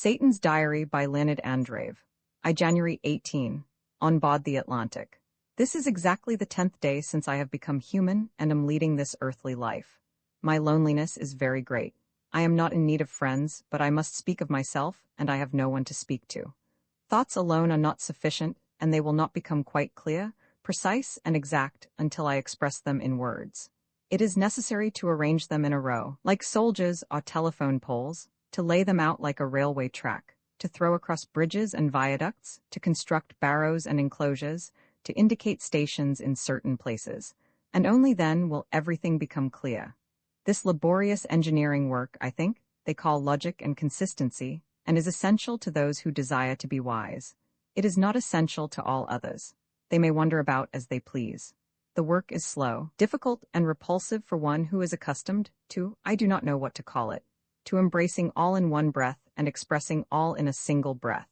Satan's Diary by Leonid Andreyev. January 18. On board the Atlantic. This is exactly the 10th day since I have become human and am leading this earthly life. My loneliness is very great. I am not in need of friends, but I must speak of myself, and I have no one to speak to. Thoughts alone are not sufficient, and they will not become quite clear, precise, and exact until I express them in words. It is necessary to arrange them in a row, like soldiers or telephone poles, to lay them out like a railway track, to throw across bridges and viaducts, to construct barrows and enclosures, to indicate stations in certain places, and only then will everything become clear. This laborious engineering work, I think, they call logic and consistency, and is essential to those who desire to be wise. It is not essential to all others. They may wander about as they please. The work is slow, difficult, and repulsive for one who is accustomed to, I do not know what to call it, to embracing all in one breath and expressing all in a single breath.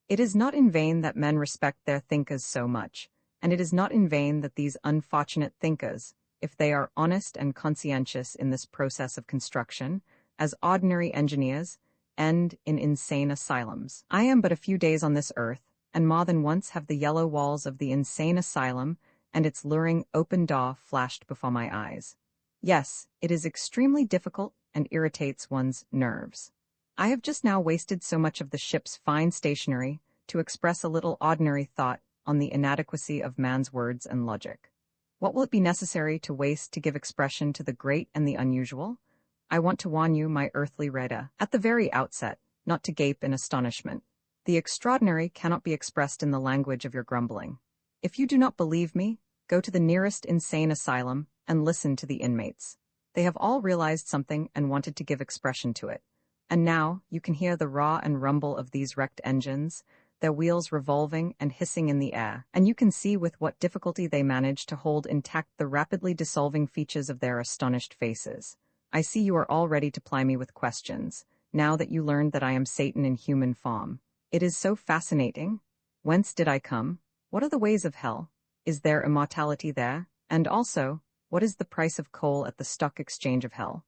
It is not in vain that men respect their thinkers so much, and it is not in vain that these unfortunate thinkers, if they are honest and conscientious in this process of construction, as ordinary engineers, end in insane asylums. I am but a few days on this earth, and more than once have the yellow walls of the insane asylum and its luring open door flashed before my eyes. Yes, it is extremely difficult and irritates one's nerves. I have just now wasted so much of the ship's fine stationery to express a little ordinary thought on the inadequacy of man's words and logic. What will it be necessary to waste to give expression to the great and the unusual? I want to warn you, my earthly reader, at the very outset, not to gape in astonishment. The extraordinary cannot be expressed in the language of your grumbling. If you do not believe me, go to the nearest insane asylum and listen to the inmates. They have all realized something and wanted to give expression to it. And now you can hear the roar and rumble of these wrecked engines, their wheels revolving and hissing in the air, and you can see with what difficulty they manage to hold intact the rapidly dissolving features of their astonished faces. I see you are all ready to ply me with questions, now that you learned that I am Satan in human form. It is so fascinating. Whence did I come? What are the ways of hell? Is there immortality there? And also, what is the price of coal at the stock exchange of hell?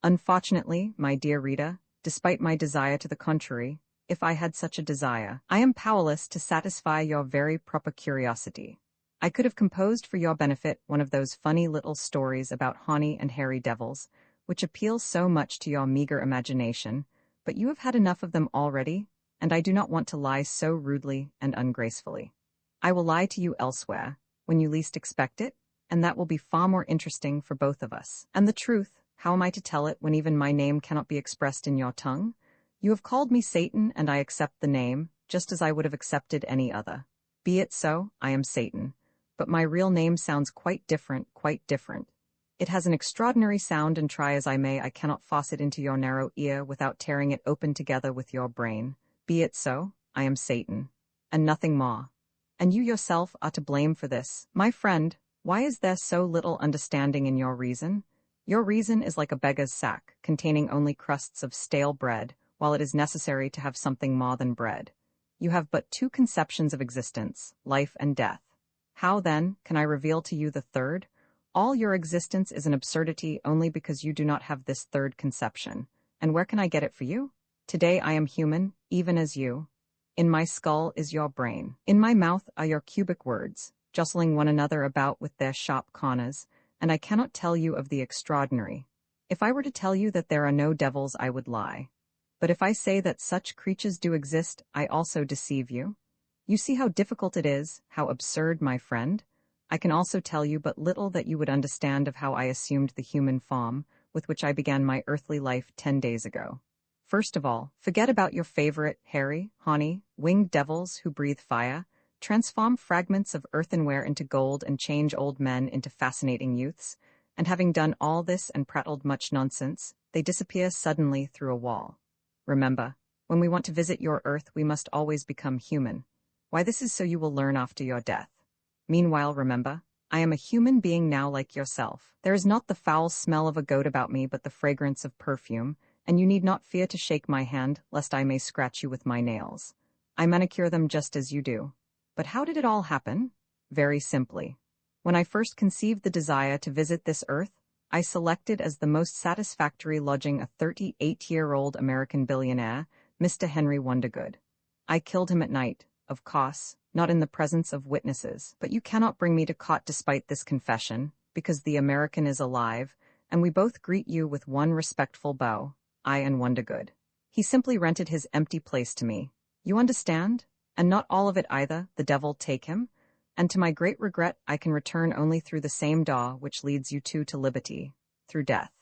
Unfortunately, my dear reader, despite my desire to the contrary, if I had such a desire, I am powerless to satisfy your very proper curiosity. I could have composed for your benefit one of those funny little stories about horny and hairy devils, which appeal so much to your meager imagination, but you have had enough of them already, and I do not want to lie so rudely and ungracefully. I will lie to you elsewhere, when you least expect it, and that will be far more interesting for both of us. And the truth, how am I to tell it when even my name cannot be expressed in your tongue? You have called me Satan, and I accept the name, just as I would have accepted any other. Be it so, I am Satan. But my real name sounds quite different, quite different. It has an extraordinary sound, and try as I may, I cannot force it into your narrow ear without tearing it open together with your brain. Be it so, I am Satan. And nothing more. And you yourself are to blame for this. My friend, why is there so little understanding in your reason? Your reason is like a beggar's sack, containing only crusts of stale bread, while it is necessary to have something more than bread. You have but two conceptions of existence, life and death. How, then, can I reveal to you the third? All your existence is an absurdity only because you do not have this third conception. And where can I get it for you? Today I am human, even as you. In my skull is your brain. In my mouth are your cubic words, jostling one another about with their sharp corners, and I cannot tell you of the extraordinary. If I were to tell you that there are no devils, I would lie. But if I say that such creatures do exist, I also deceive you. You see how difficult it is, how absurd, my friend. I can also tell you but little that you would understand of how I assumed the human form, with which I began my earthly life 10 days ago. First of all, forget about your favorite, hairy, horny, winged devils who breathe fire, transform fragments of earthenware into gold and change old men into fascinating youths, and having done all this and prattled much nonsense, they disappear suddenly through a wall. Remember, when we want to visit your earth, we must always become human. Why, this is so you will learn after your death. Meanwhile, remember, I am a human being now like yourself. There is not the foul smell of a goat about me, but the fragrance of perfume, and you need not fear to shake my hand, lest I may scratch you with my nails. I manicure them just as you do. But how did it all happen? Very simply. When I first conceived the desire to visit this earth, I selected as the most satisfactory lodging a 38-year-old American billionaire Mr. Henry Wondergood. I killed him at night, of course, not in the presence of witnesses, but you cannot bring me to court despite this confession, because the American is alive, and we both greet you with one respectful bow, I and Wondergood. He simply rented his empty place to me. You understand? And not all of it either, the devil take him. And to my great regret, I can return only through the same door which leads you two to liberty, through death.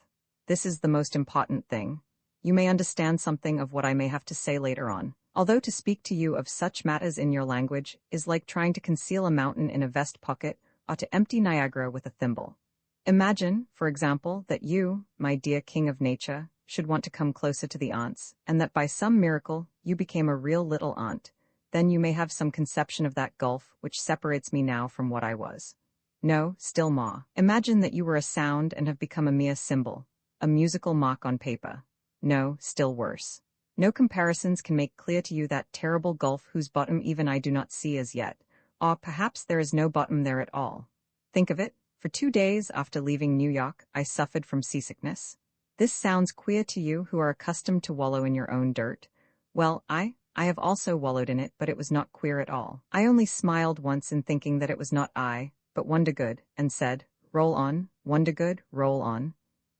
This is the most important thing. You may understand something of what I may have to say later on. Although to speak to you of such matters in your language is like trying to conceal a mountain in a vest pocket or to empty Niagara with a thimble. Imagine, for example, that you, my dear king of nature, should want to come closer to the aunts, and that by some miracle you became a real little aunt. Then you may have some conception of that gulf which separates me now from what I was. No, still more. Imagine that you were a sound and have become a mere symbol, a musical mark on paper. No, still worse. No comparisons can make clear to you that terrible gulf whose bottom even I do not see as yet, or perhaps there is no bottom there at all. Think of it, for 2 days after leaving New York, I suffered from seasickness. This sounds queer to you who are accustomed to wallow in your own dirt. Well, I have also wallowed in it, but it was not queer at all. I only smiled once in thinking that it was not I, but Wondergood, and said, roll on, Wondergood, roll on.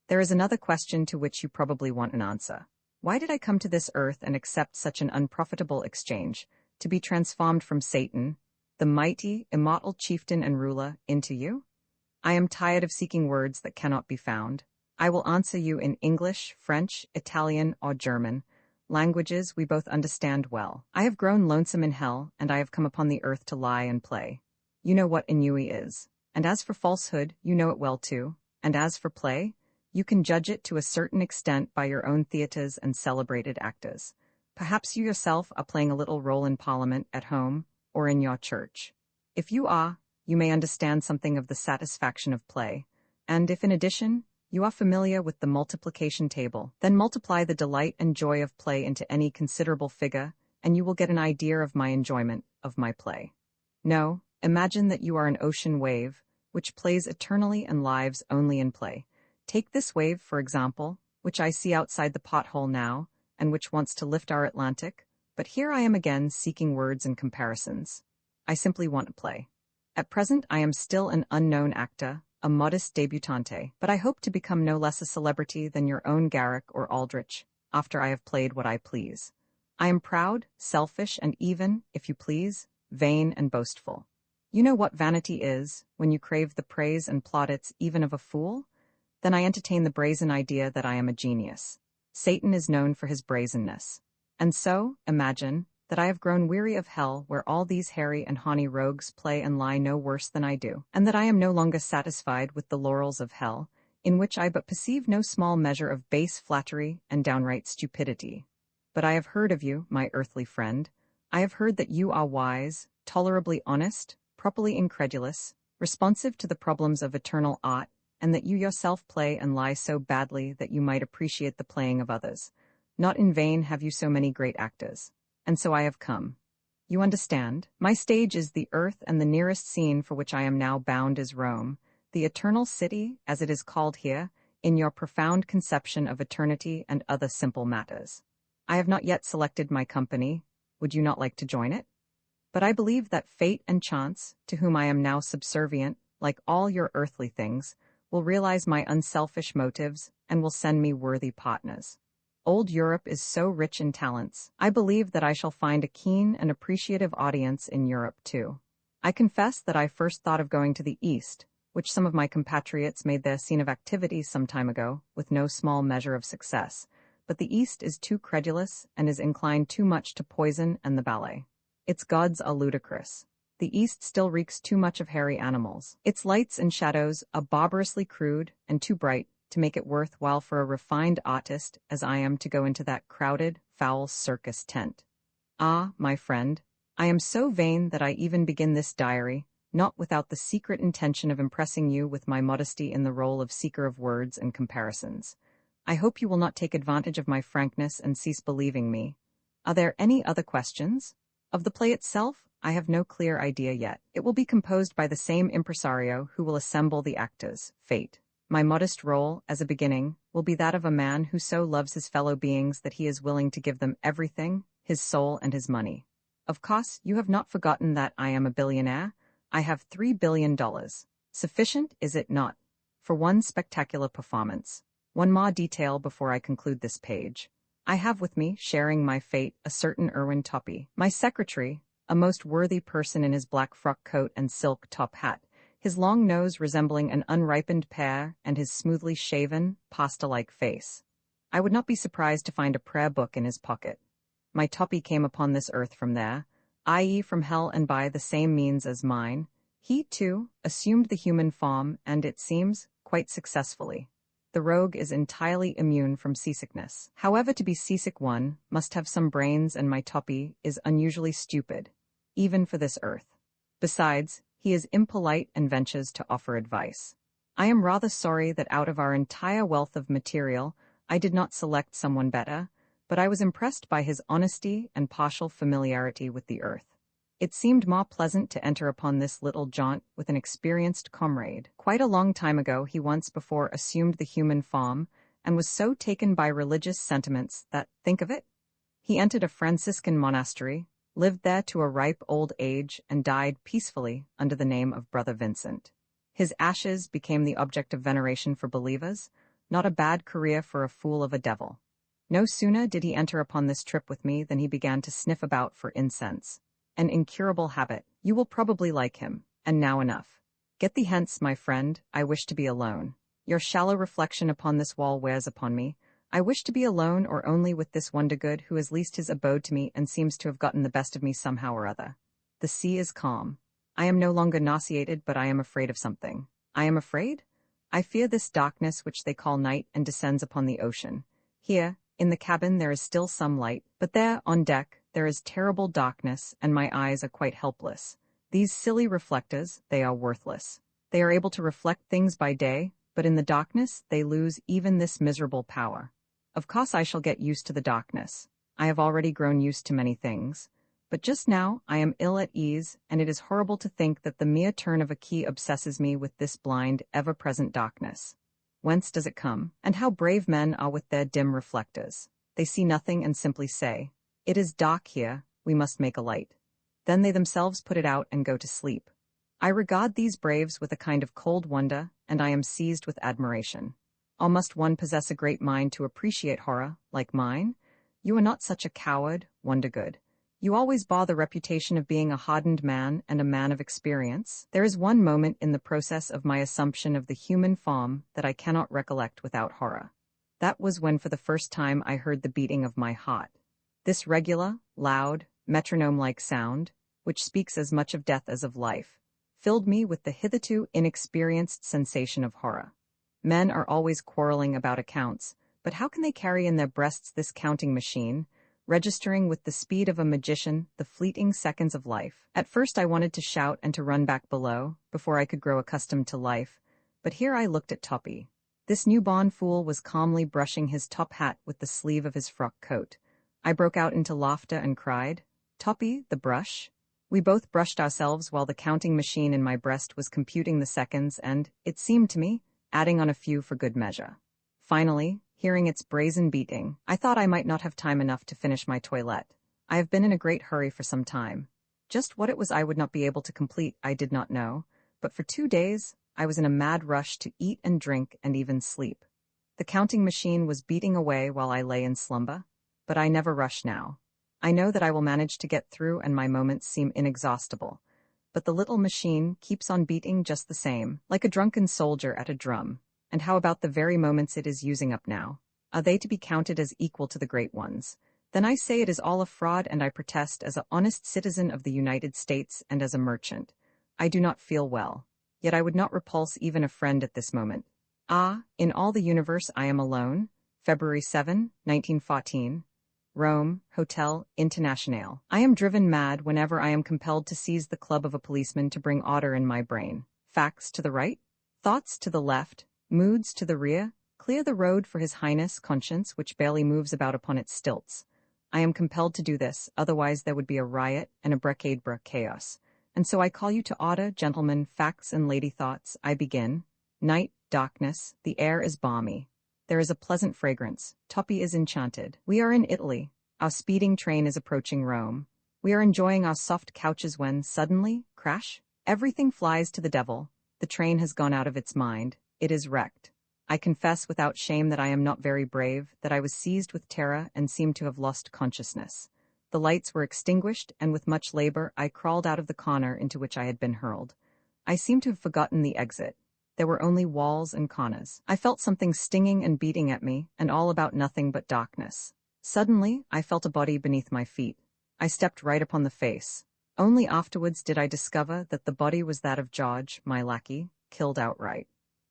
There is another question to which you probably want an answer. Why did I come to this earth and accept such an unprofitable exchange, to be transformed from Satan, the mighty, immortal chieftain and ruler, into you? I am tired of seeking words that cannot be found. I will answer you in English, French, Italian, or German, languages we both understand well. I have grown lonesome in hell, and I have come upon the earth to lie and play. You know what ennui is. And as for falsehood, you know it well too. And as for play, you can judge it to a certain extent by your own theatres and celebrated actors. Perhaps you yourself are playing a little role in Parliament, at home, or in your church. If you are, you may understand something of the satisfaction of play, and if in addition, you are familiar with the multiplication table, then multiply the delight and joy of play into any considerable figure, and you will get an idea of my enjoyment of my play. No, imagine that you are an ocean wave, which plays eternally and lives only in play. Take this wave, for example, which I see outside the pothole now, and which wants to lift our Atlantic, but here I am again seeking words and comparisons. I simply want to play. At present I am still an unknown actor, a modest debutante, but I hope to become no less a celebrity than your own Garrick or Aldrich, after I have played what I please. I am proud, selfish, and even, if you please, vain and boastful. You know what vanity is, when you crave the praise and plaudits even of a fool? Then I entertain the brazen idea that I am a genius. Satan is known for his brazenness. And so, imagine, that I have grown weary of hell where all these hairy and haughty rogues play and lie no worse than I do, and that I am no longer satisfied with the laurels of hell, in which I but perceive no small measure of base flattery and downright stupidity. But I have heard of you, my earthly friend. I have heard that you are wise, tolerably honest, properly incredulous, responsive to the problems of eternal art, and that you yourself play and lie so badly that you might appreciate the playing of others. Not in vain have you so many great actors. And so I have come. You understand? My stage is the earth, and the nearest scene for which I am now bound is Rome, the eternal city, as it is called here, in your profound conception of eternity and other simple matters. I have not yet selected my company. Would you not like to join it? But I believe that fate and chance, to whom I am now subservient, like all your earthly things, will realize my unselfish motives and will send me worthy partners. Old Europe is so rich in talents. I believe that I shall find a keen and appreciative audience in Europe too. I confess that I first thought of going to the East, which some of my compatriots made their scene of activity some time ago, with no small measure of success. But the East is too credulous and is inclined too much to poison and the ballet. Its gods are ludicrous. The East still reeks too much of hairy animals. Its lights and shadows are barbarously crude and too bright to make it worth while for a refined artist as I am to go into that crowded, foul circus tent. Ah, my friend, I am so vain that I even begin this diary, not without the secret intention of impressing you with my modesty in the role of seeker of words and comparisons. I hope you will not take advantage of my frankness and cease believing me. Are there any other questions? Of the play itself, I have no clear idea yet. It will be composed by the same impresario who will assemble the actors, Fate. My modest role, as a beginning, will be that of a man who so loves his fellow beings that he is willing to give them everything, his soul and his money. Of course, you have not forgotten that I am a billionaire. I have $3 billion. Sufficient, is it not? For one spectacular performance. One more detail before I conclude this page. I have with me, sharing my fate, a certain Irwin Toppy, my secretary, a most worthy person in his black frock coat and silk top hat, his long nose resembling an unripened pear, and his smoothly shaven, pasta-like face. I would not be surprised to find a prayer book in his pocket. My Toppy came upon this earth from there, i.e. from hell, and by the same means as mine. He, too, assumed the human form, and, it seems, quite successfully. The rogue is entirely immune from seasickness. However, to be seasick one must have some brains, and my Toppy is unusually stupid, even for this earth. Besides, he is impolite and ventures to offer advice. I am rather sorry that out of our entire wealth of material, I did not select someone better, but I was impressed by his honesty and partial familiarity with the earth. It seemed more pleasant to enter upon this little jaunt with an experienced comrade. Quite a long time ago he once before assumed the human form, and was so taken by religious sentiments that, think of it, he entered a Franciscan monastery, lived there to a ripe old age, and died peacefully under the name of Brother Vincent. His ashes became the object of veneration for believers, not a bad career for a fool of a devil. No sooner did he enter upon this trip with me than he began to sniff about for incense. An incurable habit. You will probably like him. And now enough. Get thee hence, my friend, I wish to be alone. Your shallow reflection upon this wall wears upon me. I wish to be alone, or only with this Wondergood who has leased his abode to me and seems to have gotten the best of me somehow or other. The sea is calm. I am no longer nauseated, but I am afraid of something. I am afraid? I fear this darkness which they call night and descends upon the ocean. Here, in the cabin there is still some light, but there, on deck, there is terrible darkness, and my eyes are quite helpless. These silly reflectors, they are worthless. They are able to reflect things by day, but in the darkness they lose even this miserable power. Of course I shall get used to the darkness. I have already grown used to many things. But just now I am ill at ease, and it is horrible to think that the mere turn of a key obsesses me with this blind, ever-present darkness. Whence does it come? And how brave men are with their dim reflectors. They see nothing and simply say, "It is dark here, we must make a light." Then they themselves put it out and go to sleep. I regard these braves with a kind of cold wonder, and I am seized with admiration. Oh, must one possess a great mind to appreciate horror, like mine? You are not such a coward, Wondergood. You always bore the reputation of being a hardened man and a man of experience. There is one moment in the process of my assumption of the human form that I cannot recollect without horror. That was when for the first time I heard the beating of my heart. This regular, loud, metronome-like sound, which speaks as much of death as of life, filled me with the hitherto inexperienced sensation of horror. Men are always quarreling about accounts, but how can they carry in their breasts this counting machine, registering with the speed of a magician the fleeting seconds of life? At first I wanted to shout and to run back below, before I could grow accustomed to life, but here I looked at Toppy. This newborn fool was calmly brushing his top hat with the sleeve of his frock coat. I broke out into laughter and cried, "Toppy, the brush?" We both brushed ourselves while the counting machine in my breast was computing the seconds and, it seemed to me, adding on a few for good measure. Finally, hearing its brazen beating, I thought I might not have time enough to finish my toilette. I have been in a great hurry for some time. Just what it was I would not be able to complete I did not know, but for 2 days I was in a mad rush to eat and drink and even sleep. The counting machine was beating away while I lay in slumber, but I never rush now. I know that I will manage to get through and my moments seem inexhaustible, but the little machine keeps on beating just the same, like a drunken soldier at a drum. And how about the very moments it is using up now? Are they to be counted as equal to the great ones? Then I say it is all a fraud, and I protest as an honest citizen of the United States and as a merchant. I do not feel well, yet I would not repulse even a friend at this moment. Ah, in all the universe I am alone. February 7, 1914. Rome, Hotel Internationale. I am driven mad whenever I am compelled to seize the club of a policeman to bring order in my brain. Facts to the right, thoughts to the left, moods to the rear, clear the road for His Highness conscience which barely moves about upon its stilts. I am compelled to do this, otherwise there would be a riot and a bracadabra chaos. And so I call you to order, gentlemen, facts and lady thoughts. I begin. Night, darkness, the air is balmy. There is a pleasant fragrance. Toppy is enchanted. We are in Italy. Our speeding train is approaching Rome. We are enjoying our soft couches when, suddenly, crash, everything flies to the devil. The train has gone out of its mind. It is wrecked. I confess without shame that I am not very brave, that I was seized with terror and seemed to have lost consciousness. The lights were extinguished, and with much labor I crawled out of the corner into which I had been hurled. I seemed to have forgotten the exit. There were only walls and corners. I felt something stinging and beating at me, and all about nothing but darkness. Suddenly, I felt a body beneath my feet. I stepped right upon the face. Only afterwards did I discover that the body was that of George, my lackey, killed outright.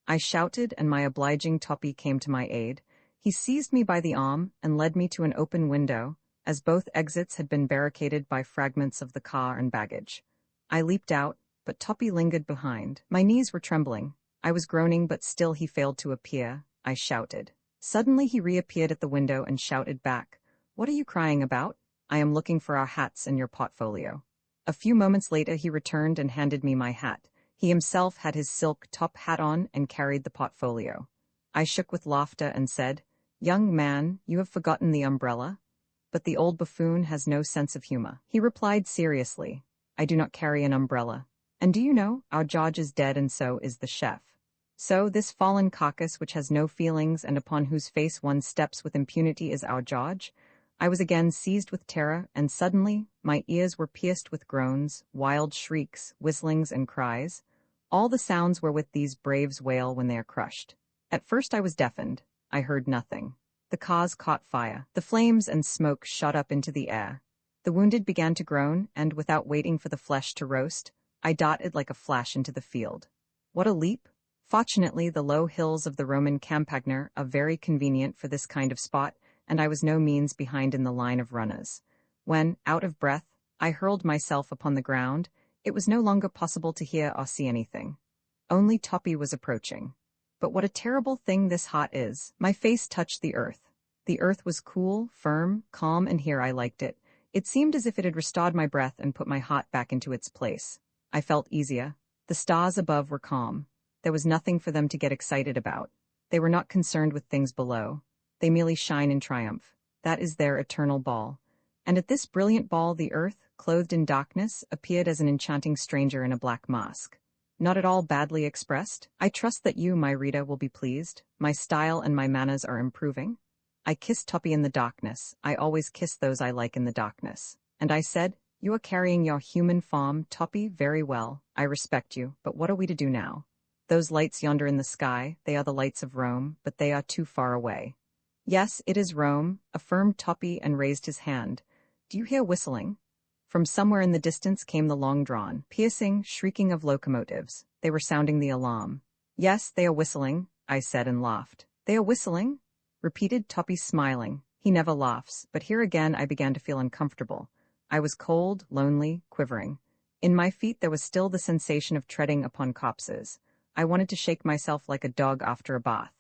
I shouted, and my obliging Toppy came to my aid. He seized me by the arm and led me to an open window, as both exits had been barricaded by fragments of the car and baggage. I leaped out, but Toppy lingered behind. My knees were trembling. I was groaning, but still he failed to appear. I shouted. Suddenly he reappeared at the window and shouted back, "What are you crying about? I am looking for our hats and your portfolio." A few moments later he returned and handed me my hat. He himself had his silk top hat on and carried the portfolio. I shook with laughter and said, "Young man, you have forgotten the umbrella?" But the old buffoon has no sense of humor. He replied seriously, "I do not carry an umbrella. And do you know, our George is dead and so is the chef. So this fallen carcass which has no feelings and upon whose face one steps with impunity is our George." I was again seized with terror, and suddenly my ears were pierced with groans, wild shrieks, whistlings, and cries. All the sounds wherewith these braves wail when they are crushed. At first I was deafened. I heard nothing. The cars caught fire. The flames and smoke shot up into the air. The wounded began to groan, and without waiting for the flesh to roast, I darted like a flash into the field. What a leap! Fortunately, the low hills of the Roman Campagna are very convenient for this kind of spot, and I was no means behind in the line of runners. When, out of breath, I hurled myself upon the ground, it was no longer possible to hear or see anything. Only Toppy was approaching. But what a terrible thing this hot is! My face touched the earth. The earth was cool, firm, calm, and here I liked it. It seemed as if it had restored my breath and put my heart back into its place. I felt easier. The stars above were calm. There was nothing for them to get excited about. They were not concerned with things below. They merely shine in triumph. That is their eternal ball. And at this brilliant ball the earth, clothed in darkness, appeared as an enchanting stranger in a black mask. Not at all badly expressed. I trust that you, my reader, will be pleased. My style and my manners are improving. I kissed Toppy in the darkness. I always kiss those I like in the darkness. And I said, "You are carrying your human form, Toppy, very well. I respect you, but what are we to do now? Those lights yonder in the sky, they are the lights of Rome, but they are too far away." "Yes, it is Rome," affirmed Toppy and raised his hand. "Do you hear whistling?" From somewhere in the distance came the long-drawn, piercing, shrieking of locomotives. They were sounding the alarm. "Yes, they are whistling," I said and laughed. "They are whistling?" repeated Toppy, smiling. He never laughs, but here again I began to feel uncomfortable. I was cold, lonely, quivering. In my feet there was still the sensation of treading upon corpses. I wanted to shake myself like a dog after a bath.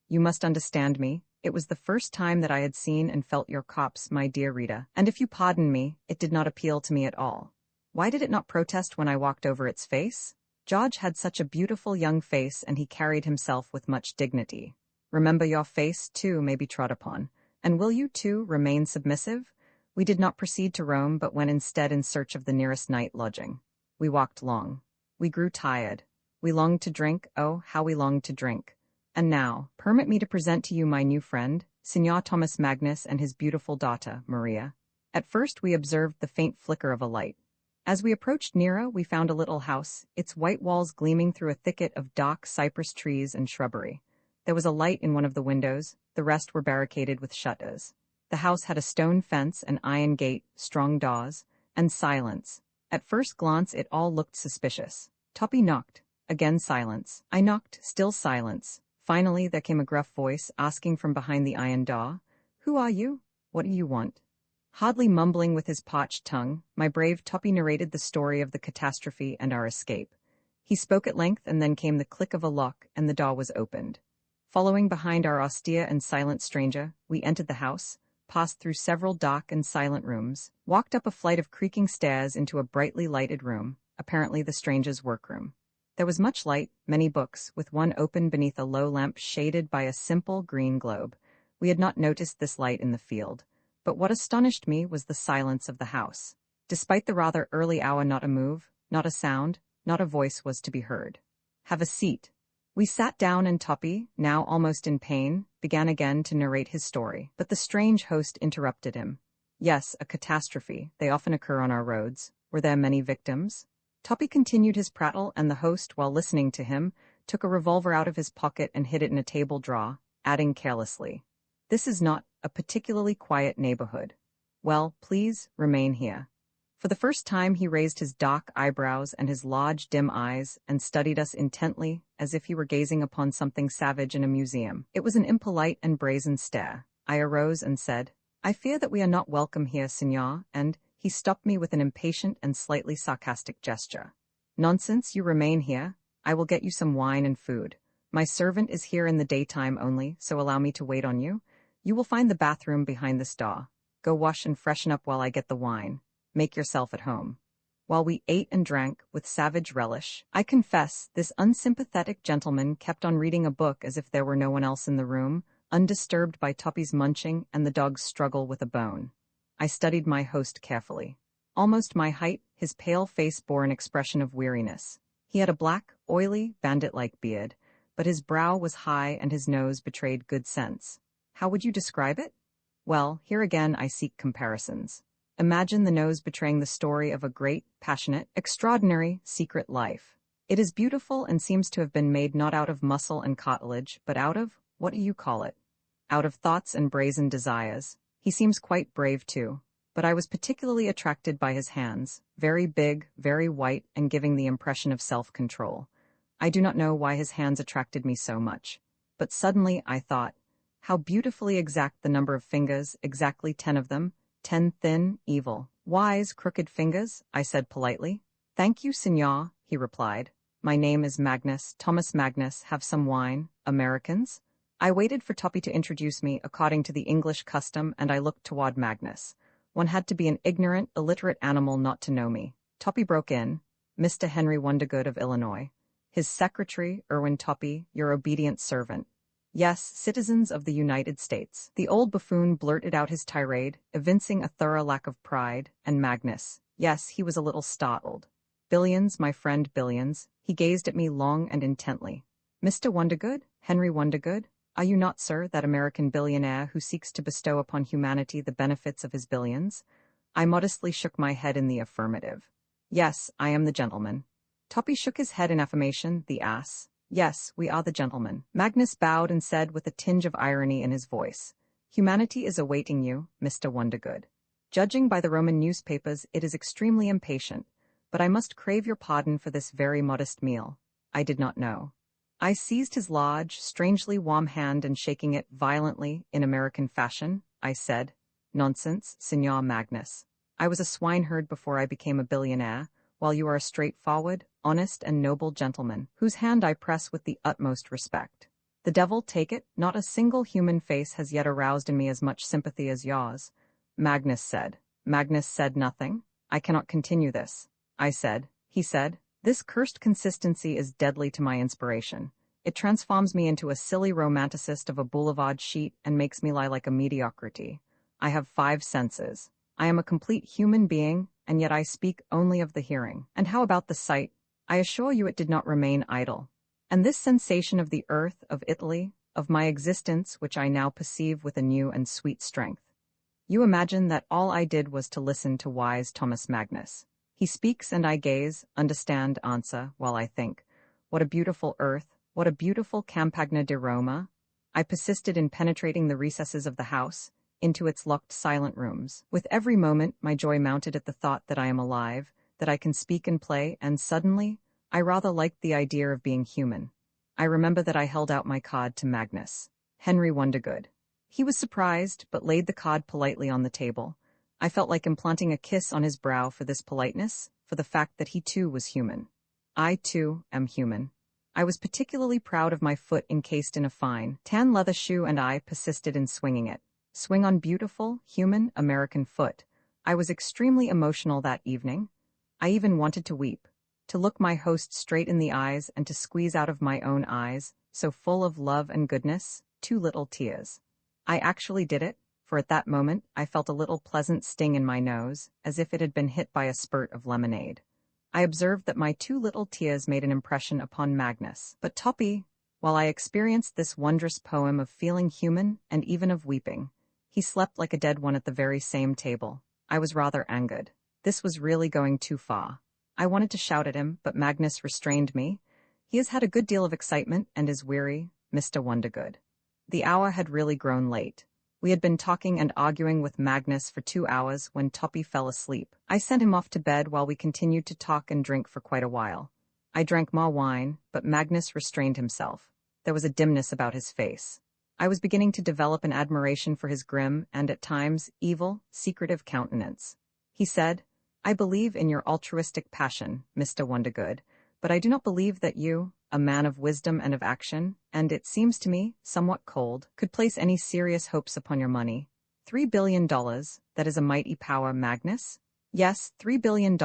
You must understand me. It was the first time that I had seen and felt your corpse, my dear Rita, and if you pardon me, it did not appeal to me at all. Why did it not protest when I walked over its face? George had such a beautiful young face, and he carried himself with much dignity. Remember, your face, too, may be trod upon. And will you, too, remain submissive? We did not proceed to Rome, but went instead in search of the nearest night lodging. We walked long. We grew tired. We longed to drink, oh, how we longed to drink. And now, permit me to present to you my new friend, Signor Thomas Magnus, and his beautiful daughter, Maria. At first we observed the faint flicker of a light. As we approached nearer, we found a little house, its white walls gleaming through a thicket of dark cypress trees and shrubbery. There was a light in one of the windows, the rest were barricaded with shutters. The house had a stone fence, an iron gate, strong doors, and silence. At first glance it all looked suspicious. Toppy knocked. Again silence. I knocked, still silence. Finally there came a gruff voice, asking from behind the iron door, "Who are you? What do you want?" Hardly mumbling with his parched tongue, my brave Toppy narrated the story of the catastrophe and our escape. He spoke at length, and then came the click of a lock, and the door was opened. Following behind our austere and silent stranger, we entered the house, passed through several dark and silent rooms, walked up a flight of creaking stairs into a brightly lighted room, apparently the stranger's workroom. There was much light, many books, with one open beneath a low lamp shaded by a simple green globe. We had not noticed this light in the field, but what astonished me was the silence of the house. Despite the rather early hour, not a move, not a sound, not a voice was to be heard. "Have a seat." We sat down and Toppy, now almost in pain, began again to narrate his story, but the strange host interrupted him. "Yes, a catastrophe. They often occur on our roads. Were there many victims?" Toppy continued his prattle, and the host, while listening to him, took a revolver out of his pocket and hid it in a table drawer, adding carelessly, "This is not a particularly quiet neighborhood. Well, please remain here." For the first time he raised his dark eyebrows and his large, dim eyes and studied us intently, as if he were gazing upon something savage in a museum. It was an impolite and brazen stare. I arose and said, "I fear that we are not welcome here, Signor," and he stopped me with an impatient and slightly sarcastic gesture. "Nonsense, you remain here. I will get you some wine and food. My servant is here in the daytime only, so allow me to wait on you. You will find the bathroom behind this door. Go wash and freshen up while I get the wine. Make yourself at home." While we ate and drank with savage relish, I confess this unsympathetic gentleman kept on reading a book as if there were no one else in the room, undisturbed by Toppy's munching and the dog's struggle with a bone. I studied my host carefully. Almost my height, his pale face bore an expression of weariness. He had a black, oily, bandit-like beard, but his brow was high and his nose betrayed good sense. How would you describe it? Well, here again I seek comparisons. Imagine the nose betraying the story of a great, passionate, extraordinary, secret life. It is beautiful and seems to have been made not out of muscle and cartilage, but out of, what do you call it? Out of thoughts and brazen desires. He seems quite brave too, but I was particularly attracted by his hands, very big, very white, and giving the impression of self-control. I do not know why his hands attracted me so much, but suddenly I thought, how beautifully exact the number of fingers, exactly 10 of them, 10 thin, evil, wise, crooked fingers, I said politely. "Thank you, Signor," he replied. "My name is Magnus, Thomas Magnus. Have some wine, Americans?" I waited for Toppy to introduce me according to the English custom, and I looked toward Magnus. One had to be an ignorant, illiterate animal not to know me. Toppy broke in. "Mr. Henry Wondergood of Illinois. His secretary, Irwin Toppy, your obedient servant." "Yes, citizens of the United States." The old buffoon blurted out his tirade, evincing a thorough lack of pride, and Magnus. Yes, he was a little startled. "Billions, my friend, billions." He gazed at me long and intently. "Mr. Wondergood? Henry Wondergood? Are you not, sir, that American billionaire who seeks to bestow upon humanity the benefits of his billions?" I modestly shook my head in the affirmative. "Yes, I am the gentleman." Toppy shook his head in affirmation, the ass. "Yes, we are the gentlemen." Magnus bowed and said with a tinge of irony in his voice, "Humanity is awaiting you, Mr. Wondergood. Judging by the Roman newspapers, it is extremely impatient, but I must crave your pardon for this very modest meal. I did not know." I seized his large, strangely warm hand and shaking it violently, in American fashion, I said, "Nonsense, Signor Magnus. I was a swineherd before I became a billionaire, while you are a straightforward, honest, and noble gentleman, whose hand I press with the utmost respect. The devil take it, not a single human face has yet aroused in me as much sympathy as yours." Magnus said. Magnus said nothing. "I cannot continue this." I said. He said, "This cursed consistency is deadly to my inspiration. It transforms me into a silly romanticist of a boulevard sheet and makes me lie like a mediocrity. I have 5 senses. I am a complete human being, and yet I speak only of the hearing. And how about the sight? I assure you it did not remain idle. And this sensation of the earth, of Italy, of my existence, which I now perceive with a new and sweet strength. You imagine that all I did was to listen to wise Thomas Magnus. He speaks and I gaze, understand, answer, while I think. What a beautiful earth, what a beautiful Campagna di Roma. I persisted in penetrating the recesses of the house, into its locked silent rooms. With every moment my joy mounted at the thought that I am alive, that I can speak and play, and suddenly, I rather liked the idea of being human. I remember that I held out my card to Magnus. Henry Wondergood. He was surprised, but laid the card politely on the table. I felt like implanting a kiss on his brow for this politeness, for the fact that he too was human. I too am human. I was particularly proud of my foot encased in a fine, tan leather shoe, and I persisted in swinging it. Swing on beautiful, human, American foot. I was extremely emotional that evening. I even wanted to weep. to look my host straight in the eyes and to squeeze out of my own eyes, so full of love and goodness, 2 little tears. I actually did it, for at that moment I felt a little pleasant sting in my nose, as if it had been hit by a spurt of lemonade. I observed that my 2 little tears made an impression upon Magnus. But Toppy, while I experienced this wondrous poem of feeling human and even of weeping, he slept like a dead one at the very same table. I was rather angered. This was really going too far. I wanted to shout at him, but Magnus restrained me. He has had a good deal of excitement and is weary, Mr. Wondergood. The hour had really grown late. We had been talking and arguing with Magnus for 2 hours when Toppy fell asleep. I sent him off to bed while we continued to talk and drink for quite a while. I drank more wine, but Magnus restrained himself. There was a dimness about his face. I was beginning to develop an admiration for his grim and, at times, evil, secretive countenance. He said, "I believe in your altruistic passion, Mr. Wondergood, but I do not believe that you, a man of wisdom and of action, and it seems to me, somewhat cold, could place any serious hopes upon your money. $3 billion, that is a mighty power, Magnus?" "Yes, $3 billion,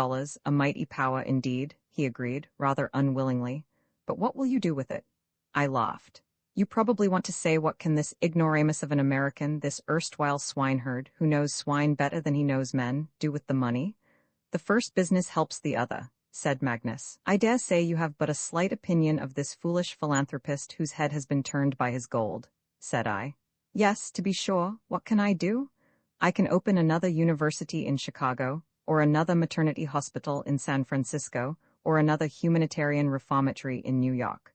a mighty power indeed," he agreed, rather unwillingly. "But what will you do with it?" I laughed. "You probably want to say what can this ignoramus of an American, this erstwhile swineherd, who knows swine better than he knows men, do with the money?" "The first business helps the other," said Magnus. "I dare say you have but a slight opinion of this foolish philanthropist whose head has been turned by his gold," said I. "Yes, to be sure. What can I do? I can open another university in Chicago, or another maternity hospital in San Francisco, or another humanitarian reformatory in New York.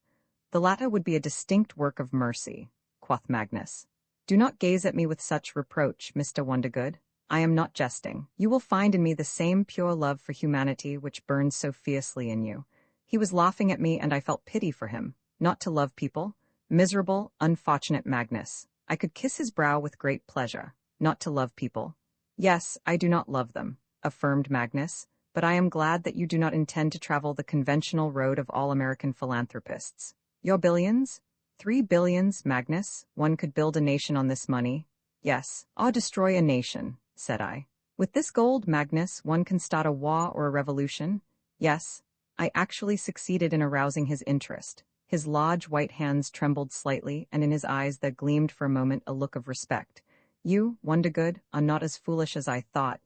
The latter would be a distinct work of mercy," quoth Magnus. "Do not gaze at me with such reproach, Mr. Wondergood. I am not jesting. You will find in me the same pure love for humanity which burns so fiercely in you." He was laughing at me and I felt pity for him. Not to love people? Miserable, unfortunate Magnus. I could kiss his brow with great pleasure. Not to love people? "Yes, I do not love them," affirmed Magnus, "but I am glad that you do not intend to travel the conventional road of all American philanthropists. Your billions? 3 billions, Magnus. One could build a nation on this money." "Yes, or destroy a nation," said I. "With this gold, Magnus, one can start a war or a revolution." "Yes." I actually succeeded in arousing his interest. His large white hands trembled slightly, and in his eyes there gleamed for a moment a look of respect. "You, Wondergood, are not as foolish as I thought."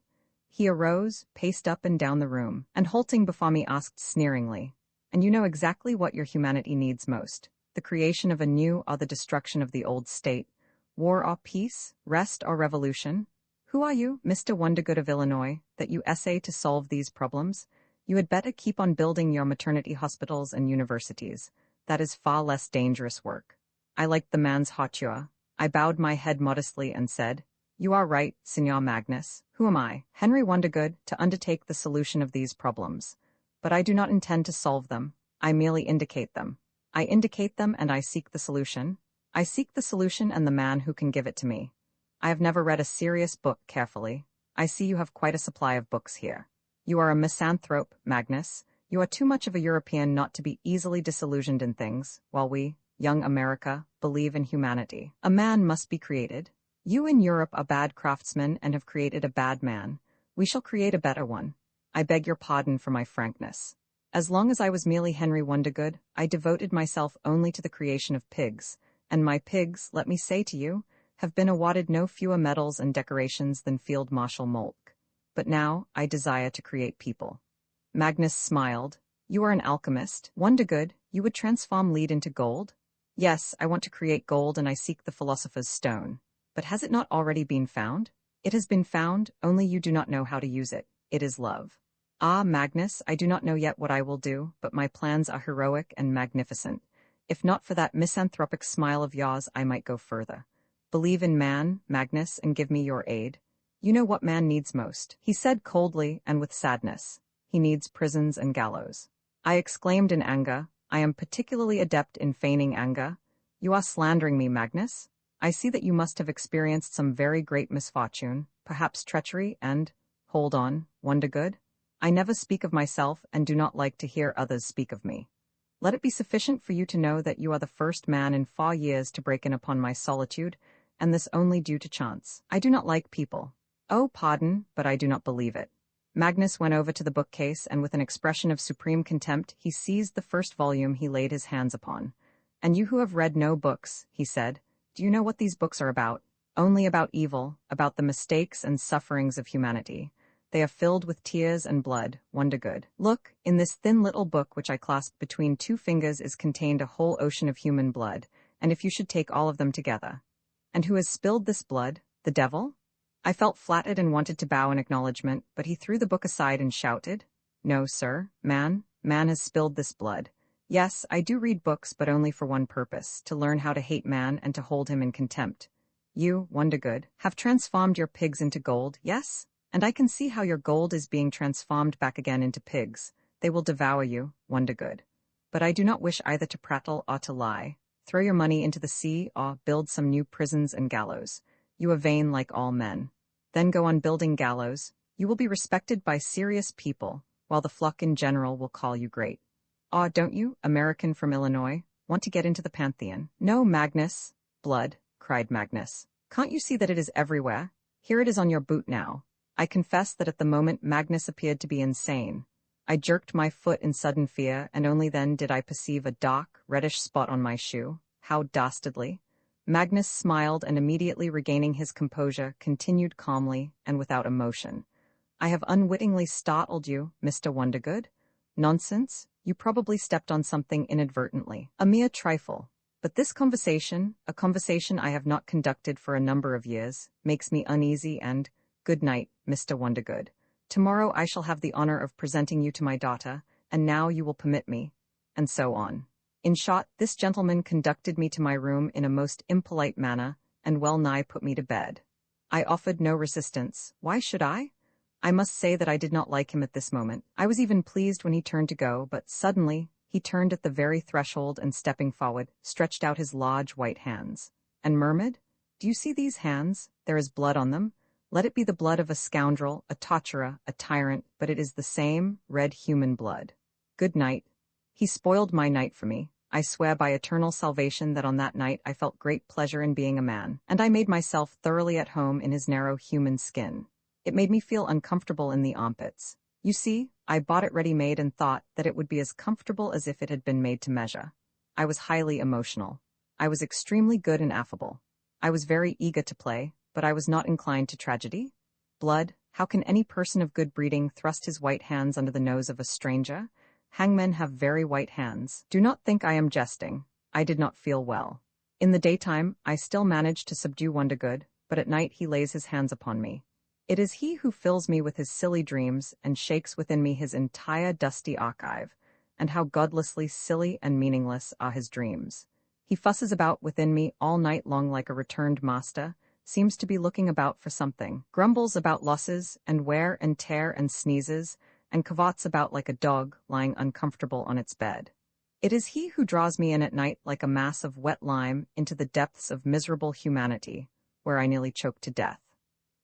He arose, paced up and down the room, and halting before me asked sneeringly, "And you know exactly what your humanity needs most: the creation of a new or the destruction of the old state, war or peace, rest or revolution? Who are you, Mr. Wondergood of Illinois, that you essay to solve these problems? You had better keep on building your maternity hospitals and universities. That is far less dangerous work." I liked the man's hauteur. I bowed my head modestly and said, "You are right, Signor Magnus. Who am I, Henry Wondergood, to undertake the solution of these problems? But I do not intend to solve them. I merely indicate them. I indicate them and I seek the solution. I seek the solution and the man who can give it to me. I have never read a serious book carefully. I see you have quite a supply of books here. You are a misanthrope, Magnus. You are too much of a European not to be easily disillusioned in things, while we, young America, believe in humanity. A man must be created. You in Europe are bad craftsmen and have created a bad man. We shall create a better one. I beg your pardon for my frankness. As long as I was merely Henry Wondergood, I devoted myself only to the creation of pigs, and my pigs, let me say to you, have been awarded no fewer medals and decorations than Field Marshal Moltke. But now I desire to create people." Magnus smiled. "You are an alchemist. Wondergood, you would transform lead into gold?" "Yes, I want to create gold and I seek the philosopher's stone. But has it not already been found?" "It has been found, only you do not know how to use it. It is love." "Ah, Magnus, I do not know yet what I will do, but my plans are heroic and magnificent. If not for that misanthropic smile of yours, I might go further. Believe in man, Magnus, and give me your aid. You know what man needs most," he said coldly and with sadness. "He needs prisons and gallows." I exclaimed in anger, "I am particularly adept in feigning anger. You are slandering me, Magnus. I see that you must have experienced some very great misfortune, perhaps treachery and— Hold on, Wondergood. I never speak of myself and do not like to hear others speak of me. Let it be sufficient for you to know that you are the first man in 4 years to break in upon my solitude, and this only due to chance. I do not like people. Oh, pardon, but I do not believe it. Magnus went over to the bookcase and with an expression of supreme contempt, he seized the first volume he laid his hands upon. "And you who have read no books," he said, "do you know what these books are about? Only about evil, about the mistakes and sufferings of humanity. They are filled with tears and blood, Wondergood. Look, in this thin little book which I clasp between two fingers is contained a whole ocean of human blood, and if you should take all of them together. And who has spilled this blood? The devil?" I felt flattered and wanted to bow in acknowledgement, but he threw the book aside and shouted, "No, sir, man has spilled this blood. Yes, I do read books, but only for one purpose, to learn how to hate man and to hold him in contempt. You, Wondergood, have transformed your pigs into gold, yes? And I can see how your gold is being transformed back again into pigs. They will devour you, Wondergood. But I do not wish either to prattle or to lie. Throw your money into the sea or build some new prisons and gallows. You are vain like all men. Then go on building gallows. You will be respected by serious people, while the flock in general will call you great. Ah, don't you, American from Illinois, want to get into the pantheon? No, Magnus. Blood, cried Magnus. Can't you see that it is everywhere? Here it is on your boot now. I confess that at the moment Magnus appeared to be insane. I jerked my foot in sudden fear, and only then did I perceive a dark, reddish spot on my shoe. How dastardly! Magnus smiled and immediately regaining his composure, continued calmly and without emotion. I have unwittingly startled you, Mr. Wondergood. Nonsense. You probably stepped on something inadvertently. A mere trifle. But this conversation, a conversation I have not conducted for a number of years, makes me uneasy and, good night, Mr. Wondergood. Tomorrow I shall have the honor of presenting you to my daughter, and now you will permit me, and so on. In short, this gentleman conducted me to my room in a most impolite manner, and well nigh put me to bed. I offered no resistance. Why should I? I must say that I did not like him at this moment. I was even pleased when he turned to go, but suddenly he turned at the very threshold and stepping forward, stretched out his large white hands, and murmured, "Do you see these hands? There is blood on them. Let it be the blood of a scoundrel, a torturer, a tyrant, but it is the same red human blood. Good night." He spoiled my night for me. I swear by eternal salvation that on that night I felt great pleasure in being a man, and I made myself thoroughly at home in his narrow human skin. It made me feel uncomfortable in the armpits. You see, I bought it ready-made and thought that it would be as comfortable as if it had been made to measure. I was highly emotional. I was extremely good and affable. I was very eager to play, but I was not inclined to tragedy. Blood, how can any person of good breeding thrust his white hands under the nose of a stranger? Hangmen have very white hands. Do not think I am jesting. I did not feel well. In the daytime, I still managed to subdue Wondergood, but at night he lays his hands upon me. It is he who fills me with his silly dreams and shakes within me his entire dusty archive, and how godlessly silly and meaningless are his dreams. He fusses about within me all night long like a returned master, seems to be looking about for something, grumbles about losses and wear and tear and sneezes, and cavots about like a dog lying uncomfortable on its bed. It is he who draws me in at night like a mass of wet lime into the depths of miserable humanity, where I nearly choke to death.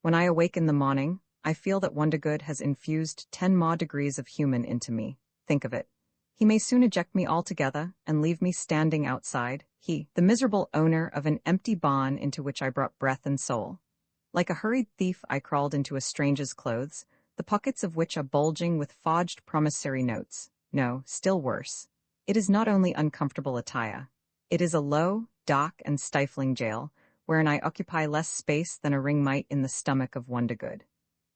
When I awake in the morning, I feel that Wondergood has infused 10 more degrees of human into me. Think of it. He may soon eject me altogether and leave me standing outside, he, the miserable owner of an empty barn into which I brought breath and soul. Like a hurried thief I crawled into a stranger's clothes, the pockets of which are bulging with forged promissory notes. No, still worse. It is not only uncomfortable attire. It is a low, dark, and stifling jail, wherein I occupy less space than a ring might in the stomach of Wondergood.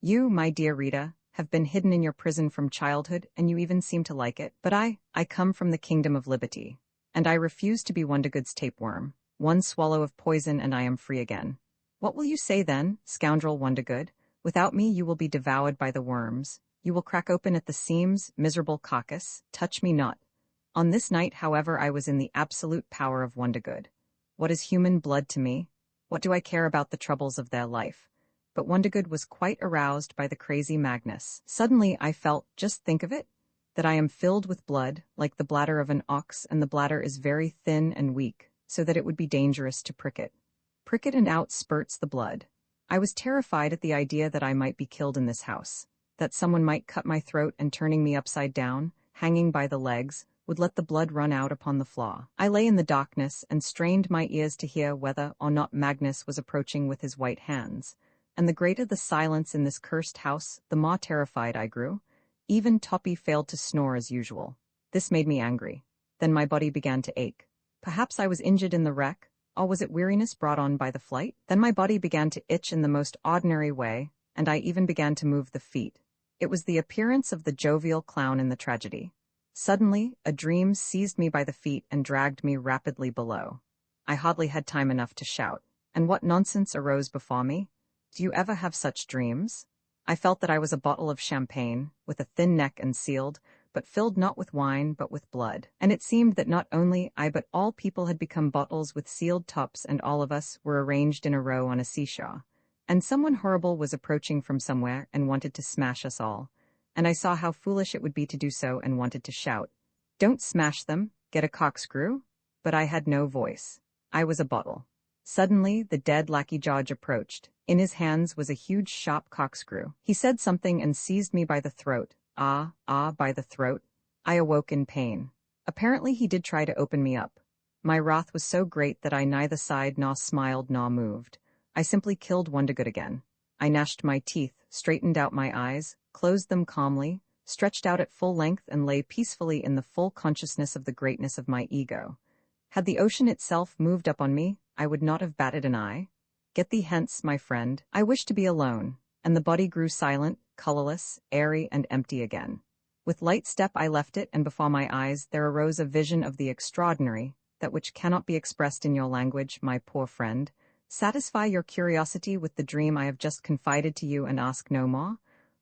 You, my dear Rita, have been hidden in your prison from childhood, and you even seem to like it. But I come from the kingdom of liberty, and I refuse to be Wondergood's tapeworm. One swallow of poison and I am free again. What will you say then, scoundrel Wondergood? Without me you will be devoured by the worms. You will crack open at the seams, miserable caucus. Touch me not. On this night, however, I was in the absolute power of Wondergood. What is human blood to me? What do I care about the troubles of their life? But Wondergood was quite aroused by the crazy Magnus. Suddenly I felt, just think of it, that I am filled with blood, like the bladder of an ox, and the bladder is very thin and weak, so that it would be dangerous to prick it. Prick it and out spurts the blood. I was terrified at the idea that I might be killed in this house, that someone might cut my throat and turning me upside down, hanging by the legs, would let the blood run out upon the floor. I lay in the darkness and strained my ears to hear whether or not Magnus was approaching with his white hands, and the greater the silence in this cursed house, the more terrified I grew. Even Toppy failed to snore as usual. This made me angry. Then my body began to ache. Perhaps I was injured in the wreck, or was it weariness brought on by the flight? Then my body began to itch in the most ordinary way, and I even began to move the feet. It was the appearance of the jovial clown in the tragedy. Suddenly, a dream seized me by the feet and dragged me rapidly below. I hardly had time enough to shout. And what nonsense arose before me? Do you ever have such dreams? I felt that I was a bottle of champagne, with a thin neck and sealed, but filled not with wine but with blood. And it seemed that not only I but all people had become bottles with sealed tops, and all of us were arranged in a row on a seashore. And someone horrible was approaching from somewhere and wanted to smash us all. And I saw how foolish it would be to do so and wanted to shout, "Don't smash them, get a corkscrew?" But I had no voice. I was a bottle. Suddenly, the dead lackey George approached. In his hands was a huge sharp corkscrew. He said something and seized me by the throat. By the throat. I awoke in pain. Apparently he did try to open me up. My wrath was so great that I neither sighed nor smiled nor moved. I simply killed Wondergood again. I gnashed my teeth, straightened out my eyes, closed them calmly, stretched out at full length and lay peacefully in the full consciousness of the greatness of my ego. Had the ocean itself moved up on me, I would not have batted an eye. Get thee hence, my friend. I wish to be alone. And the body grew silent, colorless, airy, and empty again. With light step I left it, and before my eyes there arose a vision of the extraordinary, that which cannot be expressed in your language, my poor friend. Satisfy your curiosity with the dream I have just confided to you and ask no more.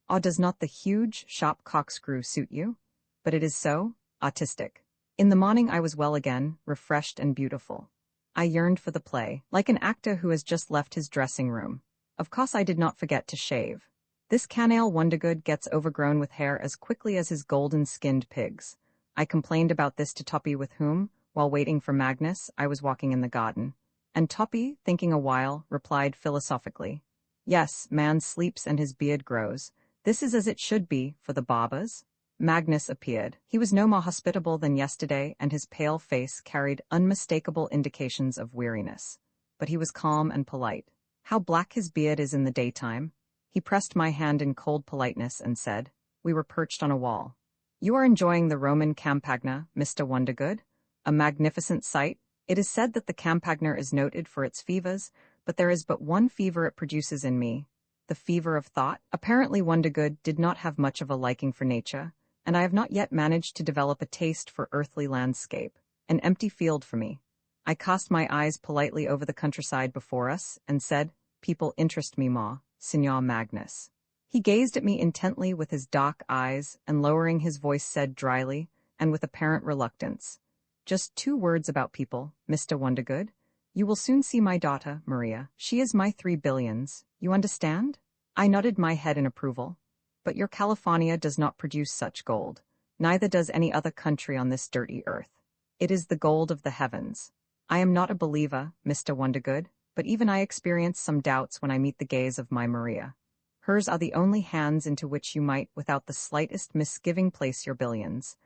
Or does not the huge, sharp corkscrew suit you? But it is so, artistic. In the morning I was well again, refreshed and beautiful. I yearned for the play, like an actor who has just left his dressing room. Of course I did not forget to shave. This canaille Wondergood gets overgrown with hair as quickly as his golden-skinned pigs. I complained about this to Toppy, with whom, while waiting for Magnus, I was walking in the garden. And Toppy, thinking a while, replied philosophically, "Yes, man sleeps and his beard grows. This is as it should be for the barbers." Magnus appeared. He was no more hospitable than yesterday, and his pale face carried unmistakable indications of weariness. But he was calm and polite. How black his beard is in the daytime! He pressed my hand in cold politeness and said, we were perched on a wall, "You are enjoying the Roman Campagna, Mr. Wondergood? A magnificent sight. It is said that the Campagna is noted for its fevers, but there is but one fever it produces in me, the fever of thought." Apparently Wondergood did not have much of a liking for nature, and I have not yet managed to develop a taste for earthly landscape, an empty field for me. I cast my eyes politely over the countryside before us, and said, "People interest me more, Signor Magnus." He gazed at me intently with his dark eyes, and lowering his voice said dryly, and with apparent reluctance, "Just 2 words about people, Mr. Wondergood. You will soon see my daughter, Maria. She is my 3 billions. You understand?" I nodded my head in approval. "But your California does not produce such gold. Neither does any other country on this dirty earth. It is the gold of the heavens. I am not a believer, Mr. Wondergood, but even I experience some doubts when I meet the gaze of my Maria. Hers are the only hands into which you might, without the slightest misgiving, place your billions.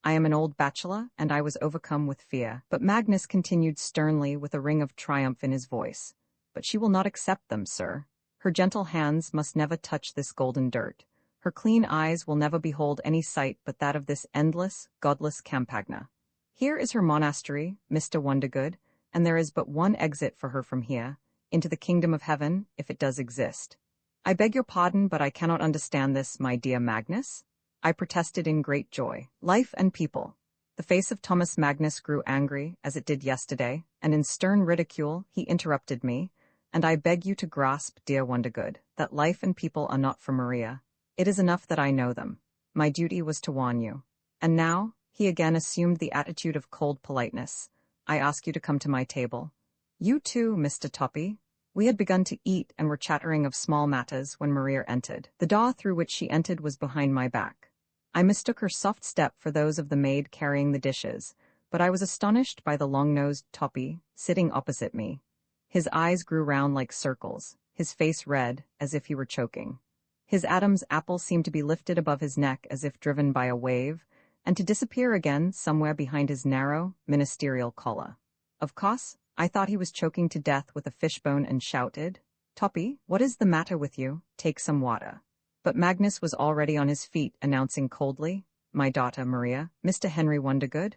I am an old bachelor, and I was overcome with fear." But Magnus continued sternly, with a ring of triumph in his voice, "But she will not accept them, sir. Her gentle hands must never touch this golden dirt. Her clean eyes will never behold any sight but that of this endless, godless Campagna. Here is her monastery, Mr. Wondergood, and there is but one exit for her from here, into the kingdom of heaven, if it does exist. I beg your pardon, but I cannot understand this, my dear Magnus," I protested in great joy. "Life and people." The face of Thomas Magnus grew angry, as it did yesterday, and in stern ridicule he interrupted me, "And I beg you to grasp, dear Wondergood, that life and people are not for Maria. It is enough that I know them. My duty was to warn you. And now," he again assumed the attitude of cold politeness, "I ask you to come to my table. You too, Mr. Toppy." We had begun to eat and were chattering of small matters when Maria entered. The door through which she entered was behind my back. I mistook her soft step for those of the maid carrying the dishes, but I was astonished by the long-nosed Toppy sitting opposite me. His eyes grew round like circles, his face red, as if he were choking. His Adam's apple seemed to be lifted above his neck as if driven by a wave, and to disappear again somewhere behind his narrow, ministerial collar. Of course, I thought he was choking to death with a fishbone and shouted, Toppy, what is the matter with you? Take some water. But Magnus was already on his feet, announcing coldly, My daughter, Maria, Mr. Henry Wondergood.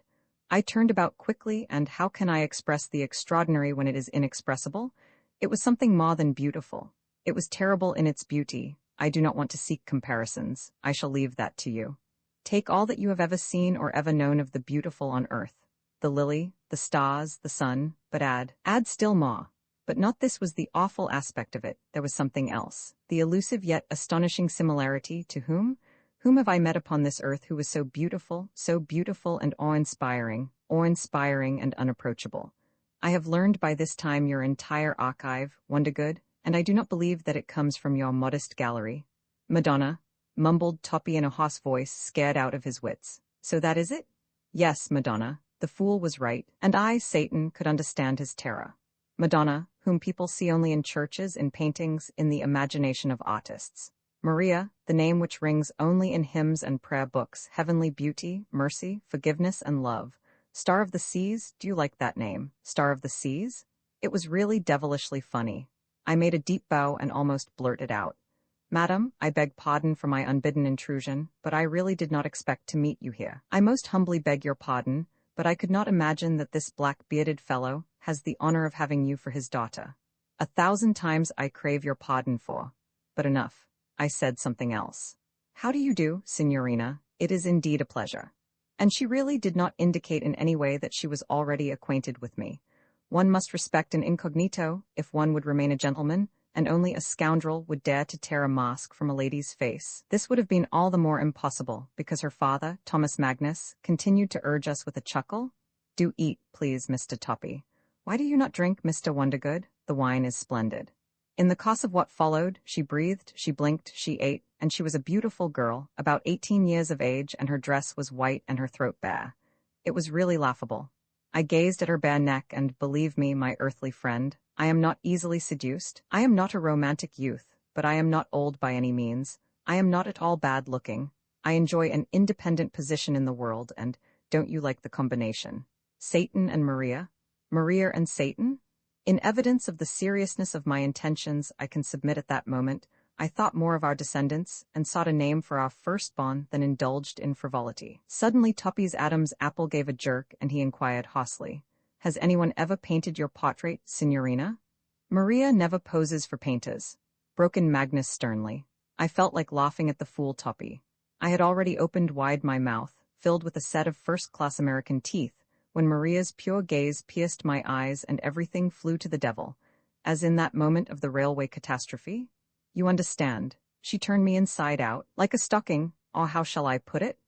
I turned about quickly, and how can I express the extraordinary when it is inexpressible? It was something more than beautiful. It was terrible in its beauty. I do not want to seek comparisons. I shall leave that to you. Take all that you have ever seen or ever known of the beautiful on earth. The lily, the stars, the sun, but add still more. But not this was the awful aspect of it, there was something else. The elusive yet astonishing similarity to whom? Whom have I met upon this earth who was so beautiful and awe-inspiring and unapproachable? I have learned by this time your entire archive, Wondergood, and I do not believe that it comes from your modest gallery. Madonna, mumbled Toppy in a hoarse voice, scared out of his wits. So that is it? Yes, Madonna. The fool was right, and I, Satan, could understand his terror. Madonna, whom people see only in churches, in paintings, in the imagination of artists. Maria, the name which rings only in hymns and prayer books, heavenly beauty, mercy, forgiveness, and love. Star of the Seas, do you like that name? Star of the Seas? It was really devilishly funny. I made a deep bow and almost blurted out. Madam, I beg pardon for my unbidden intrusion, but I really did not expect to meet you here. I most humbly beg your pardon, but I could not imagine that this black-bearded fellow has the honor of having you for his daughter. 1,000 times I crave your pardon for. But enough. I said something else. How do you do, Signorina? It is indeed a pleasure. And she really did not indicate in any way that she was already acquainted with me. One must respect an incognito if one would remain a gentleman, and only a scoundrel would dare to tear a mask from a lady's face. This would have been all the more impossible, because her father, Thomas Magnus, continued to urge us with a chuckle. Do eat, please, Mr. Toppy. Why do you not drink, Mr. Wondergood? The wine is splendid. In the course of what followed, she breathed, she blinked, she ate, and she was a beautiful girl, about 18 years of age, and her dress was white and her throat bare. It was really laughable. I gazed at her bare neck, and, believe me, my earthly friend, I am not easily seduced. I am not a romantic youth, but I am not old by any means. I am not at all bad-looking. I enjoy an independent position in the world, and don't you like the combination? Satan and Maria? Maria and Satan? In evidence of the seriousness of my intentions, I can submit at that moment, I thought more of our descendants, and sought a name for our firstborn than indulged in frivolity. Suddenly Toppy's Adam's apple gave a jerk, and he inquired hoarsely, Has anyone ever painted your portrait, Signorina? Maria never poses for painters, broke in Magnus sternly. I felt like laughing at the fool Toppy. I had already opened wide my mouth, filled with a set of first-class American teeth, when Maria's pure gaze pierced my eyes and everything flew to the devil, as in that moment of the railway catastrophe. You understand. She turned me inside out, like a stocking, or how shall I put it?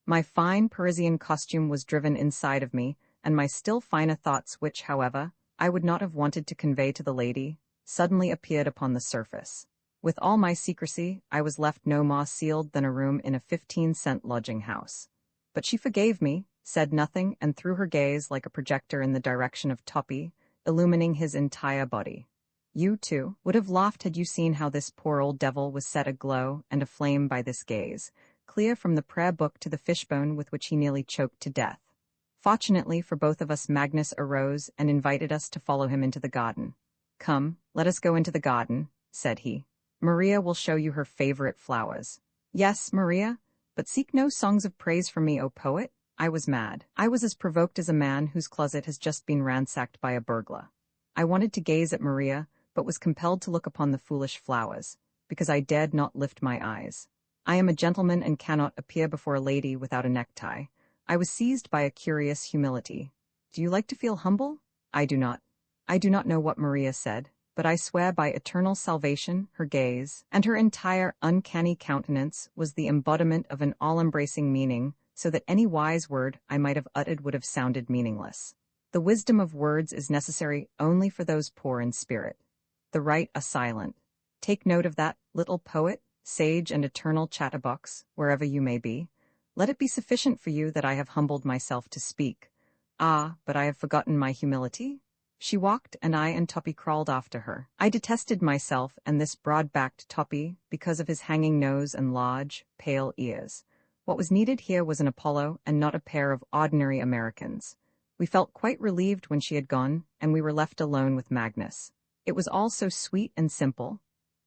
My fine Parisian costume was driven inside of me, and my still finer thoughts which, however, I would not have wanted to convey to the lady, suddenly appeared upon the surface. With all my secrecy, I was left no more sealed than a room in a 15-cent lodging-house. But she forgave me, said nothing, and threw her gaze like a projector in the direction of Toppy, illumining his entire body. You, too, would have laughed had you seen how this poor old devil was set aglow and aflame by this gaze, clear from the prayer book to the fishbone with which he nearly choked to death. Fortunately for both of us, Magnus arose and invited us to follow him into the garden. Come, let us go into the garden, said he. Maria will show you her favorite flowers. Yes, Maria, but seek no songs of praise from me, O poet. I was mad. I was as provoked as a man whose closet has just been ransacked by a burglar. I wanted to gaze at Maria, but was compelled to look upon the foolish flowers, because I dared not lift my eyes. I am a gentleman and cannot appear before a lady without a necktie. I was seized by a curious humility. Do you like to feel humble? I do not. I do not know what Maria said, but I swear by eternal salvation, her gaze, and her entire uncanny countenance was the embodiment of an all-embracing meaning, so that any wise word I might have uttered would have sounded meaningless. The wisdom of words is necessary only for those poor in spirit. The right are silent. Take note of that, little poet, sage and eternal chatterbox, wherever you may be. Let it be sufficient for you that I have humbled myself to speak. Ah, but I have forgotten my humility? She walked, and I and Toppy crawled after her. I detested myself and this broad-backed Toppy because of his hanging nose and large, pale ears. What was needed here was an Apollo and not a pair of ordinary Americans. We felt quite relieved when she had gone, and we were left alone with Magnus. It was all so sweet and simple.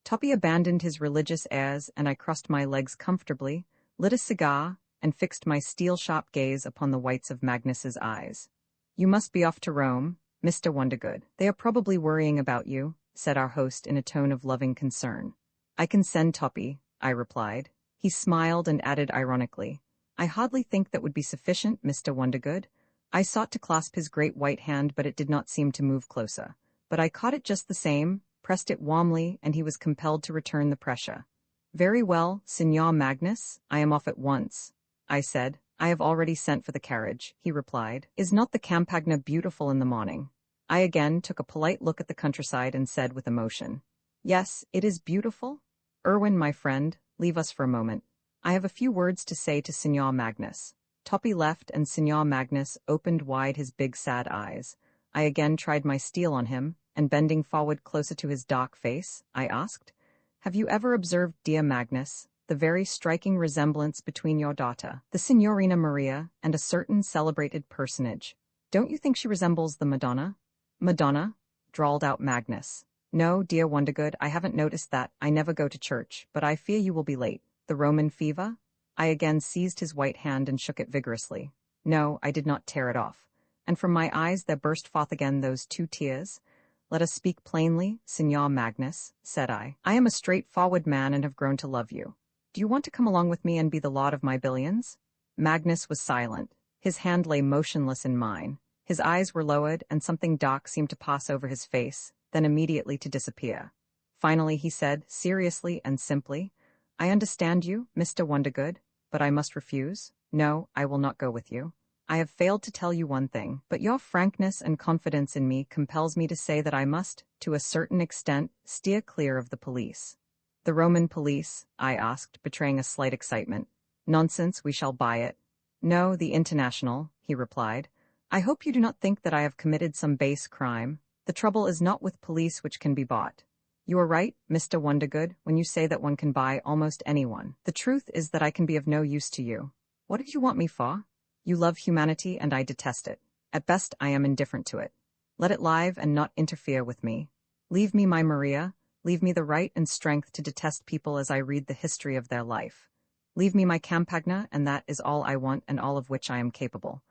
Toppy abandoned his religious airs, and I crossed my legs comfortably, lit a cigar, and fixed my steel-sharp gaze upon the whites of Magnus's eyes. "You must be off to Rome, Mr. Wondergood. They are probably worrying about you," said our host in a tone of loving concern. "I can send Toppy," I replied. He smiled and added ironically, "I hardly think that would be sufficient, Mr. Wondergood." I sought to clasp his great white hand, but it did not seem to move closer. But I caught it just the same, pressed it warmly, and he was compelled to return the pressure. "Very well, Signor Magnus, I am off at once," I said. "I have already sent for the carriage," he replied. "Is not the Campagna beautiful in the morning?" I again took a polite look at the countryside and said with emotion, "Yes, it is beautiful. Erwin, my friend, leave us for a moment. I have a few words to say to Signor Magnus." Toppy left, and Signor Magnus opened wide his big sad eyes. I again tried my steel on him, and bending forward closer to his dark face, I asked, "Have you ever observed, dear Magnus, the very striking resemblance between your daughter, the Signorina Maria, and a certain celebrated personage? Don't you think she resembles the Madonna?" "Madonna?" drawled out Magnus. "No, dear Wondergood, I haven't noticed that. I never go to church, but I fear you will be late. The Roman fever?" I again seized his white hand and shook it vigorously. No, I did not tear it off. And from my eyes there burst forth again those 2 tears. "Let us speak plainly, Signor Magnus," said I. "I am a straightforward man and have grown to love you. Do you want to come along with me and be the lord of my billions?" Magnus was silent. His hand lay motionless in mine. His eyes were lowered, and something dark seemed to pass over his face, then immediately to disappear. Finally he said, seriously and simply, "I understand you, Mr. Wondergood, but I must refuse. No, I will not go with you. I have failed to tell you one thing, but your frankness and confidence in me compels me to say that I must, to a certain extent, steer clear of the police." "The Roman police?" I asked, betraying a slight excitement. "Nonsense, we shall buy it." "No, the international," he replied. "I hope you do not think that I have committed some base crime. The trouble is not with police which can be bought. You are right, Mr. Wondergood, when you say that one can buy almost anyone. The truth is that I can be of no use to you. What did you want me for? You love humanity and I detest it. At best I am indifferent to it. Let it live and not interfere with me. Leave me my Maria, leave me the right and strength to detest people as I read the history of their life. Leave me my Campagna, and that is all I want and all of which I am capable.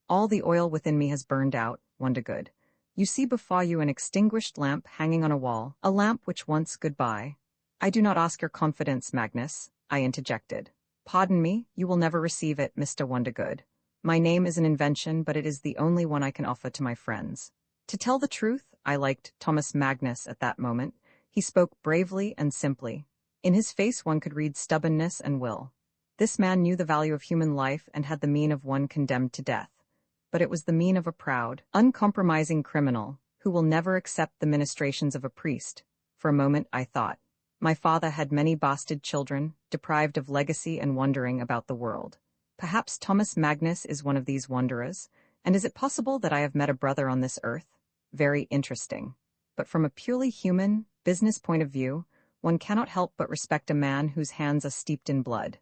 All the oil within me has burned out, Wondergood. You see before you an extinguished lamp hanging on a wall, a lamp which once goodbye." "I do not ask your confidence, Magnus," I interjected. "Pardon me, you will never receive it, Mr. Wondergood. My name is an invention, but it is the only one I can offer to my friends." To tell the truth, I liked Thomas Magnus at that moment. He spoke bravely and simply. In his face one could read stubbornness and will. This man knew the value of human life and had the mien of one condemned to death. But it was the mien of a proud, uncompromising criminal, who will never accept the ministrations of a priest. For a moment I thought. My father had many bastard children, deprived of legacy and wandering about the world. Perhaps Thomas Magnus is one of these wanderers, and is it possible that I have met a brother on this earth? Very interesting. But from a purely human, business point of view, one cannot help but respect a man whose hands are steeped in blood.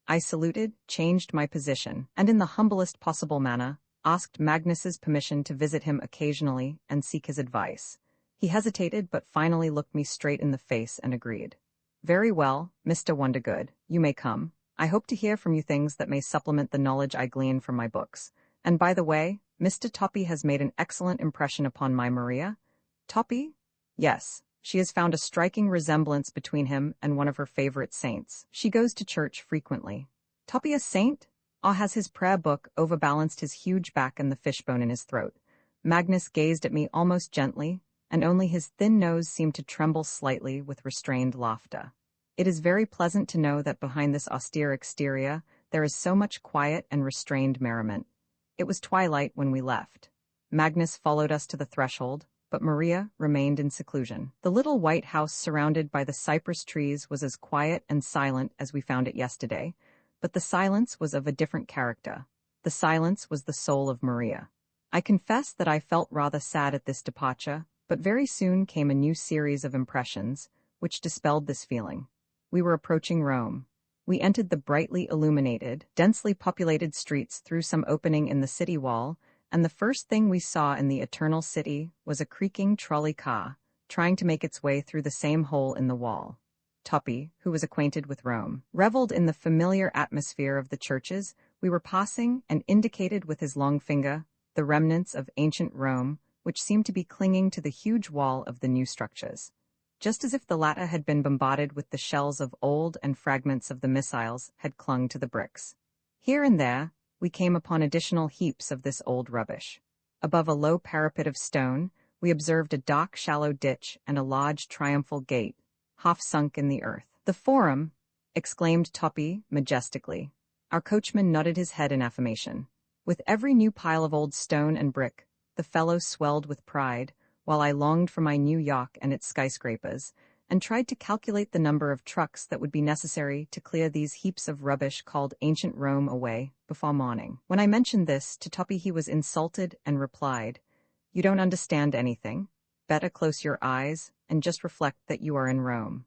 I saluted, changed my position, and in the humblest possible manner, asked Magnus's permission to visit him occasionally and seek his advice. He hesitated but finally looked me straight in the face and agreed. "Very well, Mr. Wondergood, you may come. I hope to hear from you things that may supplement the knowledge I glean from my books. And by the way, Mr. Toppy has made an excellent impression upon my Maria." "Toppy?" "Yes. She has found a striking resemblance between him and one of her favorite saints. She goes to church frequently." "Toppy a saint? Or has his prayer book overbalanced his huge back and the fishbone in his throat?" Magnus gazed at me almost gently, and only his thin nose seemed to tremble slightly with restrained laughter. It is very pleasant to know that behind this austere exterior there is so much quiet and restrained merriment. It was twilight when we left. Magnus followed us to the threshold, but Maria remained in seclusion. The little white house surrounded by the cypress trees was as quiet and silent as we found it yesterday, but the silence was of a different character. The silence was the soul of Maria. I confess that I felt rather sad at this departure, but very soon came a new series of impressions, which dispelled this feeling. We were approaching Rome. We entered the brightly illuminated, densely populated streets through some opening in the city wall, and the first thing we saw in the Eternal City was a creaking trolley car, trying to make its way through the same hole in the wall. Toppy, who was acquainted with Rome, reveled in the familiar atmosphere of the churches we were passing and indicated with his long finger the remnants of ancient Rome, which seemed to be clinging to the huge wall of the new structures, just as if the latter had been bombarded with the shells of old and fragments of the missiles had clung to the bricks. Here and there, we came upon additional heaps of this old rubbish. Above a low parapet of stone, we observed a dark, shallow ditch and a large triumphal gate, half sunk in the earth. "The Forum!" exclaimed Toppy majestically. Our coachman nodded his head in affirmation. With every new pile of old stone and brick, the fellow swelled with pride, while I longed for my New York and its skyscrapers, and tried to calculate the number of trucks that would be necessary to clear these heaps of rubbish called ancient Rome away before morning. When I mentioned this to Toppy, he was insulted and replied, "You don't understand anything. Better close your eyes and just reflect that you are in Rome."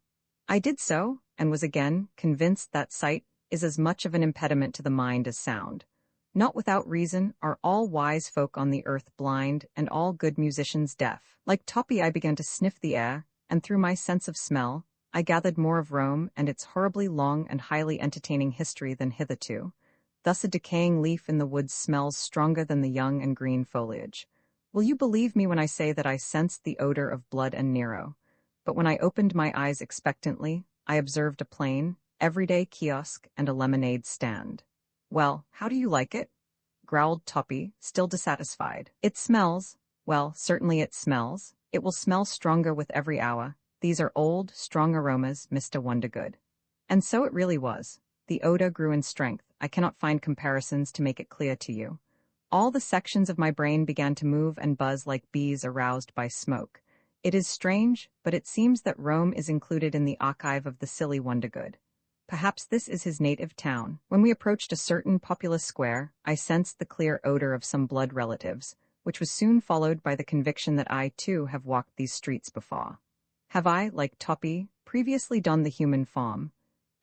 I did so, and was again convinced that sight is as much of an impediment to the mind as sound. Not without reason are all wise folk on the earth blind and all good musicians deaf. Like Toppy, I began to sniff the air, and through my sense of smell, I gathered more of Rome and its horribly long and highly entertaining history than hitherto. Thus a decaying leaf in the woods smells stronger than the young and green foliage. Will you believe me when I say that I sensed the odor of blood and Nero? But when I opened my eyes expectantly, I observed a plain, everyday kiosk and a lemonade stand. "Well, how do you like it?" growled Toppy, still dissatisfied. "It smells. Well, certainly it smells. It will smell stronger with every hour. These are old, strong aromas, Mr. Wondergood." And so it really was. The odor grew in strength. I cannot find comparisons to make it clear to you. All the sections of my brain began to move and buzz like bees aroused by smoke. It is strange, but it seems that Rome is included in the archive of the silly Wondergood. Perhaps this is his native town. When we approached a certain populous square, I sensed the clear odor of some blood relatives, which was soon followed by the conviction that I, too, have walked these streets before. Have I, like Toppy, previously done the human form?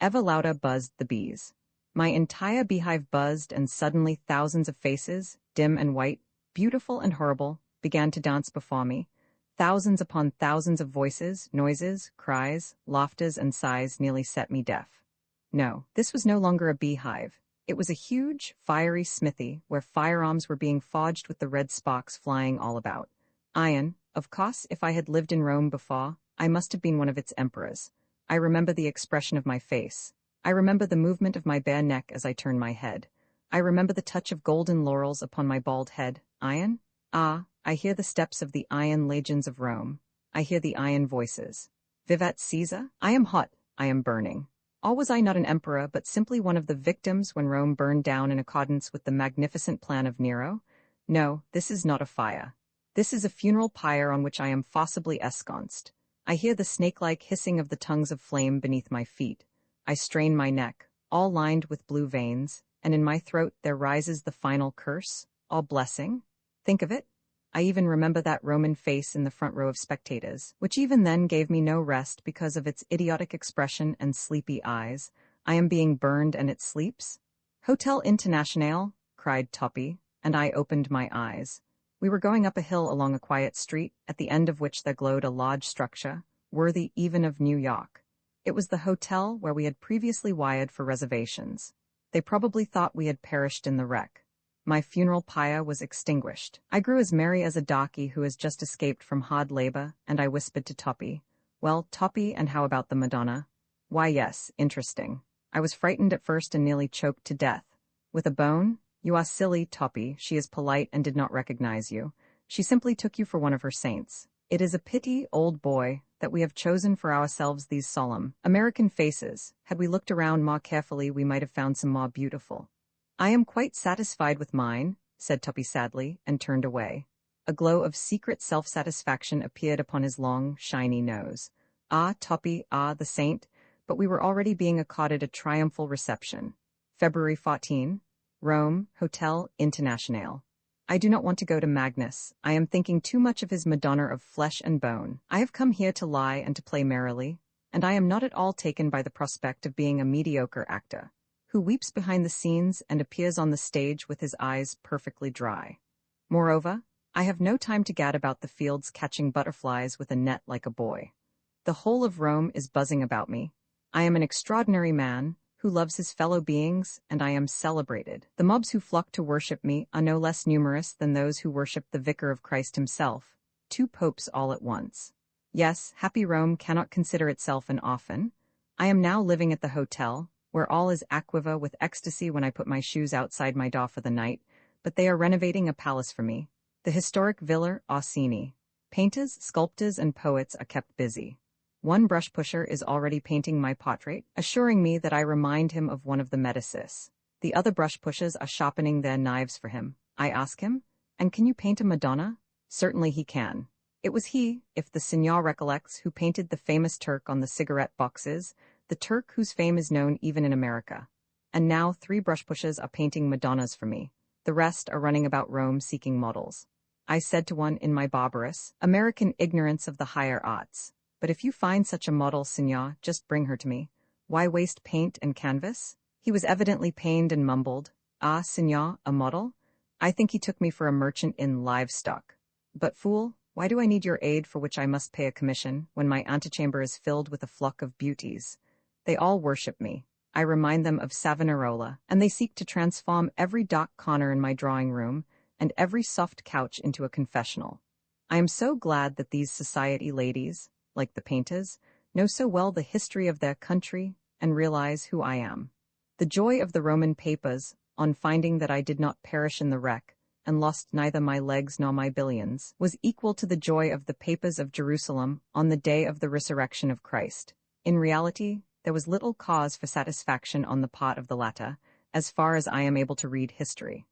Ever louder buzzed the bees. My entire beehive buzzed, and suddenly thousands of faces, dim and white, beautiful and horrible, began to dance before me. Thousands upon thousands of voices, noises, cries, laughters, and sighs nearly set me deaf. No, this was no longer a beehive. It was a huge, fiery smithy where firearms were being forged with the red sparks flying all about. Iron, of course. If I had lived in Rome before, I must have been one of its emperors. I remember the expression of my face. I remember the movement of my bare neck as I turned my head. I remember the touch of golden laurels upon my bald head. Iron? Ah, I hear the steps of the iron legions of Rome. I hear the iron voices. Vivat Caesar? I am hot. I am burning. Or was I not an emperor, but simply one of the victims when Rome burned down in accordance with the magnificent plan of Nero? No, this is not a fire. This is a funeral pyre on which I am forcibly ensconced. I hear the snake-like hissing of the tongues of flame beneath my feet. I strain my neck, all lined with blue veins, and in my throat there rises the final curse, all blessing. Think of it. I even remember that Roman face in the front row of spectators, which even then gave me no rest because of its idiotic expression and sleepy eyes. I am being burned and it sleeps? "Hotel Internationale," cried Toppy, and I opened my eyes. We were going up a hill along a quiet street, at the end of which there glowed a large structure, worthy even of New York. It was the hotel where we had previously wired for reservations. They probably thought we had perished in the wreck. My funeral pyre was extinguished. I grew as merry as a darky who has just escaped from hard labor, and I whispered to Toppy, "Well, Toppy, and how about the Madonna?" "Why, yes, interesting. I was frightened at first and nearly choked to death. With a bone? You are silly, Toppy. She is polite and did not recognize you. She simply took you for one of her saints. It is a pity, old boy, that we have chosen for ourselves these solemn, American faces. Had we looked around more carefully, we might have found some more beautiful." "I am quite satisfied with mine," said Toppy sadly, and turned away. A glow of secret self-satisfaction appeared upon his long, shiny nose. Ah, Toppy, ah, the saint, but we were already being accorded a triumphal reception. February 14, Rome, Hotel Internationale. I do not want to go to Magnus. I am thinking too much of his Madonna of flesh and bone. I have come here to lie and to play merrily, and I am not at all taken by the prospect of being a mediocre actor, who weeps behind the scenes and appears on the stage with his eyes perfectly dry. Moreover, I have no time to gad about the fields catching butterflies with a net like a boy. The whole of Rome is buzzing about me. I am an extraordinary man, who loves his fellow beings, and I am celebrated. The mobs who flock to worship me are no less numerous than those who worship the Vicar of Christ himself, 2 popes all at once. Yes, happy Rome cannot consider itself an orphan. I am now living at the hotel, where all is aquiva with ecstasy when I put my shoes outside my door for the night, but they are renovating a palace for me, the historic Villa Orsini. Painters, sculptors, and poets are kept busy. One brush pusher is already painting my portrait, assuring me that I remind him of one of the Medicis. The other brush pushers are sharpening their knives for him. I ask him, "And can you paint a Madonna?" Certainly he can. It was he, if the Signor recollects, who painted the famous Turk on the cigarette boxes, the Turk whose fame is known even in America. And now 3 brush pushers are painting Madonnas for me. The rest are running about Rome seeking models. I said to one in my barbarous, American ignorance of the higher arts, "But if you find such a model, Signor, just bring her to me. Why waste paint and canvas?" He was evidently pained and mumbled, "Ah, Signor, a model? I think he took me for a merchant in livestock. But fool, why do I need your aid for which I must pay a commission, when my antechamber is filled with a flock of beauties? They all worship me. I remind them of Savonarola, and they seek to transform every dark corner in my drawing room and every soft couch into a confessional. I am so glad that these society ladies, like the painters, know so well the history of their country and realize who I am. The joy of the Roman papers, on finding that I did not perish in the wreck, and lost neither my legs nor my billions, was equal to the joy of the papers of Jerusalem on the day of the resurrection of Christ. In reality, there was little cause for satisfaction on the part of the latter, as far as I am able to read history.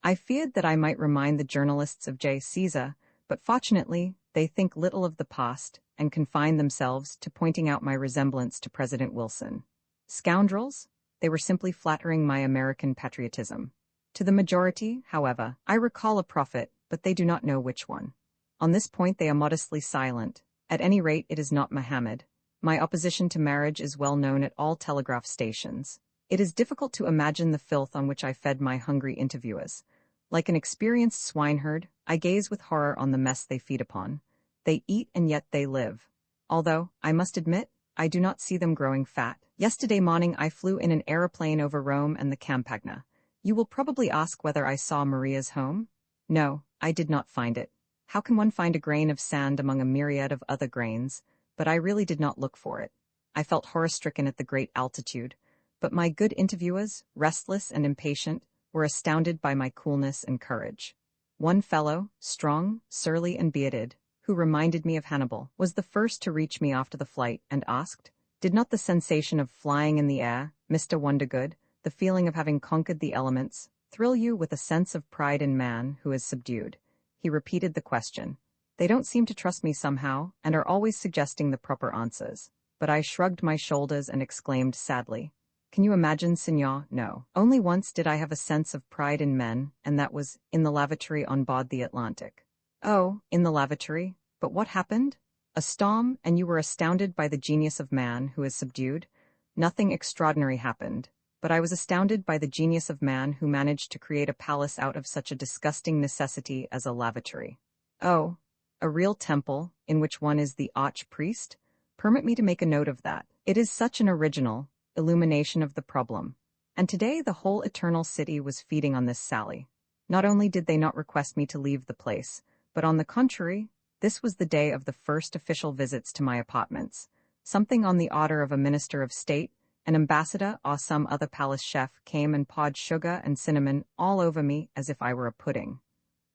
I feared that I might remind the journalists of J. Caesar, but fortunately, they think little of the past and confine themselves to pointing out my resemblance to President Wilson. Scoundrels? They were simply flattering my American patriotism. To the majority, however, I recall a prophet, but they do not know which one. On this point they are modestly silent. At any rate, it is not Mohammed. My opposition to marriage is well known at all telegraph stations. It is difficult to imagine the filth on which I fed my hungry interviewers. Like an experienced swineherd, I gaze with horror on the mess they feed upon. They eat and yet they live. Although, I must admit, I do not see them growing fat. Yesterday morning I flew in an aeroplane over Rome and the Campagna. You will probably ask whether I saw Maria's home? No, I did not find it. How can one find a grain of sand among a myriad of other grains? But I really did not look for it. I felt horror-stricken at the great altitude, but my good interviewers, restless and impatient, were astounded by my coolness and courage. One fellow, strong, surly, and bearded, who reminded me of Hannibal, was the first to reach me after the flight and asked, "Did not the sensation of flying in the air, Mr. Wondergood, the feeling of having conquered the elements, thrill you with a sense of pride in man who is subdued?" He repeated the question. They don't seem to trust me somehow, and are always suggesting the proper answers. But I shrugged my shoulders and exclaimed sadly, "Can you imagine, Signor? No. Only once did I have a sense of pride in men, and that was in the lavatory on board the Atlantic." "Oh, in the lavatory? But what happened?" "A storm, and you were astounded by the genius of man who is subdued?" "Nothing extraordinary happened, but I was astounded by the genius of man who managed to create a palace out of such a disgusting necessity as a lavatory." "Oh, a real temple, in which one is the arch-priest? Permit me to make a note of that. It is such an original illumination of the problem. And today the whole eternal city was feeding on this sally. Not only did they not request me to leave the place, but on the contrary, this was the day of the first official visits to my apartments. Something on the order of a minister of state, an ambassador, or some other palace chef came and poured sugar and cinnamon all over me as if I were a pudding.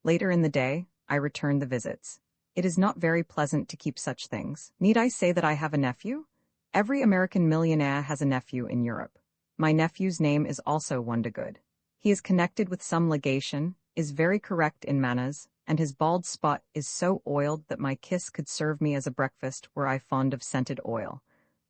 Later in the day, I returned the visits. It is not very pleasant to keep such things. Need I say that I have a nephew? Every American millionaire has a nephew in Europe. My nephew's name is also Wondergood. He is connected with some legation, is very correct in manners, and his bald spot is so oiled that my kiss could serve me as a breakfast were I fond of scented oil.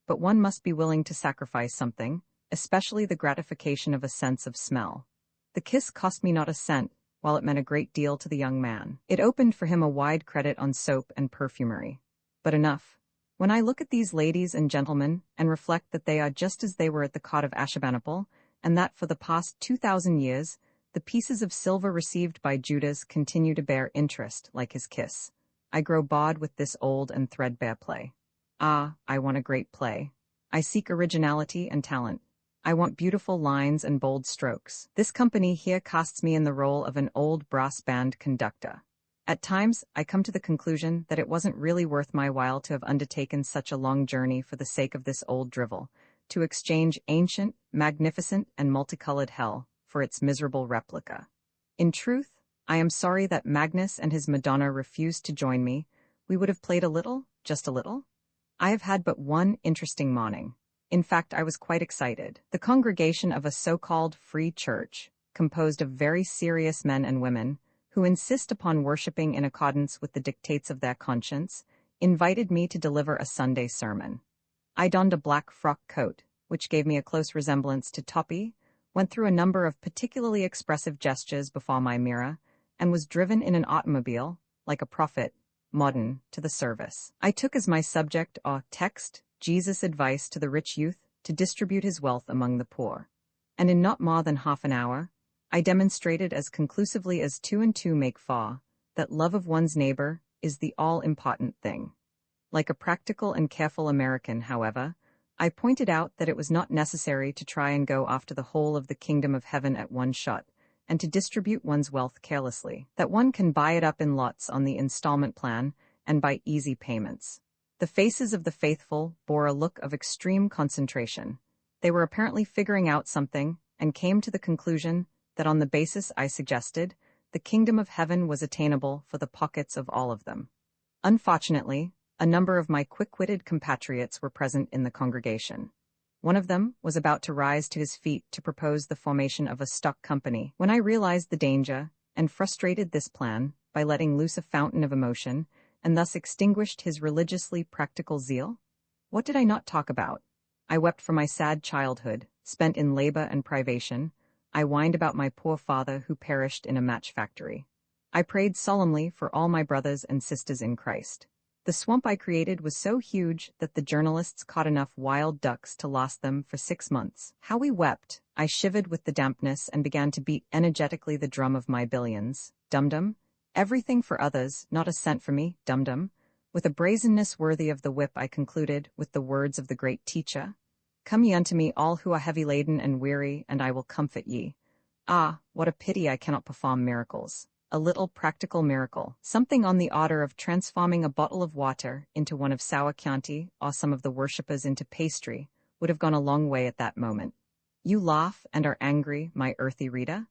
But one must be willing to sacrifice something, especially the gratification of a sense of smell. The kiss cost me not a cent, while it meant a great deal to the young man. It opened for him a wide credit on soap and perfumery. But enough. When I look at these ladies and gentlemen and reflect that they are just as they were at the court of Ashurbanipal, and that for the past 2,000 years The pieces of silver received by Judas continue to bear interest, like his kiss. I grow bored with this old and threadbare play. Ah, I want a great play. I seek originality and talent. I want beautiful lines and bold strokes. This company here casts me in the role of an old brass band conductor. At times, I come to the conclusion that it wasn't really worth my while to have undertaken such a long journey for the sake of this old drivel, to exchange ancient, magnificent, and multicolored hell for its miserable replica. In truth, I am sorry that Magnus and his Madonna refused to join me. We would have played a little, just a little. I have had but one interesting morning. In fact, I was quite excited. The congregation of a so-called free church, composed of very serious men and women, who insist upon worshipping in accordance with the dictates of their conscience, invited me to deliver a Sunday sermon. I donned a black frock coat, which gave me a close resemblance to Toppy, went through a number of particularly expressive gestures before my mirror, and was driven in an automobile, like a prophet, modern, to the service. I took as my subject or text Jesus' advice to the rich youth to distribute his wealth among the poor. And in not more than half an hour, I demonstrated as conclusively as 2 and 2 make 4, that love of one's neighbor is the all-important thing. Like a practical and careful American, however, I pointed out that it was not necessary to try and go after the whole of the kingdom of heaven at one shot, and to distribute one's wealth carelessly, that one can buy it up in lots on the installment plan and by easy payments. The faces of the faithful bore a look of extreme concentration. They were apparently figuring out something, and came to the conclusion that on the basis I suggested, the kingdom of heaven was attainable for the pockets of all of them. Unfortunately, a number of my quick-witted compatriots were present in the congregation. One of them was about to rise to his feet to propose the formation of a stock company when I realized the danger and frustrated this plan by letting loose a fountain of emotion and thus extinguished his religiously practical zeal. What did I not talk about? I wept for my sad childhood, spent in labor and privation. I whined about my poor father who perished in a match factory. I prayed solemnly for all my brothers and sisters in Christ. The swamp I created was so huge that the journalists caught enough wild ducks to last them for 6 months. How we wept! I shivered with the dampness and began to beat energetically the drum of my billions. Dum-dum. Everything for others, not a cent for me, dum-dum. With a brazenness worthy of the whip I concluded with the words of the great teacher, "Come ye unto me all who are heavy laden and weary, and I will comfort ye." Ah, what a pity I cannot perform miracles. A little practical miracle, something on the order of transforming a bottle of water into one of sour Chianti or some of the worshippers into pastry, would have gone a long way at that moment. You laugh and are angry, my earthy reader?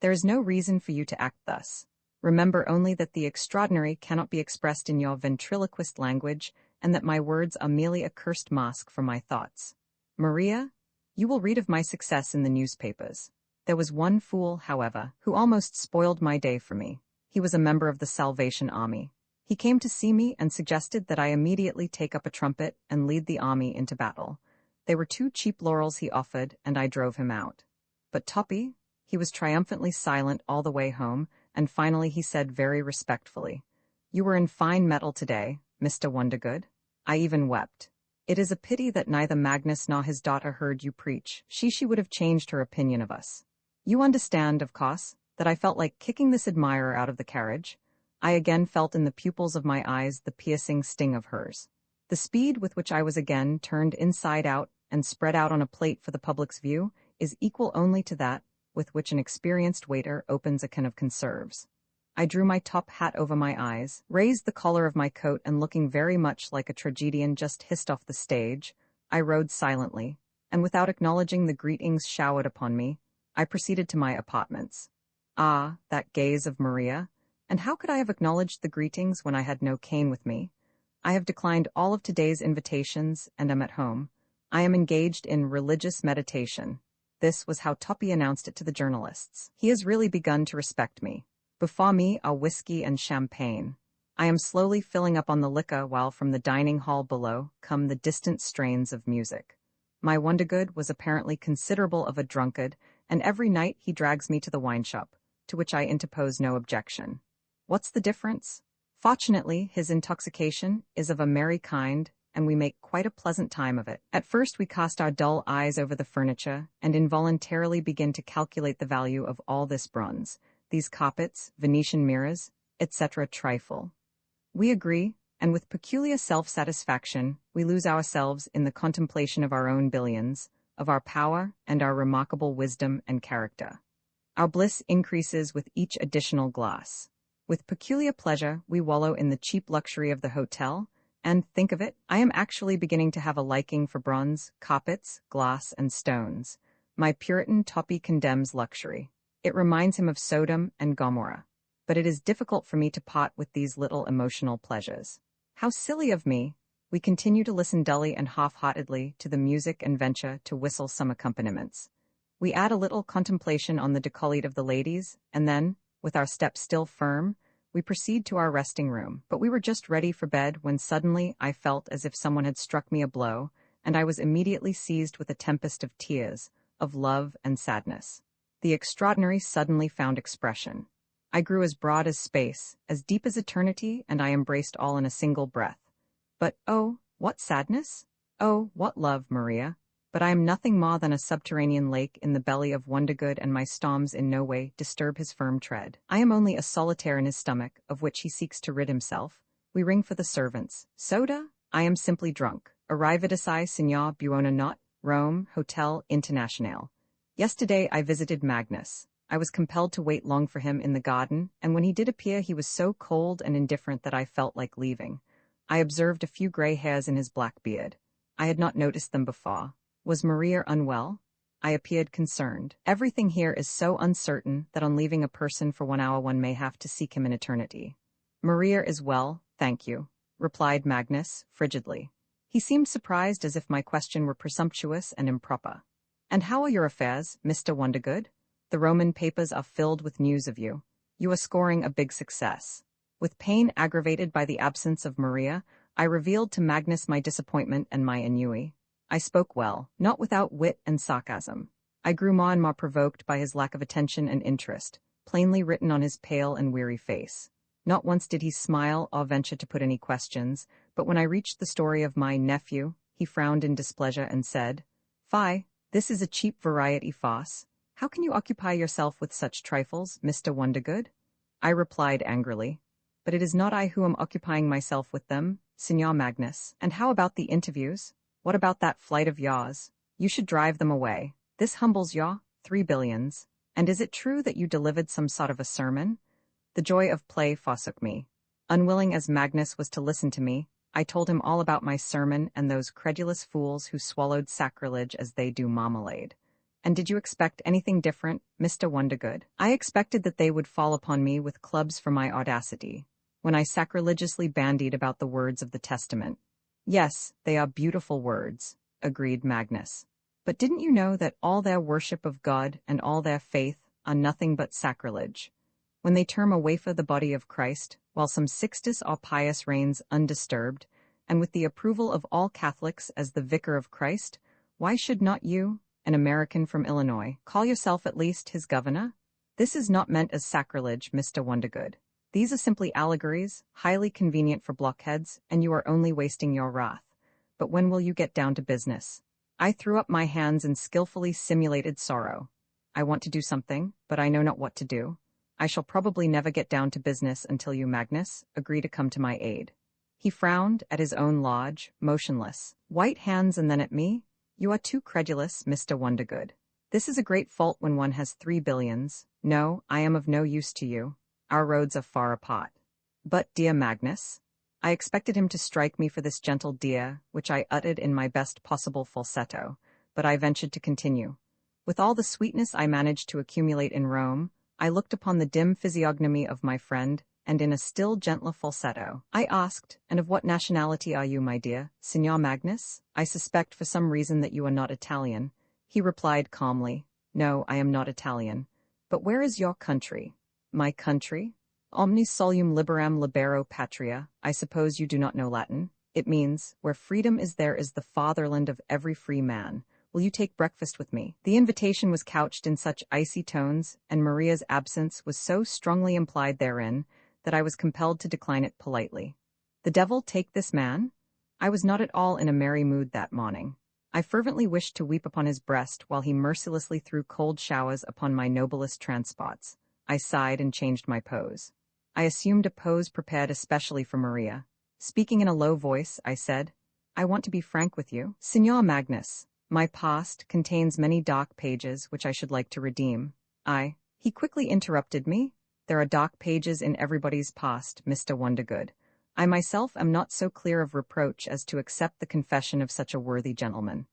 There is no reason for you to act thus. Remember only that the extraordinary cannot be expressed in your ventriloquist language, and that my words are merely a cursed mask for my thoughts. Maria, you will read of my success in the newspapers. There was one fool, however, who almost spoiled my day for me. He was a member of the Salvation Army. He came to see me and suggested that I immediately take up a trumpet and lead the army into battle. They were 2 cheap laurels he offered, and I drove him out. But Toppy, he was triumphantly silent all the way home, and finally he said very respectfully, "You were in fine mettle today, Mr. Wondergood." I even wept. It is a pity that neither Magnus nor his daughter heard you preach. She would have changed her opinion of us. You understand, of course, that I felt like kicking this admirer out of the carriage. I again felt in the pupils of my eyes the piercing sting of hers. The speed with which I was again turned inside out and spread out on a plate for the public's view is equal only to that with which an experienced waiter opens a can of conserves. I drew my top hat over my eyes, raised the collar of my coat, and looking very much like a tragedian just hissed off the stage, I rode silently, and without acknowledging the greetings showered upon me, I proceeded to my apartments. Ah, that gaze of Maria! And how could I have acknowledged the greetings when I had no cane with me? I have declined all of today's invitations and am at home. I am engaged in religious meditation. This was how Toppy announced it to the journalists. He has really begun to respect me. Before me are whiskey and champagne. I am slowly filling up on the liquor while from the dining hall below come the distant strains of music. My Wondergood was apparently considerable of a drunkard, and every night he drags me to the wine shop, to which I interpose no objection. What's the difference? Fortunately, his intoxication is of a merry kind, and we make quite a pleasant time of it. At first we cast our dull eyes over the furniture, and involuntarily begin to calculate the value of all this bronze, these carpets, Venetian mirrors, etc. trifle. We agree, and with peculiar self-satisfaction, we lose ourselves in the contemplation of our own billions, of our power, and our remarkable wisdom and character. Our bliss increases with each additional glass. With peculiar pleasure, we wallow in the cheap luxury of the hotel, and, think of it, I am actually beginning to have a liking for bronze, carpets, glass, and stones. My Puritan toppy condemns luxury. It reminds him of Sodom and Gomorrah. But it is difficult for me to part with these little emotional pleasures. How silly of me! We continue to listen dully and half-heartedly to the music and venture to whistle some accompaniments. We add a little contemplation on the décolleté of the ladies, and then, with our steps still firm, we proceed to our resting room. But we were just ready for bed when suddenly I felt as if someone had struck me a blow, and I was immediately seized with a tempest of tears, of love and sadness. The extraordinary suddenly found expression. I grew as broad as space, as deep as eternity, and I embraced all in a single breath. But, oh, what sadness? Oh, what love, Maria! But I am nothing more than a subterranean lake in the belly of Wondergood, and my storms in no way disturb his firm tread. I am only a solitaire in his stomach, of which he seeks to rid himself. We ring for the servants. Soda? I am simply drunk. Arrivederci, Signor Buona Notte, Rome, Hotel Internationale. Yesterday I visited Magnus. I was compelled to wait long for him in the garden, and when he did appear he was so cold and indifferent that I felt like leaving. I observed a few gray hairs in his black beard. I had not noticed them before. Was Maria unwell? I appeared concerned. Everything here is so uncertain that on leaving a person for 1 hour one may have to seek him in eternity. Maria is well, thank you, replied Magnus, frigidly. He seemed surprised, as if my question were presumptuous and improper. And how are your affairs, Mr. Wondergood? The Roman papers are filled with news of you. You are scoring a big success. With pain aggravated by the absence of Maria, I revealed to Magnus my disappointment and my ennui. I spoke well, not without wit and sarcasm. I grew more and more provoked by his lack of attention and interest, plainly written on his pale and weary face. Not once did he smile or venture to put any questions, but when I reached the story of my nephew, he frowned in displeasure and said, "Fie, this is a cheap variety farce. How can you occupy yourself with such trifles, Mr. Wondergood?" I replied angrily, "But it is not I who am occupying myself with them, Signor Magnus. And how about the interviews? What about that flight of yours? You should drive them away. This humbles you, 3 billions. And is it true that you delivered some sort of a sermon?" The joy of play forsook me. Unwilling as Magnus was to listen to me, I told him all about my sermon and those credulous fools who swallowed sacrilege as they do marmalade. And did you expect anything different, Mr. Wondergood? I expected that they would fall upon me with clubs for my audacity, when I sacrilegiously bandied about the words of the Testament. Yes, they are beautiful words, agreed Magnus. But didn't you know that all their worship of God and all their faith are nothing but sacrilege? When they term a wafer the body of Christ, while some Sixtus or Pius reigns undisturbed, and with the approval of all Catholics as the vicar of Christ, why should not you, an American from Illinois, call yourself at least his governor? This is not meant as sacrilege, Mr. Wondergood. These are simply allegories, highly convenient for blockheads, and you are only wasting your wrath. But when will you get down to business? I threw up my hands and skillfully simulated sorrow. I want to do something, but I know not what to do. I shall probably never get down to business until you, Magnus, agree to come to my aid. He frowned at his own lodge, motionless. White hands and then at me? You are too credulous, Mr. Wondergood. This is a great fault when one has 3 billions. No, I am of no use to you. Our roads are far apart. But, dear Magnus, I expected him to strike me for this gentle dear, which I uttered in my best possible falsetto, but I ventured to continue. With all the sweetness I managed to accumulate in Rome, I looked upon the dim physiognomy of my friend, and in a still gentler falsetto, I asked, "And of what nationality are you, my dear, Signor Magnus? I suspect for some reason that you are not Italian." He replied calmly, "No, I am not Italian. But where is your country?" "My country? Omnis solum liberam libero patria. I suppose you do not know Latin. It means, where freedom is there is the fatherland of every free man. Will you take breakfast with me?" The invitation was couched in such icy tones, and Maria's absence was so strongly implied therein, that I was compelled to decline it politely. The devil take this man? I was not at all in a merry mood that morning. I fervently wished to weep upon his breast while he mercilessly threw cold showers upon my noblest transports. I sighed and changed my pose. I assumed a pose prepared especially for Maria. Speaking in a low voice, I said, "I want to be frank with you, Signor Magnus. My past contains many dark pages which I should like to redeem." He quickly interrupted me. "There are dark pages in everybody's past, Mr. Wondergood. I myself am not so clear of reproach as to accept the confession of such a worthy gentleman.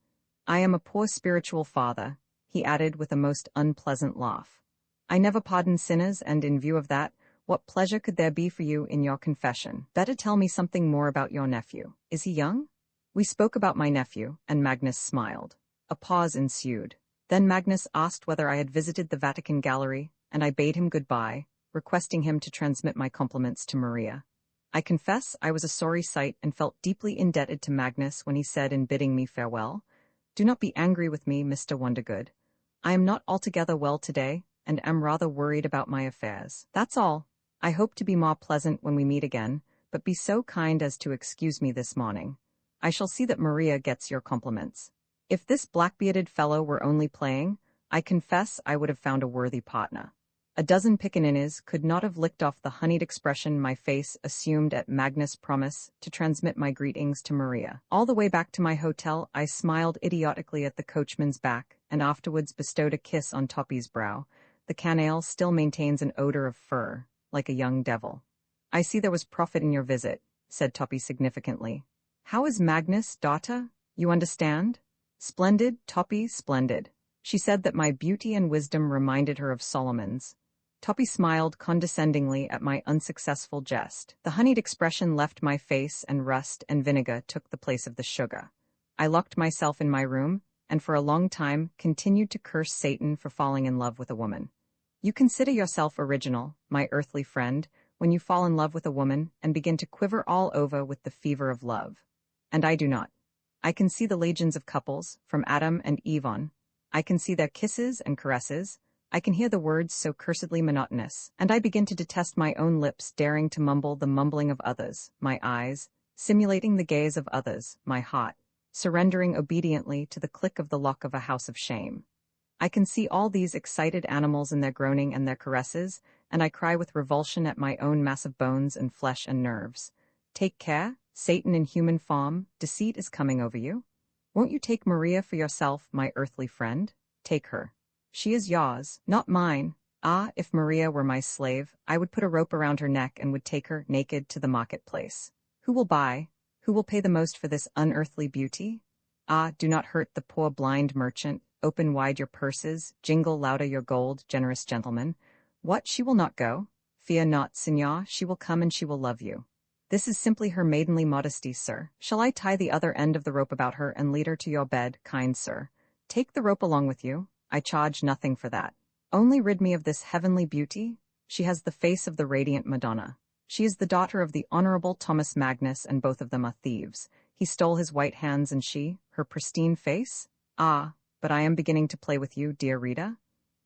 I am a poor spiritual father," he added with a most unpleasant laugh. "I never pardon sinners, and in view of that, what pleasure could there be for you in your confession? Better tell me something more about your nephew. Is he young?" We spoke about my nephew, and Magnus smiled. A pause ensued. Then Magnus asked whether I had visited the Vatican Gallery, and I bade him goodbye, requesting him to transmit my compliments to Maria. I confess I was a sorry sight and felt deeply indebted to Magnus when he said in bidding me farewell, "Do not be angry with me, Mr. Wondergood. I am not altogether well today, and am rather worried about my affairs. That's all. I hope to be more pleasant when we meet again, but be so kind as to excuse me this morning. I shall see that Maria gets your compliments." If this black-bearded fellow were only playing, I confess I would have found a worthy partner. A dozen pickaninnies could not have licked off the honeyed expression my face assumed at Magnus' promise to transmit my greetings to Maria. All the way back to my hotel, I smiled idiotically at the coachman's back, and afterwards bestowed a kiss on Toppy's brow. The canaille still maintains an odor of fur, like a young devil. "I see there was profit in your visit," said Toppy significantly. "How is Magnus, daughter? You understand?" "Splendid, Toppy, splendid." She said that my beauty and wisdom reminded her of Solomon's. Toppy smiled condescendingly at my unsuccessful jest. The honeyed expression left my face, and rust and vinegar took the place of the sugar. I locked myself in my room, and for a long time continued to curse Satan for falling in love with a woman. You consider yourself original, my earthly friend, when you fall in love with a woman and begin to quiver all over with the fever of love. And I do not. I can see the legions of couples, from Adam and Eve on. I can see their kisses and caresses. I can hear the words so cursedly monotonous, and I begin to detest my own lips daring to mumble the mumbling of others, my eyes, simulating the gaze of others, my heart, surrendering obediently to the click of the lock of a house of shame. I can see all these excited animals in their groaning and their caresses, and I cry with revulsion at my own mass of bones and flesh and nerves. Take care, Satan in human form, deceit is coming over you. Won't you take Maria for yourself, my earthly friend? Take her. She is yours, not mine. Ah, if Maria were my slave, I would put a rope around her neck and would take her, naked, to the marketplace. Who will buy? Who will pay the most for this unearthly beauty? Ah, do not hurt the poor blind merchant. Open wide your purses, jingle louder your gold, generous gentlemen. What, she will not go? Fear not, signor, she will come and she will love you. This is simply her maidenly modesty, sir. Shall I tie the other end of the rope about her and lead her to your bed, kind sir? Take the rope along with you. I charge nothing for that. Only rid me of this heavenly beauty. She has the face of the radiant Madonna. She is the daughter of the Honorable Thomas Magnus, and both of them are thieves. He stole his white hands and she, her pristine face? Ah, but I am beginning to play with you, dear Rita.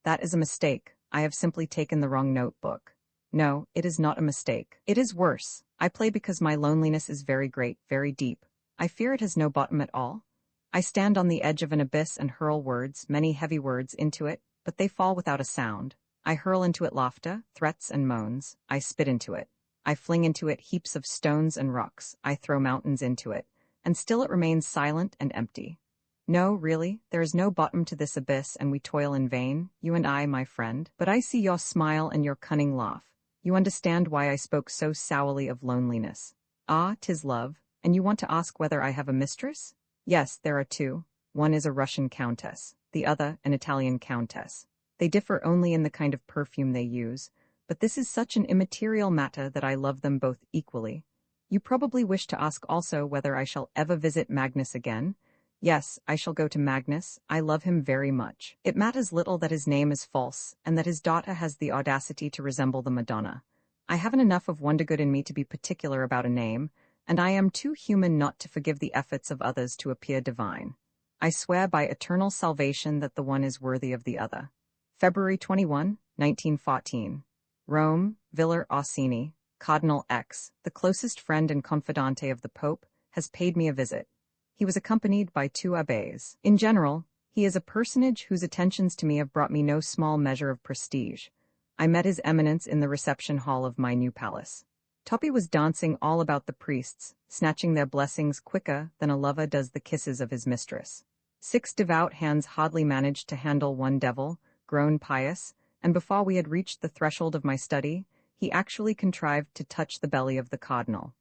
That is a mistake. I have simply taken the wrong notebook. No, it is not a mistake. It is worse. I play because my loneliness is very great, very deep. I fear it has no bottom at all. I stand on the edge of an abyss and hurl words, many heavy words, into it, but they fall without a sound. I hurl into it laughter, threats and moans. I spit into it. I fling into it heaps of stones and rocks. I throw mountains into it, and still it remains silent and empty. No, really, there is no bottom to this abyss, and we toil in vain, you and I, my friend. But I see your smile and your cunning laugh. You understand why I spoke so sourly of loneliness. Ah, 'tis love, and you want to ask whether I have a mistress? Yes, there are two. One is a Russian countess, the other an Italian countess. They differ only in the kind of perfume they use, but this is such an immaterial matter that I love them both equally. You probably wish to ask also whether I shall ever visit Magnus again. Yes, I shall go to Magnus. I love him very much. It matters little that his name is false, and that his daughter has the audacity to resemble the Madonna. I haven't enough of Wondergood in me to be particular about a name, and I am too human not to forgive the efforts of others to appear divine. I swear by eternal salvation that the one is worthy of the other. February 21, 1914. Rome, Villa Orsini, Cardinal X, the closest friend and confidante of the Pope, has paid me a visit. He was accompanied by 2 abbés. In general, he is a personage whose attentions to me have brought me no small measure of prestige. I met His Eminence in the reception hall of my new palace. Toppy was dancing all about the priests, snatching their blessings quicker than a lover does the kisses of his mistress. 6 devout hands hardly managed to handle one devil, grown pious, and before we had reached the threshold of my study, he actually contrived to touch the belly of the cardinal.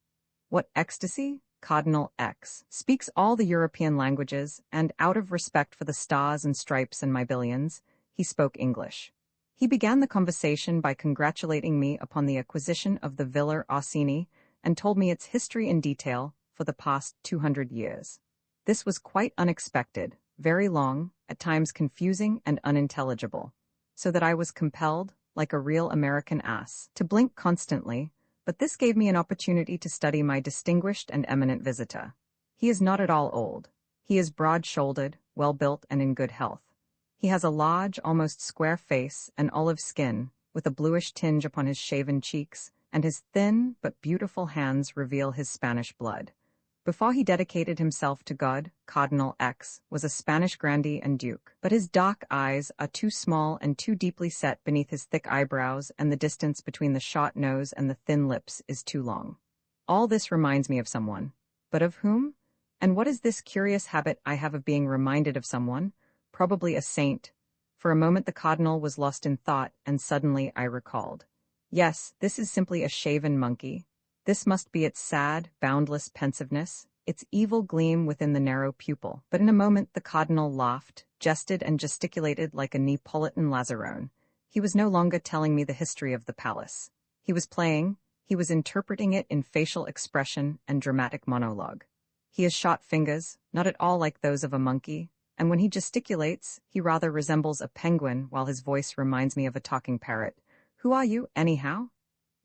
What ecstasy? Cardinal X speaks all the European languages, and out of respect for the stars and stripes and my billions, he spoke English. He began the conversation by congratulating me upon the acquisition of the Villa Orsini and told me its history in detail for the past 200 years. This was quite unexpected, very long, at times confusing and unintelligible, so that I was compelled, like a real American ass, to blink constantly, but this gave me an opportunity to study my distinguished and eminent visitor. He is not at all old. He is broad-shouldered, well-built, and in good health. He has a large, almost square face and olive skin, with a bluish tinge upon his shaven cheeks, and his thin but beautiful hands reveal his Spanish blood. Before he dedicated himself to God, Cardinal X was a Spanish grandee and duke, but his dark eyes are too small and too deeply set beneath his thick eyebrows, and the distance between the short nose and the thin lips is too long. All this reminds me of someone. But of whom? And what is this curious habit I have of being reminded of someone? Probably a saint. For a moment the cardinal was lost in thought, and suddenly I recalled. Yes, this is simply a shaven monkey. This must be its sad, boundless pensiveness, its evil gleam within the narrow pupil. But in a moment the cardinal laughed, jested, and gesticulated like a Neapolitan Lazzarone. He was no longer telling me the history of the palace. He was playing, he was interpreting it in facial expression and dramatic monologue. He has short fingers, not at all like those of a monkey, and when he gesticulates, he rather resembles a penguin, while his voice reminds me of a talking parrot. Who are you, anyhow?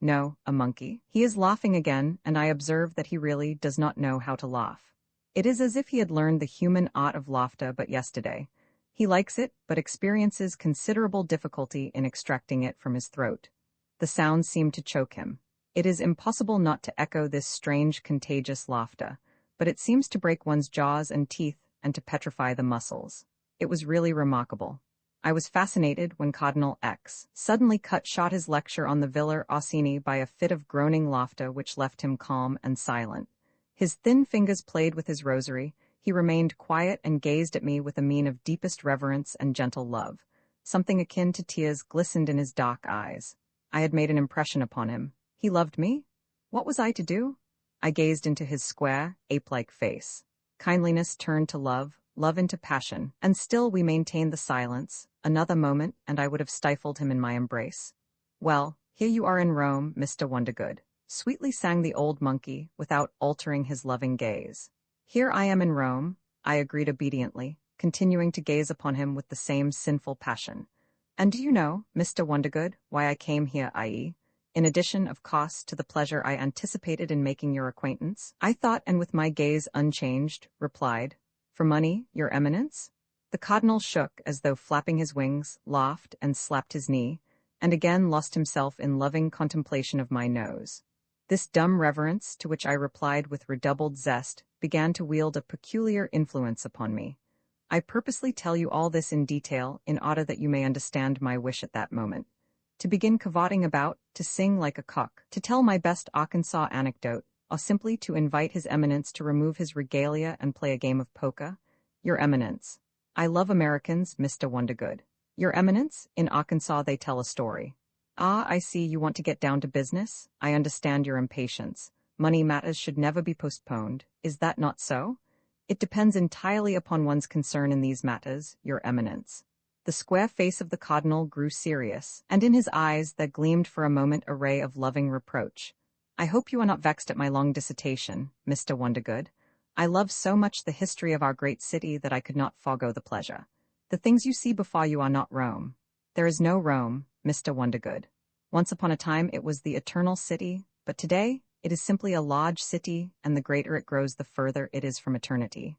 No, a monkey. He is laughing again, and I observe that he really does not know how to laugh. It is as if he had learned the human art of laughter but yesterday. He likes it, but experiences considerable difficulty in extracting it from his throat. The sounds seem to choke him. It is impossible not to echo this strange, contagious laughter, but it seems to break one's jaws and teeth and to petrify the muscles. It was really remarkable. I was fascinated when Cardinal X suddenly cut short his lecture on the Villa Orsini by a fit of groaning laughter which left him calm and silent. His thin fingers played with his rosary, he remained quiet and gazed at me with a mien of deepest reverence and gentle love. Something akin to tears glistened in his dark eyes. I had made an impression upon him. He loved me? What was I to do? I gazed into his square, ape-like face. Kindliness turned to love, love into passion, and still we maintained the silence. Another moment, and I would have stifled him in my embrace. Well, here you are in Rome, Mr. Wondergood, sweetly sang the old monkey, without altering his loving gaze. Here I am in Rome, I agreed obediently, continuing to gaze upon him with the same sinful passion. And do you know, Mr. Wondergood, why I came here, i.e., in addition, of course, to the pleasure I anticipated in making your acquaintance? I thought, and with my gaze unchanged, replied, For money, your eminence? The cardinal shook as though flapping his wings, laughed, and slapped his knee, and again lost himself in loving contemplation of my nose. This dumb reverence, to which I replied with redoubled zest, began to wield a peculiar influence upon me. I purposely tell you all this in detail in order that you may understand my wish at that moment. To begin cavorting about, to sing like a cock, to tell my best Arkansas anecdote, or simply to invite His Eminence to remove his regalia and play a game of poker? Your Eminence. I love Americans, Mr. Wondergood. Your Eminence, in Arkansas they tell a story. Ah, I see you want to get down to business. I understand your impatience. Money matters should never be postponed. Is that not so? It depends entirely upon one's concern in these matters, Your Eminence. The square face of the cardinal grew serious, and in his eyes there gleamed for a moment a ray of loving reproach. I hope you are not vexed at my long dissertation, Mr. Wondergood. I love so much the history of our great city that I could not forego the pleasure. The things you see before you are not Rome. There is no Rome, Mr. Wondergood. Once upon a time it was the eternal city, but today it is simply a large city, and the greater it grows the further it is from eternity.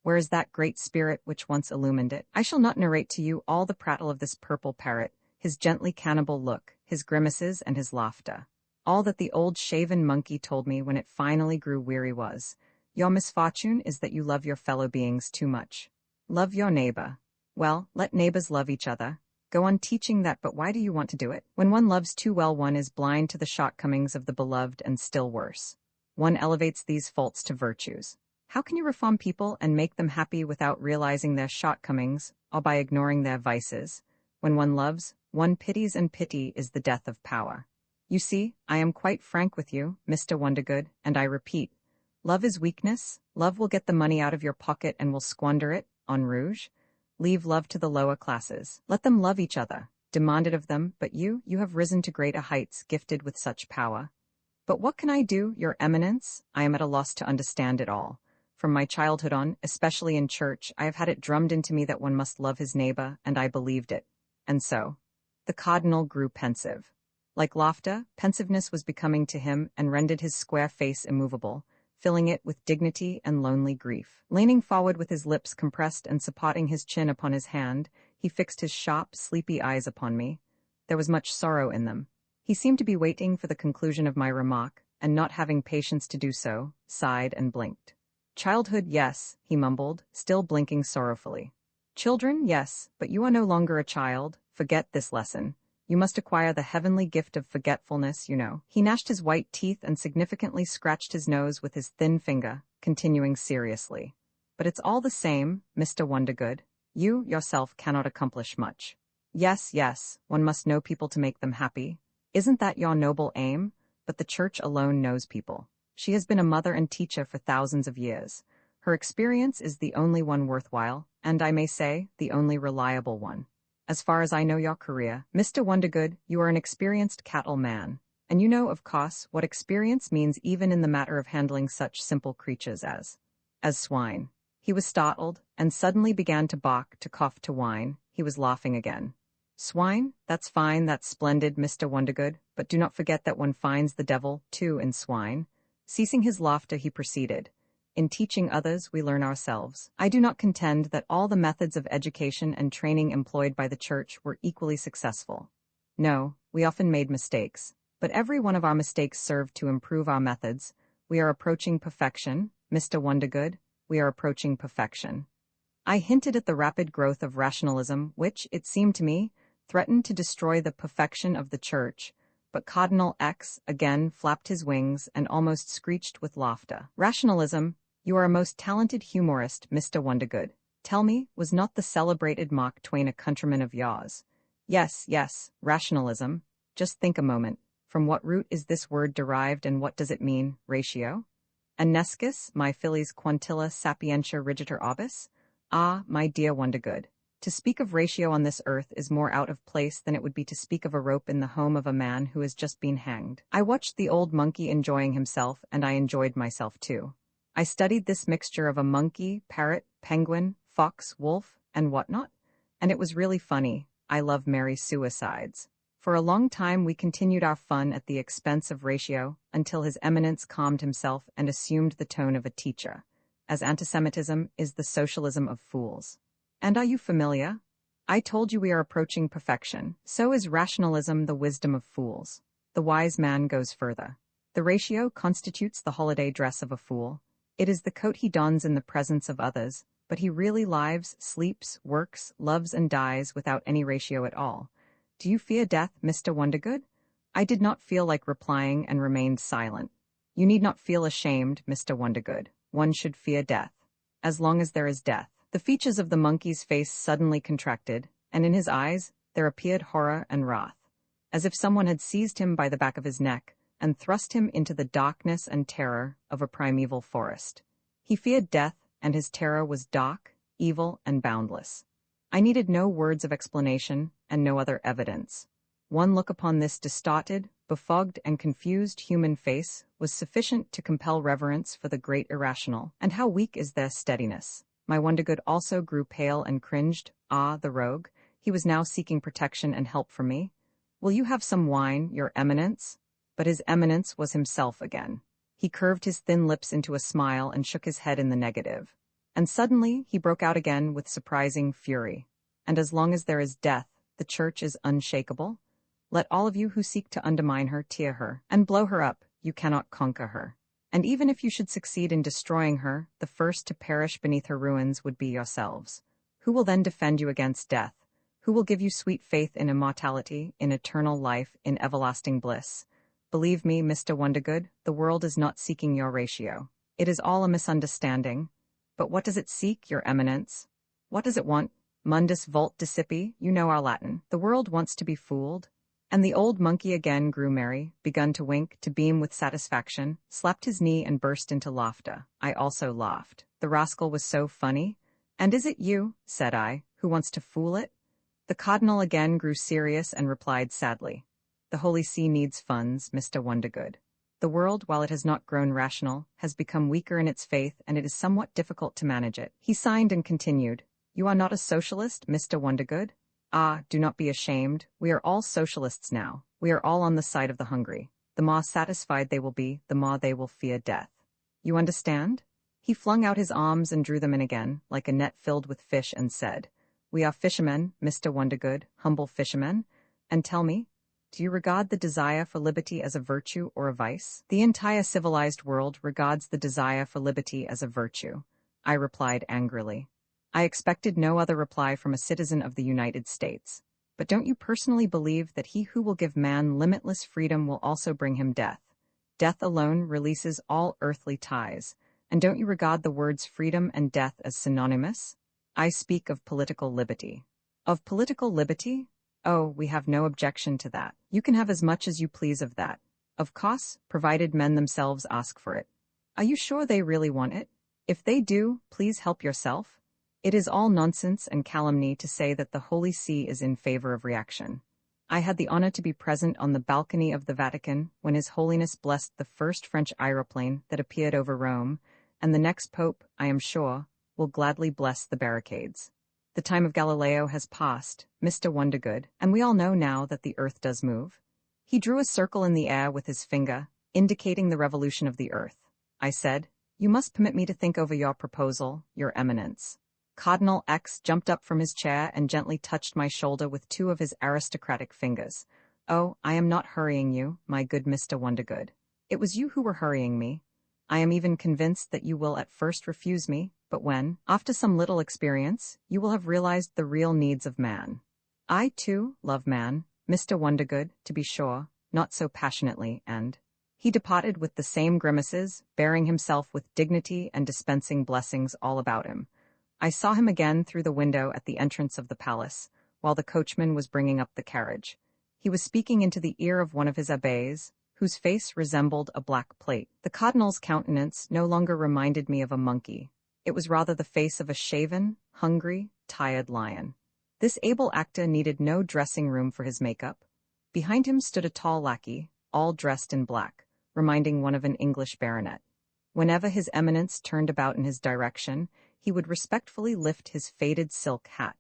Where is that great spirit which once illumined it? I shall not narrate to you all the prattle of this purple parrot, his gently cannibal look, his grimaces, and his laughter. All that the old shaven monkey told me when it finally grew weary was, Your misfortune is that you love your fellow beings too much. Love your neighbor. Well, let neighbors love each other. Go on teaching that, but why do you want to do it? When one loves too well, one is blind to the shortcomings of the beloved, and still worse. One elevates these faults to virtues. How can you reform people and make them happy without realizing their shortcomings, or by ignoring their vices? When one loves, one pities, and pity is the death of power. You see, I am quite frank with you, Mr. Wondergood, and I repeat, love is weakness. Love will get the money out of your pocket and will squander it on rouge. Leave love to the lower classes. Let them love each other. Demand it of them, but you have risen to greater heights, gifted with such power. But what can I do, Your Eminence? I am at a loss to understand it all. From my childhood on, especially in church, I have had it drummed into me that one must love his neighbor, and I believed it. And so, the cardinal grew pensive. Like laughter, pensiveness was becoming to him and rendered his square face immovable, filling it with dignity and lonely grief. Leaning forward with his lips compressed and supporting his chin upon his hand, he fixed his sharp, sleepy eyes upon me. There was much sorrow in them. He seemed to be waiting for the conclusion of my remark, and not having patience to do so, sighed and blinked. Childhood, yes, he mumbled, still blinking sorrowfully. Children, yes, but you are no longer a child. Forget this lesson. You must acquire the heavenly gift of forgetfulness, you know. He gnashed his white teeth and significantly scratched his nose with his thin finger, continuing seriously. But it's all the same, Mr. Wondergood. You, yourself, cannot accomplish much. Yes, one must know people to make them happy. Isn't that your noble aim? But the Church alone knows people. She has been a mother and teacher for thousands of years. Her experience is the only one worthwhile, and I may say, the only reliable one. As far as I know your career, Mr. Wondergood, you are an experienced cattle man, and you know, of course, what experience means even in the matter of handling such simple creatures as swine. He was startled, and suddenly began to balk, to cough, to whine. He was laughing again. Swine? That's fine, that's splendid, Mr. Wondergood, but do not forget that one finds the devil, too, in swine. Ceasing his laughter, he proceeded. In teaching others, we learn ourselves. I do not contend that all the methods of education and training employed by the Church were equally successful. No, we often made mistakes, but every one of our mistakes served to improve our methods. We are approaching perfection, Mr. Wondergood, we are approaching perfection. I hinted at the rapid growth of rationalism, which, it seemed to me, threatened to destroy the perfection of the Church, but Cardinal X again flapped his wings and almost screeched with laughter. Rationalism? You are a most talented humorist, Mr. Wondergood. Tell me, was not the celebrated Mark Twain a countryman of yours? Yes, rationalism. Just think a moment. From what root is this word derived and what does it mean, ratio? Anescus, my filiis quantilla sapientia rigitur orbis? Ah, my dear Wondergood. To speak of ratio on this earth is more out of place than it would be to speak of a rope in the home of a man who has just been hanged. I watched the old monkey enjoying himself, and I enjoyed myself too. I studied this mixture of a monkey, parrot, penguin, fox, wolf, and whatnot, and it was really funny. I love merry suicides. For a long time we continued our fun at the expense of ratio, until His Eminence calmed himself and assumed the tone of a teacher, as antisemitism is the socialism of fools. And are you familiar? I told you we are approaching perfection. So is rationalism the wisdom of fools. The wise man goes further. The ratio constitutes the holiday dress of a fool. It is the coat he dons in the presence of others, but he really lives, sleeps, works, loves and dies without any ratio at all. Do you fear death, Mr. Wondergood? I did not feel like replying and remained silent. You need not feel ashamed, Mr. Wondergood. One should fear death. As long as there is death. The features of the monkey's face suddenly contracted, and in his eyes there appeared horror and wrath, as if someone had seized him by the back of his neck and thrust him into the darkness and terror of a primeval forest. He feared death, and his terror was dark, evil, and boundless. I needed no words of explanation and no other evidence. One look upon this distorted, befogged, and confused human face was sufficient to compel reverence for the great irrational. And how weak is their steadiness! My Wondergood also grew pale and cringed. Ah, the rogue! He was now seeking protection and help from me. Will you have some wine, Your Eminence? But His Eminence was himself again. He curved his thin lips into a smile and shook his head in the negative. And suddenly he broke out again with surprising fury. And as long as there is death, the Church is unshakable. Let all of you who seek to undermine her tear her, and blow her up. You cannot conquer her. And even if you should succeed in destroying her, the first to perish beneath her ruins would be yourselves. Who will then defend you against death? Who will give you sweet faith in immortality, in eternal life, in everlasting bliss? Believe me, Mr. Wondergood, the world is not seeking your ratio. It is all a misunderstanding. But what does it seek, your eminence? What does it want? Mundus volt discipi, you know our Latin. The world wants to be fooled. And the old monkey again grew merry, begun to wink, to beam with satisfaction, slapped his knee and burst into laughter. I also laughed. The rascal was so funny. And is it you, said I, who wants to fool it? The cardinal again grew serious and replied sadly, the Holy See needs funds, Mr. Wondergood. The world, while it has not grown rational, has become weaker in its faith, and it is somewhat difficult to manage it. He signed and continued, you are not a socialist, Mr. Wondergood? Ah, do not be ashamed. We are all socialists now. We are all on the side of the hungry. The more satisfied they will be, the more they will fear death. You understand? He flung out his arms and drew them in again, like a net filled with fish, and said, we are fishermen, Mr. Wondergood, humble fishermen. And tell me, do you regard the desire for liberty as a virtue or a vice? The entire civilized world regards the desire for liberty as a virtue, I replied angrily. I expected no other reply from a citizen of the United States. But don't you personally believe that he who will give man limitless freedom will also bring him death? Death alone releases all earthly ties. And don't you regard the words freedom and death as synonymous? I speak of political liberty. Of political liberty? Oh, we have no objection to that. You can have as much as you please of that. Of course, provided men themselves ask for it. Are you sure they really want it? If they do, please help yourself. It is all nonsense and calumny to say that the Holy See is in favor of reaction. I had the honor to be present on the balcony of the Vatican when His Holiness blessed the first French aeroplane that appeared over Rome, and the next Pope, I am sure, will gladly bless the barricades. The time of Galileo has passed, Mr. Wondergood, and we all know now that the earth does move. He drew a circle in the air with his finger, indicating the revolution of the earth. I said, you must permit me to think over your proposal, your eminence. Cardinal X jumped up from his chair and gently touched my shoulder with two of his aristocratic fingers. Oh, I am not hurrying you, my good Mr. Wondergood. It was you who were hurrying me. I am even convinced that you will at first refuse me, but when, after some little experience, you will have realized the real needs of man. I, too, love man, Mr. Wondergood, to be sure, not so passionately, and he departed with the same grimaces, bearing himself with dignity and dispensing blessings all about him. I saw him again through the window at the entrance of the palace, while the coachman was bringing up the carriage. He was speaking into the ear of one of his abbés, whose face resembled a black plate. The cardinal's countenance no longer reminded me of a monkey. It was rather the face of a shaven, hungry, tired lion. This able actor needed no dressing room for his makeup. Behind him stood a tall lackey, all dressed in black, reminding one of an English baronet. Whenever His Eminence turned about in his direction, he would respectfully lift his faded silk hat.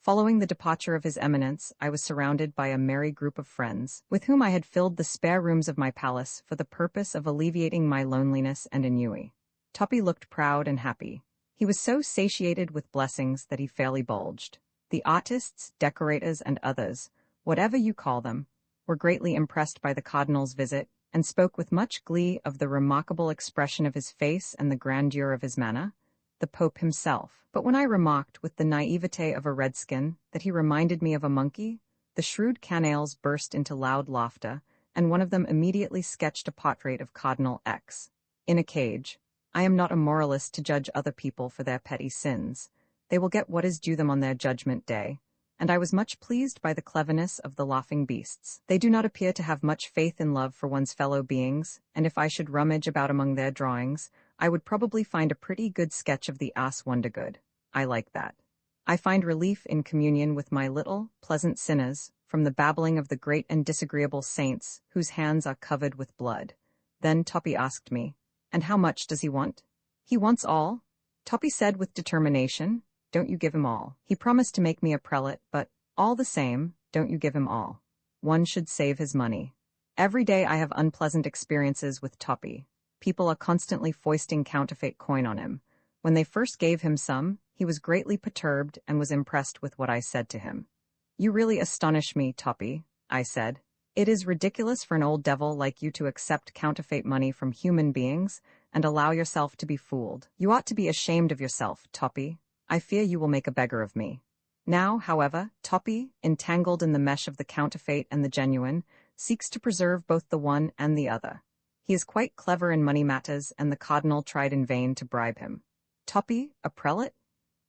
Following the departure of His Eminence, I was surrounded by a merry group of friends, with whom I had filled the spare rooms of my palace for the purpose of alleviating my loneliness and ennui. Toppy looked proud and happy. He was so satiated with blessings that he fairly bulged. The artists, decorators, and others, whatever you call them, were greatly impressed by the cardinal's visit, and spoke with much glee of the remarkable expression of his face and the grandeur of his manner. The Pope himself. But when I remarked with the naivete of a redskin that he reminded me of a monkey, the shrewd canails burst into loud laughter, and one of them immediately sketched a portrait of Cardinal X in a cage. I am not a moralist to judge other people for their petty sins. They will get what is due them on their judgment day, and I was much pleased by the cleverness of the laughing beasts. They do not appear to have much faith in love for one's fellow beings, and if I should rummage about among their drawings, I would probably find a pretty good sketch of the ass Wondergood. I like that. I find relief in communion with my little, pleasant sinners, from the babbling of the great and disagreeable saints, whose hands are covered with blood. Then Toppy asked me, and how much does he want? He wants all. Toppy said with determination, don't you give him all. He promised to make me a prelate, but, all the same, don't you give him all. One should save his money. Every day I have unpleasant experiences with Toppy. People are constantly foisting counterfeit coin on him. When they first gave him some, he was greatly perturbed and was impressed with what I said to him. You really astonish me, Toppy, I said. It is ridiculous for an old devil like you to accept counterfeit money from human beings and allow yourself to be fooled. You ought to be ashamed of yourself, Toppy. I fear you will make a beggar of me. Now, however, Toppy, entangled in the mesh of the counterfeit and the genuine, seeks to preserve both the one and the other. He is quite clever in money matters, and the cardinal tried in vain to bribe him. Toppy, a prelate?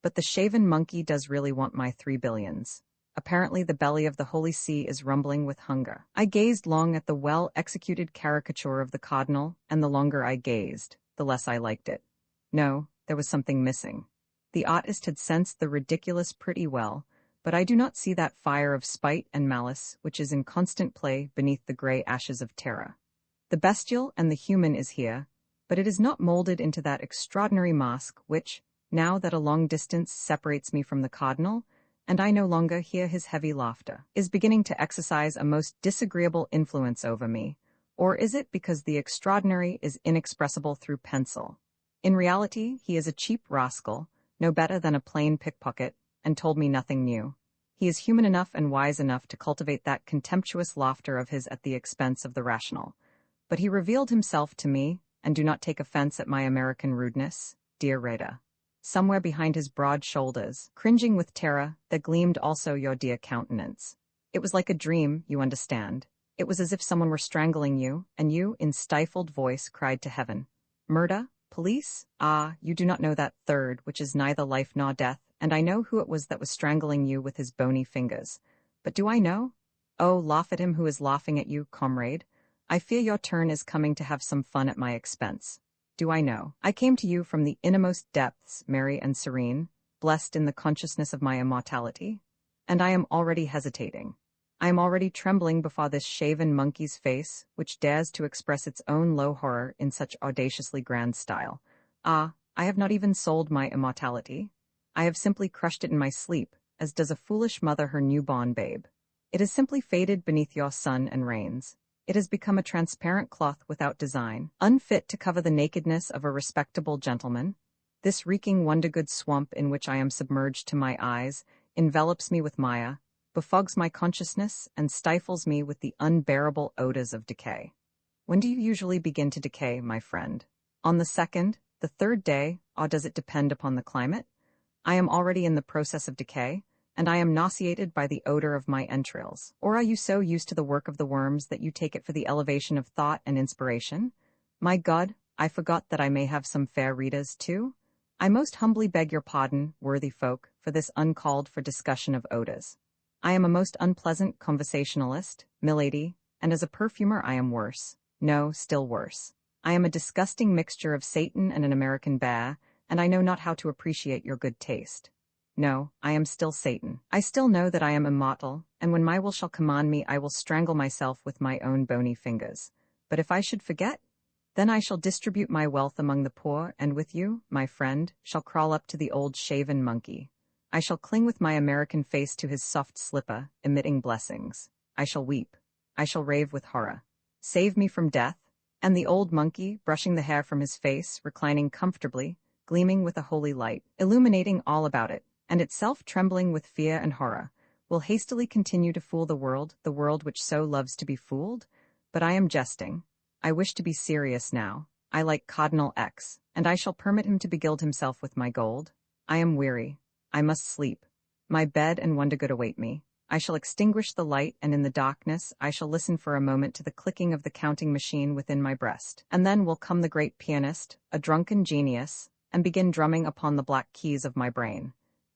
But the shaven monkey does really want my 3 billions. Apparently the belly of the Holy See is rumbling with hunger. I gazed long at the well-executed caricature of the cardinal, and the longer I gazed, the less I liked it. No, there was something missing. The artist had sensed the ridiculous pretty well, but I do not see that fire of spite and malice which is in constant play beneath the grey ashes of terror. The bestial and the human is here, but it is not molded into that extraordinary mask which, now that a long distance separates me from the cardinal, and I no longer hear his heavy laughter, is beginning to exercise a most disagreeable influence over me. Or is it because the extraordinary is inexpressible through pencil? In reality, he is a cheap rascal, no better than a plain pickpocket, and told me nothing new. He is human enough and wise enough to cultivate that contemptuous laughter of his at the expense of the rational. But he revealed himself to me, and do not take offense at my American rudeness, dear Rita. Somewhere behind his broad shoulders, cringing with terror, there gleamed also your dear countenance. It was like a dream, you understand. It was as if someone were strangling you, and you, in stifled voice, cried to heaven, "Murder? Police? Ah, you do not know that third, which is neither life nor death, and I know who it was that was strangling you with his bony fingers. But do I know? Oh, laugh at him who is laughing at you, comrade. I fear your turn is coming to have some fun at my expense. Do I know? I came to you from the innermost depths, merry and serene, blessed in the consciousness of my immortality, and I am already hesitating. I am already trembling before this shaven monkey's face, which dares to express its own low horror in such audaciously grand style. Ah, I have not even sold my immortality. I have simply crushed it in my sleep, as does a foolish mother her newborn babe. It has simply faded beneath your sun and rains. It has become a transparent cloth without design, unfit to cover the nakedness of a respectable gentleman. This reeking wondergood swamp in which I am submerged to my eyes envelops me with mire, befogs my consciousness, and stifles me with the unbearable odors of decay. When do you usually begin to decay, my friend? On the second, the third day, or does it depend upon the climate? I am already in the process of decay, and I am nauseated by the odor of my entrails. Or are you so used to the work of the worms that you take it for the elevation of thought and inspiration? My God, I forgot that I may have some fair readers, too. I most humbly beg your pardon, worthy folk, for this uncalled-for discussion of odors. I am a most unpleasant conversationalist, milady, and as a perfumer I am worse. No, still worse. I am a disgusting mixture of Satan and an American bear, and I know not how to appreciate your good taste. No, I am still Satan. I still know that I am immortal, and when my will shall command me I will strangle myself with my own bony fingers. But if I should forget, then I shall distribute my wealth among the poor, and with you, my friend, shall crawl up to the old shaven monkey. I shall cling with my American face to his soft slipper, emitting blessings. I shall weep. I shall rave with horror. Save me from death. And the old monkey, brushing the hair from his face, reclining comfortably, gleaming with a holy light, illuminating all about it, and itself trembling with fear and horror, will hastily continue to fool the world which so loves to be fooled? But I am jesting. I wish to be serious now. I like Cardinal X, and I shall permit him to begild himself with my gold. I am weary. I must sleep. My bed and wondergood await me. I shall extinguish the light, and in the darkness I shall listen for a moment to the clicking of the counting machine within my breast. And then will come the great pianist, a drunken genius, and begin drumming upon the black keys of my brain.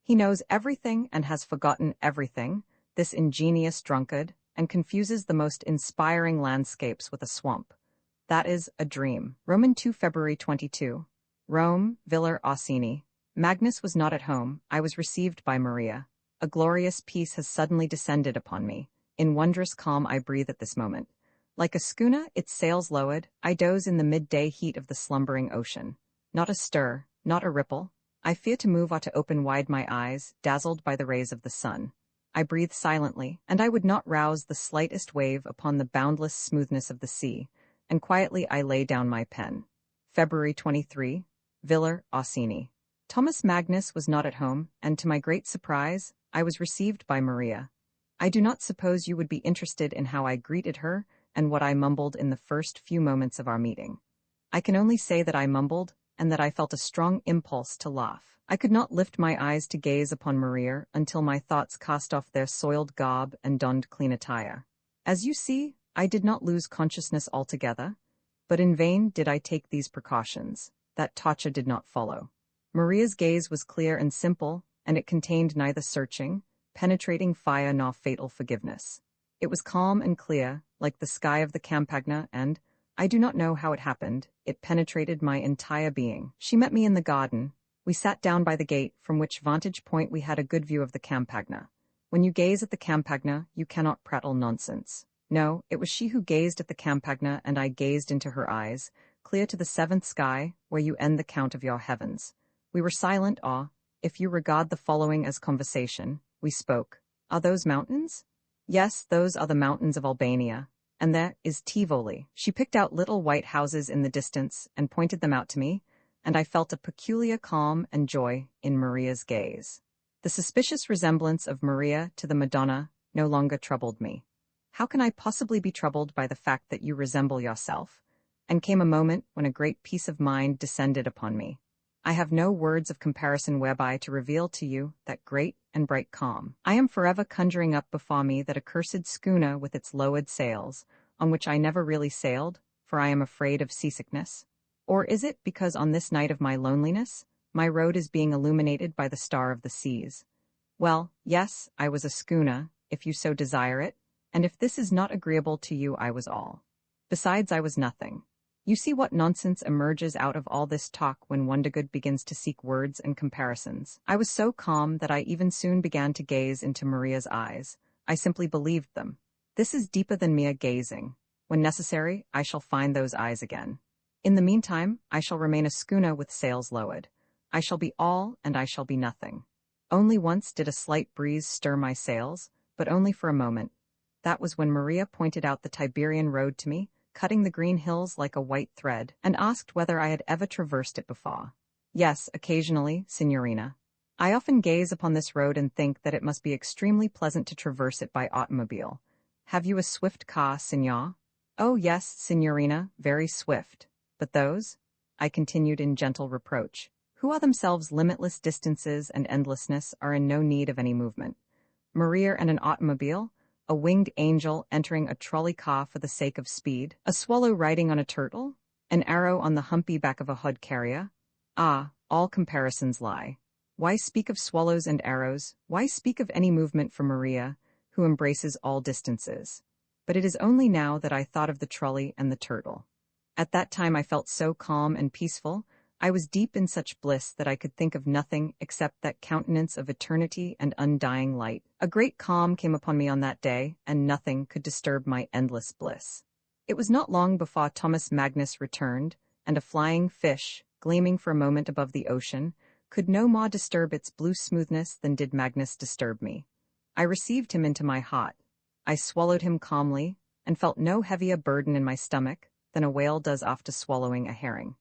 He knows everything and has forgotten everything, this ingenious drunkard, and confuses the most inspiring landscapes with a swamp. That is a dream. Roman 2 February 22. Rome, Villa Orsini. Magnus was not at home. I was received by Maria. A glorious peace has suddenly descended upon me. In wondrous calm I breathe at this moment. Like a schooner, its sails lowered, I doze in the midday heat of the slumbering ocean. Not a stir, not a ripple. I fear to move or to open wide my eyes, dazzled by the rays of the sun. I breathe silently, and I would not rouse the slightest wave upon the boundless smoothness of the sea, and quietly I lay down my pen. February 23, Villa Orsini. Thomas Magnus was not at home, and to my great surprise, I was received by Maria. I do not suppose you would be interested in how I greeted her and what I mumbled in the first few moments of our meeting. I can only say that I mumbled, and that I felt a strong impulse to laugh. I could not lift my eyes to gaze upon Maria until my thoughts cast off their soiled garb and donned clean attire. As you see, I did not lose consciousness altogether, but in vain did I take these precautions. That Tatcha did not follow. Maria's gaze was clear and simple, and it contained neither searching, penetrating fire nor fatal forgiveness. It was calm and clear, like the sky of the Campagna, and, I do not know how it happened, it penetrated my entire being. She met me in the garden. We sat down by the gate, from which vantage point we had a good view of the Campagna. When you gaze at the Campagna, you cannot prattle nonsense. No, it was she who gazed at the Campagna, and I gazed into her eyes, clear to the seventh sky, where you end the count of your heavens. We were silent, or, if you regard the following as conversation, we spoke. Are those mountains? Yes, those are the mountains of Albania. And there is Tivoli. She picked out little white houses in the distance and pointed them out to me, and I felt a peculiar calm and joy in Maria's gaze. The suspicious resemblance of Maria to the Madonna no longer troubled me. How can I possibly be troubled by the fact that you resemble yourself? And came a moment when a great peace of mind descended upon me. I have no words of comparison whereby to reveal to you that great and bright calm. I am forever conjuring up before me that accursed schooner with its lowered sails, on which I never really sailed, for I am afraid of seasickness. Or is it because on this night of my loneliness, my road is being illuminated by the star of the seas? Well, yes, I was a schooner, if you so desire it, and if this is not agreeable to you, I was all. Besides, I was nothing. You see what nonsense emerges out of all this talk when Wondergood begins to seek words and comparisons. I was so calm that I even soon began to gaze into Maria's eyes. I simply believed them. This is deeper than mere gazing. When necessary, I shall find those eyes again. In the meantime, I shall remain a schooner with sails lowered. I shall be all, and I shall be nothing. Only once did a slight breeze stir my sails, but only for a moment. That was when Maria pointed out the Tiberian road to me, cutting the green hills like a white thread, and asked whether I had ever traversed it before. Yes, occasionally, signorina. I often gaze upon this road and think that it must be extremely pleasant to traverse it by automobile. Have you a swift car, signor? Oh yes, signorina, very swift. But those? I continued in gentle reproach, who are themselves limitless distances and endlessness, are in no need of any movement. Maria and an automobile? A winged angel entering a trolley car for the sake of speed, a swallow riding on a turtle, an arrow on the humpy back of a hod carrier. Ah, all comparisons lie. Why speak of swallows and arrows? Why speak of any movement for Maria, who embraces all distances? But it is only now that I thought of the trolley and the turtle. At that time I felt so calm and peaceful, I was deep in such bliss that I could think of nothing except that countenance of eternity and undying light. A great calm came upon me on that day, and nothing could disturb my endless bliss. It was not long before Thomas Magnus returned, and a flying fish, gleaming for a moment above the ocean, could no more disturb its blue smoothness than did Magnus disturb me. I received him into my heart. I swallowed him calmly, and felt no heavier burden in my stomach than a whale does after swallowing a herring.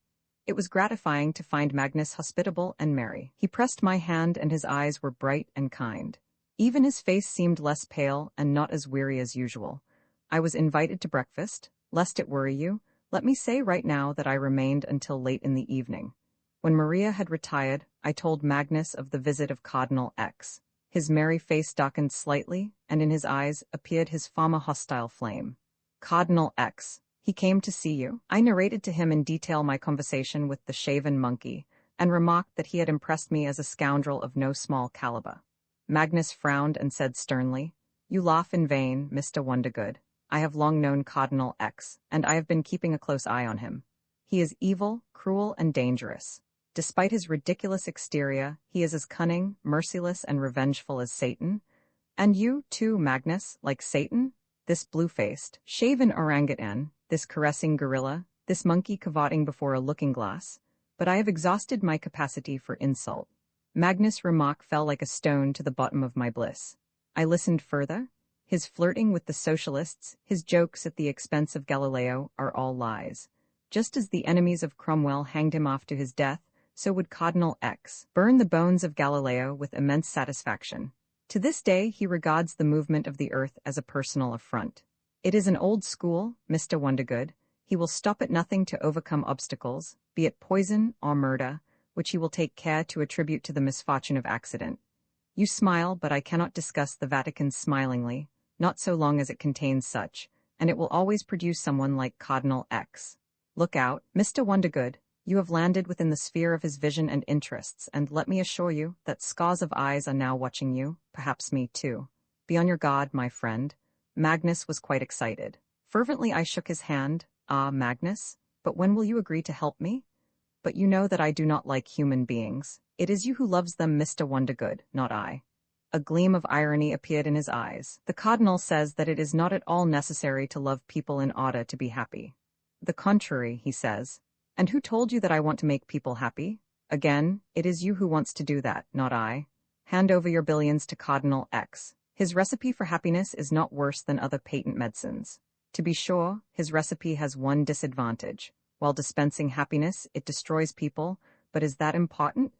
It was gratifying to find Magnus hospitable and merry. He pressed my hand, and his eyes were bright and kind. Even his face seemed less pale and not as weary as usual. I was invited to breakfast. Lest it worry you, let me say right now that I remained until late in the evening. When Maria had retired, I told Magnus of the visit of Cardinal X. His merry face darkened slightly, and in his eyes appeared his former hostile flame. Cardinal X. He came to see you. I narrated to him in detail my conversation with the shaven monkey, and remarked that he had impressed me as a scoundrel of no small caliber. Magnus frowned and said sternly, "You laugh in vain, Mr. Wondergood. I have long known Cardinal X, and I have been keeping a close eye on him. He is evil, cruel, and dangerous. Despite his ridiculous exterior, he is as cunning, merciless, and revengeful as Satan. And you, too, Magnus, like Satan? This blue-faced, shaven orangutan, this caressing gorilla, this monkey cavorting before a looking-glass. But I have exhausted my capacity for insult." Magnus' remark fell like a stone to the bottom of my bliss. I listened further. His flirting with the socialists, his jokes at the expense of Galileo, are all lies. Just as the enemies of Cromwell hanged him off to his death, so would Cardinal X burn the bones of Galileo with immense satisfaction. To this day, he regards the movement of the earth as a personal affront. It is an old school, Mr. Wondergood. He will stop at nothing to overcome obstacles, be it poison or murder, which he will take care to attribute to the misfortune of accident. You smile, but I cannot discuss the Vatican smilingly, not so long as it contains such, and it will always produce someone like Cardinal X. Look out, Mr. Wondergood. You have landed within the sphere of his vision and interests, and let me assure you that scores of eyes are now watching you, perhaps me too. Be on your guard, my friend. Magnus was quite excited. Fervently I shook his hand. Ah, Magnus, but when will you agree to help me? But you know that I do not like human beings. It is you who loves them, Mr. Wondergood, not I. A gleam of irony appeared in his eyes. The Cardinal says that it is not at all necessary to love people in order to be happy. The contrary, he says. And who told you that I want to make people happy? Again, it is you who wants to do that, not I. Hand over your billions to Cardinal X. His recipe for happiness is not worse than other patent medicines. To be sure, his recipe has one disadvantage. While dispensing happiness, it destroys people, but is that important?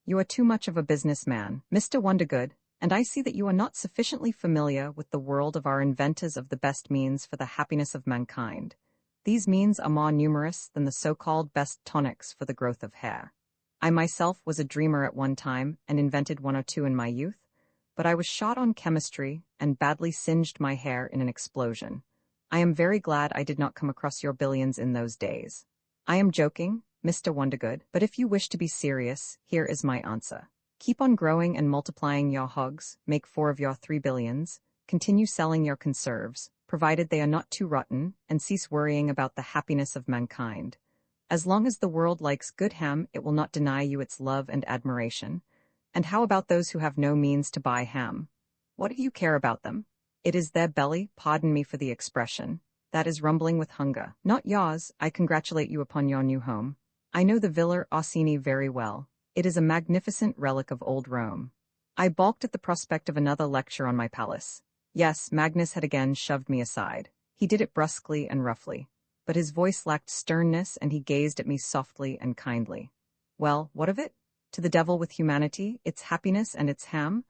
You are too much of a businessman, Mr. Wondergood, and I see that you are not sufficiently familiar with the world of our inventors of the best means for the happiness of mankind. These means are more numerous than the so-called best tonics for the growth of hair. I myself was a dreamer at one time and invented one or two in my youth, but I was shot on chemistry and badly singed my hair in an explosion. I am very glad I did not come across your billions in those days. I am joking, Mr. Wondergood, but if you wish to be serious, here is my answer. Keep on growing and multiplying your hogs, make 4 of your 3 billions, continue selling your conserves, provided they are not too rotten, and cease worrying about the happiness of mankind. As long as the world likes good ham, it will not deny you its love and admiration. And how about those who have no means to buy ham? What do you care about them? It is their belly, pardon me for the expression, that is rumbling with hunger, not yours. I congratulate you upon your new home. I know the Villa Orsini very well. It is a magnificent relic of old Rome. I balked at the prospect of another lecture on my palace. Yes, Magnus had again shoved me aside. He did it brusquely and roughly, but his voice lacked sternness and he gazed at me softly and kindly. Well, what of it? To the devil with humanity, its happiness and its ham.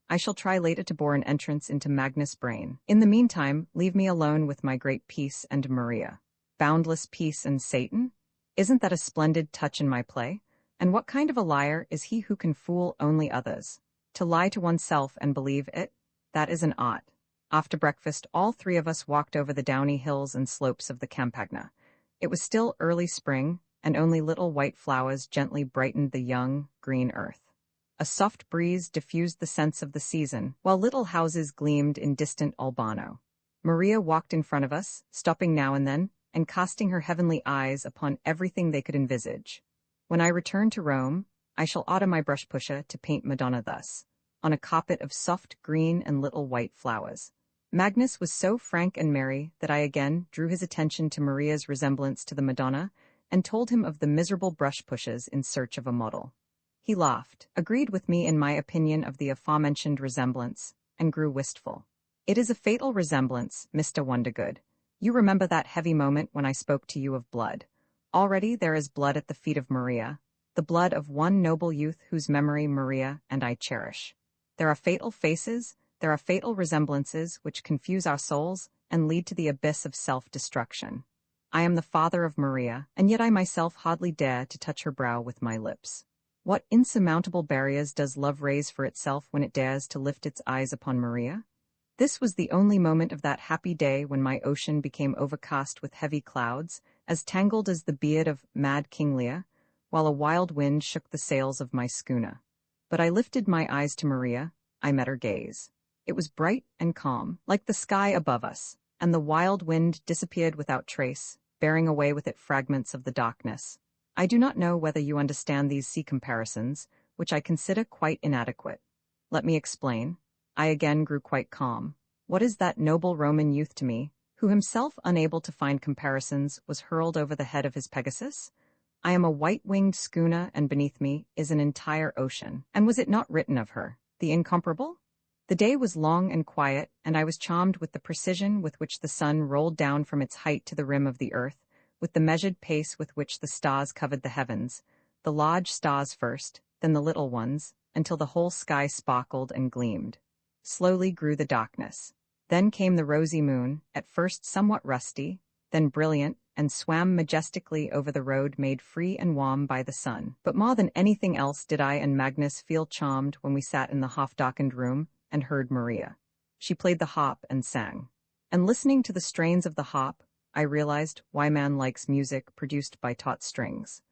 I shall try later to bore an entrance into Magnus' brain. In the meantime, leave me alone with my great peace and Maria. Boundless peace and Satan? Isn't that a splendid touch in my play? And what kind of a liar is he who can fool only others? To lie to oneself and believe it? That is an art. After breakfast, all 3 of us walked over the downy hills and slopes of the Campagna. It was still early spring, and only little white flowers gently brightened the young, green earth. A soft breeze diffused the scents of the season, while little houses gleamed in distant Albano. Maria walked in front of us, stopping now and then, and casting her heavenly eyes upon everything they could envisage. When I return to Rome, I shall order my brush pusher to paint Madonna thus, on a carpet of soft green and little white flowers. Magnus was so frank and merry that I again drew his attention to Maria's resemblance to the Madonna and told him of the miserable brush pushes in search of a model. He laughed, agreed with me in my opinion of the aforementioned resemblance, and grew wistful. It is a fatal resemblance, Mr. Wondergood. You remember that heavy moment when I spoke to you of blood. Already there is blood at the feet of Maria, the blood of one noble youth whose memory Maria and I cherish. There are fatal faces, there are fatal resemblances which confuse our souls and lead to the abyss of self-destruction. I am the father of Maria, and yet I myself hardly dare to touch her brow with my lips. What insurmountable barriers does love raise for itself when it dares to lift its eyes upon Maria? This was the only moment of that happy day when my ocean became overcast with heavy clouds, as tangled as the beard of mad King Lear, while a wild wind shook the sails of my schooner. But I lifted my eyes to Maria, I met her gaze. It was bright and calm, like the sky above us, and the wild wind disappeared without trace, bearing away with it fragments of the darkness. I do not know whether you understand these sea comparisons, which I consider quite inadequate. Let me explain. I again grew quite calm. What is that noble Roman youth to me, who himself unable to find comparisons was hurled over the head of his Pegasus? I am a white-winged schooner, and beneath me is an entire ocean. And was it not written of her, the incomparable? The day was long and quiet, and I was charmed with the precision with which the sun rolled down from its height to the rim of the earth, with the measured pace with which the stars covered the heavens, the large stars first, then the little ones, until the whole sky sparkled and gleamed. Slowly grew the darkness. Then came the rosy moon, at first somewhat rusty, then brilliant, and swam majestically over the road made free and warm by the sun. But more than anything else did I and Magnus feel charmed when we sat in the half-darkened room and heard Maria. She played the harp and sang. And listening to the strains of the harp, I realized why man likes music produced by taut strings.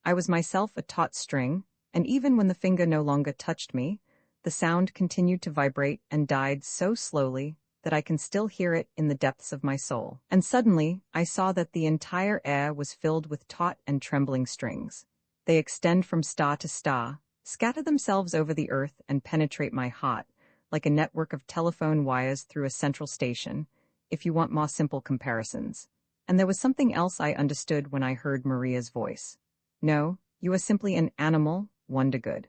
I was myself a taut string, and even when the finger no longer touched me, the sound continued to vibrate and died so slowly that I can still hear it in the depths of my soul. And suddenly, I saw that the entire air was filled with taut and trembling strings. They extend from star to star, scatter themselves over the earth, and penetrate my heart, like a network of telephone wires through a central station, if you want more simple comparisons. And there was something else I understood when I heard Maria's voice. No, you are simply an animal, one to good.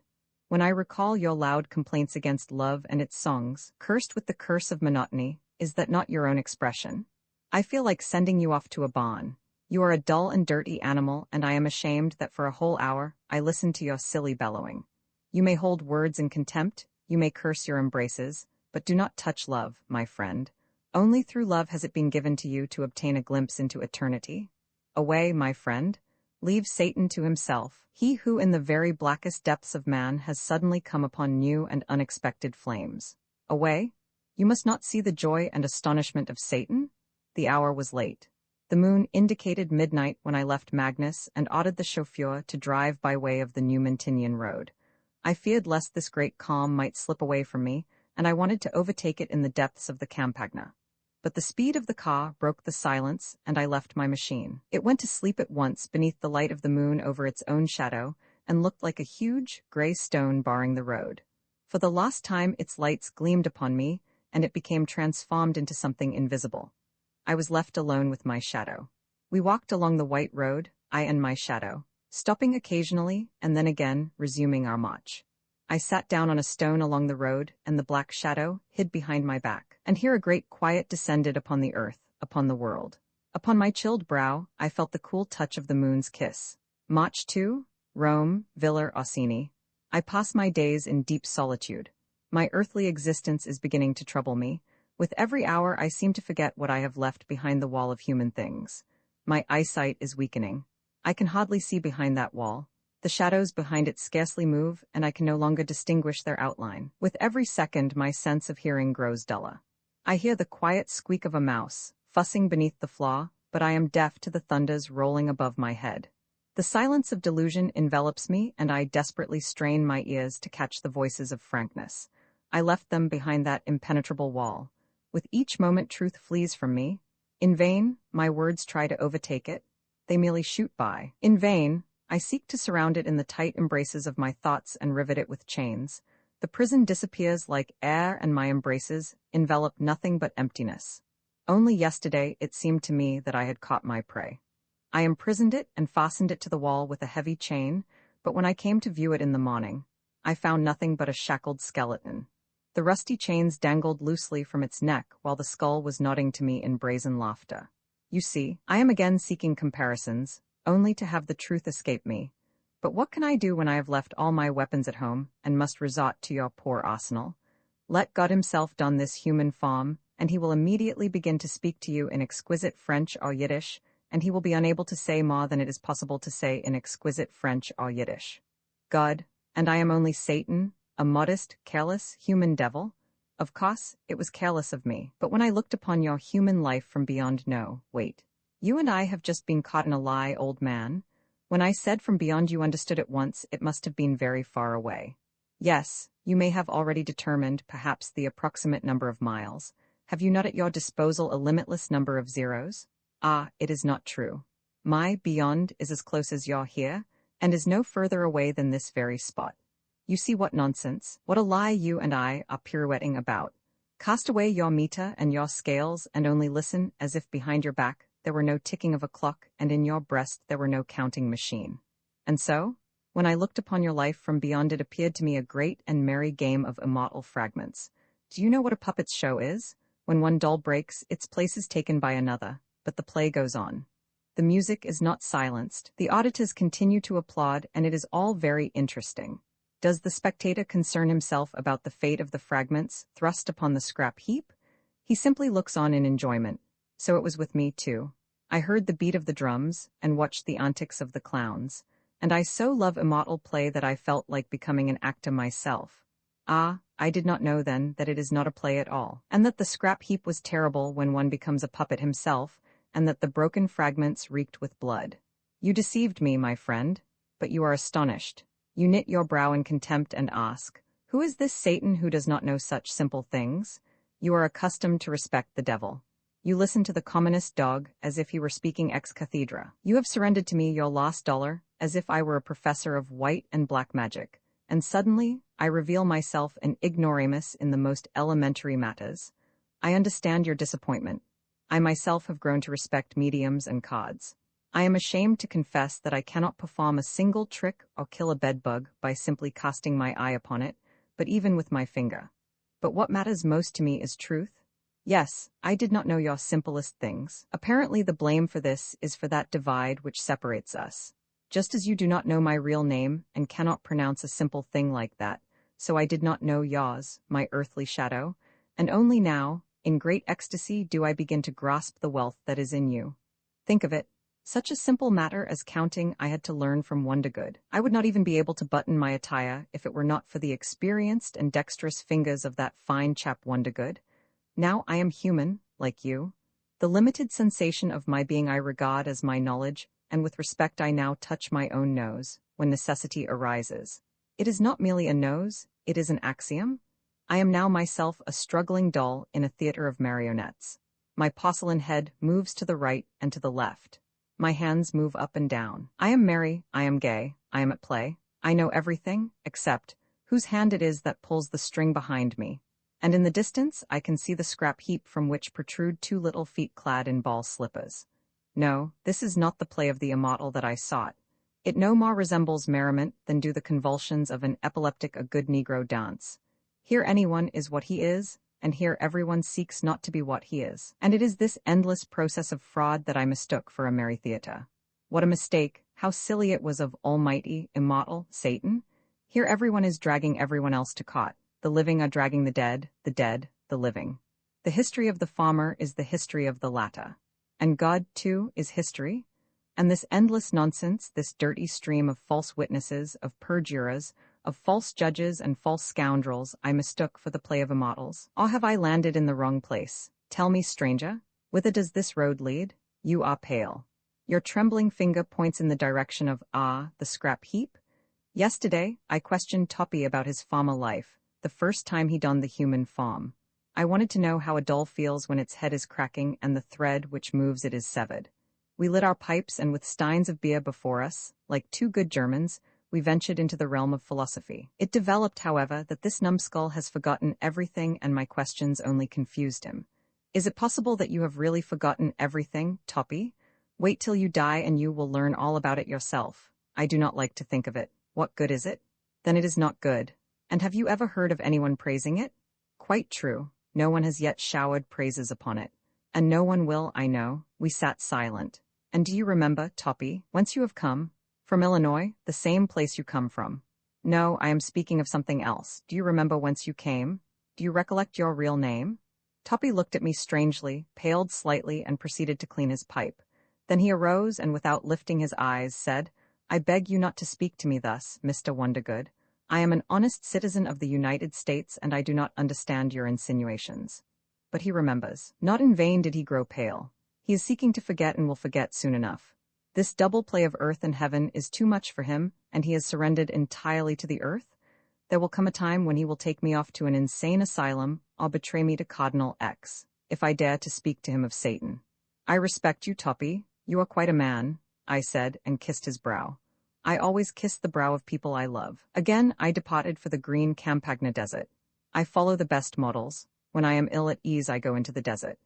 When I recall your loud complaints against love and its songs, cursed with the curse of monotony, is that not your own expression? I feel like sending you off to a barn. You are a dull and dirty animal, and I am ashamed that for a whole hour I listened to your silly bellowing. You may hold words in contempt, you may curse your embraces, but do not touch love, my friend. Only through love has it been given to you to obtain a glimpse into eternity. Away, my friend. Leave Satan to himself, he who in the very blackest depths of man has suddenly come upon new and unexpected flames. Away? You must not see the joy and astonishment of Satan? The hour was late. The moon indicated midnight when I left Magnus and ordered the chauffeur to drive by way of the New Mantinian road. I feared lest this great calm might slip away from me, and I wanted to overtake it in the depths of the Campagna. But the speed of the car broke the silence, and I left my machine. It went to sleep at once beneath the light of the moon over its own shadow, and looked like a huge, gray stone barring the road. For the last time its lights gleamed upon me, and it became transformed into something invisible. I was left alone with my shadow. We walked along the white road, I and my shadow, stopping occasionally, and then again resuming our march. I sat down on a stone along the road, and the black shadow hid behind my back. And here a great quiet descended upon the earth, upon the world. Upon my chilled brow, I felt the cool touch of the moon's kiss. March 2, Rome, Villa Orsini. I pass my days in deep solitude. My earthly existence is beginning to trouble me. With every hour I seem to forget what I have left behind the wall of human things. My eyesight is weakening. I can hardly see behind that wall. The shadows behind it scarcely move, and I can no longer distinguish their outline. With every second my sense of hearing grows duller. I hear the quiet squeak of a mouse, fussing beneath the floor, but I am deaf to the thunders rolling above my head. The silence of delusion envelops me, and I desperately strain my ears to catch the voices of frankness. I left them behind that impenetrable wall. With each moment truth flees from me. In vain, my words try to overtake it. They merely shoot by. In vain, I seek to surround it in the tight embraces of my thoughts and rivet it with chains. The prison disappears like air, and my embraces envelop nothing but emptiness. Only yesterday it seemed to me that I had caught my prey. I imprisoned it and fastened it to the wall with a heavy chain, but when I came to view it in the morning, I found nothing but a shackled skeleton. The rusty chains dangled loosely from its neck while the skull was nodding to me in brazen laughter. You see, I am again seeking comparisons, only to have the truth escape me. But what can I do when I have left all my weapons at home and must resort to your poor arsenal? Let God himself don this human form, and he will immediately begin to speak to you in exquisite French or Yiddish, and he will be unable to say more than it is possible to say in exquisite French or Yiddish. God, and I am only Satan, a modest, careless, human devil? Of course, it was careless of me, but when I looked upon your human life from beyond wait. You and I have just been caught in a lie, old man. When I said from beyond you understood at once, it must have been very far away. Yes, you may have already determined, perhaps, the approximate number of miles. Have you not at your disposal a limitless number of zeros? Ah, it is not true. My beyond is as close as your here, and is no further away than this very spot. You see what nonsense, what a lie you and I are pirouetting about. Cast away your meter and your scales, and only listen as if behind your back there were no ticking of a clock, and in your breast there were no counting machine. And so, when I looked upon your life from beyond, it appeared to me a great and merry game of immortal fragments. Do you know what a puppet's show is? When one doll breaks, its place is taken by another, but the play goes on. The music is not silenced, the auditors continue to applaud, and it is all very interesting. Does the spectator concern himself about the fate of the fragments thrust upon the scrap heap? He simply looks on in enjoyment. So it was with me too. I heard the beat of the drums and watched the antics of the clowns, and I so love immortal play that I felt like becoming an actor myself. Ah, I did not know then that it is not a play at all, and that the scrap heap was terrible when one becomes a puppet himself, and that the broken fragments reeked with blood. You deceived me, my friend, but you are astonished. You knit your brow in contempt and ask, who is this Satan who does not know such simple things? You are accustomed to respect the devil. You listen to the commonest dog as if he were speaking ex cathedra. You have surrendered to me your last dollar as if I were a professor of white and black magic, and suddenly I reveal myself an ignoramus in the most elementary matters. I understand your disappointment. I myself have grown to respect mediums and cards. I am ashamed to confess that I cannot perform a single trick or kill a bedbug by simply casting my eye upon it, but even with my finger. But what matters most to me is truth. Yes, I did not know your simplest things. Apparently the blame for this is for that divide which separates us. Just as you do not know my real name and cannot pronounce a simple thing like that, so I did not know yours, my earthly shadow, and only now, in great ecstasy, do I begin to grasp the wealth that is in you. Think of it. Such a simple matter as counting I had to learn from Wondergood. I would not even be able to button my attire if it were not for the experienced and dexterous fingers of that fine chap Wondergood. Now I am human, like you. The limited sensation of my being I regard as my knowledge, and with respect I now touch my own nose, when necessity arises. It is not merely a nose, it is an axiom. I am now myself a struggling doll in a theater of marionettes. My porcelain head moves to the right and to the left. My hands move up and down. I am merry, I am gay, I am at play. I know everything, except whose hand it is that pulls the string behind me. And in the distance I can see the scrap heap from which protrude 2 little feet clad in ball slippers. No, this is not the play of the immortal that I sought. It no more resembles merriment than do the convulsions of an epileptic a good Negro dance. Here anyone is what he is, and here everyone seeks not to be what he is. And it is this endless process of fraud that I mistook for a merry theater. What a mistake, how silly it was of almighty, immortal Satan. Here everyone is dragging everyone else to caught. The living are dragging the dead, the living. The history of the former is the history of the latter. And God, too, is history. And this endless nonsense, this dirty stream of false witnesses, of perjurers, of false judges and false scoundrels, I mistook for the play of immortals. Or have I landed in the wrong place? Tell me, stranger, whither does this road lead? You are pale. Your trembling finger points in the direction of, the scrap heap? Yesterday, I questioned Toppy about his former life, the first time he donned the human form. I wanted to know how a doll feels when its head is cracking and the thread which moves it is severed. We lit our pipes, and with steins of beer before us, like 2 good Germans, we ventured into the realm of philosophy. It developed, however, that this numbskull has forgotten everything and my questions only confused him. Is it possible that you have really forgotten everything, Toppy? Wait till you die and you will learn all about it yourself. I do not like to think of it. What good is it? Then it is not good. And have you ever heard of anyone praising it? Quite true. No one has yet showered praises upon it. And no one will, I know. We sat silent. And do you remember, Toppy, whence you have come? From Illinois, the same place you come from. No, I am speaking of something else. Do you remember whence you came? Do you recollect your real name? Toppy looked at me strangely, paled slightly, and proceeded to clean his pipe. Then he arose and, without lifting his eyes, said, I beg you not to speak to me thus, Mr. Wondergood. I am an honest citizen of the United States, and I do not understand your insinuations. But he remembers. Not in vain did he grow pale. He is seeking to forget and will forget soon enough. This double play of earth and heaven is too much for him, and he has surrendered entirely to the earth. There will come a time when he will take me off to an insane asylum or betray me to Cardinal X, if I dare to speak to him of Satan. I respect you, Toppy. You are quite a man, I said, and kissed his brow. I always kiss the brow of people I love. Again, I departed for the green Campagna desert. I follow the best models. When I am ill at ease, I go into the desert.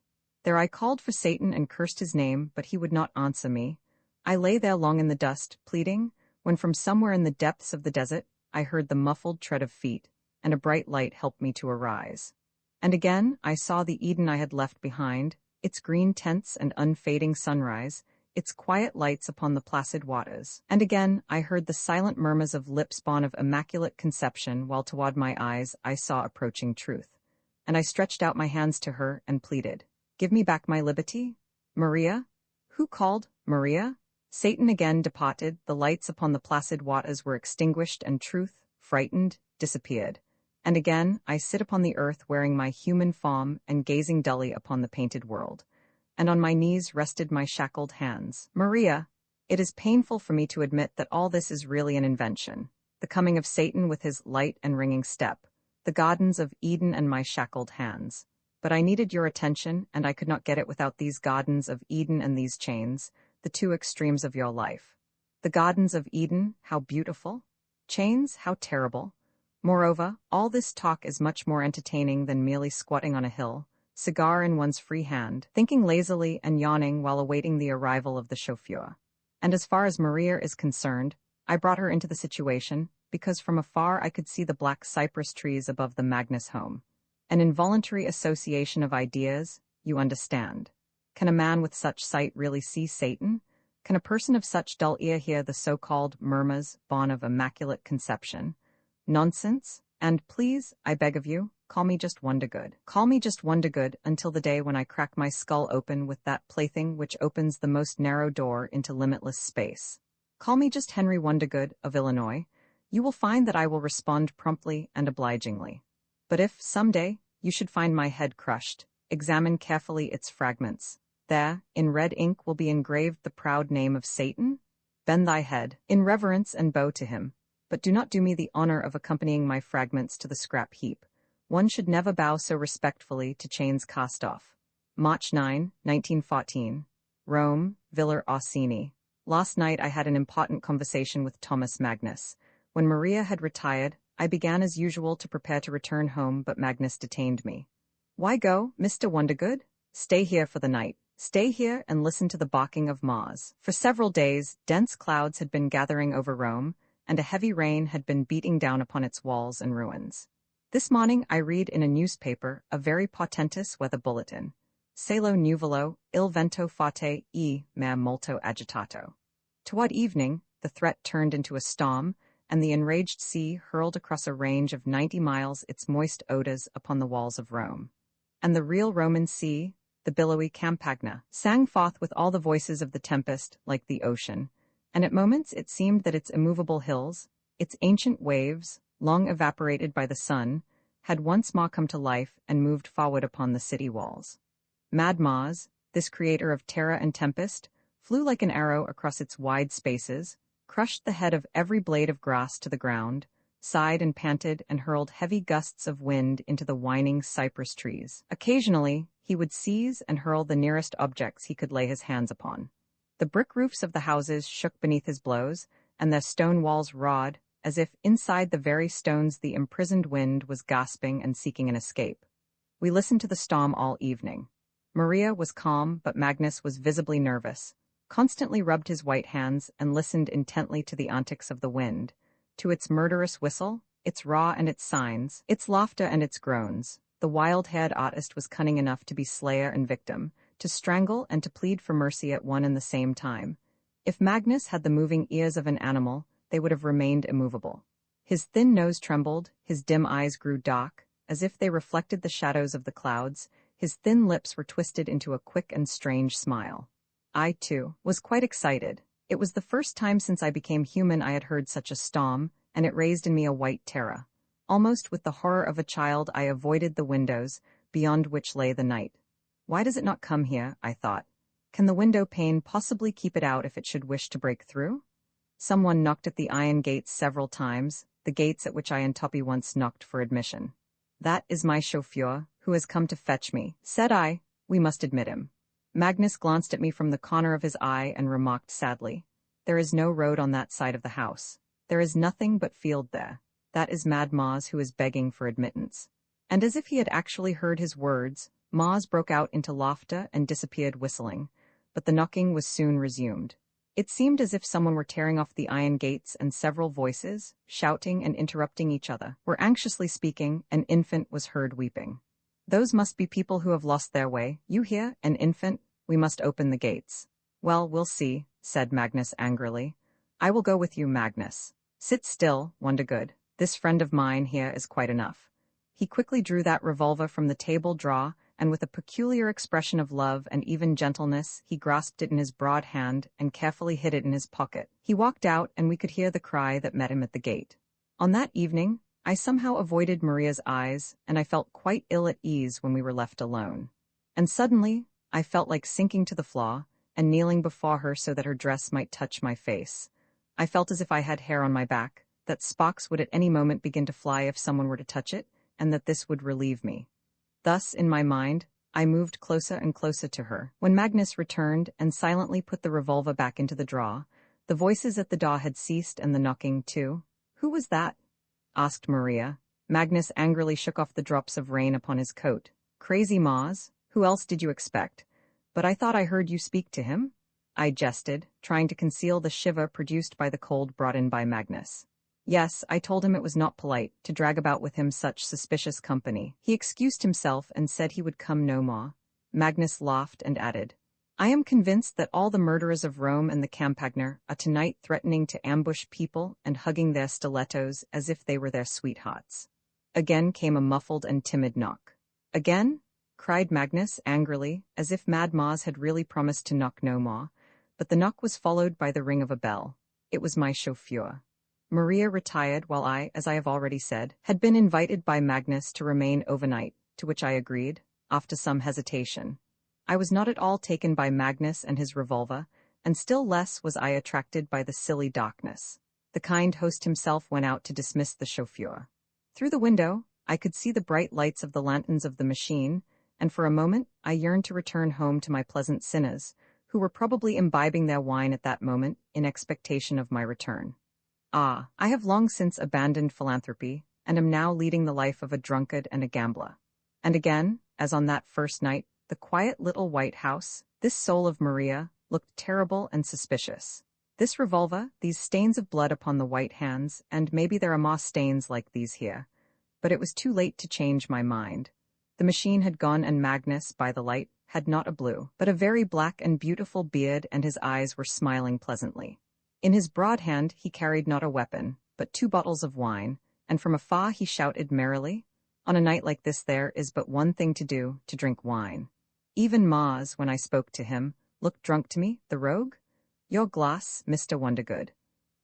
There I called for Satan and cursed his name, but he would not answer me. I lay there long in the dust, pleading, when from somewhere in the depths of the desert, I heard the muffled tread of feet, and a bright light helped me to arise. And again, I saw the Eden I had left behind, its green tents and unfading sunrise, its quiet lights upon the placid waters. And again I heard the silent murmurs of lips born of immaculate conception, while toward my eyes I saw approaching truth. And I stretched out my hands to her and pleaded, "Give me back my liberty." "Maria?" "Who called? Maria?" Satan again departed, the lights upon the placid waters were extinguished, and truth, frightened, disappeared. And again I sit upon the earth wearing my human form and gazing dully upon the painted world. And on my knees rested my shackled hands. Maria, it is painful for me to admit that all this is really an invention. The coming of Satan with his light and ringing step, the gardens of Eden and my shackled hands. But I needed your attention, and I could not get it without these gardens of Eden and these chains, the two extremes of your life. The gardens of Eden, how beautiful. Chains, how terrible. Moreover, all this talk is much more entertaining than merely squatting on a hill, cigar in one's free hand, thinking lazily and yawning while awaiting the arrival of the chauffeur. And as far as Maria is concerned, I brought her into the situation because from afar I could see the black cypress trees above the Magnus home. An involuntary association of ideas, you understand. Can a man with such sight really see Satan? Can a person of such dull ear hear the so-called murmurs born of immaculate conception? Nonsense. And please, I beg of you, call me just Wondergood. Call me just Wondergood until the day when I crack my skull open with that plaything which opens the most narrow door into limitless space. Call me just Henry Wondergood of Illinois. You will find that I will respond promptly and obligingly. But if, someday, you should find my head crushed, examine carefully its fragments. There, in red ink, will be engraved the proud name of Satan. Bend thy head, in reverence, and bow to him. But do not do me the honor of accompanying my fragments to the scrap heap. One should never bow so respectfully to chains cast off. March 9, 1914. Rome, Villa Orsini. Last night I had an important conversation with Thomas Magnus. When Maria had retired, I began as usual to prepare to return home, but Magnus detained me. "Why go, Mr. Wondergood? Stay here for the night. Stay here and listen to the barking of Mars." For several days, dense clouds had been gathering over Rome, and a heavy rain had been beating down upon its walls and ruins. This morning I read in a newspaper a very portentous weather bulletin. Cielo nuvolo, il vento forte e ma molto agitato. Toward evening, the threat turned into a storm, and the enraged sea hurled across a range of 90 miles its moist odors upon the walls of Rome. And the real Roman sea, the billowy Campagna, sang forth with all the voices of the tempest like the ocean, and at moments it seemed that its immovable hills, its ancient waves, long evaporated by the sun, had once more come to life and moved forward upon the city walls. Mad Mars, this creator of terror and tempest, flew like an arrow across its wide spaces, crushed the head of every blade of grass to the ground, sighed and panted and hurled heavy gusts of wind into the whining cypress trees. Occasionally, he would seize and hurl the nearest objects he could lay his hands upon. The brick roofs of the houses shook beneath his blows, and their stone walls roared, as if inside the very stones the imprisoned wind was gasping and seeking an escape. We listened to the storm all evening. Maria was calm, but Magnus was visibly nervous, constantly rubbed his white hands and listened intently to the antics of the wind, to its murderous whistle, its roar and its signs, its laughter and its groans. The wild-haired artist was cunning enough to be slayer and victim, to strangle and to plead for mercy at one and the same time. If Magnus had the moving ears of an animal, they would have remained immovable. His thin nose trembled, his dim eyes grew dark, as if they reflected the shadows of the clouds, his thin lips were twisted into a quick and strange smile. I, too, was quite excited. It was the first time since I became human I had heard such a storm, and it raised in me a white terror. Almost with the horror of a child I avoided the windows, beyond which lay the night. Why does it not come here, I thought. Can the window pane possibly keep it out if it should wish to break through? Someone knocked at the iron gates several times, the gates at which I and Toppy once knocked for admission. "That is my chauffeur, who has come to fetch me," said I. "We must admit him." Magnus glanced at me from the corner of his eye and remarked sadly, "There is no road on that side of the house. There is nothing but field there. That is Mad Mars who is begging for admittance." And as if he had actually heard his words, Mars broke out into laughter and disappeared whistling, but the knocking was soon resumed. It seemed as if someone were tearing off the iron gates, and several voices, shouting and interrupting each other, were anxiously speaking. An infant was heard weeping. "Those must be people who have lost their way. You hear, an infant? We must open the gates." Well, we'll see, said Magnus angrily. I will go with you, Magnus. Sit still, Wondergood. This friend of mine here is quite enough. He quickly drew that revolver from the table drawer, and with a peculiar expression of love and even gentleness, he grasped it in his broad hand and carefully hid it in his pocket. He walked out, and we could hear the cry that met him at the gate. On that evening, I somehow avoided Maria's eyes, and I felt quite ill at ease when we were left alone. And suddenly, I felt like sinking to the floor and kneeling before her so that her dress might touch my face. I felt as if I had hair on my back, that sparks would at any moment begin to fly if someone were to touch it, and that this would relieve me. Thus, in my mind, I moved closer and closer to her. When Magnus returned and silently put the revolver back into the drawer, the voices at the door had ceased and the knocking, too. "Who was that?" asked Maria. Magnus angrily shook off the drops of rain upon his coat. "Crazy Mars? Who else did you expect? But I thought I heard you speak to him?" I jested, trying to conceal the shiver produced by the cold brought in by Magnus. Yes, I told him it was not polite to drag about with him such suspicious company. He excused himself and said he would come no more. Magnus laughed and added, "I am convinced that all the murderers of Rome and the Campagna are tonight threatening to ambush people and hugging their stilettos as if they were their sweethearts." Again came a muffled and timid knock. "Again?" cried Magnus angrily, as if Mad Mars had really promised to knock no more, but the knock was followed by the ring of a bell. It was my chauffeur. Maria retired while I, as I have already said, had been invited by Magnus to remain overnight, to which I agreed, after some hesitation. I was not at all taken by Magnus and his revolver, and still less was I attracted by the silly darkness. The kind host himself went out to dismiss the chauffeur. Through the window, I could see the bright lights of the lanterns of the machine, and for a moment I yearned to return home to my pleasant sinners, who were probably imbibing their wine at that moment in expectation of my return. Ah, I have long since abandoned philanthropy, and am now leading the life of a drunkard and a gambler. And again, as on that first night, the quiet little white house, this soul of Maria, looked terrible and suspicious. This revolver, these stains of blood upon the white hands, and maybe there are more stains like these here. But it was too late to change my mind. The machine had gone, and Magnus, by the light, had not a blue, but a very black and beautiful beard, and his eyes were smiling pleasantly. In his broad hand he carried not a weapon, but 2 bottles of wine, and from afar he shouted merrily, "On a night like this there is but one thing to do, to drink wine." Even Mars, when I spoke to him, looked drunk to me, the rogue. "Your glass, Mr. Wondergood."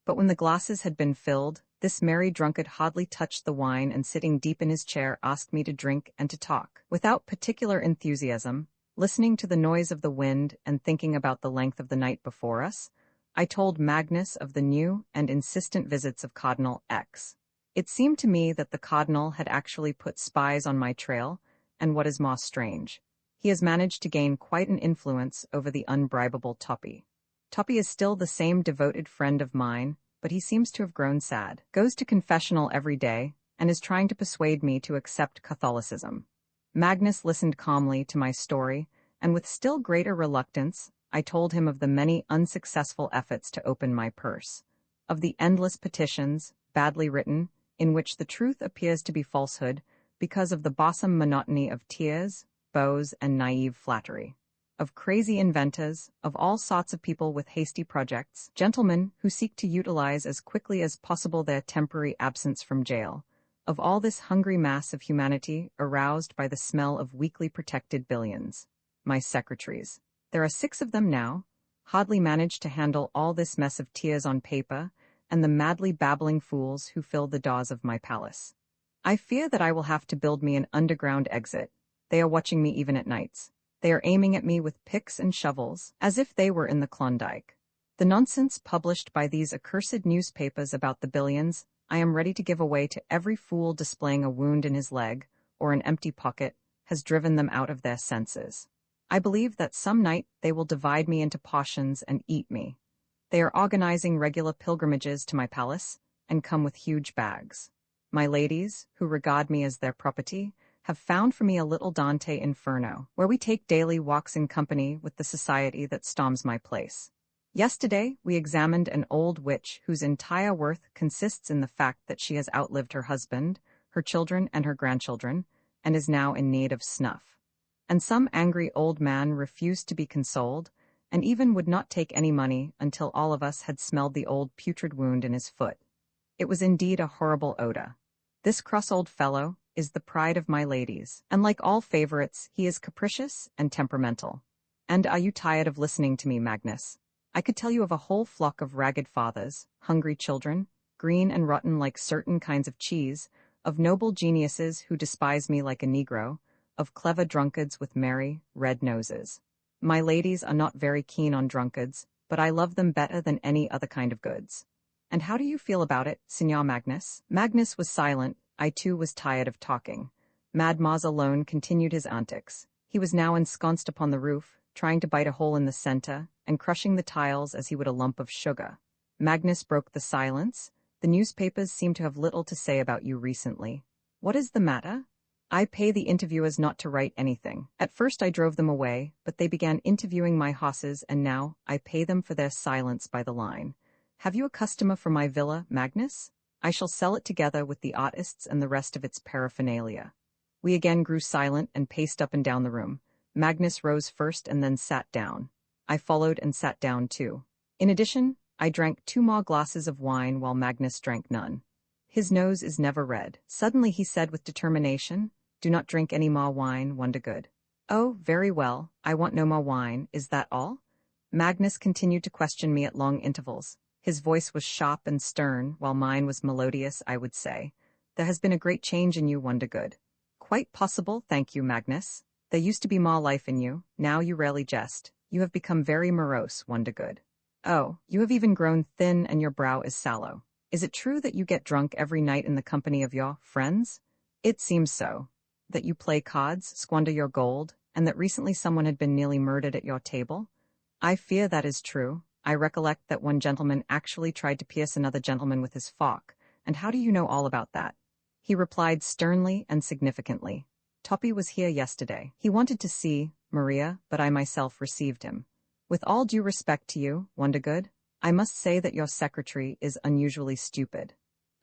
But when the glasses had been filled, this merry drunkard hardly touched the wine, and sitting deep in his chair asked me to drink and to talk, without particular enthusiasm. Listening to the noise of the wind and thinking about the length of the night before us, I told Magnus of the new and insistent visits of Cardinal X. It seemed to me that the Cardinal had actually put spies on my trail, and what is more strange, he has managed to gain quite an influence over the unbribable Toppy. Toppy is still the same devoted friend of mine, but he seems to have grown sad, goes to confessional every day, and is trying to persuade me to accept Catholicism. Magnus listened calmly to my story, and with still greater reluctance, I told him of the many unsuccessful efforts to open my purse, of the endless petitions, badly written, in which the truth appears to be falsehood because of the bosom monotony of tears, bows, and naive flattery, of crazy inventors, of all sorts of people with hasty projects, gentlemen who seek to utilize as quickly as possible their temporary absence from jail, of all this hungry mass of humanity aroused by the smell of weakly protected billions. My secretaries. There are 6 of them now, hardly manage to handle all this mess of tears on paper, and the madly babbling fools who fill the doors of my palace. I fear that I will have to build me an underground exit. They are watching me even at nights. They are aiming at me with picks and shovels, as if they were in the Klondike. The nonsense published by these accursed newspapers about the billions, I am ready to give away to every fool displaying a wound in his leg, or an empty pocket, has driven them out of their senses. I believe that some night they will divide me into portions and eat me. They are organizing regular pilgrimages to my palace, and come with huge bags. My ladies, who regard me as their property, have found for me a little Dante Inferno, where we take daily walks in company with the society that storms my place. Yesterday, we examined an old witch whose entire worth consists in the fact that she has outlived her husband, her children, and her grandchildren, and is now in need of snuff. And some angry old man refused to be consoled, and even would not take any money until all of us had smelled the old putrid wound in his foot. It was indeed a horrible odor. This cross old fellow is the pride of my ladies, and like all favorites, he is capricious and temperamental. And are you tired of listening to me, Magnus? I could tell you of a whole flock of ragged fathers, hungry children, green and rotten like certain kinds of cheese, of noble geniuses who despise me like a Negro, of clever drunkards with merry, red noses. My ladies are not very keen on drunkards, but I love them better than any other kind of goods. And how do you feel about it, Signor Magnus? Magnus was silent. I too was tired of talking. Mad Maz alone continued his antics. He was now ensconced upon the roof, trying to bite a hole in the center, and crushing the tiles as he would a lump of sugar. Magnus broke the silence. The newspapers seem to have little to say about you recently. What is the matter? I pay the interviewers not to write anything. At first I drove them away, but they began interviewing my horses, and now I pay them for their silence by the line. Have you a customer for my villa, Magnus? I shall sell it together with the artists and the rest of its paraphernalia. We again grew silent and paced up and down the room. Magnus rose first and then sat down. I followed and sat down too. In addition, I drank 2 more glasses of wine while Magnus drank none. His nose is never red. Suddenly he said with determination, "Do not drink any more wine, Wondergood." "Oh, very well, I want no more wine, is that all?" Magnus continued to question me at long intervals. His voice was sharp and stern, while mine was melodious, I would say. "There has been a great change in you, Wondergood." "Quite possible, thank you, Magnus. There used to be more life in you, now you rarely jest. You have become very morose, Wondergood. Oh, you have even grown thin and your brow is sallow. Is it true that you get drunk every night in the company of your friends?" "It seems so." "That you play cards, squander your gold, and that recently someone had been nearly murdered at your table?" "I fear that is true. I recollect that one gentleman actually tried to pierce another gentleman with his fork. And how do you know all about that?" He replied sternly and significantly. "Toppy was here yesterday. He wanted to see Maria, but I myself received him. With all due respect to you, Wondergood, I must say that your secretary is unusually stupid."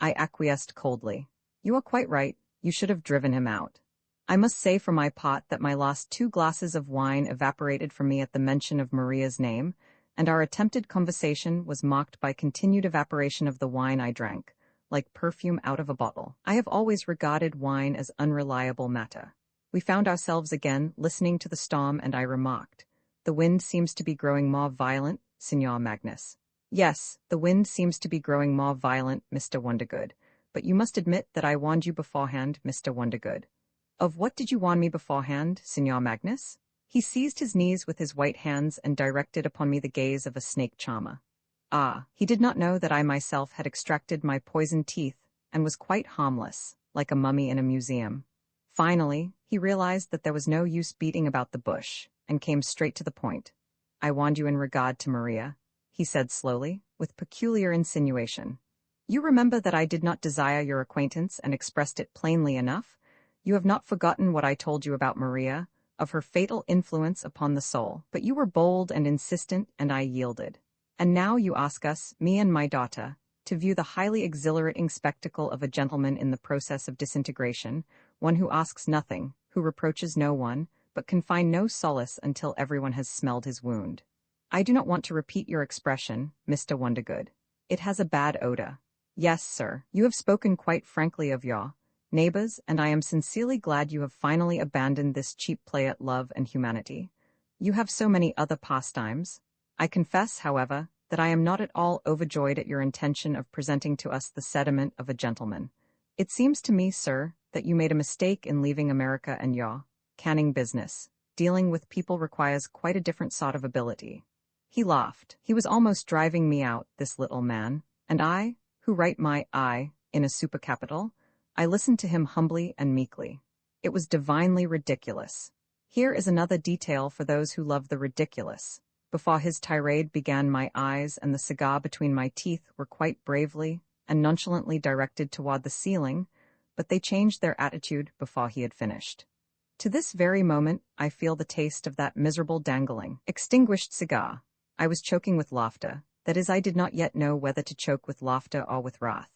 I acquiesced coldly. "You are quite right. You should have driven him out." I must say for my part that my last 2 glasses of wine evaporated from me at the mention of Maria's name, and our attempted conversation was marked by continued evaporation of the wine I drank, like perfume out of a bottle. I have always regarded wine as unreliable matter. We found ourselves again listening to the storm, and I remarked, "The wind seems to be growing more violent, Signor Magnus." "Yes, the wind seems to be growing more violent, Mr. Wondergood, but you must admit that I warned you beforehand, Mr. Wondergood." "Of what did you warn me beforehand, Signor Magnus?" He seized his knees with his white hands and directed upon me the gaze of a snake charmer. Ah, he did not know that I myself had extracted my poisoned teeth and was quite harmless, like a mummy in a museum. Finally, he realized that there was no use beating about the bush, and came straight to the point. "I warned you in regard to Maria," he said slowly, with peculiar insinuation. "You remember that I did not desire your acquaintance and expressed it plainly enough? You have not forgotten what I told you about Maria, of her fatal influence upon the soul, but you were bold and insistent, and I yielded. And now you ask us, me and my daughter, to view the highly exhilarating spectacle of a gentleman in the process of disintegration, one who asks nothing, who reproaches no one, but can find no solace until everyone has smelled his wound. I do not want to repeat your expression, Mr. Wondergood. It has a bad odor. Yes, sir, you have spoken quite frankly of your neighbors, and I am sincerely glad you have finally abandoned this cheap play at love and humanity. You have so many other pastimes. I confess, however, that I am not at all overjoyed at your intention of presenting to us the sediment of a gentleman. It seems to me, sir, that you made a mistake in leaving America and your canning business. Dealing with people requires quite a different sort of ability." He laughed. He was almost driving me out, this little man, and I, who write my I in a supercapital, I listened to him humbly and meekly. It was divinely ridiculous. Here is another detail for those who love the ridiculous. Before his tirade began, my eyes and the cigar between my teeth were quite bravely and nonchalantly directed toward the ceiling, but they changed their attitude before he had finished. To this very moment, I feel the taste of that miserable dangling, extinguished cigar. I was choking with laughter. That is, I did not yet know whether to choke with laughter or with wrath,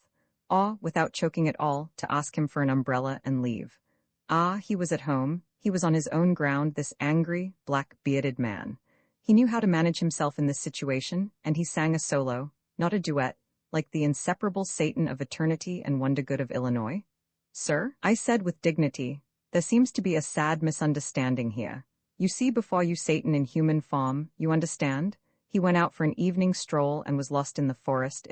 or, without choking at all, to ask him for an umbrella and leave. Ah, he was at home. He was on his own ground, this angry, black-bearded man. He knew how to manage himself in this situation, and he sang a solo, not a duet, like the inseparable Satan of Eternity and Wondergood of Illinois. Sir, I said with dignity, there seems to be a sad misunderstanding here. You see before you Satan in human form, you understand? He went out for an evening stroll and was lost in the forest,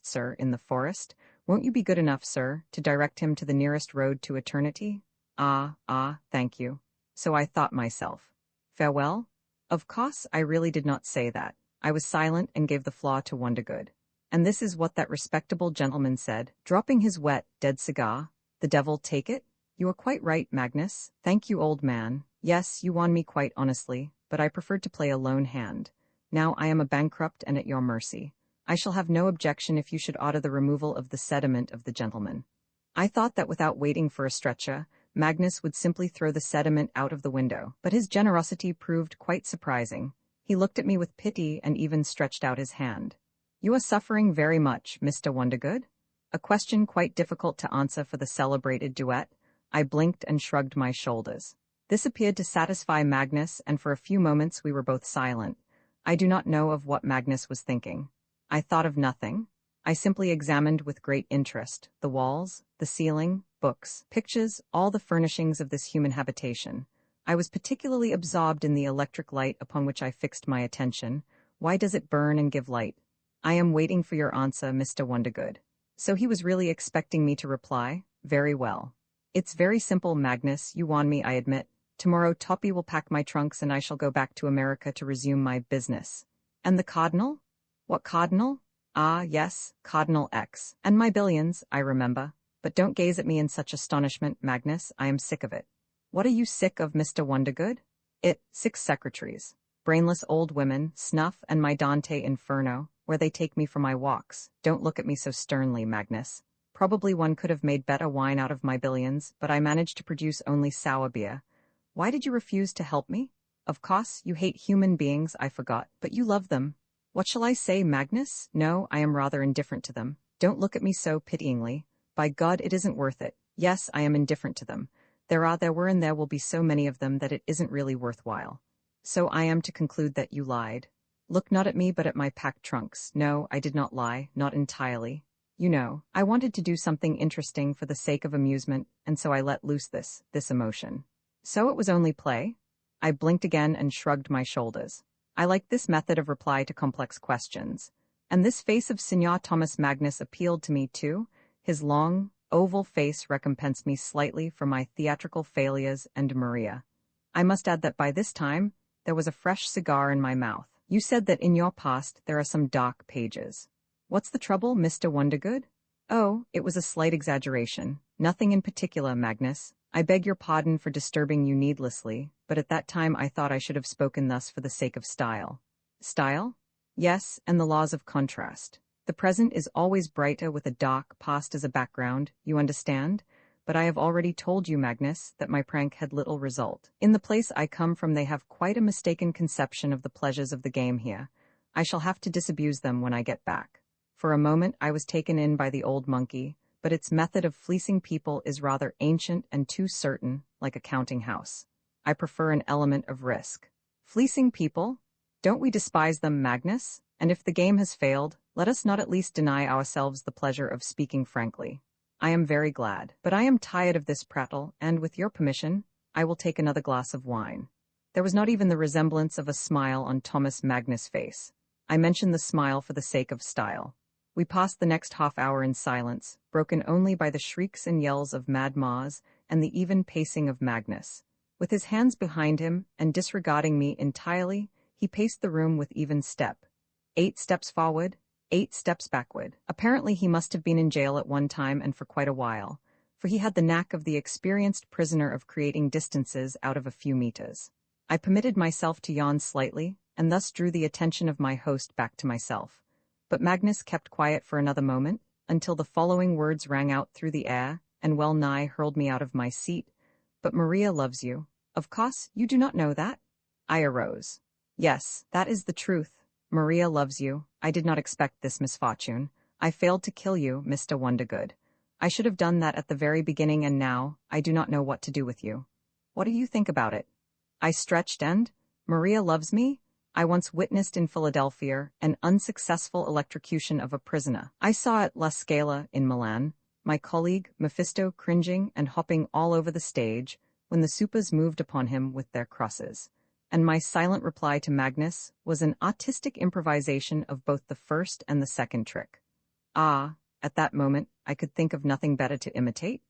sir, in the forest. Won't you be good enough, sir, to direct him to the nearest road to eternity? Thank you. So I thought myself. Farewell? Of course, I really did not say that. I was silent and gave the floor to Wondergood. And this is what that respectable gentleman said, dropping his wet, dead cigar. The devil take it? You are quite right, Magnus. Thank you, old man. Yes, you won me quite honestly, but I preferred to play a lone hand. Now I am a bankrupt and at your mercy. I shall have no objection if you should order the removal of the sediment of the gentleman. I thought that without waiting for a stretcher, Magnus would simply throw the sediment out of the window, but his generosity proved quite surprising. He looked at me with pity and even stretched out his hand. You are suffering very much, Mr. Wondergood? A question quite difficult to answer for the celebrated duet. I blinked and shrugged my shoulders. This appeared to satisfy Magnus, and for a few moments we were both silent. I do not know of what Magnus was thinking. I thought of nothing. I simply examined with great interest the walls, the ceiling, books, pictures, all the furnishings of this human habitation. I was particularly absorbed in the electric light upon which I fixed my attention. Why does it burn and give light? I am waiting for your answer, Mr. Wondergood. So he was really expecting me to reply? Very well. It's very simple, Magnus, you won me, I admit. Tomorrow Toppy will pack my trunks and I shall go back to America to resume my business. And the Cardinal? What Cardinal? Ah, yes, Cardinal X. And my billions, I remember. But don't gaze at me in such astonishment, Magnus, I am sick of it. What are you sick of, Mr. Wondergood? 6 secretaries. Brainless old women, snuff, and my Dante Inferno, where they take me for my walks. Don't look at me so sternly, Magnus. Probably one could have made better wine out of my billions, but I managed to produce only sour beer. Why did you refuse to help me? Of course, you hate human beings, I forgot, but you love them. What shall I say, Magnus? No, I am rather indifferent to them. Don't look at me so pityingly. By God, it isn't worth it. Yes, I am indifferent to them. There were, and there will be so many of them that it isn't really worthwhile. So I am to conclude that you lied. Look not at me but at my packed trunks. No, I did not lie, not entirely. You know, I wanted to do something interesting for the sake of amusement, and so I let loose this emotion. So it was only play? I blinked again and shrugged my shoulders. I liked this method of reply to complex questions. And this face of Signor Thomas Magnus appealed to me too. His long, oval face recompensed me slightly for my theatrical failures and Maria. I must add that by this time, there was a fresh cigar in my mouth. You said that in your past there are some dark pages. What's the trouble, Mr. Wondergood? Oh, it was a slight exaggeration. Nothing in particular, Magnus. I beg your pardon for disturbing you needlessly, but at that time I thought I should have spoken thus for the sake of style. Style? Yes, and the laws of contrast. The present is always brighter with a dark past as a background, you understand? But I have already told you, Magnus, that my prank had little result. In the place I come from they have quite a mistaken conception of the pleasures of the game here. I shall have to disabuse them when I get back. For a moment I was taken in by the old monkey, but its method of fleecing people is rather ancient and too certain, like a counting house. I prefer an element of risk. Fleecing people? Don't we despise them, Magnus? And if the game has failed, let us not at least deny ourselves the pleasure of speaking frankly. I am very glad, but I am tired of this prattle, and with your permission, I will take another glass of wine. There was not even the resemblance of a smile on Thomas Magnus' face. I mentioned the smile for the sake of style. We passed the next half-hour in silence, broken only by the shrieks and yells of Mad Moz and the even pacing of Magnus. With his hands behind him, and disregarding me entirely, he paced the room with even step. 8 steps forward, 8 steps backward. Apparently he must have been in jail at one time and for quite a while, for he had the knack of the experienced prisoner of creating distances out of a few meters. I permitted myself to yawn slightly, and thus drew the attention of my host back to myself. But Magnus kept quiet for another moment, until the following words rang out through the air, and well nigh hurled me out of my seat. But Maria loves you. Of course, you do not know that? I arose. Yes, that is the truth. Maria loves you. I did not expect this misfortune. I failed to kill you, Mr. Wondergood. I should have done that at the very beginning, and now I do not know what to do with you. What do you think about it? I stretched and, Maria loves me? I once witnessed in Philadelphia an unsuccessful electrocution of a prisoner. I saw at La Scala in Milan, my colleague Mephisto cringing and hopping all over the stage when the supers moved upon him with their crosses. And my silent reply to Magnus was an artistic improvisation of both the first and the second trick. Ah, at that moment I could think of nothing better to imitate.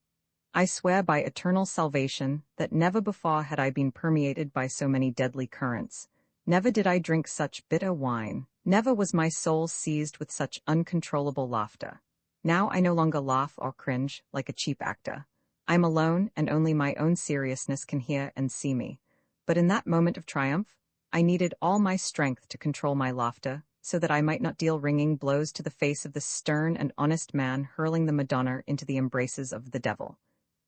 I swear by eternal salvation that never before had I been permeated by so many deadly currents. Never did I drink such bitter wine. Never was my soul seized with such uncontrollable laughter. Now I no longer laugh or cringe like a cheap actor. I am alone, and only my own seriousness can hear and see me. But in that moment of triumph, I needed all my strength to control my laughter, so that I might not deal ringing blows to the face of this stern and honest man hurling the Madonna into the embraces of the devil.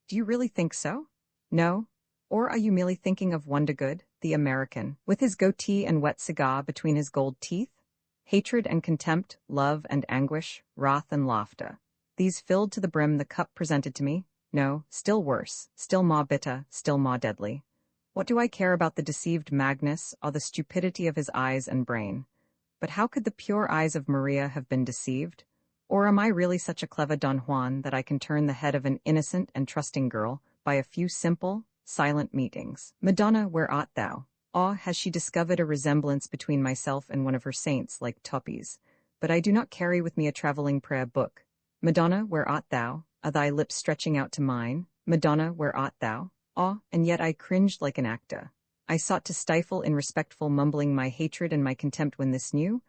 Do you really think so? No? Or are you merely thinking of Wondergood, the American, with his goatee and wet cigar between his gold teeth? Hatred and contempt, love and anguish, wrath and laughter. These filled to the brim the cup presented to me. No, still worse, still more bitter, still more deadly. What do I care about the deceived Magnus or the stupidity of his eyes and brain? But how could the pure eyes of Maria have been deceived? Or am I really such a clever Don Juan that I can turn the head of an innocent and trusting girl by a few simple, silent meetings? Madonna, where art thou? Or has she discovered a resemblance between myself and one of her saints like Toppi's? But I do not carry with me a traveling prayer book. Madonna, where art thou? Are thy lips stretching out to mine? Madonna, where art thou? Ah, and yet I cringed like an actor. I sought to stifle in respectful mumbling my hatred and my contempt when this new,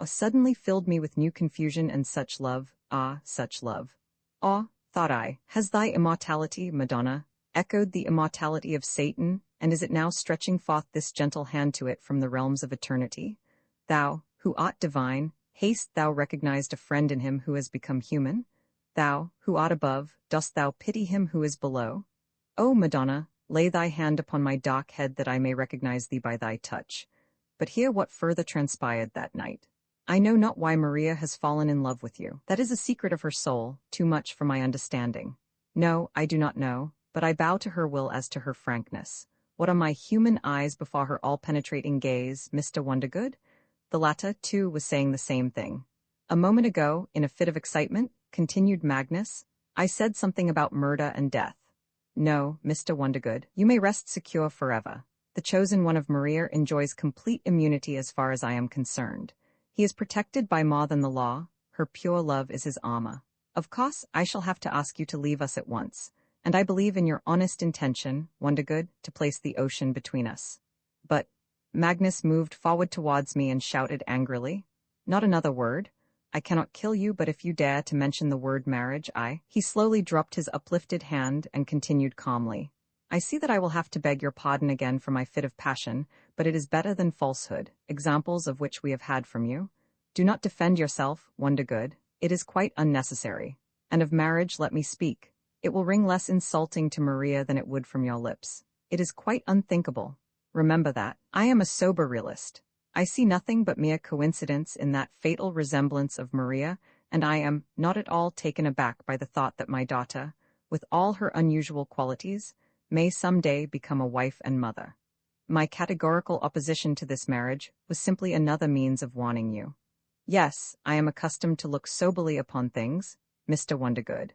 suddenly filled me with new confusion and such love, ah, such love. Ah, thought I, has thy immortality, Madonna, echoed the immortality of Satan, and is it now stretching forth this gentle hand to it from the realms of eternity? Thou, who art divine, hast thou recognized a friend in him who has become human? Thou, who art above, dost thou pity him who is below? O Madonna, lay thy hand upon my dark head that I may recognize thee by thy touch. But hear what further transpired that night. I know not why Maria has fallen in love with you. That is a secret of her soul, too much for my understanding. No, I do not know, but I bow to her will as to her frankness. What are my human eyes before her all-penetrating gaze, Mr. Wondergood? The latter, too, was saying the same thing. A moment ago, in a fit of excitement, continued Magnus, I said something about murder and death. No, Mr. Wondergood, you may rest secure forever. The chosen one of Maria enjoys complete immunity as far as I am concerned. He is protected by more than the law. Her pure love is his armor. Of course, I shall have to ask you to leave us at once, and I believe in your honest intention, Wondergood, to place the ocean between us. But Magnus moved forward towards me and shouted angrily, "Not another word. I cannot kill you, but if you dare to mention the word marriage, I—" He slowly dropped his uplifted hand and continued calmly, "I see that I will have to beg your pardon again for my fit of passion, but it is better than falsehood, examples of which we have had from you. Do not defend yourself, Wondergood. It is quite unnecessary. And of marriage let me speak. It will ring less insulting to Maria than it would from your lips. It is quite unthinkable. Remember that. I am a sober realist. I see nothing but mere coincidence in that fatal resemblance of Maria, and I am not at all taken aback by the thought that my daughter, with all her unusual qualities, may some day become a wife and mother. My categorical opposition to this marriage was simply another means of warning you. Yes, I am accustomed to look soberly upon things, Mr. Wondergood.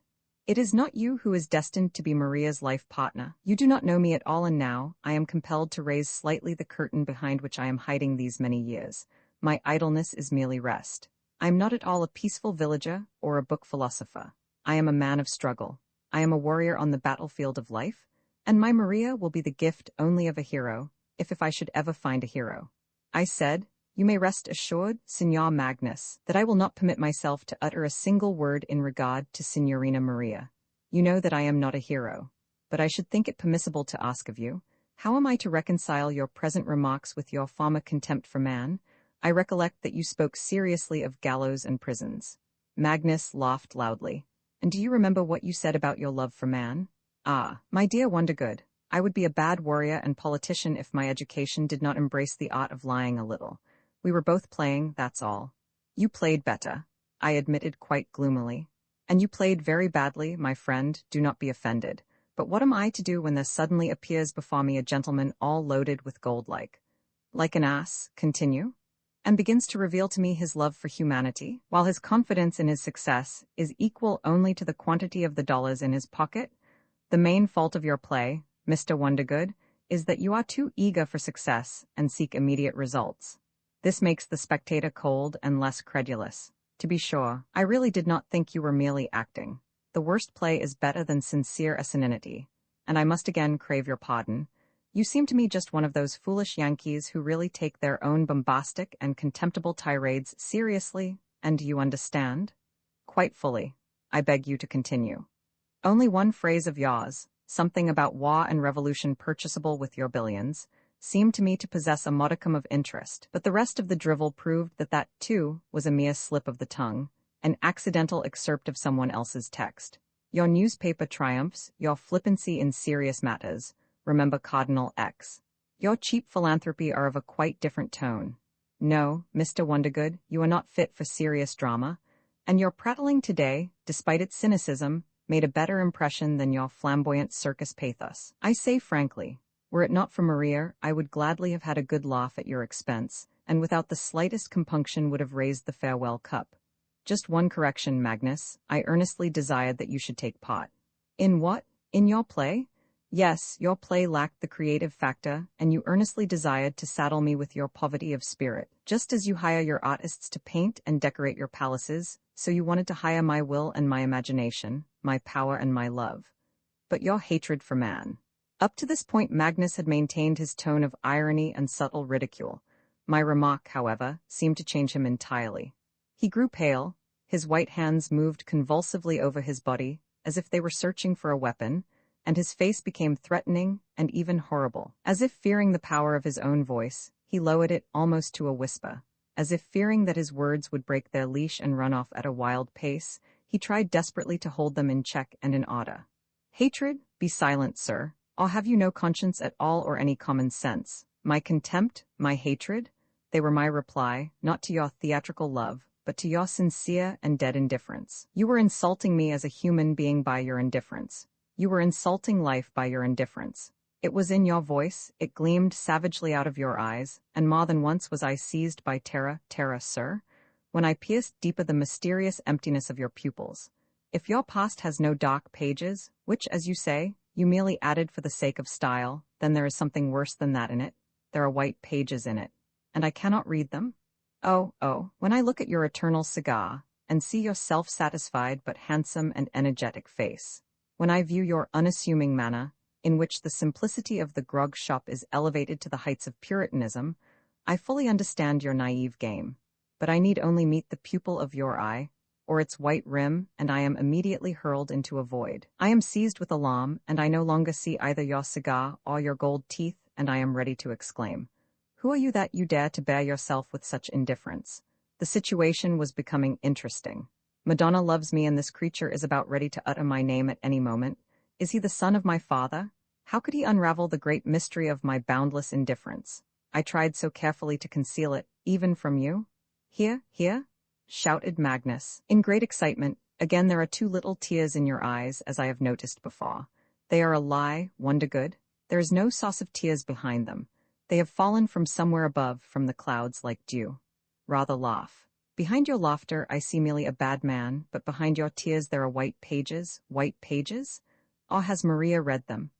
It is not you who is destined to be Maria's life partner. You do not know me at all, and now I am compelled to raise slightly the curtain behind which I am hiding these many years. My idleness is merely rest. I am not at all a peaceful villager or a book philosopher. I am a man of struggle. I am a warrior on the battlefield of life, and my Maria will be the gift only of a hero, if I should ever find a hero. I said, you may rest assured, Signor Magnus, that I will not permit myself to utter a single word in regard to Signorina Maria. You know that I am not a hero. But I should think it permissible to ask of you, how am I to reconcile your present remarks with your former contempt for man? I recollect that you spoke seriously of gallows and prisons. Magnus laughed loudly. And do you remember what you said about your love for man? Ah, my dear Wondergood, I would be a bad warrior and politician if my education did not embrace the art of lying a little. We were both playing, that's all. You played better, I admitted quite gloomily. And you played very badly, my friend, do not be offended. But what am I to do when there suddenly appears before me a gentleman all loaded with gold like? like an ass, continue, and begins to reveal to me his love for humanity, while his confidence in his success is equal only to the quantity of the dollars in his pocket. The main fault of your play, Mr. Wondergood, is that you are too eager for success and seek immediate results. This makes the spectator cold and less credulous. To be sure, I really did not think you were merely acting. The worst play is better than sincere asininity, and I must again crave your pardon. You seem to me just one of those foolish Yankees who really take their own bombastic and contemptible tirades seriously, and do you understand? Quite fully. I beg you to continue. Only one phrase of yours, something about war and revolution purchasable with your billions, seemed to me to possess a modicum of interest, but the rest of the drivel proved that that, too, was a mere slip of the tongue, an accidental excerpt of someone else's text. Your newspaper triumphs, your flippancy in serious matters, remember Cardinal X. Your cheap philanthropy are of a quite different tone. No, Mr. Wondergood, you are not fit for serious drama, and your prattling today, despite its cynicism, made a better impression than your flamboyant circus pathos. I say frankly, were it not for Maria, I would gladly have had a good laugh at your expense, and without the slightest compunction would have raised the farewell cup. Just one correction, Magnus, I earnestly desired that you should take part. In what? In your play? Yes, your play lacked the creative factor, and you earnestly desired to saddle me with your poverty of spirit. Just as you hire your artists to paint and decorate your palaces, so you wanted to hire my will and my imagination, my power and my love. But your hatred for man. Up to this point Magnus had maintained his tone of irony and subtle ridicule. My remark, however, seemed to change him entirely. He grew pale, his white hands moved convulsively over his body, as if they were searching for a weapon, and his face became threatening and even horrible. As if fearing the power of his own voice, he lowered it almost to a whisper. As if fearing that his words would break their leash and run off at a wild pace, he tried desperately to hold them in check and in order. Hatred? Be silent, sir. Or have you no conscience at all or any common sense? My contempt, my hatred? They were my reply, not to your theatrical love, but to your sincere and dead indifference. You were insulting me as a human being by your indifference. You were insulting life by your indifference. It was in your voice, it gleamed savagely out of your eyes, and more than once was I seized by terror, sir, when I pierced deeper the mysterious emptiness of your pupils. If your past has no dark pages, which, as you say, you merely added for the sake of style, then there is something worse than that in it. There are white pages in it, and I cannot read them. Oh, when I look at your eternal cigar, and see your self-satisfied but handsome and energetic face, when I view your unassuming manner, in which the simplicity of the grog shop is elevated to the heights of puritanism, I fully understand your naive game. But I need only meet the pupil of your eye, or its white rim, and I am immediately hurled into a void. I am seized with alarm, and I no longer see either your cigar or your gold teeth, and I am ready to exclaim, "Who are you that you dare to bear yourself with such indifference?" The situation was becoming interesting. Madonna loves me, and this creature is about ready to utter my name at any moment. Is he the son of my father? How could he unravel the great mystery of my boundless indifference? I tried so carefully to conceal it, even from you. Here, shouted Magnus, in great excitement. Again there are two little tears in your eyes, as I have noticed before. They are a lie, Wondergood. There is no source of tears behind them. They have fallen from somewhere above, from the clouds, like dew. Rather laugh. Behind your laughter I see merely a bad man, but behind your tears there are white pages? Or has Maria read them?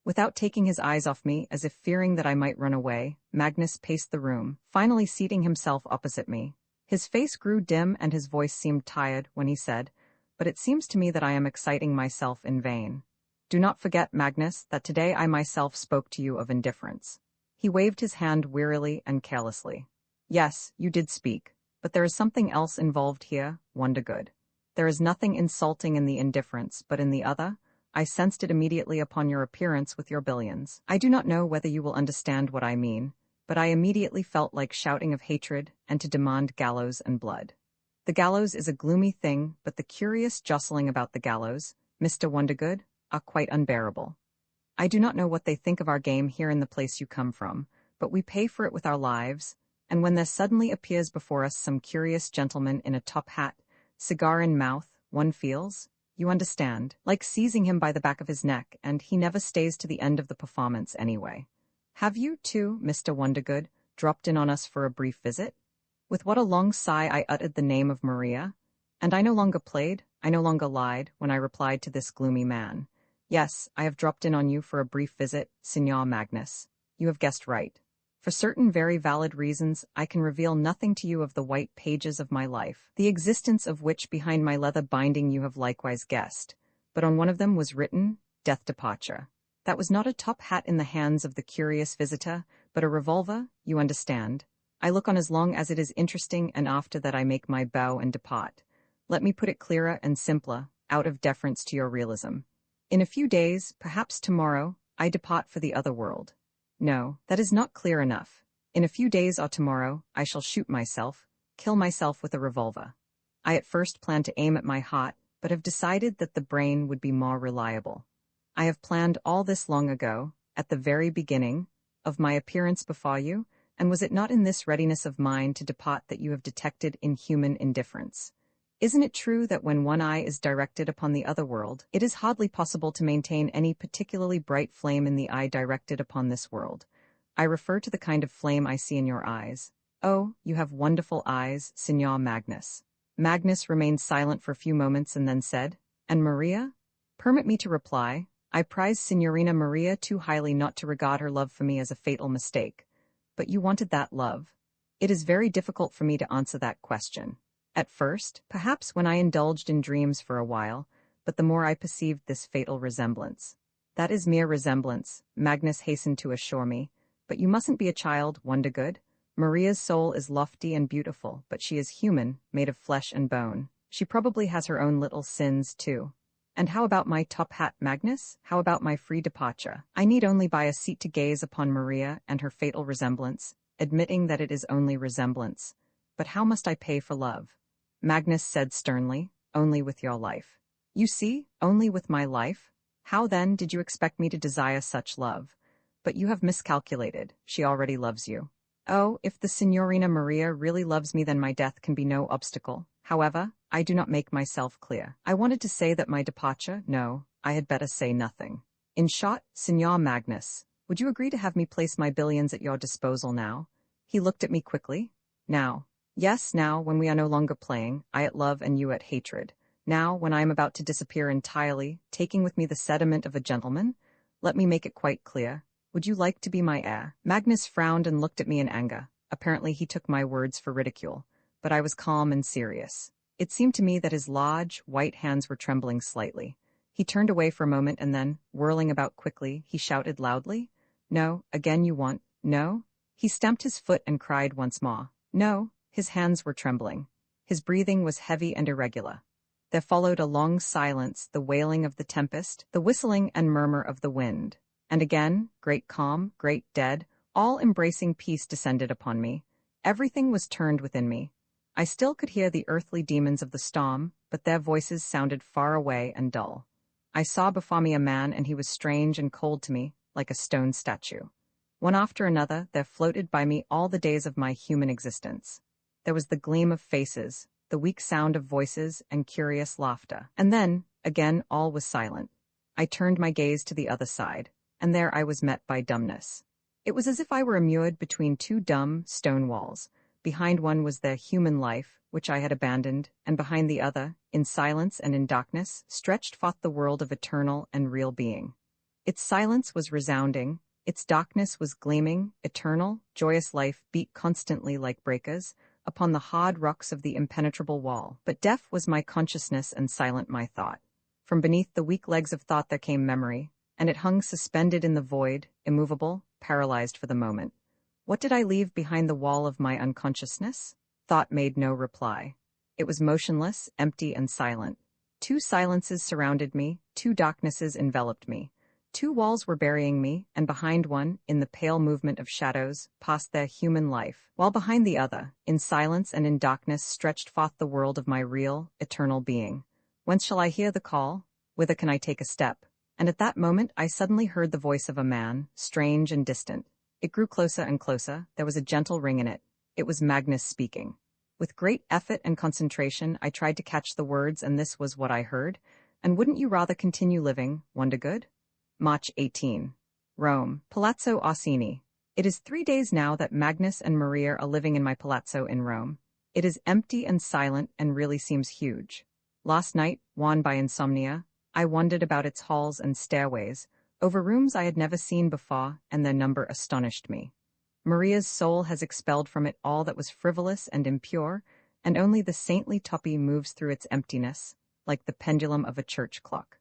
Without taking his eyes off me, as if fearing that I might run away, Magnus paced the room, finally seating himself opposite me. His face grew dim and his voice seemed tired when he said, "But it seems to me that I am exciting myself in vain. Do not forget, Magnus, that today I myself spoke to you of indifference." He waved his hand wearily and carelessly. "Yes, you did speak, but there is something else involved here, Wondergood. There is nothing insulting in the indifference, but in the other, I sensed it immediately upon your appearance with your billions. I do not know whether you will understand what I mean, but I immediately felt like shouting of hatred and to demand gallows and blood. The gallows is a gloomy thing, but the curious jostling about the gallows, Mr. Wondergood, are quite unbearable. I do not know what they think of our game here in the place you come from, but we pay for it with our lives, and when there suddenly appears before us some curious gentleman in a top hat, cigar in mouth, one feels, you understand, like seizing him by the back of his neck, and he never stays to the end of the performance anyway. Have you, too, Mr. Wondergood, dropped in on us for a brief visit? With what a long sigh I uttered the name of Maria. And I no longer played, I no longer lied, when I replied to this gloomy man. Yes, I have dropped in on you for a brief visit, Signor Magnus. You have guessed right. For certain very valid reasons, I can reveal nothing to you of the white pages of my life, the existence of which behind my leather binding you have likewise guessed. But on one of them was written, Death Departure. That was not a top hat in the hands of the curious visitor, but a revolver, you understand. I look on as long as it is interesting, and after that I make my bow and depart. Let me put it clearer and simpler, out of deference to your realism. In a few days, perhaps tomorrow, I depart for the other world. No, that is not clear enough. In a few days or tomorrow, I shall shoot myself, kill myself with a revolver. I at first planned to aim at my heart, but have decided that the brain would be more reliable. I have planned all this long ago, at the very beginning, of my appearance before you, and was it not in this readiness of mind to depart that you have detected inhuman indifference? Isn't it true that when one eye is directed upon the other world, it is hardly possible to maintain any particularly bright flame in the eye directed upon this world? I refer to the kind of flame I see in your eyes. Oh, you have wonderful eyes, Signor Magnus. Magnus remained silent for a few moments and then said, And Maria? Permit me to reply. I prize Signorina Maria too highly not to regard her love for me as a fatal mistake. But you wanted that love. It is very difficult for me to answer that question. At first, perhaps when I indulged in dreams for a while, but the more I perceived this fatal resemblance. That is mere resemblance, Magnus hastened to assure me. But you mustn't be a child, Wondergood. Maria's soul is lofty and beautiful, but she is human, made of flesh and bone. She probably has her own little sins, too. And how about my top hat, Magnus? How about my free departure? I need only buy a seat to gaze upon Maria and her fatal resemblance, admitting that it is only resemblance. But how must I pay for love? Magnus said sternly, Only with your life. You see, only with my life? How then did you expect me to desire such love? But you have miscalculated. She already loves you. Oh, if the Signorina Maria really loves me, then my death can be no obstacle. However, I do not make myself clear. I wanted to say that my departure, no, I had better say nothing. In short, Signor Magnus, would you agree to have me place my billions at your disposal now? He looked at me quickly. Now. Yes, now, when we are no longer playing, I at love and you at hatred. Now, when I am about to disappear entirely, taking with me the sediment of a gentleman? Let me make it quite clear. Would you like to be my heir? Magnus frowned and looked at me in anger. Apparently he took my words for ridicule. But I was calm and serious. It seemed to me that his large, white hands were trembling slightly. He turned away for a moment and then, whirling about quickly, he shouted loudly, No, again you want, no? He stamped his foot and cried once more, No. His hands were trembling. His breathing was heavy and irregular. There followed a long silence, the wailing of the tempest, the whistling and murmur of the wind. And again, great calm, great dead, all-embracing peace descended upon me. Everything was turned within me. I still could hear the earthly demons of the storm, but their voices sounded far away and dull. I saw before me a man, and he was strange and cold to me, like a stone statue. One after another, there floated by me all the days of my human existence. There was the gleam of faces, the weak sound of voices, and curious laughter. And then, again, all was silent. I turned my gaze to the other side, and there I was met by dumbness. It was as if I were immured between two dumb stone walls. Behind one was the human life, which I had abandoned, and behind the other, in silence and in darkness, stretched forth the world of eternal and real being. Its silence was resounding, its darkness was gleaming, eternal, joyous life beat constantly like breakers upon the hard rocks of the impenetrable wall. But deaf was my consciousness and silent my thought. From beneath the weak legs of thought there came memory, and it hung suspended in the void, immovable, paralyzed for the moment. What did I leave behind the wall of my unconsciousness? Thought made no reply. It was motionless, empty, and silent. Two silences surrounded me, two darknesses enveloped me. Two walls were burying me, and behind one, in the pale movement of shadows, passed their human life, while behind the other, in silence and in darkness, stretched forth the world of my real, eternal being. Whence shall I hear the call? Whither can I take a step? And at that moment I suddenly heard the voice of a man, strange and distant. It grew closer and closer, there was a gentle ring in it. It was Magnus speaking. With great effort and concentration I tried to catch the words, and this was what I heard. And wouldn't you rather continue living, Wondergood? March 18. Rome, Palazzo Orsini. It is 3 days now that Magnus and Maria are living in my palazzo in Rome. It is empty and silent and really seems huge. Last night, worn by insomnia, I wandered about its halls and stairways, over rooms I had never seen before, and their number astonished me. Maria's soul has expelled from it all that was frivolous and impure, and only the saintly Toppy moves through its emptiness, like the pendulum of a church clock.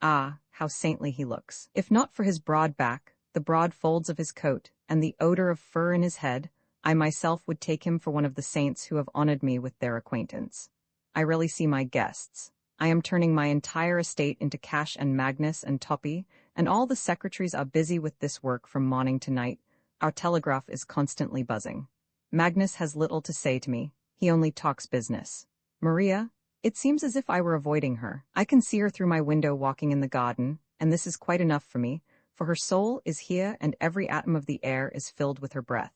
Ah, how saintly he looks! If not for his broad back, the broad folds of his coat, and the odor of fur in his head, I myself would take him for one of the saints who have honored me with their acquaintance. I really see my guests. I am turning my entire estate into cash, and Magnus and Toppy, and all the secretaries are busy with this work from morning to night. Our telegraph is constantly buzzing. Magnus has little to say to me. He only talks business. Maria, it seems as if I were avoiding her. I can see her through my window walking in the garden, and this is quite enough for me, for her soul is here and every atom of the air is filled with her breath.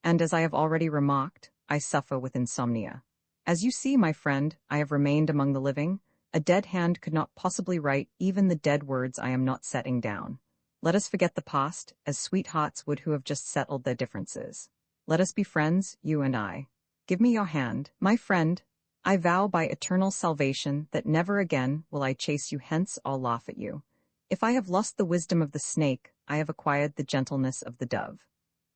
And as I have already remarked, I suffer with insomnia. As you see, my friend, I have remained among the living. A dead hand could not possibly write even the dead words I am not setting down. Let us forget the past, as sweethearts would who have just settled their differences. Let us be friends, you and I. Give me your hand, my friend. I vow by eternal salvation that never again will I chase you hence or laugh at you. If I have lost the wisdom of the snake, I have acquired the gentleness of the dove.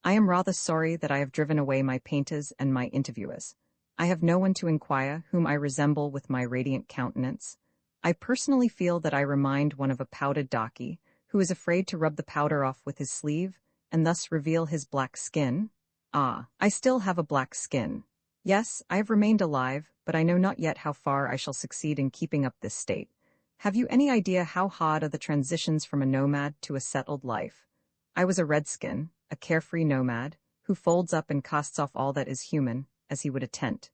I am rather sorry that I have driven away my painters and my interviewers. I have no one to inquire whom I resemble with my radiant countenance. I personally feel that I remind one of a powdered darky, who is afraid to rub the powder off with his sleeve, and thus reveal his black skin. Ah, I still have a black skin. Yes, I have remained alive, but I know not yet how far I shall succeed in keeping up this state. Have you any idea how hard are the transitions from a nomad to a settled life? I was a redskin, a carefree nomad, who folds up and casts off all that is human, as he would a tent.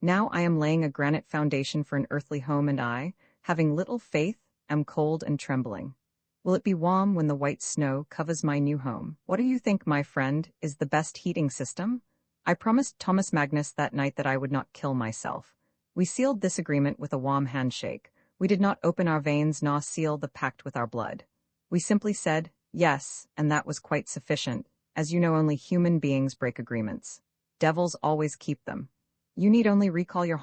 Now I am laying a granite foundation for an earthly home, and I, having little faith, am cold and trembling. Will it be warm when the white snow covers my new home? What do you think, my friend, is the best heating system? I promised Thomas Magnus that night that I would not kill myself. We sealed this agreement with a warm handshake. We did not open our veins nor seal the pact with our blood. We simply said, yes, and that was quite sufficient. As you know, only human beings break agreements. Devils always keep them. You need only recall your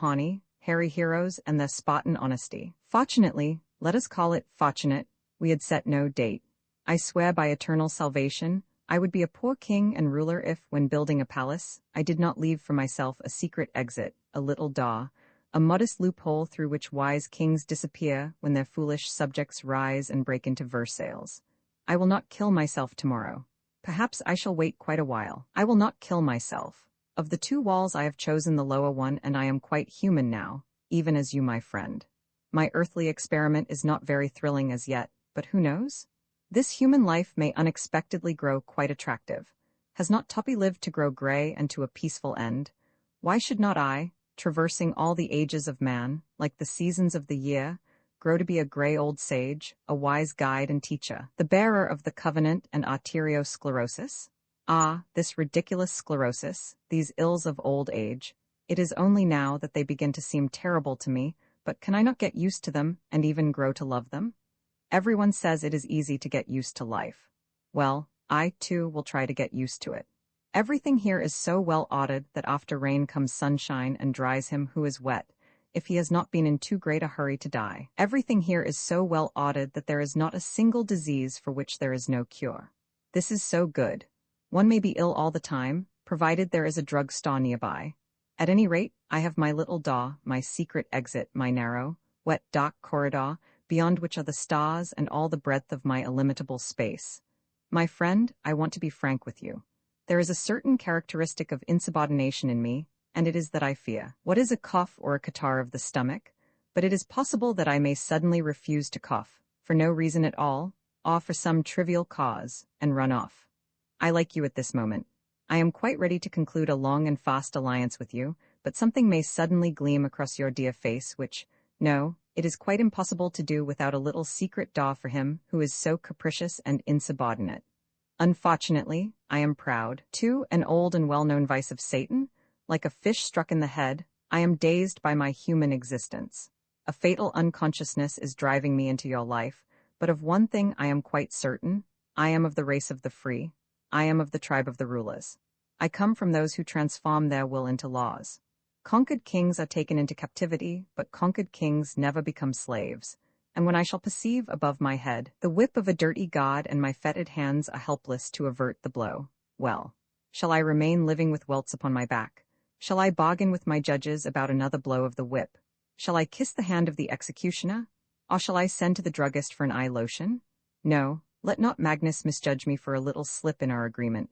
hairy heroes and their Spartan honesty. Fortunately, let us call it fortunate, we had set no date. I swear by eternal salvation, I would be a poor king and ruler if, when building a palace, I did not leave for myself a secret exit, a little door, a modest loophole through which wise kings disappear when their foolish subjects rise and break into Versailles. I will not kill myself tomorrow. Perhaps I shall wait quite a while. I will not kill myself. Of the two walls I have chosen the lower one, and I am quite human now, even as you, my friend. My earthly experiment is not very thrilling as yet, but who knows? This human life may unexpectedly grow quite attractive. Has not Toppy lived to grow gray and to a peaceful end? Why should not I, traversing all the ages of man, like the seasons of the year, grow to be a gray old sage, a wise guide and teacher, the bearer of the covenant and arteriosclerosis? Ah, this ridiculous sclerosis, these ills of old age. It is only now that they begin to seem terrible to me, but can I not get used to them and even grow to love them? Everyone says it is easy to get used to life. Well, I too will try to get used to it. Everything here is so well ordered that after rain comes sunshine and dries him who is wet, if he has not been in too great a hurry to die. Everything here is so well ordered that there is not a single disease for which there is no cure. This is so good. One may be ill all the time, provided there is a drugstore nearby. At any rate, I have my little door, my secret exit, my narrow, wet, dark corridor, beyond which are the stars and all the breadth of my illimitable space. My friend, I want to be frank with you. There is a certain characteristic of insubordination in me, and it is that I fear. What is a cough or a catarrh of the stomach? But it is possible that I may suddenly refuse to cough, for no reason at all, or for some trivial cause, and run off. I like you at this moment. I am quite ready to conclude a long and fast alliance with you, but something may suddenly gleam across your dear face which, no, it is quite impossible to do without a little secret door for him who is so capricious and insubordinate. Unfortunately, I am proud, too, an old and well-known vice of Satan. Like a fish struck in the head, I am dazed by my human existence. A fatal unconsciousness is driving me into your life, but of one thing I am quite certain, I am of the race of the free. I am of the tribe of the rulers. I come from those who transform their will into laws. Conquered kings are taken into captivity, but conquered kings never become slaves. And when I shall perceive above my head the whip of a dirty god and my fetid hands are helpless to avert the blow, well, shall I remain living with welts upon my back? Shall I bargain with my judges about another blow of the whip? Shall I kiss the hand of the executioner? Or shall I send to the druggist for an eye lotion? No, let not Magnus misjudge me for a little slip in our agreement.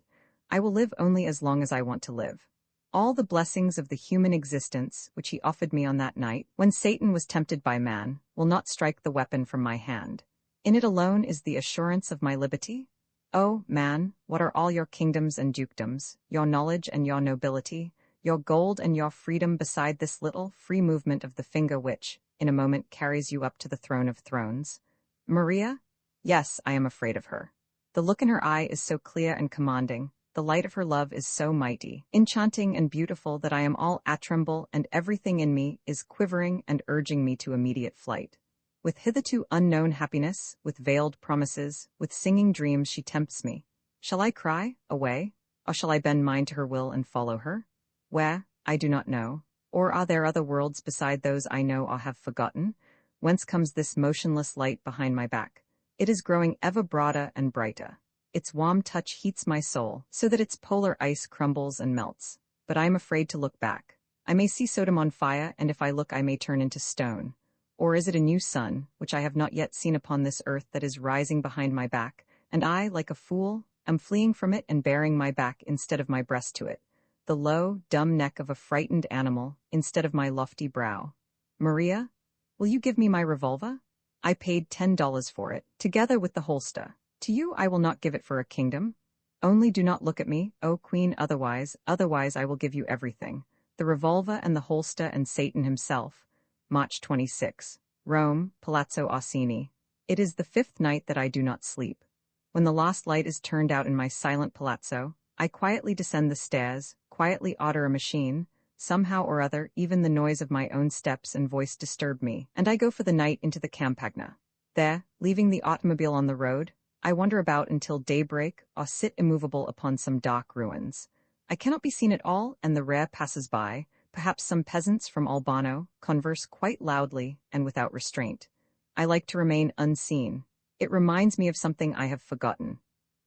I will live only as long as I want to live. All the blessings of the human existence, which he offered me on that night, when Satan was tempted by man, will not strike the weapon from my hand. In it alone is the assurance of my liberty. Oh, man, what are all your kingdoms and dukedoms, your knowledge and your nobility, your gold and your freedom beside this little, free movement of the finger which, in a moment, carries you up to the throne of thrones? Maria? Yes, I am afraid of her. The look in her eye is so clear and commanding, the light of her love is so mighty, enchanting and beautiful that I am all atremble and everything in me is quivering and urging me to immediate flight. With hitherto unknown happiness, with veiled promises, with singing dreams she tempts me. Shall I cry, away? Or shall I bend mine to her will and follow her? Where? I do not know. Or are there other worlds beside those I know or have forgotten? Whence comes this motionless light behind my back? It is growing ever broader and brighter. Its warm touch heats my soul, so that its polar ice crumbles and melts. But I am afraid to look back. I may see Sodom on fire, and if I look I may turn into stone. Or is it a new sun, which I have not yet seen upon this earth, that is rising behind my back, and I, like a fool, am fleeing from it and bearing my back instead of my breast to it, the low, dumb neck of a frightened animal instead of my lofty brow? Maria, will you give me my revolver? I paid $10 for it, together with the holster. To you I will not give it for a kingdom. Only do not look at me, O Queen, otherwise I will give you everything. The revolver and the holster and Satan himself. March 26. Rome, Palazzo Orsini. It is the 5th night that I do not sleep. When the last light is turned out in my silent palazzo, I quietly descend the stairs, quietly order a machine. Somehow or other, even the noise of my own steps and voice disturb me, and I go for the night into the Campagna. There, leaving the automobile on the road, I wander about until daybreak or sit immovable upon some dark ruins. I cannot be seen at all, and the rare passers-by, perhaps some peasants from Albano, converse quite loudly and without restraint. I like to remain unseen. It reminds me of something I have forgotten.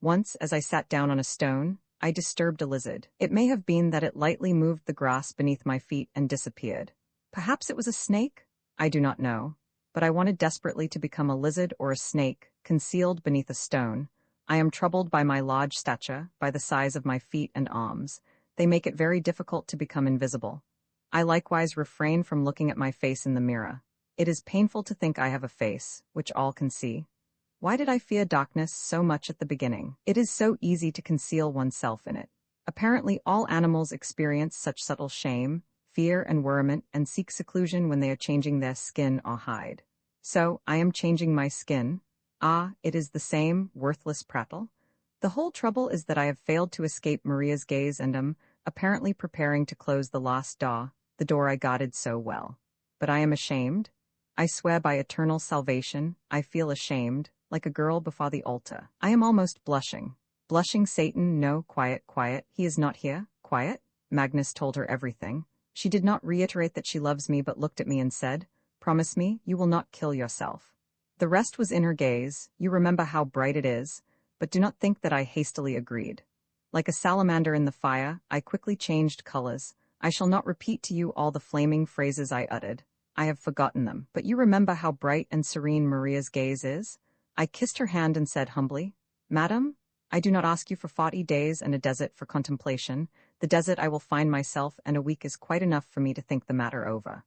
Once, as I sat down on a stone, I disturbed a lizard. It may have been that it lightly moved the grass beneath my feet and disappeared. Perhaps it was a snake? I do not know. But I wanted desperately to become a lizard or a snake, concealed beneath a stone. I am troubled by my large stature, by the size of my feet and arms. They make it very difficult to become invisible. I likewise refrain from looking at my face in the mirror. It is painful to think I have a face, which all can see. Why did I fear darkness so much at the beginning? It is so easy to conceal oneself in it. Apparently all animals experience such subtle shame, fear and worriment, and seek seclusion when they are changing their skin or hide. So, I am changing my skin. Ah, it is the same worthless prattle. The whole trouble is that I have failed to escape Maria's gaze and am, apparently preparing to close the last door, the door I guarded so well. But I am ashamed. I swear by eternal salvation, I feel ashamed, like a girl before the altar. I am almost blushing. Blushing, Satan, no, quiet, quiet, he is not here, quiet. Magnus told her everything. She did not reiterate that she loves me but looked at me and said, "Promise me, you will not kill yourself." The rest was in her gaze. You remember how bright it is, but do not think that I hastily agreed. Like a salamander in the fire, I quickly changed colors. I shall not repeat to you all the flaming phrases I uttered. I have forgotten them, but you remember how bright and serene Maria's gaze is? I kissed her hand and said humbly, "Madam, I do not ask you for 40 days and a desert for contemplation. The desert I will find myself, and a week is quite enough for me to think the matter over.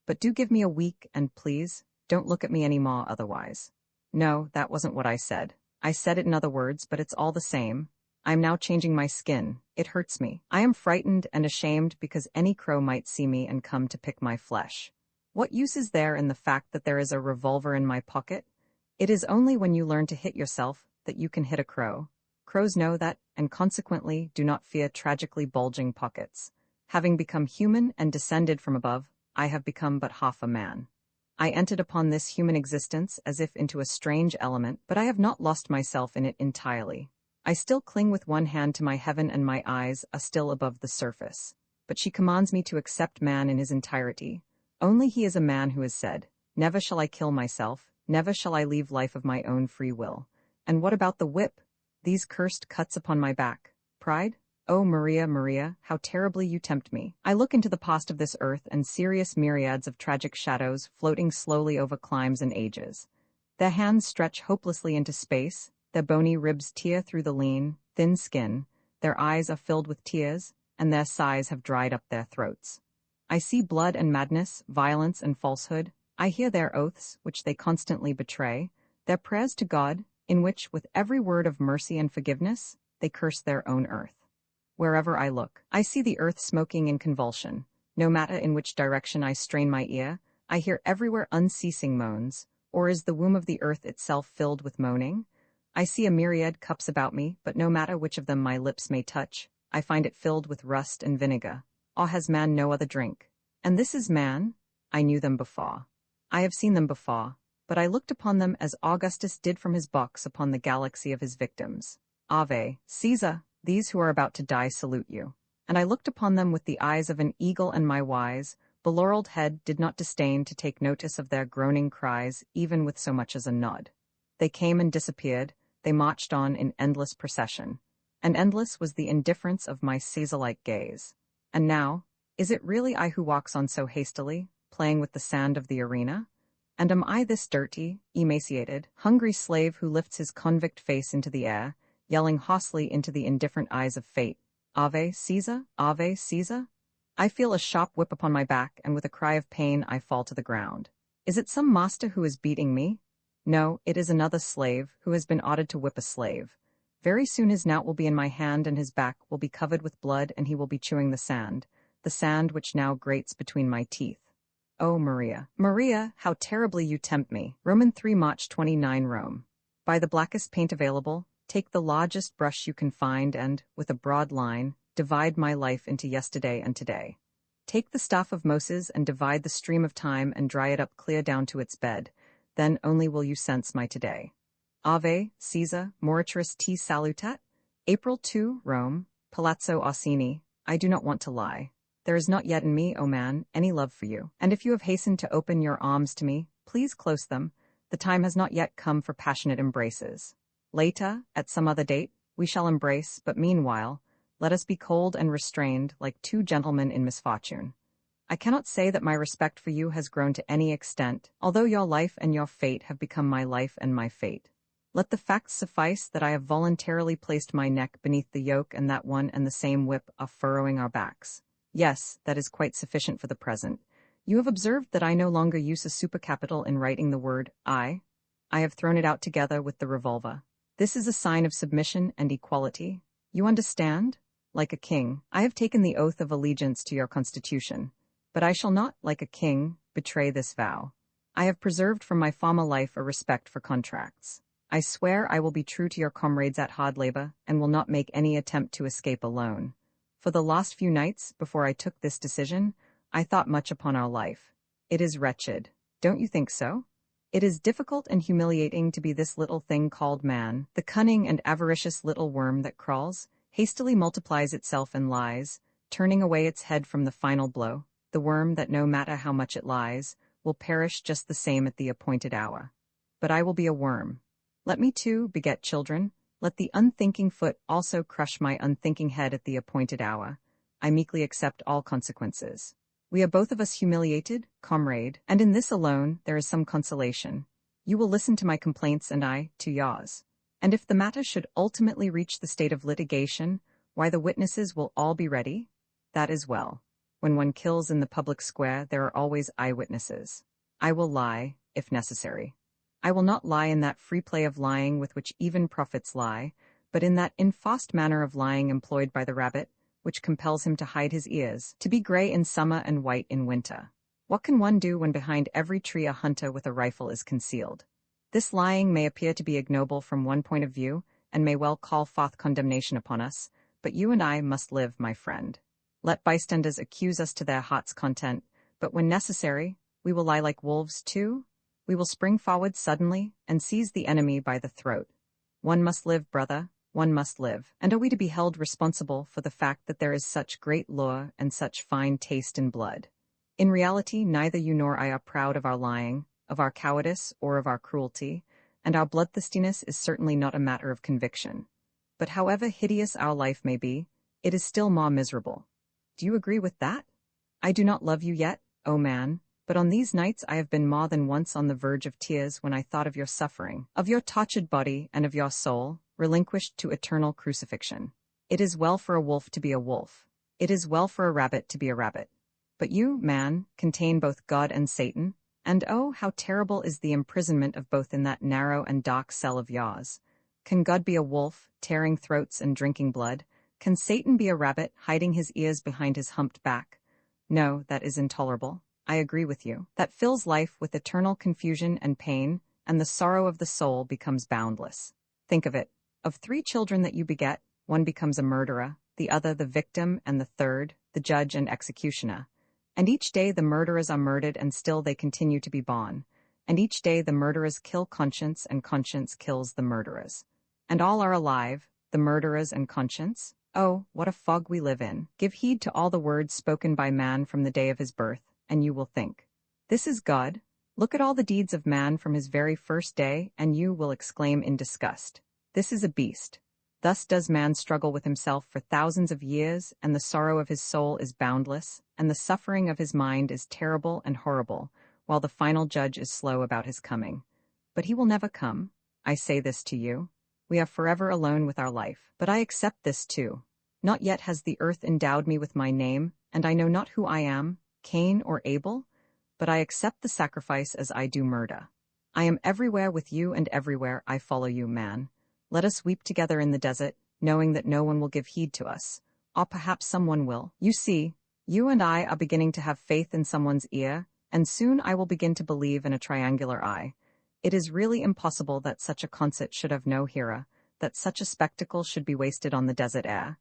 But do give me a week, and please, don't look at me any more otherwise." No, that wasn't what I said. I said it in other words, but it's all the same. I am now changing my skin. It hurts me. I am frightened and ashamed because any crow might see me and come to pick my flesh. What use is there in the fact that there is a revolver in my pocket? It is only when you learn to hit yourself that you can hit a crow. Crows know that, and consequently do not fear tragically bulging pockets. Having become human and descended from above, I have become but half a man. I entered upon this human existence as if into a strange element, but I have not lost myself in it entirely. I still cling with one hand to my heaven and my eyes are still above the surface. But she commands me to accept man in his entirety. Only he is a man who has said, "Never shall I kill myself, never shall I leave life of my own free will." And what about the whip? These cursed cuts upon my back. Pride? Oh, Maria, Maria, how terribly you tempt me. I look into the past of this earth and serious myriads of tragic shadows floating slowly over climes and ages. Their hands stretch hopelessly into space, their bony ribs tear through the lean, thin skin, their eyes are filled with tears, and their sighs have dried up their throats. I see blood and madness, violence and falsehood. I hear their oaths, which they constantly betray, their prayers to God, in which, with every word of mercy and forgiveness, they curse their own earth. Wherever I look, I see the earth smoking in convulsion. No matter in which direction I strain my ear, I hear everywhere unceasing moans. Or is the womb of the earth itself filled with moaning? I see a myriad cups about me, but no matter which of them my lips may touch, I find it filled with rust and vinegar. Or has man no other drink? And this is man? I knew them before. I have seen them before, but I looked upon them as Augustus did from his box upon the galaxy of his victims. Ave, Caesar! These who are about to die salute you. And I looked upon them with the eyes of an eagle, and my wise, belaureled head did not disdain to take notice of their groaning cries, even with so much as a nod. They came and disappeared, they marched on in endless procession. And endless was the indifference of my Caesar-like gaze. And now, is it really I who walks on so hastily, playing with the sand of the arena? And am I this dirty, emaciated, hungry slave who lifts his convict face into the air, yelling hoarsely into the indifferent eyes of fate, "Ave, Caesar! Ave, Caesar!" I feel a sharp whip upon my back, and with a cry of pain I fall to the ground. Is it some master who is beating me? No, it is another slave, who has been ordered to whip a slave. Very soon his knout will be in my hand, and his back will be covered with blood, and he will be chewing the sand which now grates between my teeth. Oh, Maria, Maria, how terribly you tempt me. Roman 3 March 29 Rome. By the blackest paint available, take the largest brush you can find and, with a broad line, divide my life into yesterday and today. Take the staff of Moses and divide the stream of time and dry it up clear down to its bed. Then only will you sense my today. Ave, Caesar, Moriturus te salutat. April 2, Rome, Palazzo Orsini. I do not want to lie. There is not yet in me, O man, any love for you. And if you have hastened to open your arms to me, please close them. The time has not yet come for passionate embraces. Later, at some other date, we shall embrace, but meanwhile, let us be cold and restrained like two gentlemen in misfortune. I cannot say that my respect for you has grown to any extent, although your life and your fate have become my life and my fate. Let the facts suffice that I have voluntarily placed my neck beneath the yoke, and that one and the same whip are furrowing our backs. Yes, that is quite sufficient for the present. You have observed that I no longer use a supercapital in writing the word I. I have thrown it out together with the revolver. This is a sign of submission and equality. You understand? Like a king, I have taken the oath of allegiance to your constitution. But I shall not, like a king, betray this vow. I have preserved from my former life a respect for contracts. I swear I will be true to your comrades at hard labor, and will not make any attempt to escape alone. For the last few nights, before I took this decision, I thought much upon our life. It is wretched. Don't you think so? It is difficult and humiliating to be this little thing called man, the cunning and avaricious little worm that crawls, hastily multiplies itself and lies, turning away its head from the final blow, the worm that no matter how much it lies, will perish just the same at the appointed hour. But I will be a worm. Let me too beget children. Let the unthinking foot also crush my unthinking head at the appointed hour. I meekly accept all consequences. We are both of us humiliated, comrade, and in this alone there is some consolation. You will listen to my complaints and I to yours. And if the matter should ultimately reach the state of litigation, why the witnesses will all be ready? That is well. When one kills in the public square, there are always eyewitnesses. I will lie, if necessary. I will not lie in that free play of lying with which even prophets lie, but in that enforced manner of lying employed by the rabbit, which compels him to hide his ears, to be gray in summer and white in winter. What can one do when behind every tree a hunter with a rifle is concealed? This lying may appear to be ignoble from one point of view, and may well call forth condemnation upon us, but you and I must live, my friend. Let bystanders accuse us to their heart's content, but when necessary, we will lie like wolves too. We will spring forward suddenly, and seize the enemy by the throat. One must live, brother. one must live. And are we to be held responsible for the fact that there is such great lure and such fine taste in blood? In reality, neither you nor I are proud of our lying, of our cowardice, or of our cruelty, and our bloodthirstiness is certainly not a matter of conviction. But however hideous our life may be, it is still more miserable. Do you agree with that? I do not love you yet, O man, but on these nights I have been more than once on the verge of tears when I thought of your suffering, of your tortured body and of your soul, relinquished to eternal crucifixion. It is well for a wolf to be a wolf. It is well for a rabbit to be a rabbit. But you, man, contain both God and Satan, and oh, how terrible is the imprisonment of both in that narrow and dark cell of yours. Can God be a wolf, tearing throats and drinking blood? Can Satan be a rabbit, hiding his ears behind his humped back? No, that is intolerable. I agree with you. That fills life with eternal confusion and pain, and the sorrow of the soul becomes boundless. Think of it. Of 3 children that you beget, one becomes a murderer, the other the victim, and the third, the judge and executioner. And each day the murderers are murdered and still they continue to be born. And each day the murderers kill conscience and conscience kills the murderers. And all are alive, the murderers and conscience? Oh, what a fog we live in. Give heed to all the words spoken by man from the day of his birth, and you will think, this is God. Look at all the deeds of man from his very first day, and you will exclaim in disgust, this is a beast. Thus does man struggle with himself for thousands of years, and the sorrow of his soul is boundless, and the suffering of his mind is terrible and horrible, while the final judge is slow about his coming. But he will never come. I say this to you. We are forever alone with our life. But I accept this too. Not yet has the earth endowed me with my name, and I know not who I am, Cain or Abel, but I accept the sacrifice as I do murder. I am everywhere with you and everywhere I follow you, man. Let us weep together in the desert, knowing that no one will give heed to us. Or perhaps someone will. You see, you and I are beginning to have faith in someone's ear, and soon I will begin to believe in a triangular eye. It is really impossible that such a concert should have no hearer, that such a spectacle should be wasted on the desert air.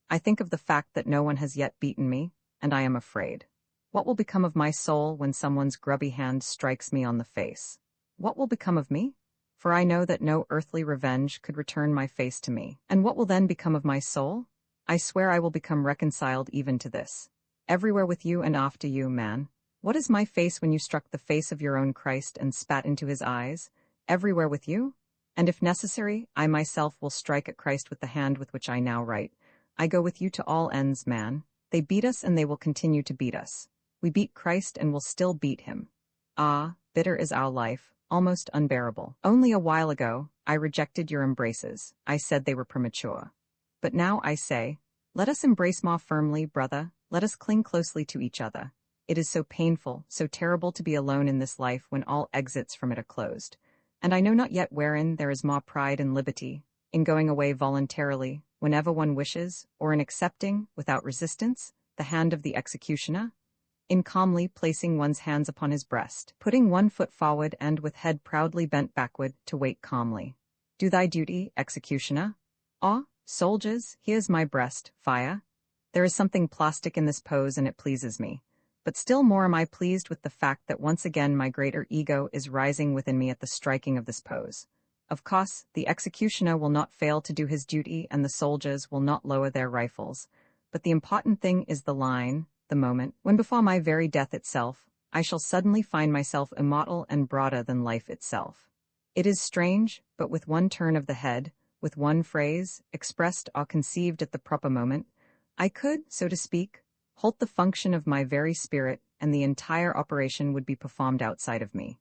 I think of the fact that no one has yet beaten me, and I am afraid. What will become of my soul when someone's grubby hand strikes me on the face? What will become of me? For I know that no earthly revenge could return my face to me. And what will then become of my soul? I swear I will become reconciled even to this. Everywhere with you and after you, man. What is my face when you struck the face of your own Christ and spat into his eyes? Everywhere with you? And if necessary, I myself will strike at Christ with the hand with which I now write. I go with you to all ends, man. They beat us and they will continue to beat us. We beat Christ and will still beat him. Ah, bitter is our life, almost unbearable. Only a while ago, I rejected your embraces. I said they were premature. But now I say, let us embrace more firmly, brother. Let us cling closely to each other. It is so painful, so terrible to be alone in this life when all exits from it are closed. And I know not yet wherein there is more pride and liberty, in going away voluntarily, whenever one wishes, or in accepting, without resistance, the hand of the executioner, in calmly placing one's hands upon his breast, putting one foot forward and with head proudly bent backward to wait calmly. Do thy duty, executioner. Ah, soldiers, here's my breast, fire. There is something plastic in this pose and it pleases me. But still more am I pleased with the fact that once again my greater ego is rising within me at the striking of this pose. Of course, the executioner will not fail to do his duty and the soldiers will not lower their rifles. But the important thing is the line, the moment, when before my very death itself, I shall suddenly find myself immortal and broader than life itself. It is strange, but with one turn of the head, with one phrase, expressed or conceived at the proper moment, I could, so to speak, halt the function of my very spirit, and the entire operation would be performed outside of me.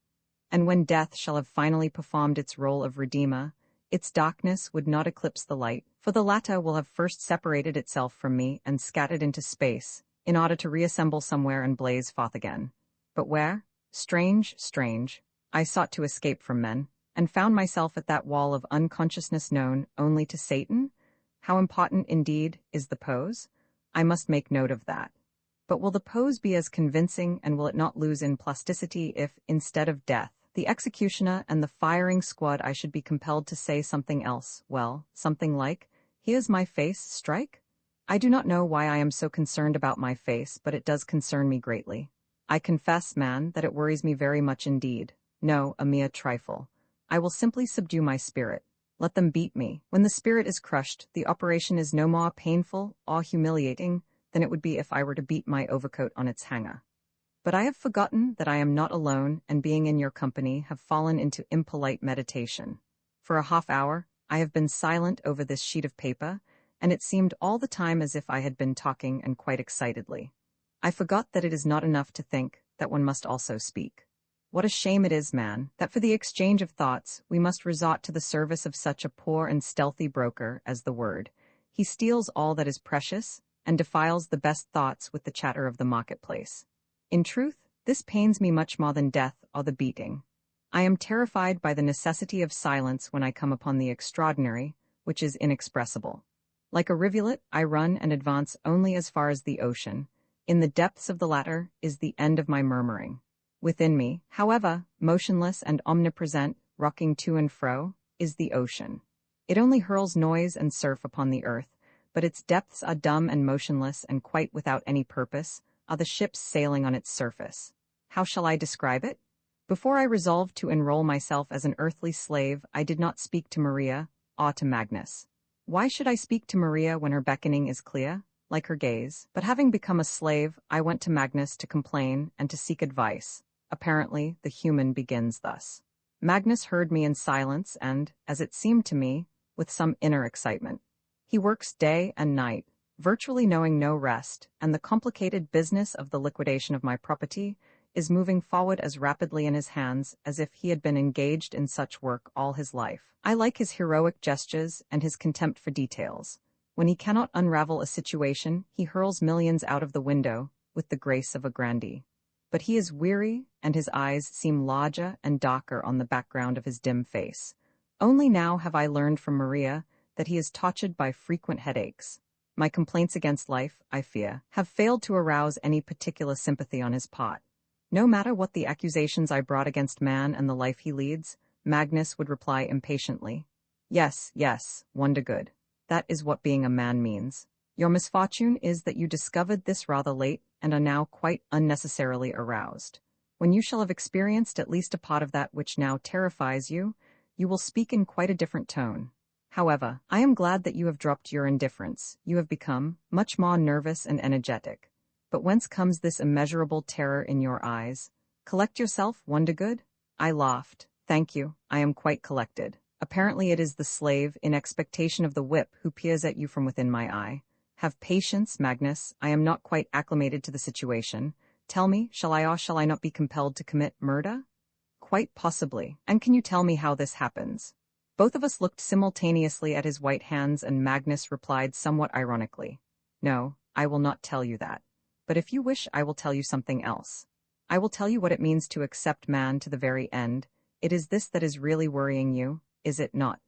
And when death shall have finally performed its role of redeemer, its darkness would not eclipse the light, for the latter will have first separated itself from me and scattered into space, in order to reassemble somewhere and blaze forth again. But where? Strange, strange. I sought to escape from men, and found myself at that wall of unconsciousness known only to Satan? How important, indeed, is the pose? I must make note of that. But will the pose be as convincing and will it not lose in plasticity if, instead of death, the executioner and the firing squad I should be compelled to say something else, well, something like, here's my face, strike? I do not know why I am so concerned about my face, but it does concern me greatly. I confess, man, that it worries me very much indeed. No, a mere trifle. I will simply subdue my spirit. Let them beat me. When the spirit is crushed, the operation is no more painful or humiliating than it would be if I were to beat my overcoat on its hanger. But I have forgotten that I am not alone, and being in your company have fallen into impolite meditation. For a half hour, I have been silent over this sheet of paper, and it seemed all the time as if I had been talking, and quite excitedly. I forgot that it is not enough to think, that one must also speak. What a shame it is, man, that for the exchange of thoughts we must resort to the service of such a poor and stealthy broker as the word. He steals all that is precious, and defiles the best thoughts with the chatter of the marketplace. In truth, this pains me much more than death or the beating. I am terrified by the necessity of silence when I come upon the extraordinary, which is inexpressible. Like a rivulet, I run and advance only as far as the ocean. In the depths of the latter is the end of my murmuring. Within me, however, motionless and omnipresent, rocking to and fro, is the ocean. It only hurls noise and surf upon the earth, but its depths are dumb and motionless, and quite without any purpose are the ships sailing on its surface. How shall I describe it? Before I resolved to enroll myself as an earthly slave, I did not speak to Maria, or to Magnus. Why should I speak to Maria when her beckoning is clear, like her gaze? But having become a slave, I went to Magnus to complain and to seek advice. Apparently, the human begins thus. Magnus heard me in silence and, as it seemed to me, with some inner excitement. He works day and night, virtually knowing no rest, and the complicated business of the liquidation of my property is moving forward as rapidly in his hands as if he had been engaged in such work all his life. I like his heroic gestures and his contempt for details. When he cannot unravel a situation, he hurls millions out of the window with the grace of a grandee. But he is weary, and his eyes seem larger and darker on the background of his dim face. Only now have I learned from Maria that he is tortured by frequent headaches. My complaints against life, I fear, have failed to arouse any particular sympathy on his part. No matter what the accusations I brought against man and the life he leads, Magnus would reply impatiently. Yes, yes, wonder good. That is what being a man means. Your misfortune is that you discovered this rather late and are now quite unnecessarily aroused. When you shall have experienced at least a part of that which now terrifies you, you will speak in quite a different tone. However, I am glad that you have dropped your indifference. You have become much more nervous and energetic. But whence comes this immeasurable terror in your eyes? Collect yourself, Wondergood? I laughed. Thank you, I am quite collected. Apparently it is the slave, in expectation of the whip, who peers at you from within my eye. Have patience, Magnus, I am not quite acclimated to the situation. Tell me, shall I or shall I not be compelled to commit murder? Quite possibly. And can you tell me how this happens? Both of us looked simultaneously at his white hands, and Magnus replied somewhat ironically. No, I will not tell you that. But if you wish, I will tell you something else. I will tell you what it means to accept man to the very end. It is this that is really worrying you, is it not?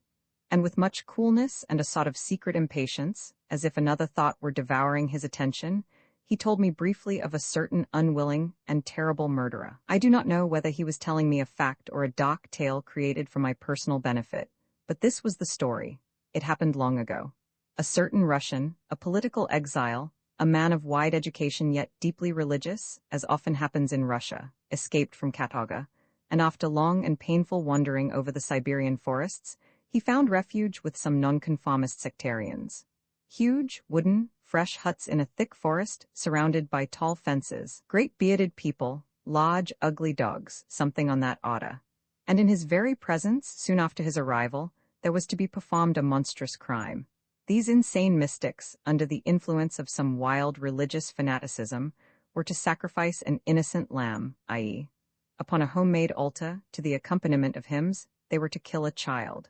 And with much coolness and a sort of secret impatience, as if another thought were devouring his attention, he told me briefly of a certain unwilling and terrible murderer. I do not know whether he was telling me a fact or a dark tale created for my personal benefit, but this was the story. It happened long ago. A certain Russian, a political exile, a man of wide education yet deeply religious, as often happens in Russia, escaped from Katorga, and after long and painful wandering over the Siberian forests, he found refuge with some nonconformist sectarians. Huge, wooden, fresh huts in a thick forest, surrounded by tall fences, great bearded people, large, ugly dogs, something on that order. And in his very presence, soon after his arrival, there was to be performed a monstrous crime. These insane mystics, under the influence of some wild religious fanaticism, were to sacrifice an innocent lamb, i.e., upon a homemade altar, to the accompaniment of hymns, they were to kill a child.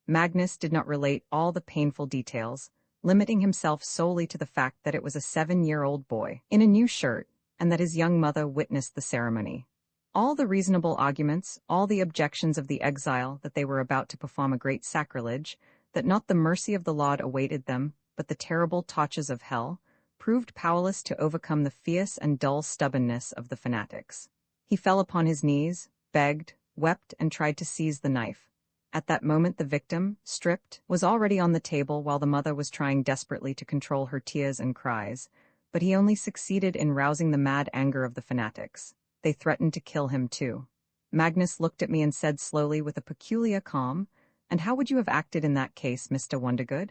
Magnus did not relate all the painful details, limiting himself solely to the fact that it was a 7-year-old boy, in a new shirt, and that his young mother witnessed the ceremony. All the reasonable arguments, all the objections of the exile that they were about to perform a great sacrilege, that not the mercy of the Lord awaited them, but the terrible tortures of hell, proved powerless to overcome the fierce and dull stubbornness of the fanatics. He fell upon his knees, begged, wept, and tried to seize the knife. At that moment the victim, stripped, was already on the table while the mother was trying desperately to control her tears and cries, but he only succeeded in rousing the mad anger of the fanatics. They threatened to kill him too. Magnus looked at me and said slowly with a peculiar calm, And how would you have acted in that case, Mr. Wondergood?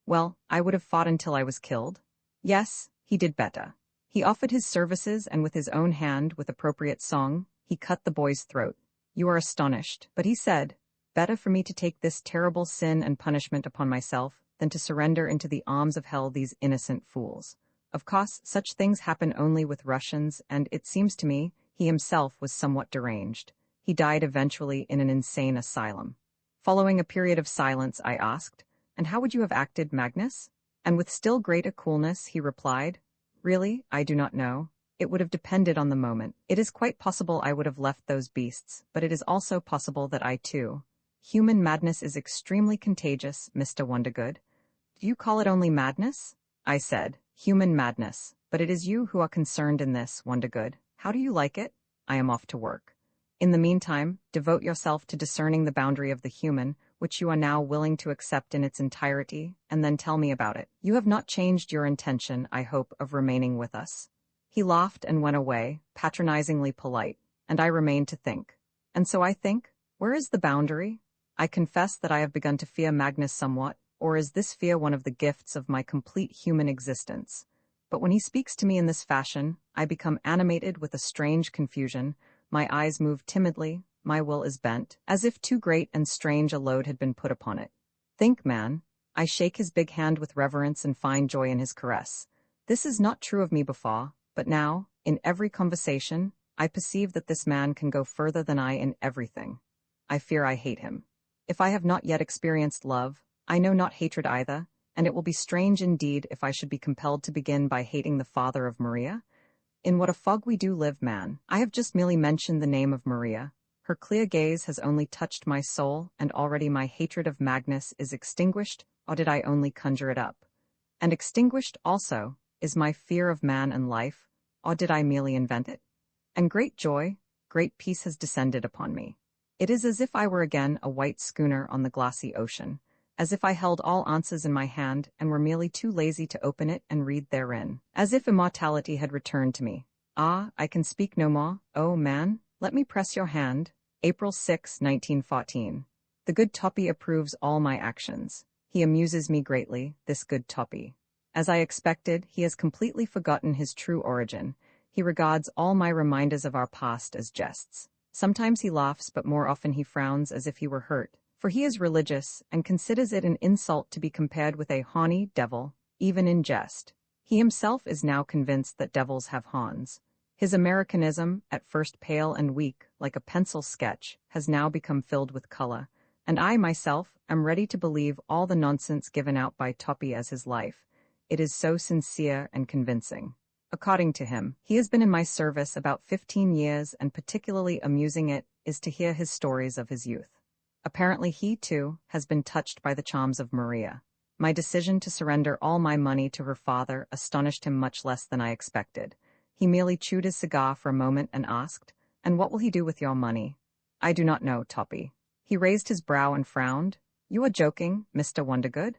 Well, I would have fought until I was killed. Yes, he did better. He offered his services and with his own hand, with appropriate song, he cut the boy's throat. You are astonished, but he said, better for me to take this terrible sin and punishment upon myself than to surrender into the arms of hell these innocent fools. Of course, such things happen only with Russians, and it seems to me he himself was somewhat deranged. He died eventually in an insane asylum. Following a period of silence, I asked, and how would you have acted, Magnus? And with still greater coolness, he replied, really, I do not know. It would have depended on the moment. It is quite possible I would have left those beasts, but it is also possible that I too. Human madness is extremely contagious, Mr. Wondergood. Do you call it only madness? I said, human madness, but it is you who are concerned in this, Wondergood. How do you like it? I am off to work. In the meantime, devote yourself to discerning the boundary of the human, which you are now willing to accept in its entirety, and then tell me about it. You have not changed your intention, I hope, of remaining with us. He laughed and went away, patronizingly polite, and I remained to think. And so I think, where is the boundary? I confess that I have begun to fear Magnus somewhat, or is this fear one of the gifts of my complete human existence? But when he speaks to me in this fashion, I become animated with a strange confusion, my eyes move timidly, my will is bent, as if too great and strange a load had been put upon it. Think, man. I shake his big hand with reverence and find joy in his caress. This is not true of me before, but now, in every conversation, I perceive that this man can go further than I in everything. I fear I hate him. If I have not yet experienced love, I know not hatred either, and it will be strange indeed if I should be compelled to begin by hating the father of Maria. In what a fog we do live, man. I have just merely mentioned the name of Maria. Her clear gaze has only touched my soul, and already my hatred of Magnus is extinguished, or did I only conjure it up? And extinguished, also, is my fear of man and life, or did I merely invent it? And great joy, great peace has descended upon me. It is as if I were again a white schooner on the glassy ocean, as if I held all answers in my hand and were merely too lazy to open it and read therein, as if immortality had returned to me. Ah, I can speak no more. Oh, man, let me press your hand. April 6, 1914. The good Toppy approves all my actions. He amuses me greatly, this good Toppy. As I expected, he has completely forgotten his true origin. He regards all my reminders of our past as jests. Sometimes he laughs, but more often he frowns as if he were hurt, for he is religious and considers it an insult to be compared with a hawny devil, even in jest. He himself is now convinced that devils have horns. His Americanism, at first pale and weak, like a pencil sketch, has now become filled with color, and I myself am ready to believe all the nonsense given out by Toppy as his life. It is so sincere and convincing. According to him, he has been in my service about 15 years, and particularly amusing it is to hear his stories of his youth. Apparently he, too, has been touched by the charms of Maria. My decision to surrender all my money to her father astonished him much less than I expected. He merely chewed his cigar for a moment and asked, "And what will he do with your money?" "I do not know, Toppy." He raised his brow and frowned. "You are joking, Mr. Wondergood.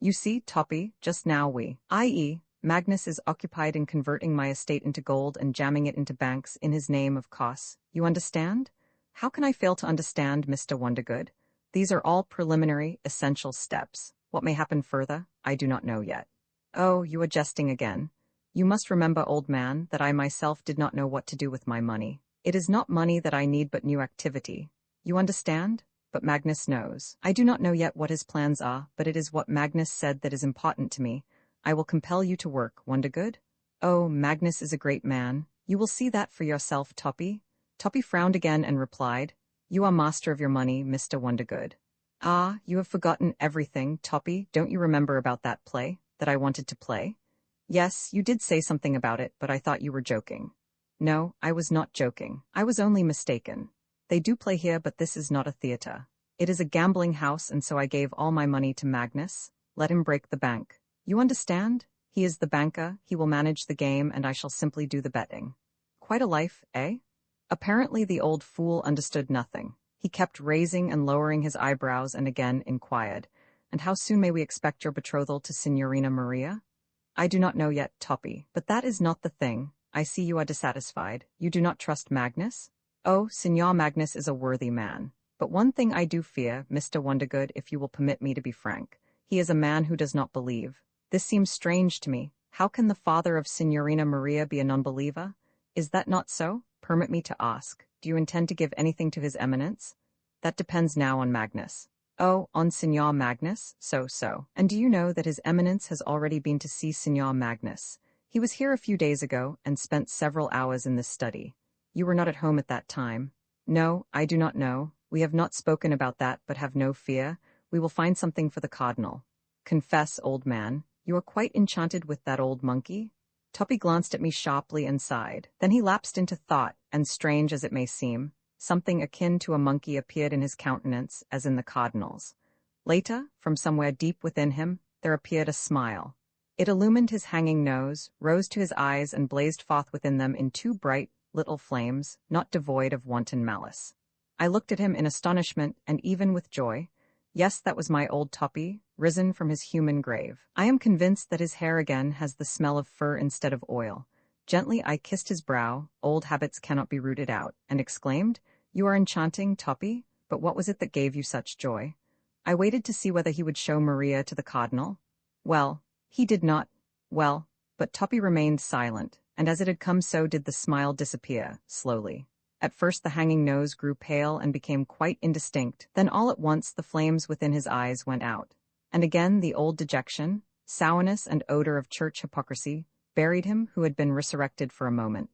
You see, Toppy, just now i.e., Magnus is occupied in converting my estate into gold and jamming it into banks in his name, of course. You understand? How can I fail to understand, Mr. Wondergood? These are all preliminary, essential steps. What may happen further, I do not know yet." "Oh, you are jesting again. You must remember, old man, that I myself did not know what to do with my money. It is not money that I need but new activity. You understand? But Magnus knows. I do not know yet what his plans are, but it is what Magnus said that is important to me. I will compel you to work, Wondergood." "Oh, Magnus is a great man. You will see that for yourself, Toppy." Toppy frowned again and replied, "You are master of your money, Mr. Wondergood." "Ah, you have forgotten everything, Toppy. Don't you remember about that play, that I wanted to play?" "Yes, you did say something about it, but I thought you were joking." "No, I was not joking. I was only mistaken. They do play here, but this is not a theater. It is a gambling house, and so I gave all my money to Magnus. Let him break the bank. You understand? He is the banker, he will manage the game, and I shall simply do the betting. Quite a life, eh?" Apparently the old fool understood nothing. He kept raising and lowering his eyebrows and again inquired, "And how soon may we expect your betrothal to Signorina Maria?" "I do not know yet, Toppy, but that is not the thing. I see you are dissatisfied. You do not trust Magnus?" "Oh, Signor Magnus is a worthy man. But one thing I do fear, Mr. Wondergood, if you will permit me to be frank. He is a man who does not believe. This seems strange to me. How can the father of Signorina Maria be a non-believer? Is that not so? Permit me to ask. Do you intend to give anything to his eminence? That depends now on Magnus. Oh, on Signor Magnus? So. And do you know that his eminence has already been to see Signor Magnus? He was here a few days ago and spent several hours in this study. You were not at home at that time. No, I do not know. We have not spoken about that, but have no fear. We will find something for the cardinal. Confess, old man, you are quite enchanted with that old monkey? Tuppy glanced at me sharply and sighed. Then he lapsed into thought, and strange as it may seem, something akin to a monkey appeared in his countenance, as in the cardinal's. Later, from somewhere deep within him, there appeared a smile. It illumined his hanging nose, rose to his eyes, and blazed forth within them in two bright, little flames, not devoid of wanton malice. I looked at him in astonishment, and even with joy. Yes, that was my old Tuppy, risen from his human grave. I am convinced that his hair again has the smell of fur instead of oil. Gently I kissed his brow, old habits cannot be rooted out, and exclaimed, "You are enchanting, Tuppy, but what was it that gave you such joy?" I waited to see whether he would show Maria to the cardinal. Well, he did not. Well, but Tuppy remained silent, and as it had come so did the smile disappear, slowly. At first the hanging nose grew pale and became quite indistinct, then all at once the flames within his eyes went out. And again the old dejection, sourness and odor of church hypocrisy buried him who had been resurrected for a moment.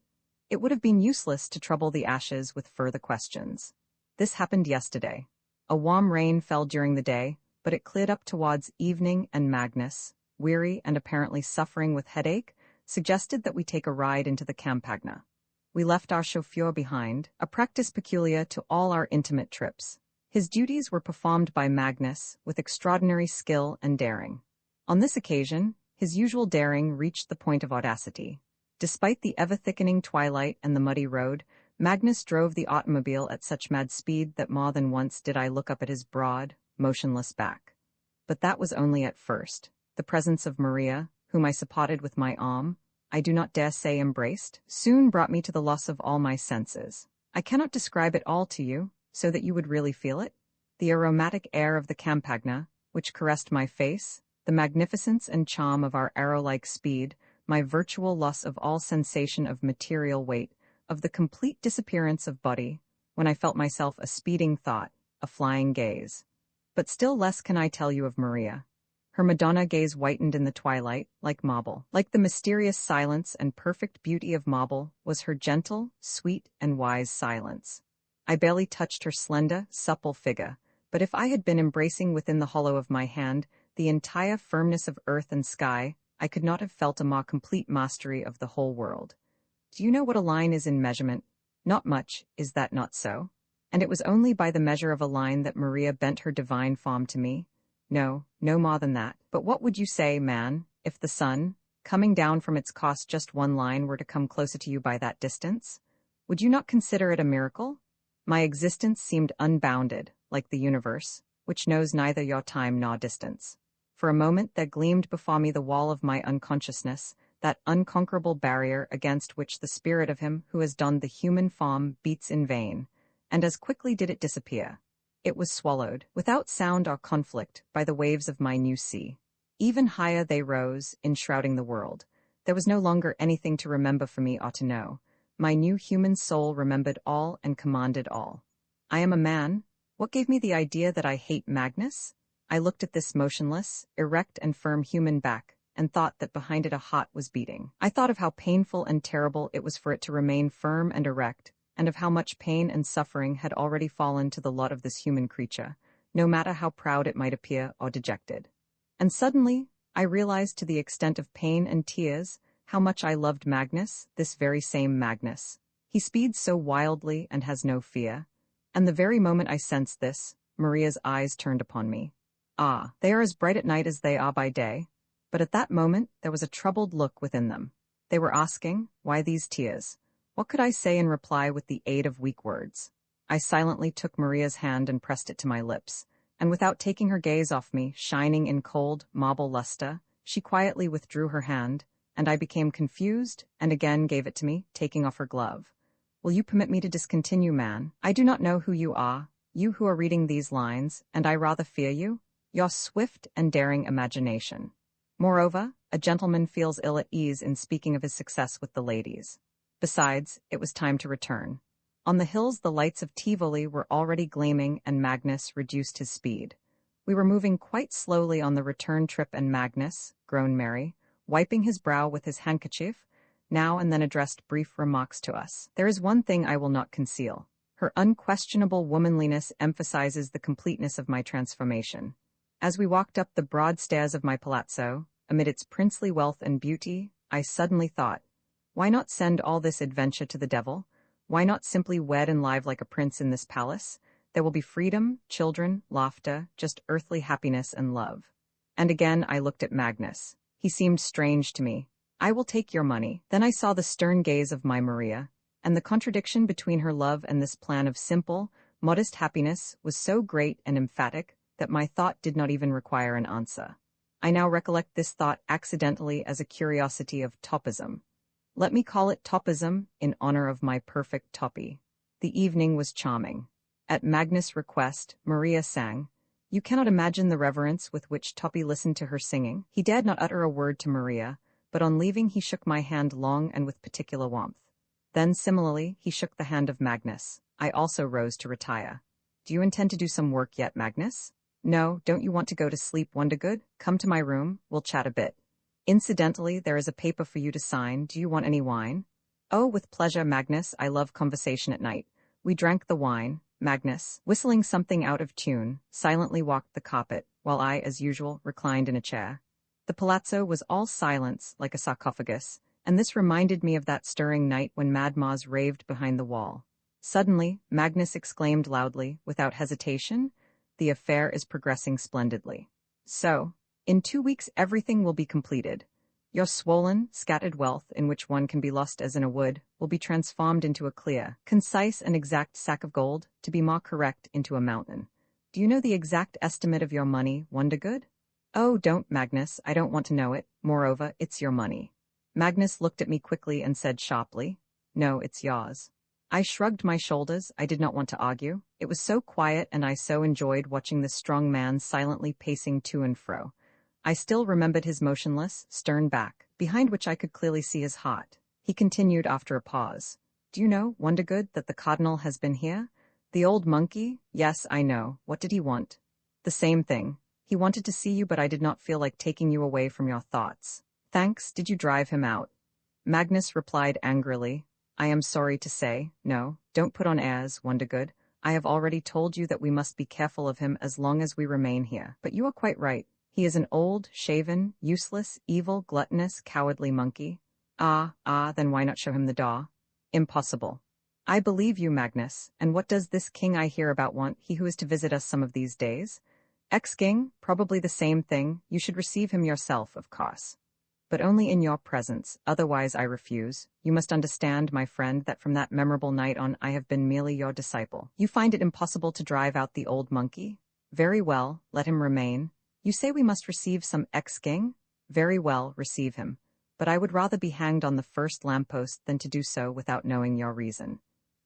It would have been useless to trouble the ashes with further questions. This happened yesterday. A warm rain fell during the day, but it cleared up towards evening, and Magnus, weary and apparently suffering with headache, suggested that we take a ride into the Campagna. We left our chauffeur behind, a practice peculiar to all our intimate trips. His duties were performed by Magnus with extraordinary skill and daring. On this occasion, his usual daring reached the point of audacity. Despite the ever-thickening twilight and the muddy road, Magnus drove the automobile at such mad speed that more than once did I look up at his broad, motionless back. But that was only at first. The presence of Maria, whom I supported with my arm, I do not dare say embraced, soon brought me to the loss of all my senses. I cannot describe it all to you, so that you would really feel it. The aromatic air of the Campagna, which caressed my face, the magnificence and charm of our arrow-like speed, my virtual loss of all sensation of material weight, of the complete disappearance of body, when I felt myself a speeding thought, a flying gaze. But still less can I tell you of Maria. Her Madonna gaze whitened in the twilight, like marble. Like the mysterious silence and perfect beauty of marble was her gentle, sweet, and wise silence. I barely touched her slender, supple figure, but if I had been embracing within the hollow of my hand the entire firmness of earth and sky, I could not have felt a more complete mastery of the whole world. Do you know what a line is in measurement? Not much, is that not so? And it was only by the measure of a line that Maria bent her divine form to me. No, no more than that. But what would you say, man, if the sun, coming down from its course just one line, were to come closer to you by that distance? Would you not consider it a miracle? My existence seemed unbounded, like the universe, which knows neither your time nor distance. For a moment there gleamed before me the wall of my unconsciousness, that unconquerable barrier against which the spirit of him who has donned the human form beats in vain, and as quickly did it disappear. It was swallowed, without sound or conflict, by the waves of my new sea. Even higher they rose, enshrouding the world. There was no longer anything to remember for me or to know. My new human soul remembered all and commanded all. I am a man. What gave me the idea that I hate Magnus? I looked at this motionless, erect and firm human back, and thought that behind it a heart was beating. I thought of how painful and terrible it was for it to remain firm and erect, and of how much pain and suffering had already fallen to the lot of this human creature, no matter how proud it might appear or dejected. And suddenly, I realized to the extent of pain and tears how much I loved Magnus, this very same Magnus. He speeds so wildly and has no fear. And the very moment I sensed this, Maria's eyes turned upon me. Ah, they are as bright at night as they are by day. But at that moment, there was a troubled look within them. They were asking, why these tears? What could I say in reply with the aid of weak words? I silently took Maria's hand and pressed it to my lips, and without taking her gaze off me, shining in cold, marble luster, she quietly withdrew her hand, and I became confused, and again gave it to me, taking off her glove. Will you permit me to discontinue, man? I do not know who you are. you who are reading these lines, and I rather fear you, your swift and daring imagination. Moreover, a gentleman feels ill at ease in speaking of his success with the ladies. Besides, it was time to return. On the hills the lights of Tivoli were already gleaming and Magnus reduced his speed. We were moving quite slowly on the return trip and Magnus, groaned Mary, wiping his brow with his handkerchief, now and then addressed brief remarks to us. There is one thing I will not conceal. Her unquestionable womanliness emphasizes the completeness of my transformation. As we walked up the broad stairs of my palazzo, amid its princely wealth and beauty, I suddenly thought, why not send all this adventure to the devil? Why not simply wed and live like a prince in this palace? There will be freedom, children, laughter, just earthly happiness and love. And again I looked at Magnus. He seemed strange to me. I will take your money. Then I saw the stern gaze of my Maria, and the contradiction between her love and this plan of simple, modest happiness was so great and emphatic that my thought did not even require an answer. I now recollect this thought accidentally as a curiosity of topism. Let me call it topism in honor of my perfect Toppy. The evening was charming. At Magnus' request, Maria sang. You cannot imagine the reverence with which Toppy listened to her singing. He dared not utter a word to Maria, but on leaving he shook my hand long and with particular warmth. Then, similarly, he shook the hand of Magnus. I also rose to retire. Do you intend to do some work yet, Magnus? No, don't you want to go to sleep, Wondergood? Come to my room, we'll chat a bit. Incidentally, there is a paper for you to sign. Do you want any wine? Oh, with pleasure, Magnus. I love conversation at night. We drank the wine. Magnus, whistling something out of tune, silently walked the carpet, while I, as usual, reclined in a chair. The palazzo was all silence, like a sarcophagus, and this reminded me of that stirring night when Mad Moz raved behind the wall. Suddenly, Magnus exclaimed loudly, without hesitation, the affair is progressing splendidly. So, in 2 weeks everything will be completed. Your swollen, scattered wealth, in which one can be lost as in a wood, will be transformed into a clear, concise and exact sack of gold, to be more correct, into a mountain. Do you know the exact estimate of your money, Wondergood? Oh, don't, Magnus, I don't want to know it. Moreover, it's your money. Magnus looked at me quickly and said sharply, No, it's yours. I shrugged my shoulders. I did not want to argue. It was so quiet and I so enjoyed watching this strong man silently pacing to and fro. I still remembered his motionless, stern back, behind which I could clearly see his heart. He continued after a pause. Do you know, Wondergood, that the cardinal has been here? The old monkey? Yes, I know. What did he want? The same thing. He wanted to see you, but I did not feel like taking you away from your thoughts. Thanks. Did you drive him out? Magnus replied angrily. I am sorry to say, no, don't put on airs, Wondergood. I have already told you that we must be careful of him as long as we remain here. But you are quite right. He is an old, shaven, useless, evil, gluttonous, cowardly monkey. Then why not show him the door? Impossible. I believe you, Magnus. And what does this king I hear about want, he who is to visit us some of these days? Ex-king, probably the same thing. You should receive him yourself, of course. But only in your presence, otherwise I refuse. You must understand, my friend, that from that memorable night on I have been merely your disciple. You find it impossible to drive out the old monkey? Very well, let him remain. You say we must receive some ex-king? Very well, receive him. But I would rather be hanged on the first lamppost than to do so without knowing your reason.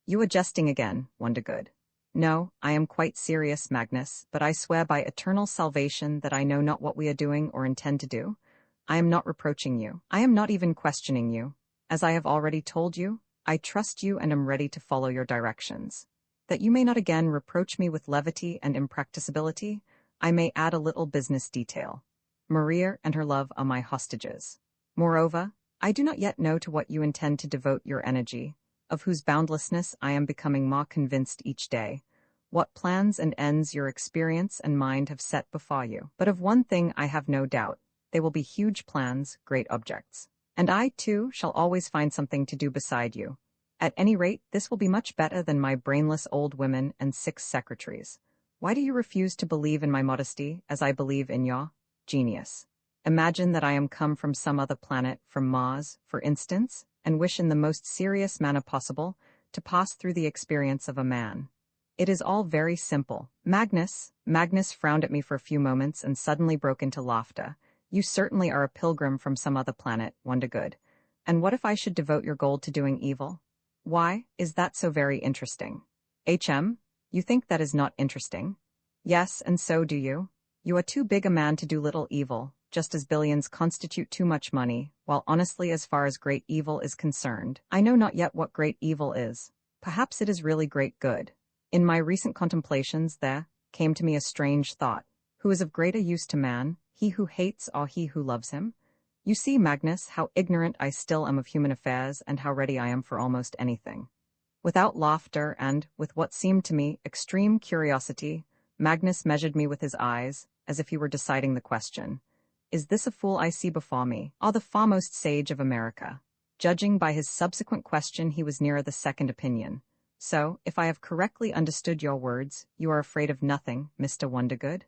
You are jesting again, Wondergood. No, I am quite serious, Magnus, but I swear by eternal salvation that I know not what we are doing or intend to do. I am not reproaching you. I am not even questioning you. As I have already told you, I trust you and am ready to follow your directions. That you may not again reproach me with levity and impracticability, I may add a little business detail. Maria and her love are my hostages. Moreover, I do not yet know to what you intend to devote your energy, of whose boundlessness I am becoming more convinced each day, what plans and ends your experience and mind have set before you. But of one thing I have no doubt. They will be huge plans, great objects. And I, too, shall always find something to do beside you. At any rate, this will be much better than my brainless old women and 6 secretaries. Why do you refuse to believe in my modesty, as I believe in your genius? Imagine that I am come from some other planet, from Mars, for instance, and wish in the most serious manner possible to pass through the experience of a man. It is all very simple. Magnus frowned at me for a few moments and suddenly broke into laughter. You certainly are a pilgrim from some other planet, Wondergood. And what if I should devote your gold to doing evil? Why, is that so very interesting? You think that is not interesting? Yes, and so do you. You are too big a man to do little evil, just as billions constitute too much money, while honestly as far as great evil is concerned, I know not yet what great evil is. Perhaps it is really great good. In my recent contemplations there came to me a strange thought. Who is of greater use to man, he who hates or he who loves him? You see, Magnus, how ignorant I still am of human affairs and how ready I am for almost anything. Without laughter and, with what seemed to me, extreme curiosity, Magnus measured me with his eyes, as if he were deciding the question. Is this a fool I see before me, or the foremost sage of America? Judging by his subsequent question, he was nearer the second opinion. So, if I have correctly understood your words, you are afraid of nothing, Mr. Wondergood?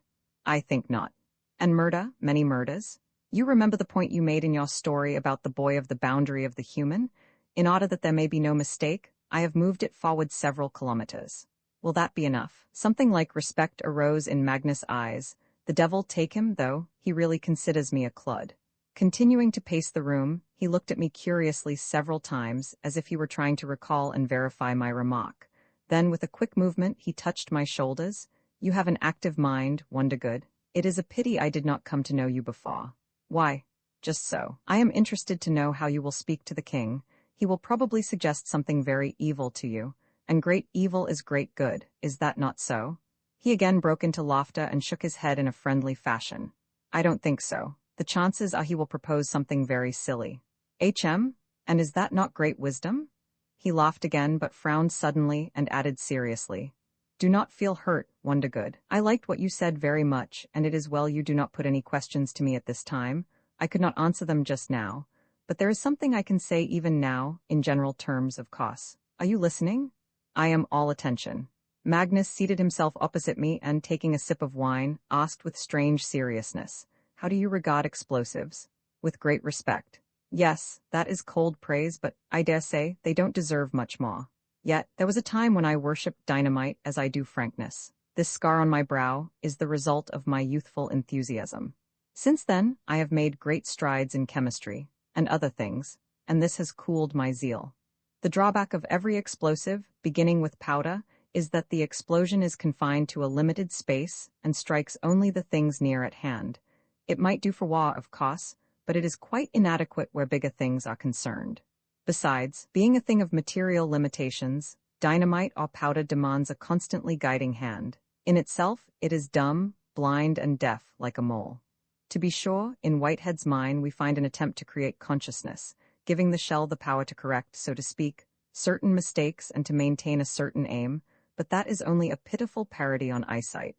I think not. And murder, many murders? You remember the point you made in your story about the boy of the boundary of the human? In order that there may be no mistake, I have moved it forward several kilometers. Will that be enough? Something like respect arose in Magnus' eyes. The devil take him, though, he really considers me a clod. Continuing to pace the room, he looked at me curiously several times, as if he were trying to recall and verify my remark. Then, with a quick movement, he touched my shoulders. You have an active mind, Wondergood. It is a pity I did not come to know you before. Why? Just so. I am interested to know how you will speak to the king. He will probably suggest something very evil to you. And great evil is great good, is that not so? He again broke into laughter and shook his head in a friendly fashion. I don't think so. The chances are he will propose something very silly. And is that not great wisdom? He laughed again but frowned suddenly and added seriously. Do not feel hurt, Wondergood. I liked what you said very much, and it is well you do not put any questions to me at this time. I could not answer them just now. But there is something I can say even now, in general terms, of course. Are you listening? I am all attention. Magnus seated himself opposite me and, taking a sip of wine, asked with strange seriousness, How do you regard explosives? With great respect. Yes, that is cold praise, but I dare say they don't deserve much more. Yet, there was a time when I worshipped dynamite as I do frankness. This scar on my brow is the result of my youthful enthusiasm. Since then, I have made great strides in chemistry, and other things, and this has cooled my zeal. The drawback of every explosive, beginning with powder, is that the explosion is confined to a limited space and strikes only the things near at hand. It might do for war, of course, but it is quite inadequate where bigger things are concerned. Besides, being a thing of material limitations, dynamite or powder demands a constantly guiding hand. In itself, it is dumb, blind, and deaf like a mole. To be sure, in Whitehead's mine we find an attempt to create consciousness, giving the shell the power to correct, so to speak, certain mistakes and to maintain a certain aim, but that is only a pitiful parody on eyesight.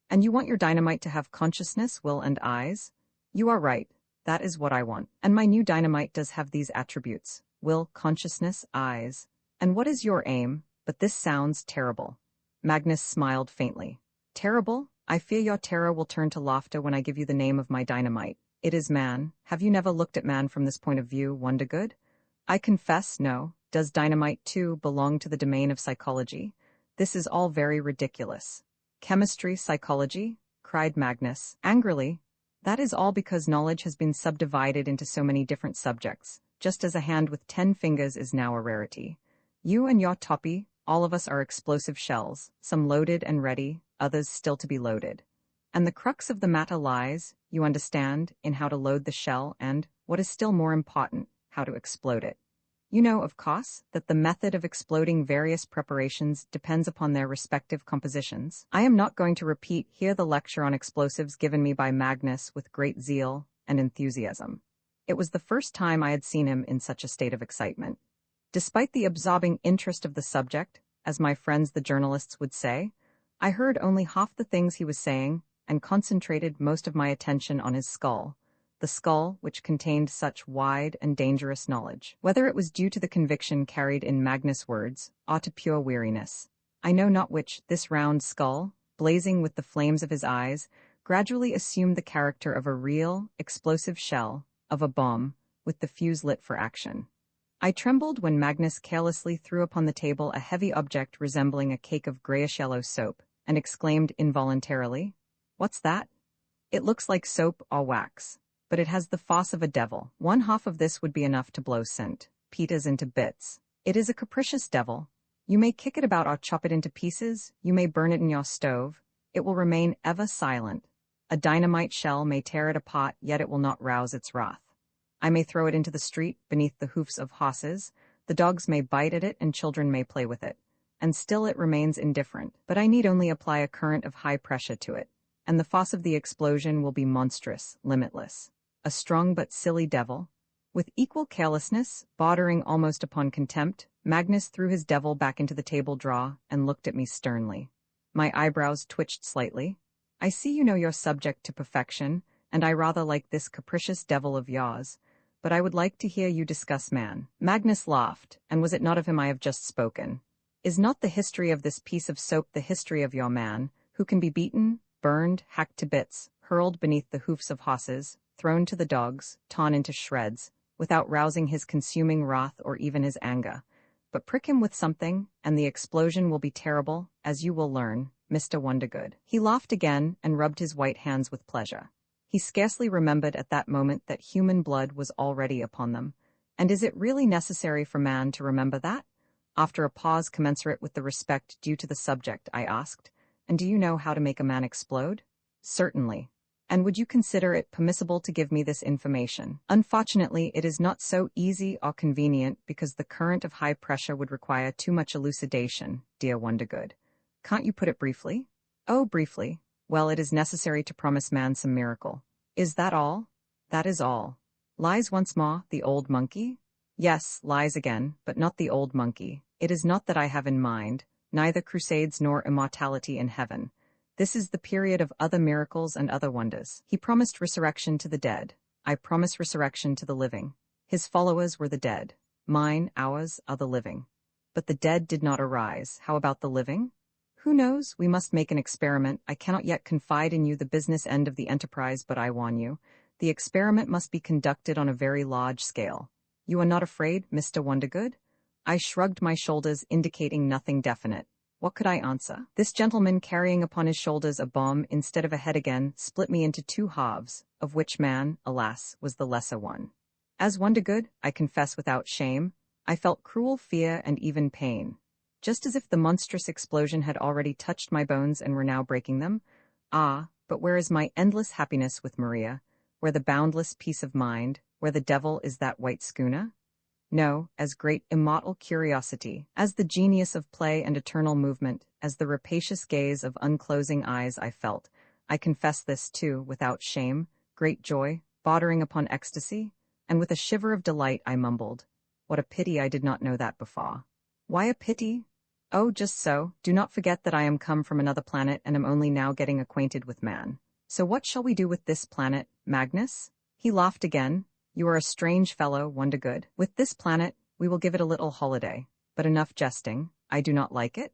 And you want your dynamite to have consciousness, will, and eyes? You are right. That is what I want. And my new dynamite does have these attributes: will, consciousness, eyes. And what is your aim? But this sounds terrible. Magnus smiled faintly. Terrible? I fear your terror will turn to laughter when I give you the name of my dynamite. It is man. Have you never looked at man from this point of view, Wondergood? I confess, no. Does dynamite, too, belong to the domain of psychology? This is all very ridiculous. Chemistry, psychology? Cried Magnus, angrily. That is all because knowledge has been subdivided into so many different subjects, just as a hand with 10 fingers is now a rarity. You and your toppy, all of us are explosive shells, some loaded and ready, others still to be loaded. And the crux of the matter lies, you understand, in how to load the shell and, what is still more important, how to explode it. You know, of course, that the method of exploding various preparations depends upon their respective compositions. I am not going to repeat here the lecture on explosives given me by Magnus with great zeal and enthusiasm. It was the first time I had seen him in such a state of excitement. Despite the absorbing interest of the subject, as my friends the journalists would say, I heard only half the things he was saying and concentrated most of my attention on his skull, the skull which contained such wide and dangerous knowledge. Whether it was due to the conviction carried in Magnus' words, or to pure weariness, I know not which, this round skull, blazing with the flames of his eyes, gradually assumed the character of a real, explosive shell, of a bomb, with the fuse lit for action. I trembled when Magnus carelessly threw upon the table a heavy object resembling a cake of grayish-yellow soap, and exclaimed involuntarily, "What's that?" "It looks like soap or wax, but it has the force of a devil. 1/2 of this would be enough to blow St. Peter's into bits. It is a capricious devil. You may kick it about or chop it into pieces, you may burn it in your stove, it will remain ever silent. A dynamite shell may tear it apart, yet it will not rouse its wrath. I may throw it into the street beneath the hoofs of horses, the dogs may bite at it and children may play with it, and still it remains indifferent. But I need only apply a current of high pressure to it, and the force of the explosion will be monstrous, limitless. A strong but silly devil. With equal carelessness, bordering almost upon contempt, Magnus threw his devil back into the table drawer and looked at me sternly. My eyebrows twitched slightly. I see you know you're subject to perfection, and I rather like this capricious devil of yours, but I would like to hear you discuss man. Magnus laughed, and was it not of him I have just spoken? Is not the history of this piece of soap the history of your man, who can be beaten, burned, hacked to bits, hurled beneath the hoofs of horses, thrown to the dogs, torn into shreds, without rousing his consuming wrath or even his anger? But prick him with something, and the explosion will be terrible, as you will learn, Mr. Wondergood. He laughed again and rubbed his white hands with pleasure. He scarcely remembered at that moment that human blood was already upon them. And is it really necessary for man to remember that? After a pause commensurate with the respect due to the subject, I asked, and do you know how to make a man explode? Certainly. And would you consider it permissible to give me this information? Unfortunately, it is not so easy or convenient because the current of high pressure would require too much elucidation, dear Wondergood. Can't you put it briefly? Oh, briefly. Well, it is necessary to promise man some miracle. Is that all? That is all. Lies once more, the old monkey? Yes, lies again, but not the old monkey. It is not that I have in mind, neither crusades nor immortality in heaven. This is the period of other miracles and other wonders. He promised resurrection to the dead. I promise resurrection to the living. His followers were the dead. Mine, ours, are the living. But the dead did not arise. How about the living? Who knows? We must make an experiment. I cannot yet confide in you the business end of the enterprise, but I warn you, the experiment must be conducted on a very large scale. You are not afraid, Mr. Wondergood? I shrugged my shoulders, indicating nothing definite. What could I answer? This gentleman, carrying upon his shoulders a bomb instead of a head again, split me into two halves, of which man, alas, was the lesser one. As Wondergood, I confess without shame, I felt cruel fear and even pain, just as if the monstrous explosion had already touched my bones and were now breaking them. Ah, but where is my endless happiness with Maria, where the boundless peace of mind, where the devil is that white schooner? No, as great immortal curiosity, as the genius of play and eternal movement, as the rapacious gaze of unclosing eyes I felt, I confess this too, without shame, great joy, bordering upon ecstasy, and with a shiver of delight I mumbled, what a pity I did not know that before. Why a pity? Oh, just so. Do not forget that I am come from another planet and am only now getting acquainted with man. So what shall we do with this planet, Magnus? He laughed again. You are a strange fellow, Wondergood. With this planet, we will give it a little holiday. But enough jesting. I do not like it.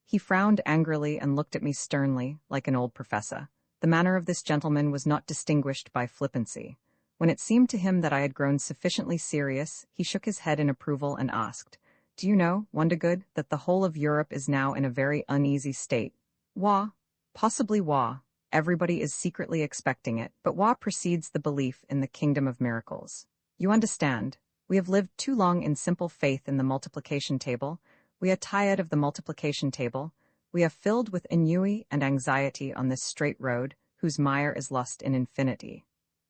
He frowned angrily and looked at me sternly, like an old professor. The manner of this gentleman was not distinguished by flippancy. When it seemed to him that I had grown sufficiently serious, he shook his head in approval and asked, Do you know, Wondergood, that the whole of Europe is now in a very uneasy state? Wah? Possibly wah. Everybody is secretly expecting it, but wah precedes the belief in the kingdom of miracles. You understand, we have lived too long in simple faith in the multiplication table. We are tired of the multiplication table. We are filled with ennui and anxiety on this straight road, whose mire is lost in infinity.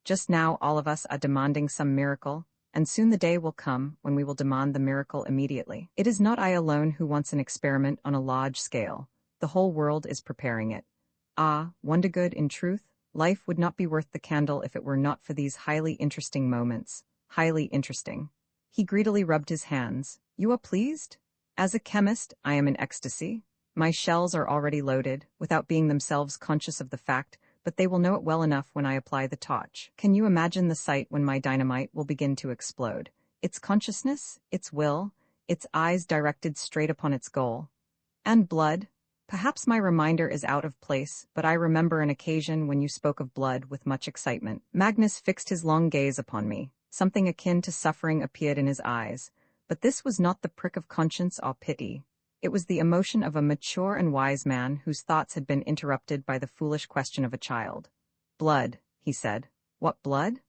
Just now all of us are demanding some miracle, and soon the day will come when we will demand the miracle immediately. It is not I alone who wants an experiment on a large scale. The whole world is preparing it. Ah, Wondergood, in truth, life would not be worth the candle if it were not for these highly interesting moments. Highly interesting. He greedily rubbed his hands. You are pleased? As a chemist, I am in ecstasy. My shells are already loaded, without being themselves conscious of the fact, but they will know it well enough when I apply the torch. Can you imagine the sight when my dynamite will begin to explode? Its consciousness, its will, its eyes directed straight upon its goal. And blood? Perhaps my reminder is out of place, but I remember an occasion when you spoke of blood with much excitement. Magnus fixed his long gaze upon me. Something akin to suffering appeared in his eyes, but this was not the prick of conscience or pity. It was the emotion of a mature and wise man whose thoughts had been interrupted by the foolish question of a child. Blood, he said. What blood?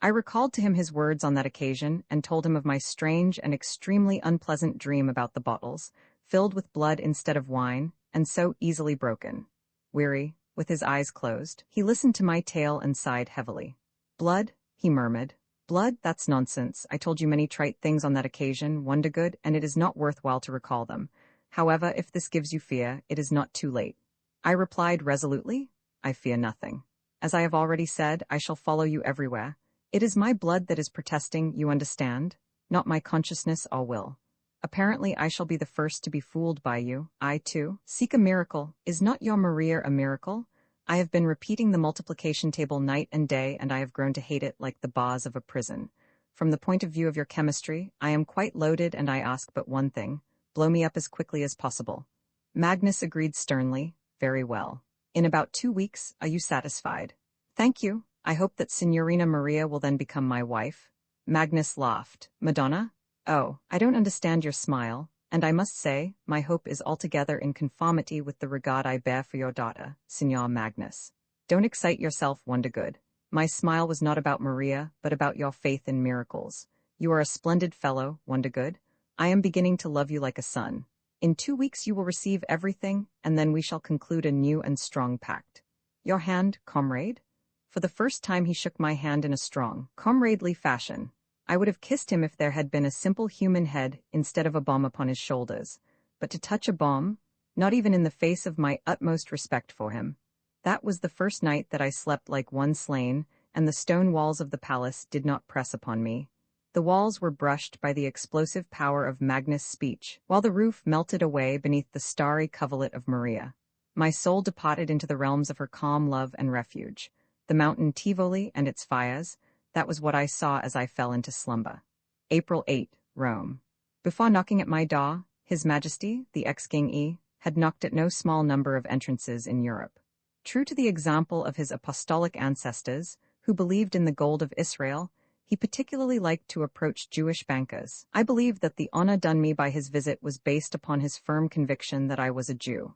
I recalled to him his words on that occasion and told him of my strange and extremely unpleasant dream about the bottles, filled with blood instead of wine, and so easily broken. Weary, with his eyes closed, he listened to my tale and sighed heavily. Blood, he murmured. Blood, that's nonsense. I told you many trite things on that occasion, Wondergood, and it is not worthwhile to recall them. However, if this gives you fear, it is not too late. I replied resolutely, I fear nothing. As I have already said, I shall follow you everywhere. It is my blood that is protesting, you understand, not my consciousness or will. Apparently I shall be the first to be fooled by you. I, too, seek a miracle. Is not your Maria a miracle? I have been repeating the multiplication table night and day, and I have grown to hate it like the bars of a prison. From the point of view of your chemistry, I am quite loaded, and I ask but one thing. Blow me up as quickly as possible. Magnus agreed sternly. Very well. In about 2 weeks, are you satisfied? Thank you. I hope that Signorina Maria will then become my wife. Magnus laughed. Madonna? Oh, I don't understand your smile, and I must say, my hope is altogether in conformity with the regard I bear for your daughter, Signor Magnus. Don't excite yourself, Wondergood. My smile was not about Maria, but about your faith in miracles. You are a splendid fellow, Wondergood. I am beginning to love you like a son. In 2 weeks you will receive everything, and then we shall conclude a new and strong pact. Your hand, comrade? For the first time he shook my hand in a strong, comradely fashion. I would have kissed him if there had been a simple human head instead of a bomb upon his shoulders. But to touch a bomb, not even in the face of my utmost respect for him. That was the first night that I slept like one slain, and the stone walls of the palace did not press upon me. The walls were brushed by the explosive power of Magnus' speech, while the roof melted away beneath the starry coverlet of Maria. My soul departed into the realms of her calm love and refuge. The mountain Tivoli and its fires, that was what I saw as I fell into slumber. April 8, Rome. Before knocking at my door, His Majesty, the ex-King E, had knocked at no small number of entrances in Europe. True to the example of his apostolic ancestors, who believed in the gold of Israel, he particularly liked to approach Jewish bankers. I believe that the honor done me by his visit was based upon his firm conviction that I was a Jew.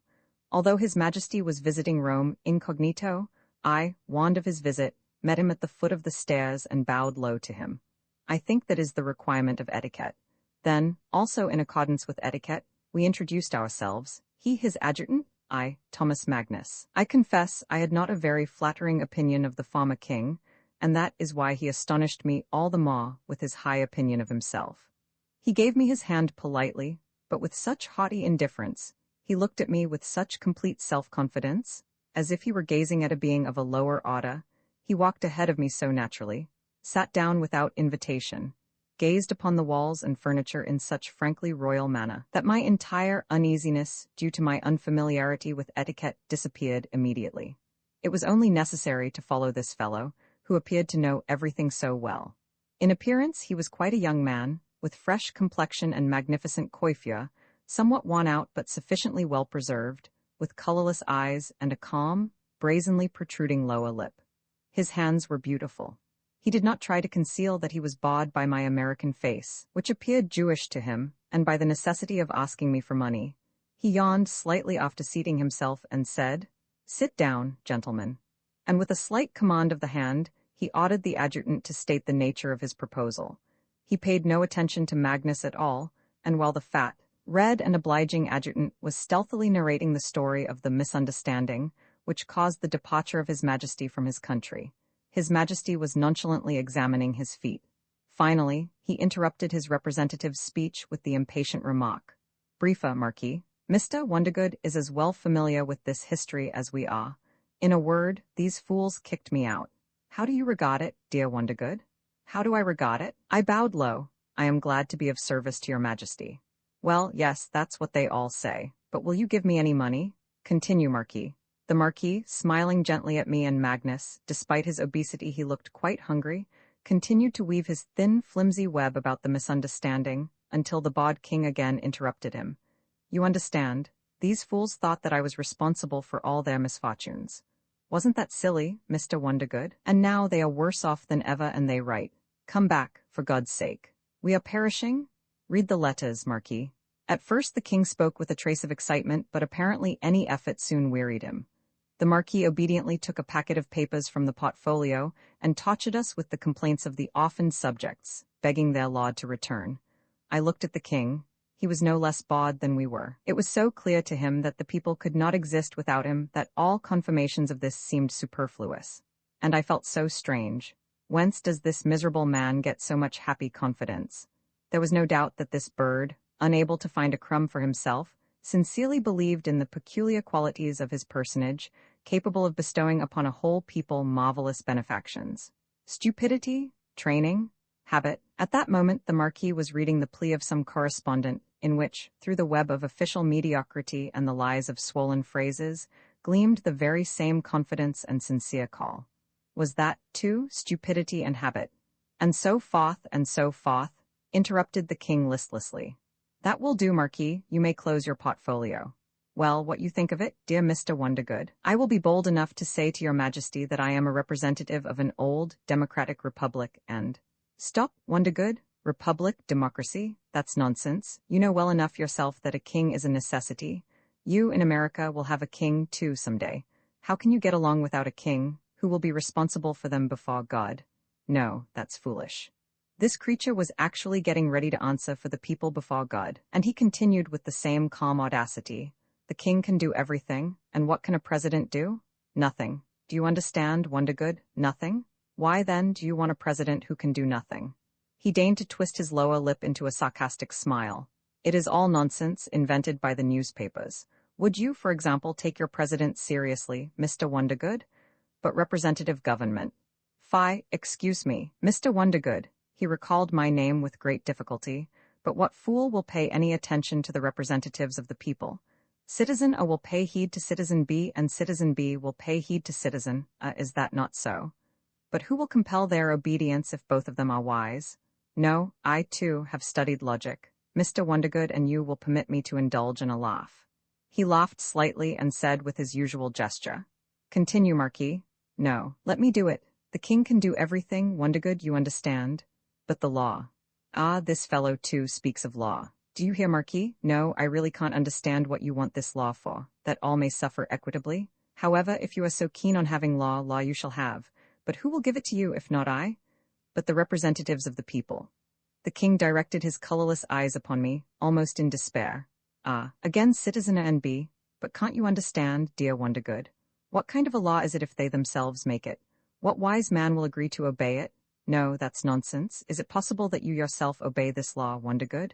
Although His Majesty was visiting Rome incognito, I, warned of his visit, met him at the foot of the stairs and bowed low to him. I think that is the requirement of etiquette. Then, also in accordance with etiquette, we introduced ourselves, he his adjutant, I, Thomas Magnus. I confess I had not a very flattering opinion of the former king, and that is why he astonished me all the more with his high opinion of himself. He gave me his hand politely, but with such haughty indifference. He looked at me with such complete self-confidence, as if he were gazing at a being of a lower order. He walked ahead of me so naturally, sat down without invitation, gazed upon the walls and furniture in such frankly royal manner, that my entire uneasiness due to my unfamiliarity with etiquette disappeared immediately. It was only necessary to follow this fellow, who appeared to know everything so well. In appearance he was quite a young man, with fresh complexion and magnificent coiffure, somewhat worn out but sufficiently well preserved, with colorless eyes and a calm, brazenly protruding lower lip. His hands were beautiful. He did not try to conceal that he was bowed by my American face, which appeared Jewish to him, and by the necessity of asking me for money. He yawned slightly after seating himself and said, "Sit down, gentlemen." And with a slight command of the hand, he ordered the adjutant to state the nature of his proposal. He paid no attention to Magnus at all, and while the fat, red and obliging adjutant was stealthily narrating the story of the misunderstanding, which caused the departure of His Majesty from his country, His Majesty was nonchalantly examining his feet. Finally, he interrupted his representative's speech with the impatient remark, "Briefe, Marquis. Mr. Wondergood is as well familiar with this history as we are. In a word, these fools kicked me out. How do you regard it, dear Wondergood?" How do I regard it? I bowed low. I am glad to be of service to your Majesty. Well, yes, that's what they all say. But will you give me any money? Continue, Marquis. The Marquis, smiling gently at me and Magnus, despite his obesity he looked quite hungry, continued to weave his thin, flimsy web about the misunderstanding, until the bawd king again interrupted him. You understand, these fools thought that I was responsible for all their misfortunes. Wasn't that silly, Mr. Wondergood? And now they are worse off than ever, and they write, "Come back, for God's sake. We are perishing? Read the letters, Marquis." At first the king spoke with a trace of excitement, but apparently any effort soon wearied him. The Marquis obediently took a packet of papers from the portfolio and tortured us with the complaints of the orphaned subjects, begging their lord to return. I looked at the king. He was no less bawd than we were. It was so clear to him that the people could not exist without him that all confirmations of this seemed superfluous. And I felt so strange. Whence does this miserable man get so much happy confidence? There was no doubt that this bird, unable to find a crumb for himself, sincerely believed in the peculiar qualities of his personage, capable of bestowing upon a whole people marvelous benefactions. Stupidity, training, habit. At that moment the Marquis was reading the plea of some correspondent, in which, through the web of official mediocrity and the lies of swollen phrases, gleamed the very same confidence and sincere call. Was that, too, stupidity and habit? And so forth, interrupted the king listlessly. That will do, Marquis, you may close your portfolio. Well, what you think of it, dear Mr. Wondergood? I will be bold enough to say to your majesty that I am a representative of an old, democratic republic and— Stop, Wondergood. Republic, democracy, that's nonsense. You know well enough yourself that a king is a necessity. You, in America, will have a king, too, someday. How can you get along without a king? Who will be responsible for them before God? No, that's foolish. This creature was actually getting ready to answer for the people before God, and he continued with the same calm audacity. The king can do everything, and what can a president do? Nothing. Do you understand, Wondergood? Nothing? Why, then, do you want a president who can do nothing? He deigned to twist his lower lip into a sarcastic smile. It is all nonsense, invented by the newspapers. Would you, for example, take your president seriously, Mr. Wondergood? But representative government. Fie, excuse me, Mr. Wondergood. He recalled my name with great difficulty, but what fool will pay any attention to the representatives of the people? Citizen A will pay heed to Citizen B, and Citizen B will pay heed to Citizen A. Is that not so? But who will compel their obedience if both of them are wise? No, I, too, have studied logic. Mr. Wondergood and you will permit me to indulge in a laugh. He laughed slightly and said with his usual gesture, Continue, Marquis. No, let me do it. The king can do everything, Wondergood, you understand. But the law. Ah, this fellow, too, speaks of law. Do you hear, Marquis? No, I really can't understand what you want this law for, that all may suffer equitably. However, if you are so keen on having law you shall have. But who will give it to you, if not I? But the representatives of the people. The king directed his colorless eyes upon me, almost in despair. Ah, again Citizen A and B. But can't you understand, dear Wondergood? What kind of a law is it if they themselves make it? What wise man will agree to obey it? No, that's nonsense. Is it possible that you yourself obey this law, Wondergood?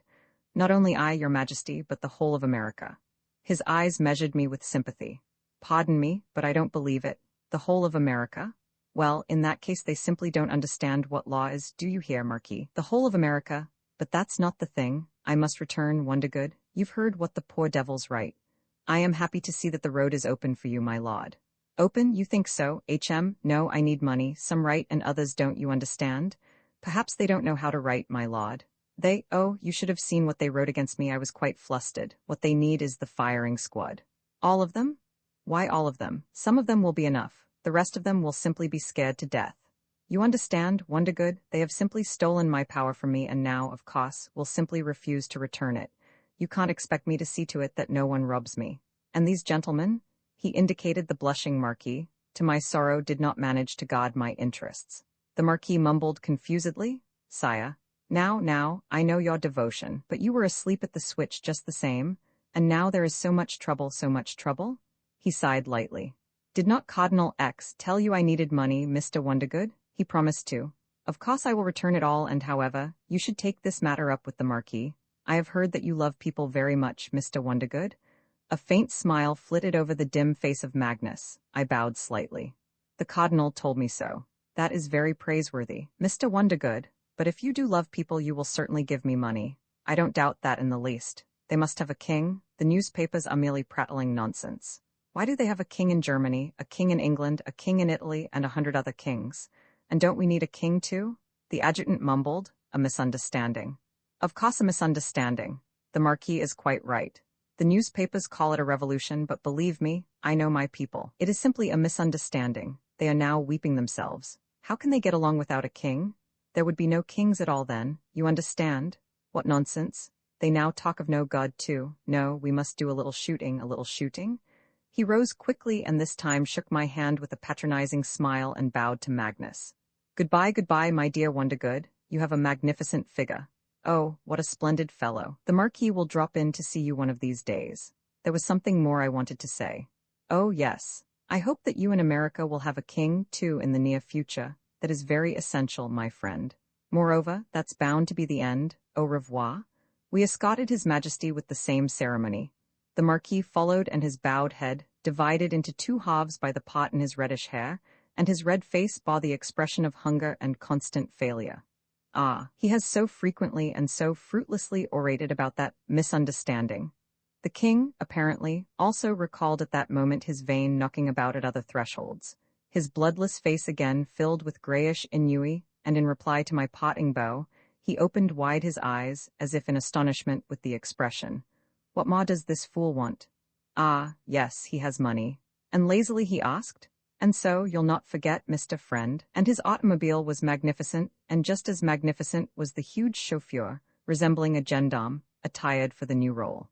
Not only I, your majesty, but the whole of America. His eyes measured me with sympathy. Pardon me, but I don't believe it. The whole of America? Well, in that case they simply don't understand what law is, do you hear, Marquis? The whole of America. But that's not the thing. I must return, Wondergood. You've heard what the poor devils write. I am happy to see that the road is open for you, my lord. Open, you think so, HM? No, I need money. Some write and others don't, you understand? Perhaps they don't know how to write, my lord. Oh, you should have seen what they wrote against me. I was quite flustered. What they need is the firing squad. All of them? Why all of them? Some of them will be enough. The rest of them will simply be scared to death. You understand, Wondergood? They have simply stolen my power from me and now, of course, will simply refuse to return it. You can't expect me to see to it that no one robs me. And these gentlemen? He indicated the blushing Marquis, to my sorrow did not manage to guard my interests. The Marquis mumbled confusedly, Sire. Now, I know your devotion, but you were asleep at the switch just the same, and now there is so much trouble. He sighed lightly. Did not Cardinal X tell you I needed money, Mr. Wondergood? He promised to. Of course I will return it all, and however, you should take this matter up with the Marquis. I have heard that you love people very much, Mr. Wondergood. A faint smile flitted over the dim face of Magnus. I bowed slightly. The Cardinal told me so. That is very praiseworthy, Mr. Wondergood. But if you do love people, you will certainly give me money. I don't doubt that in the least. They must have a king. The newspapers are merely prattling nonsense. Why do they have a king in Germany, a king in England, a king in Italy, and 100 other kings? And don't we need a king too? The adjutant mumbled, a misunderstanding. Of course a misunderstanding. The Marquis is quite right. The newspapers call it a revolution, but believe me, I know my people. It is simply a misunderstanding. They are now weeping themselves. How can they get along without a king? There would be no kings at all then, you understand? What nonsense. They now talk of no God too. No, we must do a little shooting. He rose quickly and this time shook my hand with a patronizing smile and bowed to Magnus. Goodbye, my dear Wondergood. You have a magnificent figure. Oh, what a splendid fellow. The Marquis will drop in to see you one of these days. There was something more I wanted to say. Oh, yes. I hope that you in America will have a king, too, in the near future. That is very essential, my friend. Moreover, that's bound to be the end. Au revoir. We escorted His Majesty with the same ceremony. The Marquis followed, and his bowed head, divided into two halves by the part in his reddish hair, and his red face bore the expression of hunger and constant failure. Ah, he has so frequently and so fruitlessly orated about that misunderstanding. The king, apparently, also recalled at that moment his vain knocking about at other thresholds. His bloodless face again filled with grayish ennui, and in reply to my parting bow, he opened wide his eyes, as if in astonishment with the expression. What more does this fool want? Ah, yes, he has money. And lazily he asked, and so you'll not forget, Mr. Friend. And his automobile was magnificent, and just as magnificent was the huge chauffeur, resembling a gendarme, attired for the new role.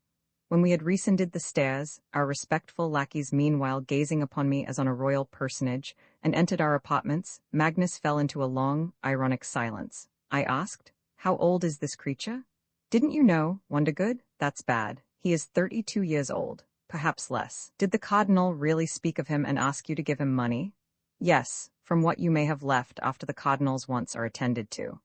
When we had rescinded the stairs, our respectful lackeys meanwhile gazing upon me as on a royal personage, and entered our apartments, Magnus fell into a long, ironic silence. I asked, "How old is this creature?" "Didn't you know, Wondergood? That's bad. He is 32 years old. Perhaps less." "Did the cardinal really speak of him and ask you to give him money?" "Yes, from what you may have left after the cardinal's wants are attended to."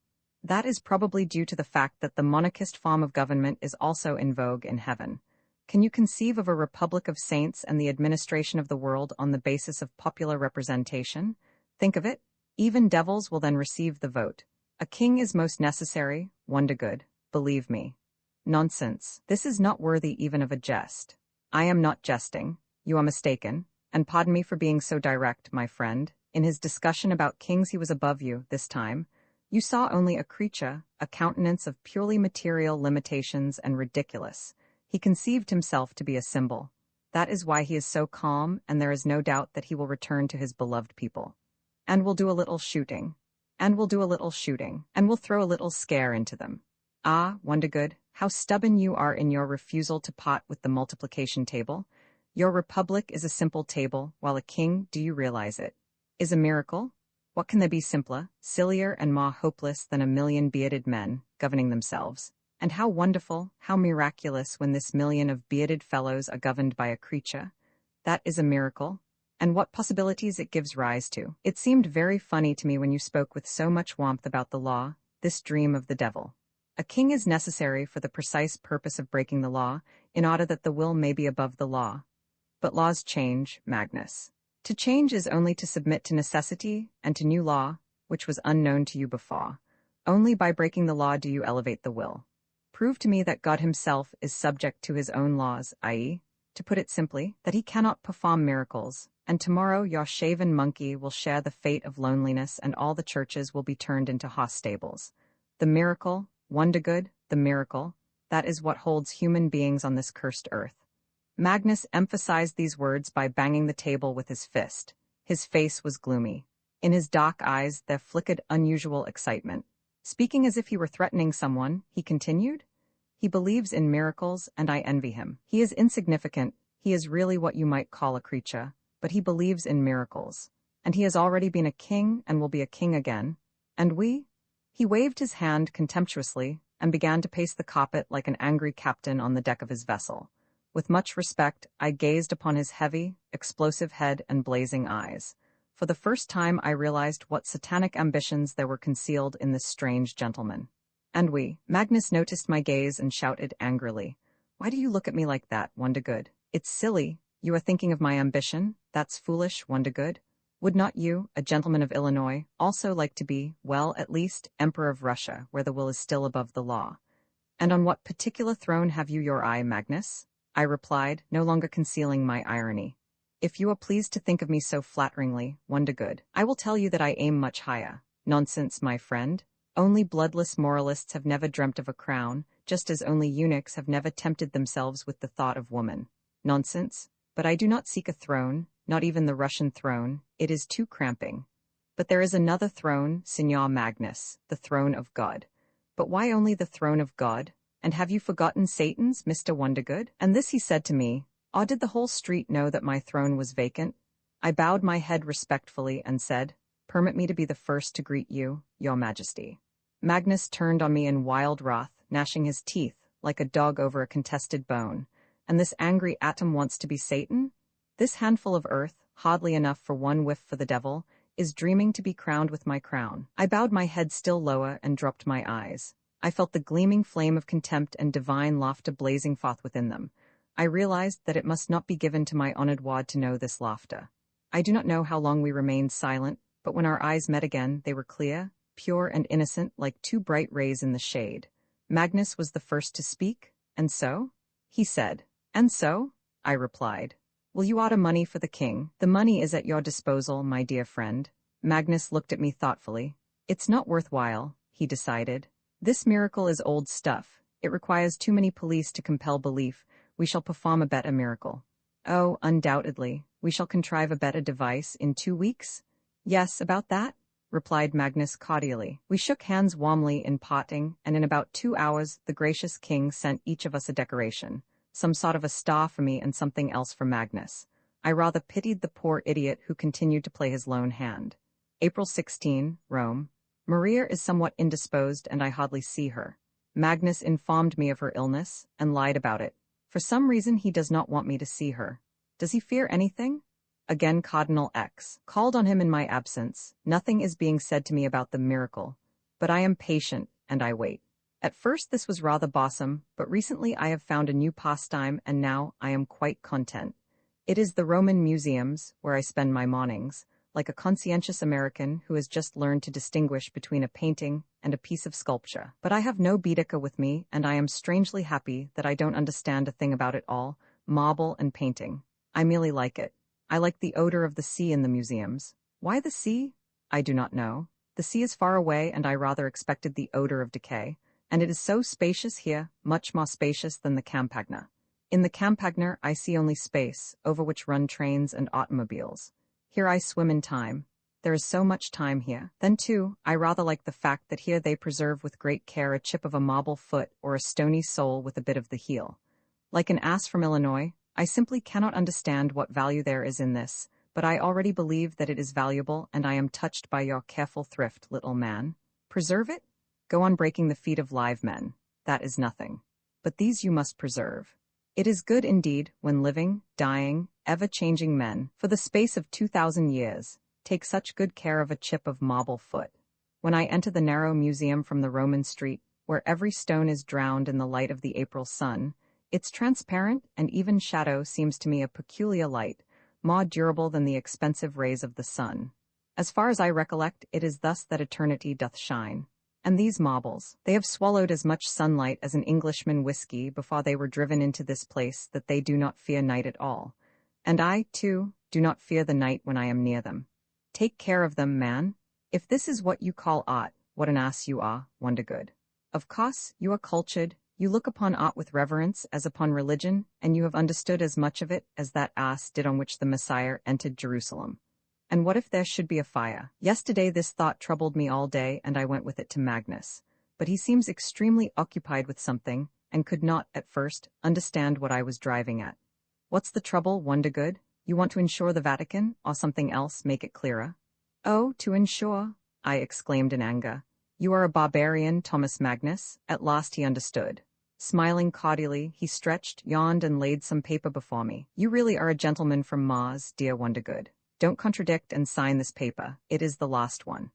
"That is probably due to the fact that the monarchist form of government is also in vogue in heaven. Can you conceive of a republic of saints and the administration of the world on the basis of popular representation? Think of it. Even devils will then receive the vote. A king is most necessary, Wondergood, believe me." "Nonsense. This is not worthy even of a jest." "I am not jesting. You are mistaken, and pardon me for being so direct, my friend. In his discussion about kings he was above you, this time. You saw only a creature, a countenance of purely material limitations and ridiculous. He conceived himself to be a symbol. That is why he is so calm, and there is no doubt that he will return to his beloved people. And we'll do a little shooting. And we'll do a little shooting. And we'll throw a little scare into them. Ah, Wondergood, how stubborn you are in your refusal to part with the multiplication table. Your republic is a simple table, while a king, do you realize it, is a miracle? What can there be simpler, sillier, and more hopeless than a million bearded men governing themselves? And how wonderful, how miraculous when this million of bearded fellows are governed by a creature. That is a miracle. And what possibilities it gives rise to. It seemed very funny to me when you spoke with so much warmth about the law, this dream of the devil. A king is necessary for the precise purpose of breaking the law, in order that the will may be above the law. But laws change, Magnus. To change is only to submit to necessity and to new law, which was unknown to you before. Only by breaking the law do you elevate the will. Prove to me that God himself is subject to his own laws, i.e., to put it simply, that he cannot perform miracles, and tomorrow your shaven monkey will share the fate of loneliness and all the churches will be turned into horse stables. The miracle, Wondergood, the miracle, that is what holds human beings on this cursed earth. Magnus emphasized these words by banging the table with his fist. His face was gloomy. In his dark eyes there flickered unusual excitement. Speaking as if he were threatening someone, he continued, "He believes in miracles, and I envy him. He is insignificant, he is really what you might call a creature, but he believes in miracles. And he has already been a king and will be a king again. And we?" He waved his hand contemptuously and began to pace the carpet like an angry captain on the deck of his vessel. With much respect, I gazed upon his heavy, explosive head and blazing eyes. For the first time I realized what satanic ambitions there were concealed in this strange gentleman. "And we?" Magnus noticed my gaze and shouted angrily, "Why do you look at me like that, Wondergood? It's silly. You are thinking of my ambition? That's foolish, Wondergood. Would not you, a gentleman of Illinois, also like to be, well, at least, Emperor of Russia, where the will is still above the law? And on what particular throne have you your eye, Magnus?" I replied, no longer concealing my irony. "If you are pleased to think of me so flatteringly, Wondergood, I will tell you that I aim much higher." "Nonsense, my friend. Only bloodless moralists have never dreamt of a crown, just as only eunuchs have never tempted themselves with the thought of woman." "Nonsense. But I do not seek a throne, not even the Russian throne. It is too cramping. But there is another throne, Signor Magnus, the throne of God." "But why only the throne of God? And have you forgotten Satan's, Mr. Wondergood?" And this he said to me. Or did the whole street know that my throne was vacant? I bowed my head respectfully and said, "Permit me to be the first to greet you, your Majesty." Magnus turned on me in wild wrath, gnashing his teeth, like a dog over a contested bone. And this angry atom wants to be Satan? This handful of earth, hardly enough for one whiff for the devil, is dreaming to be crowned with my crown. I bowed my head still lower and dropped my eyes. I felt the gleaming flame of contempt and divine laughter blazing forth within them. I realized that it must not be given to my honored ward to know this laughter. I do not know how long we remained silent, but when our eyes met again, they were clear, pure and innocent like two bright rays in the shade. Magnus was the first to speak. "And so?" he said. "And so?" I replied. "Will you order money for the king?" "The money is at your disposal, my dear friend." Magnus looked at me thoughtfully. "It's not worthwhile," he decided. "This miracle is old stuff. It requires too many police to compel belief. We shall perform a better miracle." "Oh, undoubtedly. We shall contrive a better device in 2 weeks?" "Yes, about that," replied Magnus cordially. We shook hands warmly in parting, and in about 2 hours the gracious king sent each of us a decoration, some sort of a star for me and something else for Magnus. I rather pitied the poor idiot who continued to play his lone hand. April 16, Rome. Maria is somewhat indisposed and I hardly see her. Magnus informed me of her illness and lied about it. For some reason he does not want me to see her. Does he fear anything? Again Cardinal X called on him in my absence. Nothing is being said to me about the miracle, but I am patient and I wait. At first this was rather boresome, but recently I have found a new pastime and now I am quite content. It is the Roman museums where I spend my mornings, like a conscientious American who has just learned to distinguish between a painting and a piece of sculpture. But I have no Baedeker with me, and I am strangely happy that I don't understand a thing about it all, marble and painting. I merely like it. I like the odor of the sea in the museums. Why the sea? I do not know. The sea is far away and I rather expected the odor of decay. And it is so spacious here, much more spacious than the Campagna. In the Campagna I see only space, over which run trains and automobiles. Here I swim in time. There is so much time here. Then too, I rather like the fact that here they preserve with great care a chip of a marble foot or a stony sole with a bit of the heel. Like an ass from Illinois, I simply cannot understand what value there is in this, but I already believe that it is valuable and I am touched by your careful thrift, little man. Preserve it? Go on breaking the feet of live men. That is nothing. But these you must preserve. It is good indeed when living, dying, ever-changing men, for the space of 2,000 years, take such good care of a chip of marble foot. When I enter the narrow museum from the Roman street, where every stone is drowned in the light of the April sun, its transparent and even shadow seems to me a peculiar light, more durable than the expensive rays of the sun. As far as I recollect, it is thus that eternity doth shine. And these marbles, they have swallowed as much sunlight as an Englishman whiskey before they were driven into this place that they do not fear night at all. And I, too, do not fear the night when I am near them. Take care of them, man. If this is what you call art, what an ass you are, Wondergood. Of course, you are cultured, you look upon art with reverence as upon religion, and you have understood as much of it as that ass did on which the Messiah entered Jerusalem. And what if there should be a fire? Yesterday this thought troubled me all day and I went with it to Magnus. But he seems extremely occupied with something, and could not, at first, understand what I was driving at. What's the trouble, Wondergood? You want to insure the Vatican, or something else, make it clearer? Oh, to insure, I exclaimed in anger. You are a barbarian, Thomas Magnus. At last he understood. Smiling cordially, he stretched, yawned, and laid some paper before me. You really are a gentleman from Mars, dear Wondergood. Don't contradict and sign this paper. It is the last one.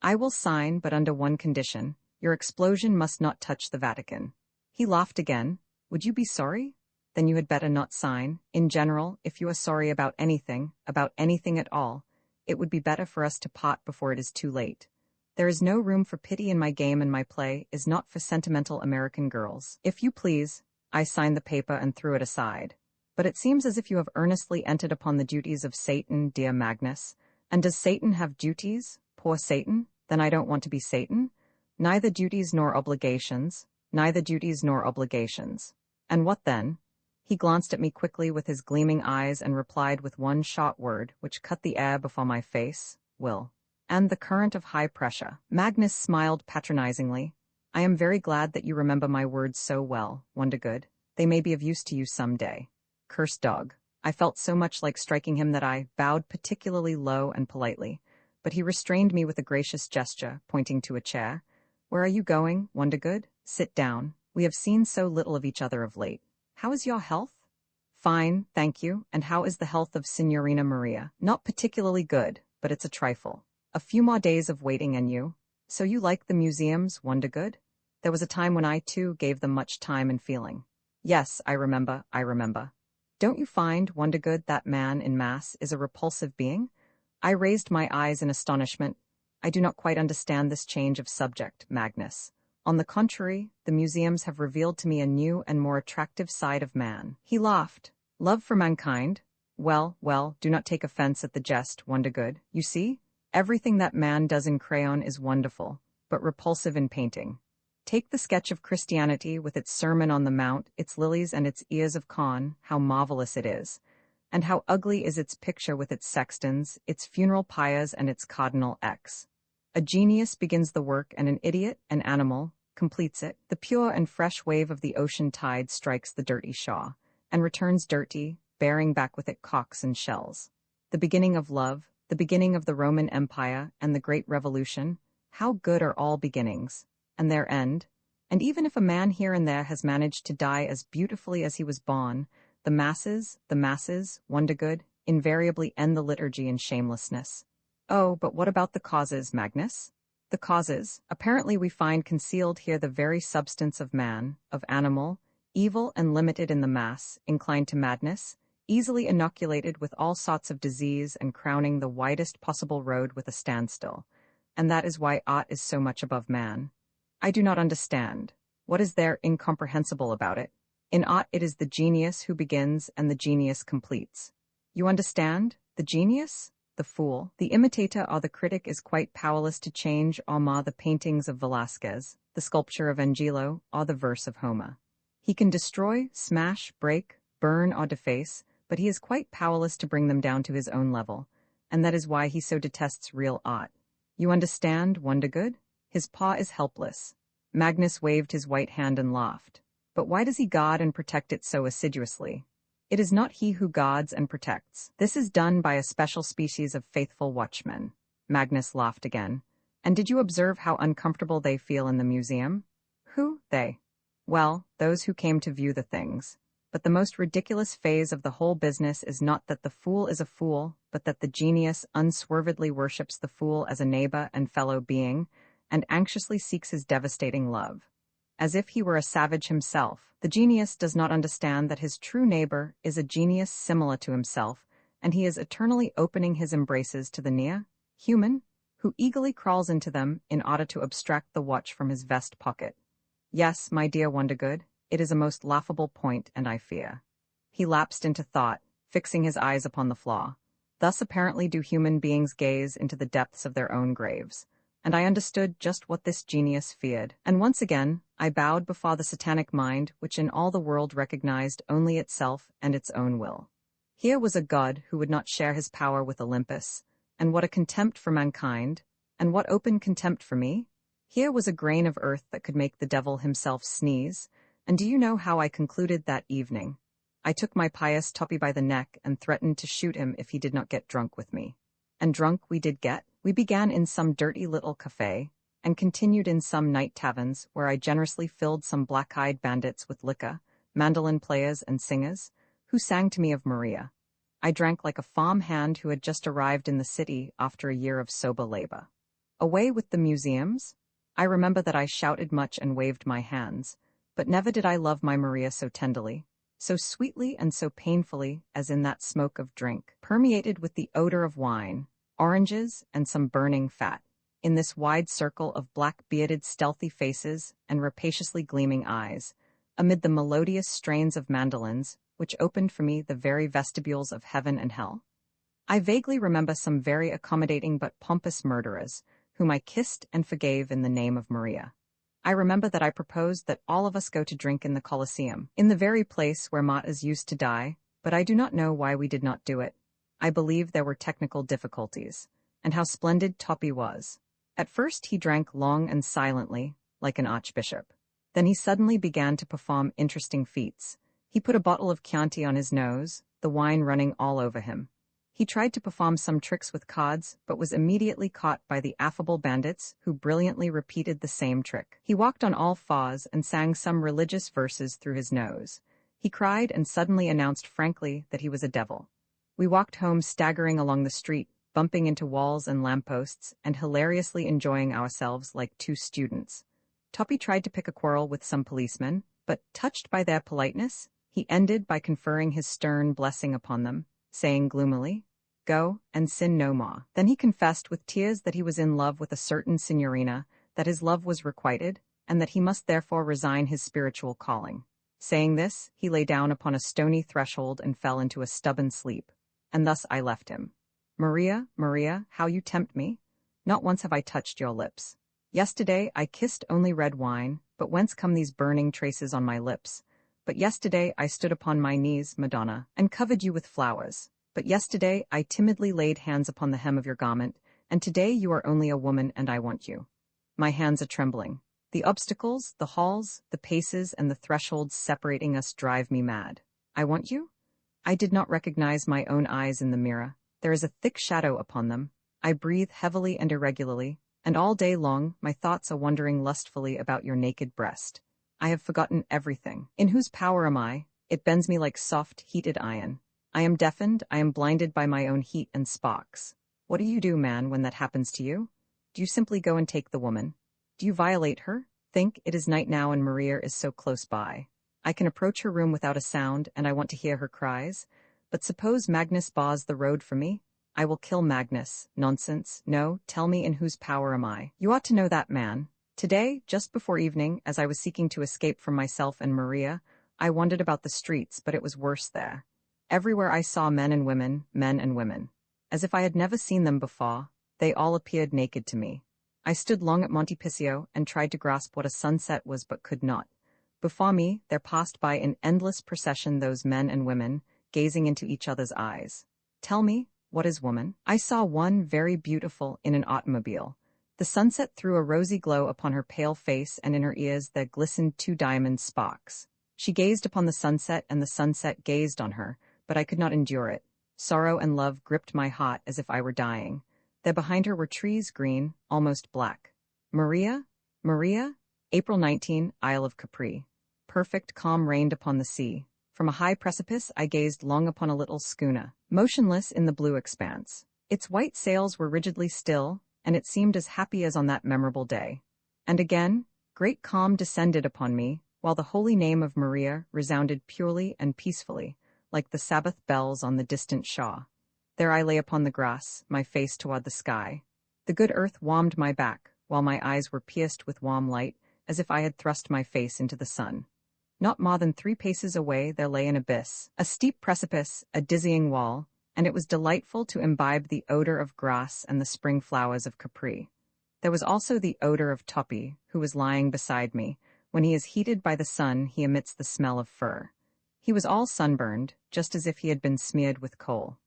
I will sign, but under one condition. Your explosion must not touch the Vatican. He laughed again. Would you be sorry? Then you had better not sign. In general, if you are sorry about anything at all, it would be better for us to part before it is too late. There is no room for pity in my game, and my play is not for sentimental American girls. If you please, I signed the paper and threw it aside. But it seems as if you have earnestly entered upon the duties of Satan, dear Magnus. And does Satan have duties? Poor Satan? Then I don't want to be Satan. Neither duties nor obligations. Neither duties nor obligations. And what then? He glanced at me quickly with his gleaming eyes and replied with one short word, which cut the air before my face. Will. And the current of high pressure. Magnus smiled patronizingly. I am very glad that you remember my words so well, Wondergood. They may be of use to you some day. Cursed dog. I felt so much like striking him that I bowed particularly low and politely, but he restrained me with a gracious gesture, pointing to a chair. Where are you going, Wondergood? sit down. We have seen so little of each other of late. How is your health? Fine, thank you. And how is the health of Signorina Maria? Not particularly good, but it's a trifle. A few more days of waiting and you. So you like the museums, Wondergood? There was a time when I, too, gave them much time and feeling. Yes, I remember. Don't you find, Wondergood, that man in mass is a repulsive being? I raised my eyes in astonishment. I do not quite understand this change of subject, Magnus. On the contrary, the museums have revealed to me a new and more attractive side of man. He laughed. Love for mankind? Well, do not take offense at the jest, Wondergood. You see, everything that man does in crayon is wonderful, but repulsive in painting. Take the sketch of Christianity with its Sermon on the Mount, its lilies and its ears of corn, how marvelous it is. And how ugly is its picture with its sextons, its funeral pyres and its cardinal X. A genius begins the work and an idiot, an animal, completes it. The pure and fresh wave of the ocean tide strikes the dirty shore, and returns dirty, bearing back with it cocks and shells. The beginning of love, the beginning of the Roman Empire and the Great Revolution, how good are all beginnings, and their end. And even if a man here and there has managed to die as beautifully as he was born, the masses, Wondergood, invariably end the liturgy in shamelessness. Oh, but what about the causes, Magnus? The causes, apparently we find concealed here the very substance of man, of animal, evil and limited in the mass, inclined to madness, easily inoculated with all sorts of disease and crowning the widest possible road with a standstill. And that is why art is so much above man. I do not understand. What is there incomprehensible about it? In art it is the genius who begins and the genius completes. You understand? The genius? The fool, the imitator or the critic is quite powerless to change or mar the paintings of Velázquez, the sculpture of Angelo, or the verse of Homer. He can destroy, smash, break, burn or deface, but he is quite powerless to bring them down to his own level, and that is why he so detests real art. You understand, Wondergood? His paw is helpless. Magnus waved his white hand and laughed. But why does he guard and protect it so assiduously? It is not he who guards and protects. This is done by a special species of faithful watchmen. Magnus laughed again. And did you observe how uncomfortable they feel in the museum? Who, they? Well, those who came to view the things. But the most ridiculous phase of the whole business is not that the fool is a fool, but that the genius unswervedly worships the fool as a neighbor and fellow being, and anxiously seeks his devastating love. As if he were a savage himself, the genius does not understand that his true neighbor is a genius similar to himself, and he is eternally opening his embraces to the near, human, who eagerly crawls into them in order to abstract the watch from his vest pocket. Yes, my dear Wondergood, it is a most laughable point, and I fear. He lapsed into thought, fixing his eyes upon the floor. Thus apparently do human beings gaze into the depths of their own graves. And I understood just what this genius feared. And once again, I bowed before the satanic mind which in all the world recognized only itself and its own will. Here was a god who would not share his power with Olympus, and what a contempt for mankind, and what open contempt for me. Here was a grain of earth that could make the devil himself sneeze, and do you know how I concluded that evening? I took my pious Toppy by the neck and threatened to shoot him if he did not get drunk with me. And drunk we did get. We began in some dirty little café, and continued in some night taverns where I generously filled some black-eyed bandits with liquor, mandolin players and singers, who sang to me of Maria. I drank like a farm hand who had just arrived in the city after a year of sober labor. Away with the museums? I remember that I shouted much and waved my hands, but never did I love my Maria so tenderly, so sweetly and so painfully as in that smoke of drink, permeated with the odor of wine, oranges, and some burning fat, in this wide circle of black-bearded stealthy faces and rapaciously gleaming eyes, amid the melodious strains of mandolins, which opened for me the very vestibules of heaven and hell. I vaguely remember some very accommodating but pompous murderers, whom I kissed and forgave in the name of Maria. I remember that I proposed that all of us go to drink in the Colosseum, in the very place where martyrs used to die, but I do not know why we did not do it. I believe there were technical difficulties, and how splendid Toppy was. At first he drank long and silently, like an archbishop. Then he suddenly began to perform interesting feats. He put a bottle of Chianti on his nose, the wine running all over him. He tried to perform some tricks with cards, but was immediately caught by the affable bandits, who brilliantly repeated the same trick. He walked on all fours and sang some religious verses through his nose. He cried and suddenly announced frankly that he was a devil. We walked home staggering along the street, bumping into walls and lampposts, and hilariously enjoying ourselves like two students. Toppy tried to pick a quarrel with some policemen, but, touched by their politeness, he ended by conferring his stern blessing upon them, saying gloomily, "Go, and sin no more." Then he confessed with tears that he was in love with a certain signorina, that his love was requited, and that he must therefore resign his spiritual calling. Saying this, he lay down upon a stony threshold and fell into a stubborn sleep. And thus I left him. Maria, Maria, how you tempt me! Not once have I touched your lips. Yesterday I kissed only red wine, but whence come these burning traces on my lips? But yesterday I stood upon my knees, Madonna, and covered you with flowers. But yesterday I timidly laid hands upon the hem of your garment, and today you are only a woman and I want you. My hands are trembling. The obstacles, the halls, the paces, and the thresholds separating us drive me mad. I want you? I did not recognize my own eyes in the mirror. There is a thick shadow upon them. I breathe heavily and irregularly, and all day long my thoughts are wandering lustfully about your naked breast. I have forgotten everything. In whose power am I? It bends me like soft, heated iron. I am deafened, I am blinded by my own heat and sparks. What do you do, man, when that happens to you? Do you simply go and take the woman? Do you violate her? Think, it is night now and Maria is so close by. I can approach her room without a sound, and I want to hear her cries. But suppose Magnus bars the road for me? I will kill Magnus. Nonsense. No, tell me, in whose power am I? You ought to know that, man. Today, just before evening, as I was seeking to escape from myself and Maria, I wandered about the streets, but it was worse there. Everywhere I saw men and women, as if I had never seen them before. They all appeared naked to me. I stood long at Monte Pisio and tried to grasp what a sunset was, but could not. Before me, there passed by in endless procession those men and women, gazing into each other's eyes. Tell me, what is woman? I saw one very beautiful in an automobile. The sunset threw a rosy glow upon her pale face, and in her ears there glistened 2 diamond sparks. She gazed upon the sunset, and the sunset gazed on her, but I could not endure it. Sorrow and love gripped my heart as if I were dying. There behind her were trees green, almost black. Maria? Maria? April 19, Isle of Capri. Perfect calm reigned upon the sea. From a high precipice I gazed long upon a little schooner, motionless in the blue expanse. Its white sails were rigidly still, and it seemed as happy as on that memorable day. And again, great calm descended upon me, while the holy name of Maria resounded purely and peacefully, like the Sabbath bells on the distant shore. There I lay upon the grass, my face toward the sky. The good earth warmed my back, while my eyes were pierced with warm light, as if I had thrust my face into the sun. Not more than 3 paces away there lay an abyss, a steep precipice, a dizzying wall, and it was delightful to imbibe the odor of grass and the spring flowers of Capri. There was also the odor of Toppy, who was lying beside me. When he is heated by the sun, he emits the smell of fur. He was all sunburned, just as if he had been smeared with coal.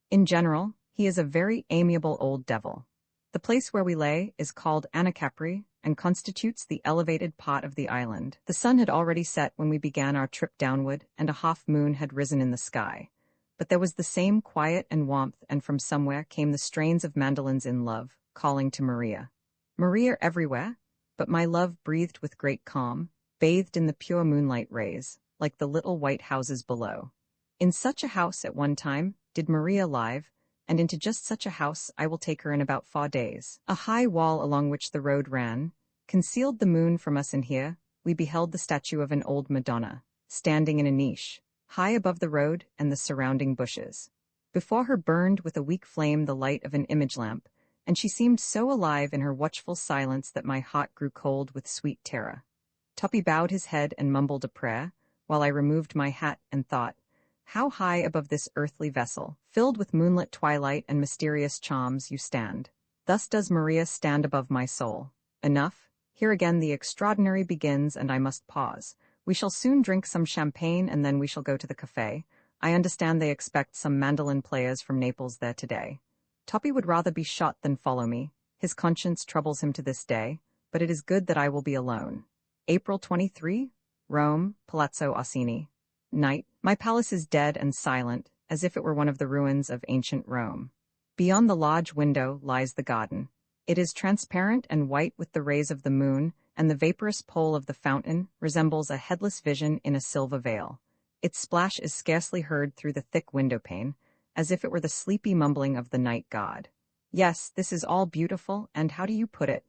In general, he is a very amiable old devil. The place where we lay is called Anacapri, and constitutes the elevated part of the island. The sun had already set when we began our trip downward, and a half-moon had risen in the sky. But there was the same quiet and warmth, and from somewhere came the strains of mandolins in love, calling to Maria. Maria everywhere, but my love breathed with great calm, bathed in the pure moonlight rays, like the little white houses below. In such a house at one time did Maria live, and into just such a house I will take her in about 4 days. A high wall along which the road ran concealed the moon from us, and here we beheld the statue of an old Madonna, standing in a niche, high above the road and the surrounding bushes. Before her burned with a weak flame the light of an image lamp, and she seemed so alive in her watchful silence that my heart grew cold with sweet terror. Toppy bowed his head and mumbled a prayer, while I removed my hat and thought, how high above this earthly vessel, filled with moonlit twilight and mysterious charms, you stand. Thus does Maria stand above my soul. Enough. Here again the extraordinary begins, and I must pause. We shall soon drink some champagne, and then we shall go to the café. I understand they expect some mandolin players from Naples there today. Toppy would rather be shot than follow me. His conscience troubles him to this day, but it is good that I will be alone. April 23, Rome, Palazzo Orsini. Night. My palace is dead and silent, as if it were one of the ruins of ancient Rome. Beyond the lodge window lies the garden. It is transparent and white with the rays of the moon, and the vaporous pole of the fountain resembles a headless vision in a silver veil. Its splash is scarcely heard through the thick windowpane, as if it were the sleepy mumbling of the night god. Yes, this is all beautiful, and how do you put it?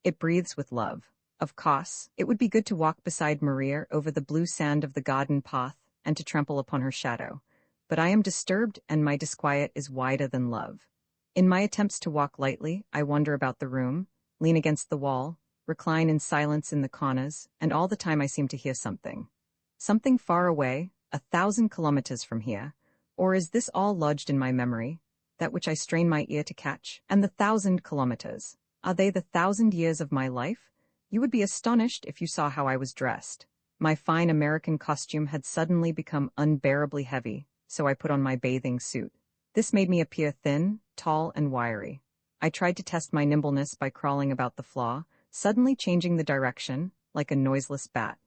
It breathes with love. Of course, it would be good to walk beside Maria over the blue sand of the garden path and to trample upon her shadow. But I am disturbed, and my disquiet is wider than love. In my attempts to walk lightly, I wander about the room, lean against the wall, recline in silence in the corners, and all the time I seem to hear something. Something far away, 1,000 kilometers from here. Or is this all lodged in my memory, that which I strain my ear to catch? And the 1,000 kilometers, are they the 1,000 years of my life? You would be astonished if you saw how I was dressed. My fine American costume had suddenly become unbearably heavy, so I put on my bathing suit. This made me appear thin, tall, and wiry. I tried to test my nimbleness by crawling about the floor, suddenly changing the direction, like a noiseless bat.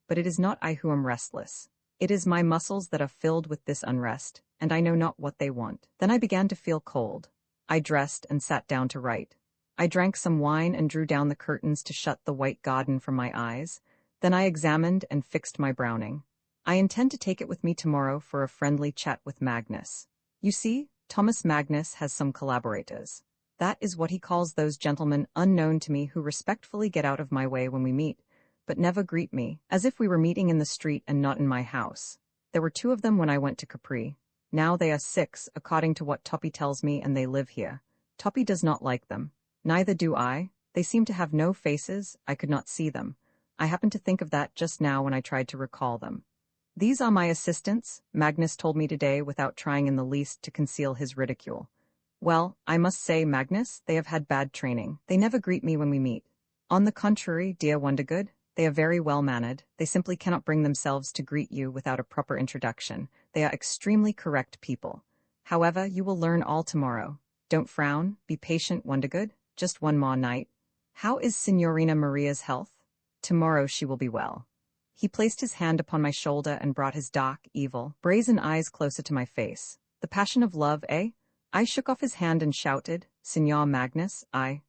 But it is not I who am restless. It is my muscles that are filled with this unrest, and I know not what they want. Then I began to feel cold. I dressed and sat down to write. I drank some wine and drew down the curtains to shut the white garden from my eyes. Then I examined and fixed my Browning. I intend to take it with me tomorrow for a friendly chat with Magnus. You see, Thomas Magnus has some collaborators. That is what he calls those gentlemen unknown to me who respectfully get out of my way when we meet, but never greet me, as if we were meeting in the street and not in my house. There were 2 of them when I went to Capri. Now they are 6, according to what Toppy tells me, and they live here. Toppy does not like them. Neither do I. They seem to have no faces. I could not see them. I happened to think of that just now when I tried to recall them. These are my assistants, Magnus told me today without trying in the least to conceal his ridicule. Well, I must say, Magnus, they have had bad training. They never greet me when we meet. On the contrary, dear Wondergood, they are very well-mannered. They simply cannot bring themselves to greet you without a proper introduction. They are extremely correct people. However, you will learn all tomorrow. Don't frown. Be patient, Wondergood. Just one more night. How is Signorina Maria's health? Tomorrow she will be well. He placed his hand upon my shoulder and brought his dark, evil, brazen eyes closer to my face. The passion of love, eh? I shook off his hand and shouted, Signor Magnus,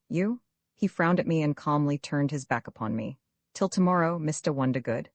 you? He frowned at me and calmly turned his back upon me. Till tomorrow, Mr. Wondergood.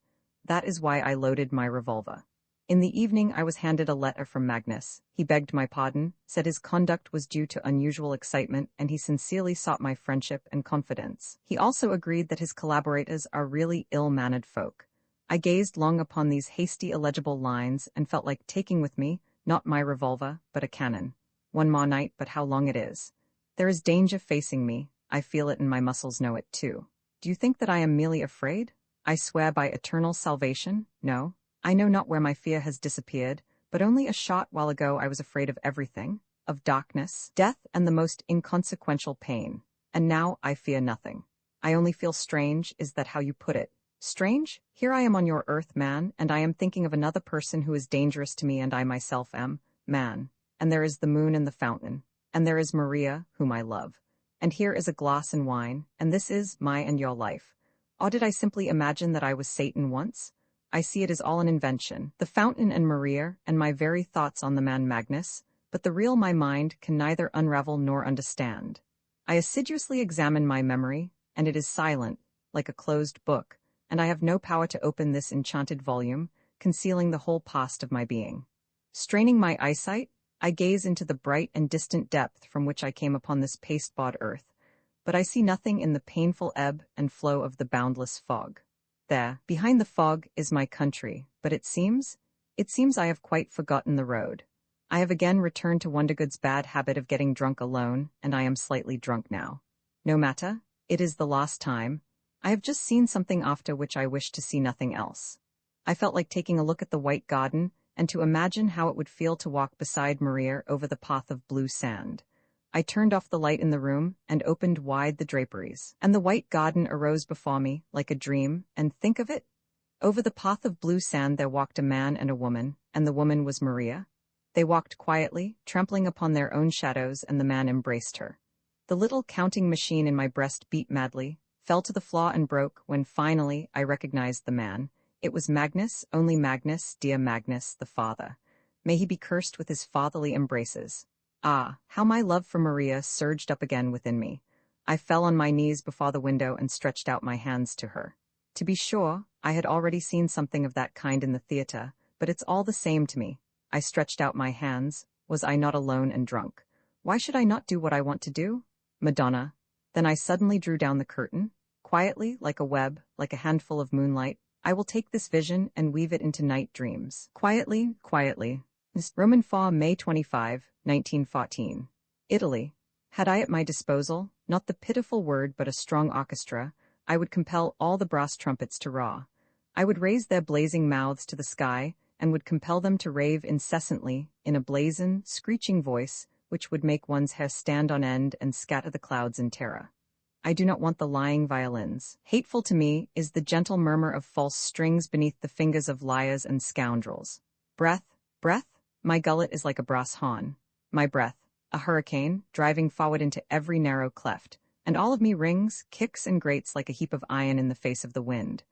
That is why I loaded my revolver. In the evening I was handed a letter from Magnus. He begged my pardon, said his conduct was due to unusual excitement, and he sincerely sought my friendship and confidence. He also agreed that his collaborators are really ill-mannered folk. I gazed long upon these hasty illegible lines and felt like taking with me, not my revolver, but a cannon. One more night, but how long it is. There is danger facing me. I feel it and my muscles know it too. Do you think that I am merely afraid? I swear by eternal salvation, no. I know not where my fear has disappeared, but only a short while ago I was afraid of everything, of darkness, death, and the most inconsequential pain. And now I fear nothing. I only feel strange. Is that how you put it? Strange? Here I am on your earth, man, and I am thinking of another person who is dangerous to me, and I myself am, man. And there is the moon and the fountain, and there is Maria, whom I love. And here is a glass and wine, and this is my and your life. Or did I simply imagine that I was Satan once? I see it is all an invention, the fountain and Maria, and my very thoughts on the man Magnus, but the real my mind can neither unravel nor understand. I assiduously examine my memory, and it is silent, like a closed book, and I have no power to open this enchanted volume, concealing the whole past of my being. Straining my eyesight, I gaze into the bright and distant depth from which I came upon this pasteboard earth, but I see nothing in the painful ebb and flow of the boundless fog. There, behind the fog, is my country, but it seems I have quite forgotten the road. I have again returned to Wondergood's bad habit of getting drunk alone, and I am slightly drunk now. No matter, it is the last time. I have just seen something after which I wish to see nothing else. I felt like taking a look at the white garden, and to imagine how it would feel to walk beside Maria over the path of blue sand. I turned off the light in the room and opened wide the draperies, and the white garden arose before me like a dream, and think of it! Over the path of blue sand there walked a man and a woman, and the woman was Maria. They walked quietly, trampling upon their own shadows, and the man embraced her. The little counting machine in my breast beat madly, fell to the floor and broke when finally I recognized the man. It was Magnus, only Magnus, dear Magnus, the father. May he be cursed with his fatherly embraces. Ah, how my love for Maria surged up again within me. I fell on my knees before the window and stretched out my hands to her. To be sure, I had already seen something of that kind in the theater, but it's all the same to me. I stretched out my hands. Was I not alone and drunk? Why should I not do what I want to do? Madonna. Then I suddenly drew down the curtain. Quietly, like a web, like a handful of moonlight, I will take this vision and weave it into night dreams. Quietly, quietly. Roman Fa, May 25, 1914. Italy. Had I at my disposal, not the pitiful word but a strong orchestra, I would compel all the brass trumpets to roar. I would raise their blazing mouths to the sky, and would compel them to rave incessantly, in a blazon, screeching voice, which would make one's hair stand on end and scatter the clouds in terror. I do not want the lying violins. Hateful to me is the gentle murmur of false strings beneath the fingers of liars and scoundrels. Breath, breath, my gullet is like a brass horn. My breath, a hurricane, driving forward into every narrow cleft, and all of me rings, kicks, and grates like a heap of iron in the face of the wind.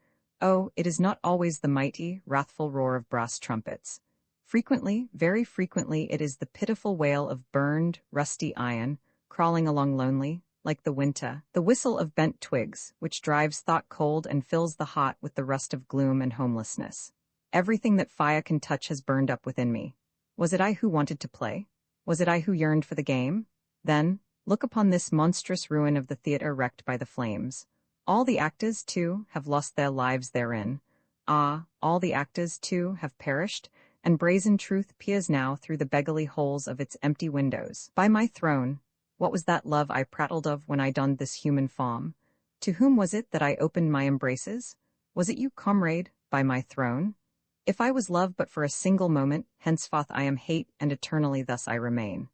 Oh, it is not always the mighty, wrathful roar of brass trumpets. Frequently, very frequently, it is the pitiful wail of burned, rusty iron, crawling along lonely, like the winter, the whistle of bent twigs, which drives thought cold and fills the heart with the rust of gloom and homelessness. Everything that fire can touch has burned up within me. Was it I who wanted to play? Was it I who yearned for the game? Then, look upon this monstrous ruin of the theatre wrecked by the flames. All the actors, too, have lost their lives therein. Ah, all the actors, too, have perished, and brazen truth peers now through the beggarly holes of its empty windows. By my throne, what was that love I prattled of when I donned this human form? To whom was it that I opened my embraces? Was it you, comrade, by my throne? If I was love but for a single moment, henceforth I am hate, and eternally thus I remain.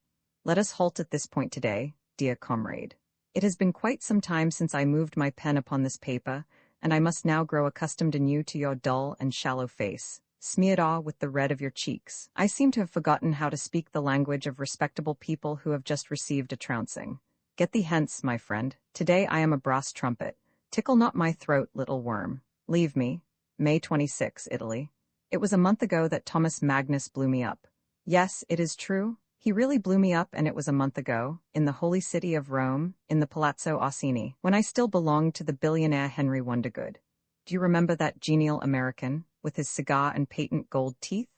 Let us halt at this point today, dear comrade. It has been quite some time since I moved my pen upon this paper, and I must now grow accustomed anew to your dull and shallow face, smeared all with the red of your cheeks. I seem to have forgotten how to speak the language of respectable people who have just received a trouncing. Get thee hence, my friend. Today I am a brass trumpet. Tickle not my throat, little worm. Leave me. May 26, Italy. It was a month ago that Thomas Magnus blew me up. Yes, it is true. He really blew me up, and it was a month ago, in the holy city of Rome, in the Palazzo Orsini, when I still belonged to the billionaire Henry Wondergood. Do you remember that genial American, with his cigar and patent gold teeth?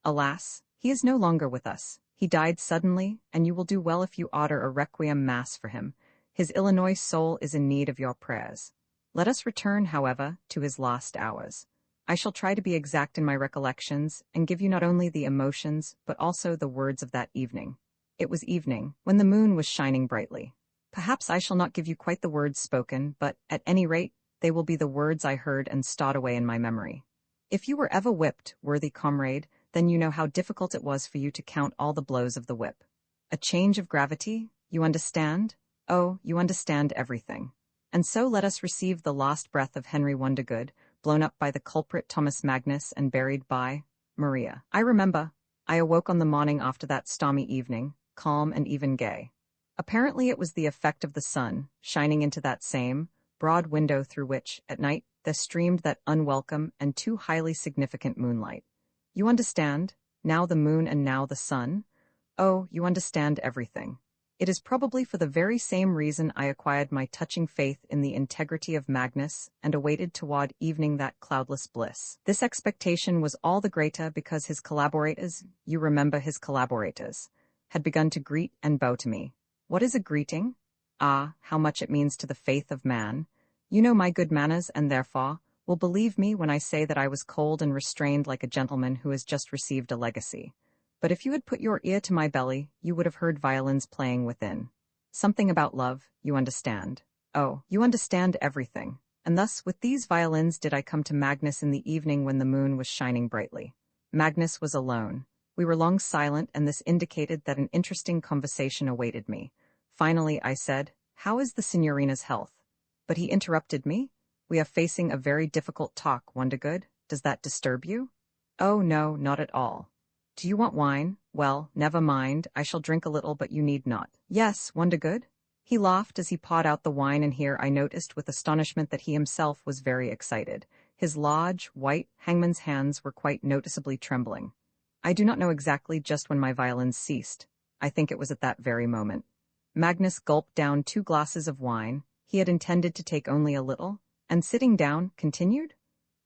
Alas, he is no longer with us. He died suddenly, and you will do well if you order a requiem mass for him. His Illinois soul is in need of your prayers. Let us return, however, to his last hours. I shall try to be exact in my recollections, and give you not only the emotions, but also the words of that evening. It was evening, when the moon was shining brightly. Perhaps I shall not give you quite the words spoken, but, at any rate, they will be the words I heard and stored away in my memory. If you were ever whipped, worthy comrade, then you know how difficult it was for you to count all the blows of the whip. A change of gravity? You understand? Oh, you understand everything. And so let us receive the last breath of Henry Wondergood, blown up by the culprit Thomas Magnus and buried by Maria. I remember. I awoke on the morning after that stormy evening, calm and even gay. Apparently it was the effect of the sun, shining into that same broad window through which, at night, there streamed that unwelcome and too highly significant moonlight. You understand? Now the moon and now the sun? Oh, you understand everything. It is probably for the very same reason I acquired my touching faith in the integrity of Magnus and awaited toward evening that cloudless bliss. This expectation was all the greater because his collaborators, you remember his collaborators, had begun to greet and bow to me. What is a greeting? Ah, how much it means to the faith of man. You know my good manners and therefore will believe me when I say that I was cold and restrained like a gentleman who has just received a legacy. But if you had put your ear to my belly, you would have heard violins playing within. Something about love, you understand. Oh, you understand everything. And thus, with these violins did I come to Magnus in the evening when the moon was shining brightly. Magnus was alone. We were long silent, and this indicated that an interesting conversation awaited me. Finally, I said, "How is the signorina's health?" But he interrupted me. "We are facing a very difficult talk, Wondergood. Does that disturb you?" "Oh, no, not at all." "Do you want wine? Well, never mind, I shall drink a little, but you need not." "Yes, Wondergood." He laughed as he poured out the wine, and here I noticed with astonishment that he himself was very excited. His large, white, hangman's hands were quite noticeably trembling. I do not know exactly just when my violins ceased. I think it was at that very moment. Magnus gulped down 2 glasses of wine. He had intended to take only a little, and sitting down, continued,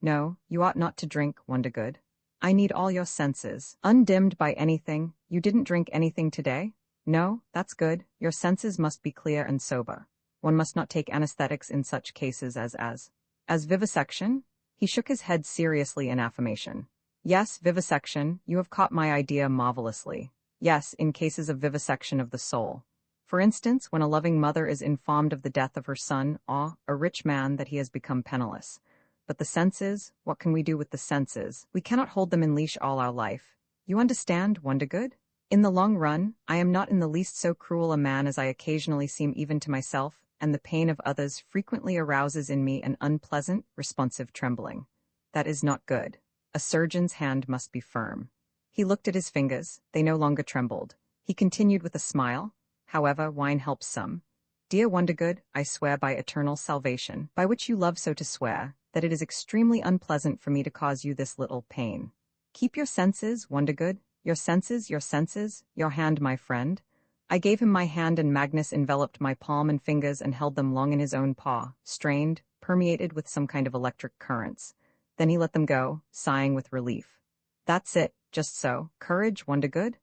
"No, you ought not to drink, Wondergood. I need all your senses, undimmed by anything. You didn't drink anything today? No, that's good. Your senses must be clear and sober. One must not take anesthetics in such cases as vivisection." He shook his head seriously in affirmation. "Yes, vivisection, you have caught my idea marvelously. Yes, in cases of vivisection of the soul. For instance, when a loving mother is informed of the death of her son, or a rich man that he has become penniless. But the senses, what can we do with the senses? We cannot hold them in leash all our life. You understand, Wondergood? In the long run, I am not in the least so cruel a man as I occasionally seem even to myself, and the pain of others frequently arouses in me an unpleasant, responsive trembling. That is not good. A surgeon's hand must be firm." He looked at his fingers. They no longer trembled. He continued with a smile, "However, wine helps some. Dear Wondergood, I swear by eternal salvation, by which you love so to swear, that it is extremely unpleasant for me to cause you this little pain. Keep your senses, Wondergood, your senses, your hand, my friend." I gave him my hand, and Magnus enveloped my palm and fingers and held them long in his own paw, strained, permeated with some kind of electric currents. Then he let them go, sighing with relief. "That's it, just so. Courage, Wondergood."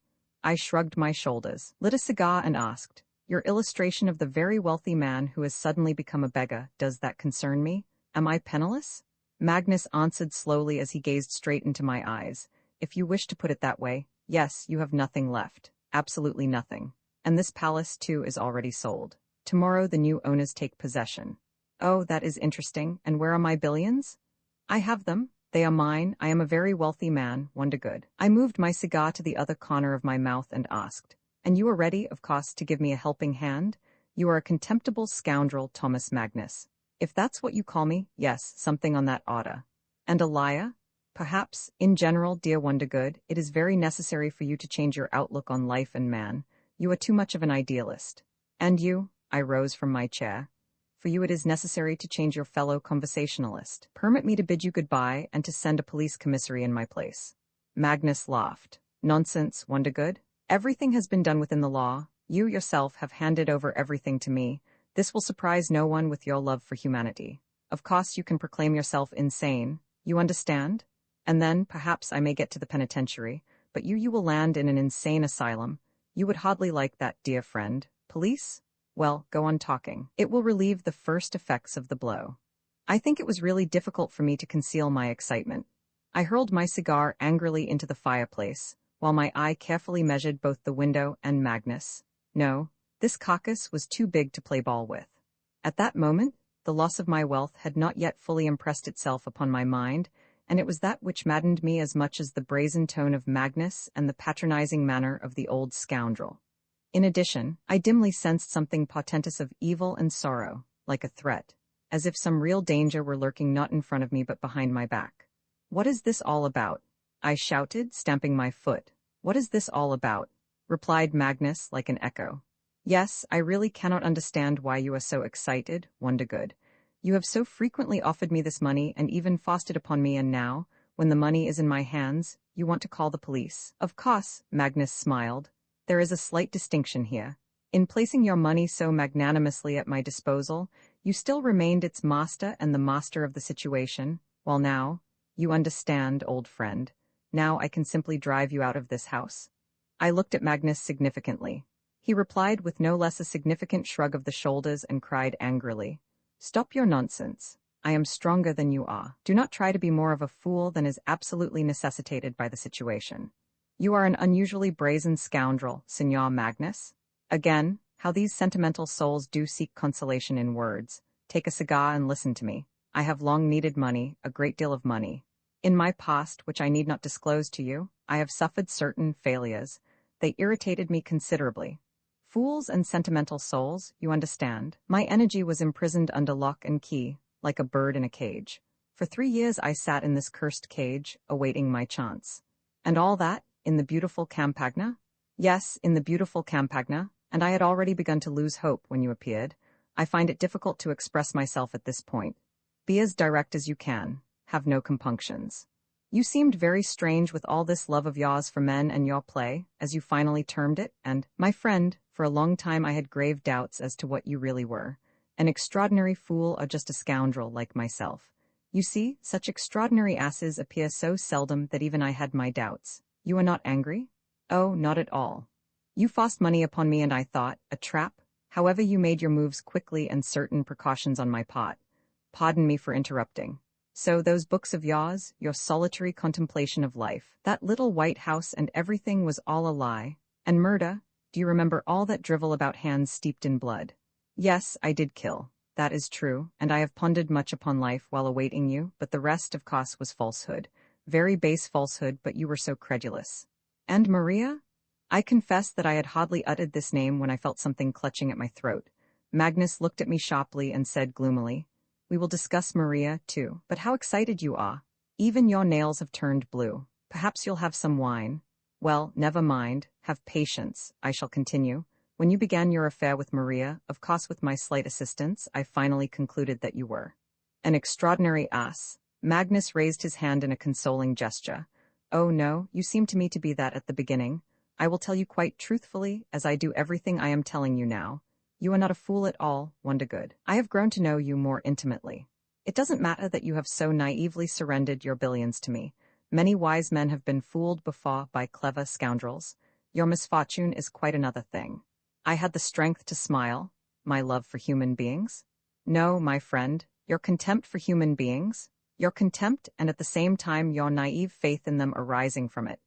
I shrugged my shoulders, lit a cigar, and asked, "Your illustration of the very wealthy man who has suddenly become a beggar, does that concern me? Am I penniless?" Magnus answered slowly as he gazed straight into my eyes, "If you wish to put it that way, yes, you have nothing left. Absolutely nothing. And this palace, too, is already sold. Tomorrow the new owners take possession." "Oh, that is interesting. And where are my billions?" "I have them. They are mine. I am a very wealthy man, Wondergood." I moved my cigar to the other corner of my mouth and asked, "And you are ready, of course, to give me a helping hand? You are a contemptible scoundrel, Thomas Magnus. If that's what you call me, yes, something on that order. And a liar? Perhaps, in general, dear Wondergood, it is very necessary for you to change your outlook on life and man. You are too much of an idealist. And you," I rose from my chair, "for you it is necessary to change your fellow conversationalist. Permit me to bid you goodbye and to send a police commissary in my place." Magnus laughed. "Nonsense, Wondergood. Everything has been done within the law. You yourself have handed over everything to me. This will surprise no one with your love for humanity. Of course you can proclaim yourself insane. You understand? And then, perhaps I may get to the penitentiary, but you will land in an insane asylum. You would hardly like that, dear friend. Police? Well, go on talking. It will relieve the first effects of the blow." I think it was really difficult for me to conceal my excitement. I hurled my cigar angrily into the fireplace, while my eye carefully measured both the window and Magnus. No, this carcass was too big to play ball with. At that moment, the loss of my wealth had not yet fully impressed itself upon my mind, and it was that which maddened me as much as the brazen tone of Magnus and the patronizing manner of the old scoundrel. In addition, I dimly sensed something portentous of evil and sorrow, like a threat, as if some real danger were lurking not in front of me but behind my back. "What is this all about?" I shouted, stamping my foot. "What is this all about?" replied Magnus like an echo. "Yes, I really cannot understand why you are so excited, Wondergood. You have so frequently offered me this money and even forced it upon me, and now, when the money is in my hands, you want to call the police." "Of course," Magnus smiled. "There is a slight distinction here. In placing your money so magnanimously at my disposal, you still remained its master and the master of the situation, while now, you understand, old friend, now I can simply drive you out of this house." I looked at Magnus significantly. He replied with no less a significant shrug of the shoulders and cried angrily, "Stop your nonsense. I am stronger than you are. Do not try to be more of a fool than is absolutely necessitated by the situation. You are an unusually brazen scoundrel, Signor Magnus." Again, how these sentimental souls do seek consolation in words. Take a cigar and listen to me. I have long needed money, a great deal of money. In my past, which I need not disclose to you, I have suffered certain failures. They irritated me considerably. Fools and sentimental souls, you understand. My energy was imprisoned under lock and key, like a bird in a cage. For 3 years I sat in this cursed cage, awaiting my chance. And all that, in the beautiful Campagna? Yes, in the beautiful Campagna, and I had already begun to lose hope when you appeared. I find it difficult to express myself at this point. Be as direct as you can. Have no compunctions. You seemed very strange with all this love of yours for men and your play, as you finally termed it, and, my friend, for a long time I had grave doubts as to what you really were. An extraordinary fool or just a scoundrel like myself. You see, such extraordinary asses appear so seldom that even I had my doubts. You are not angry? Oh, not at all. You forced money upon me and I thought, a trap. However, you made your moves quickly and certain precautions on my part. Pardon me for interrupting. So those books of yours, your solitary contemplation of life, that little White House and everything was all a lie. And murder, do you remember all that drivel about hands steeped in blood? Yes, I did kill. That is true, and I have pondered much upon life while awaiting you, but the rest, of course, was falsehood. Very base falsehood, but you were so credulous. And Maria? I confess that I had hardly uttered this name when I felt something clutching at my throat. Magnus looked at me sharply and said gloomily, "We will discuss Maria, too. But how excited you are. Even your nails have turned blue. Perhaps you'll have some wine. Well, never mind. Have patience. I shall continue. When you began your affair with Maria, of course with my slight assistance, I finally concluded that you were an extraordinary ass." Magnus raised his hand in a consoling gesture. "Oh no, you seemed to me to be that at the beginning. I will tell you quite truthfully, as I do everything I am telling you now. You are not a fool at all, Wondergood. I have grown to know you more intimately. It doesn't matter that you have so naively surrendered your billions to me. Many wise men have been fooled before by clever scoundrels. Your misfortune is quite another thing. I had the strength to smile. My love for human beings? No, my friend, your contempt for human beings. Your contempt and at the same time your naive faith in them arising from it.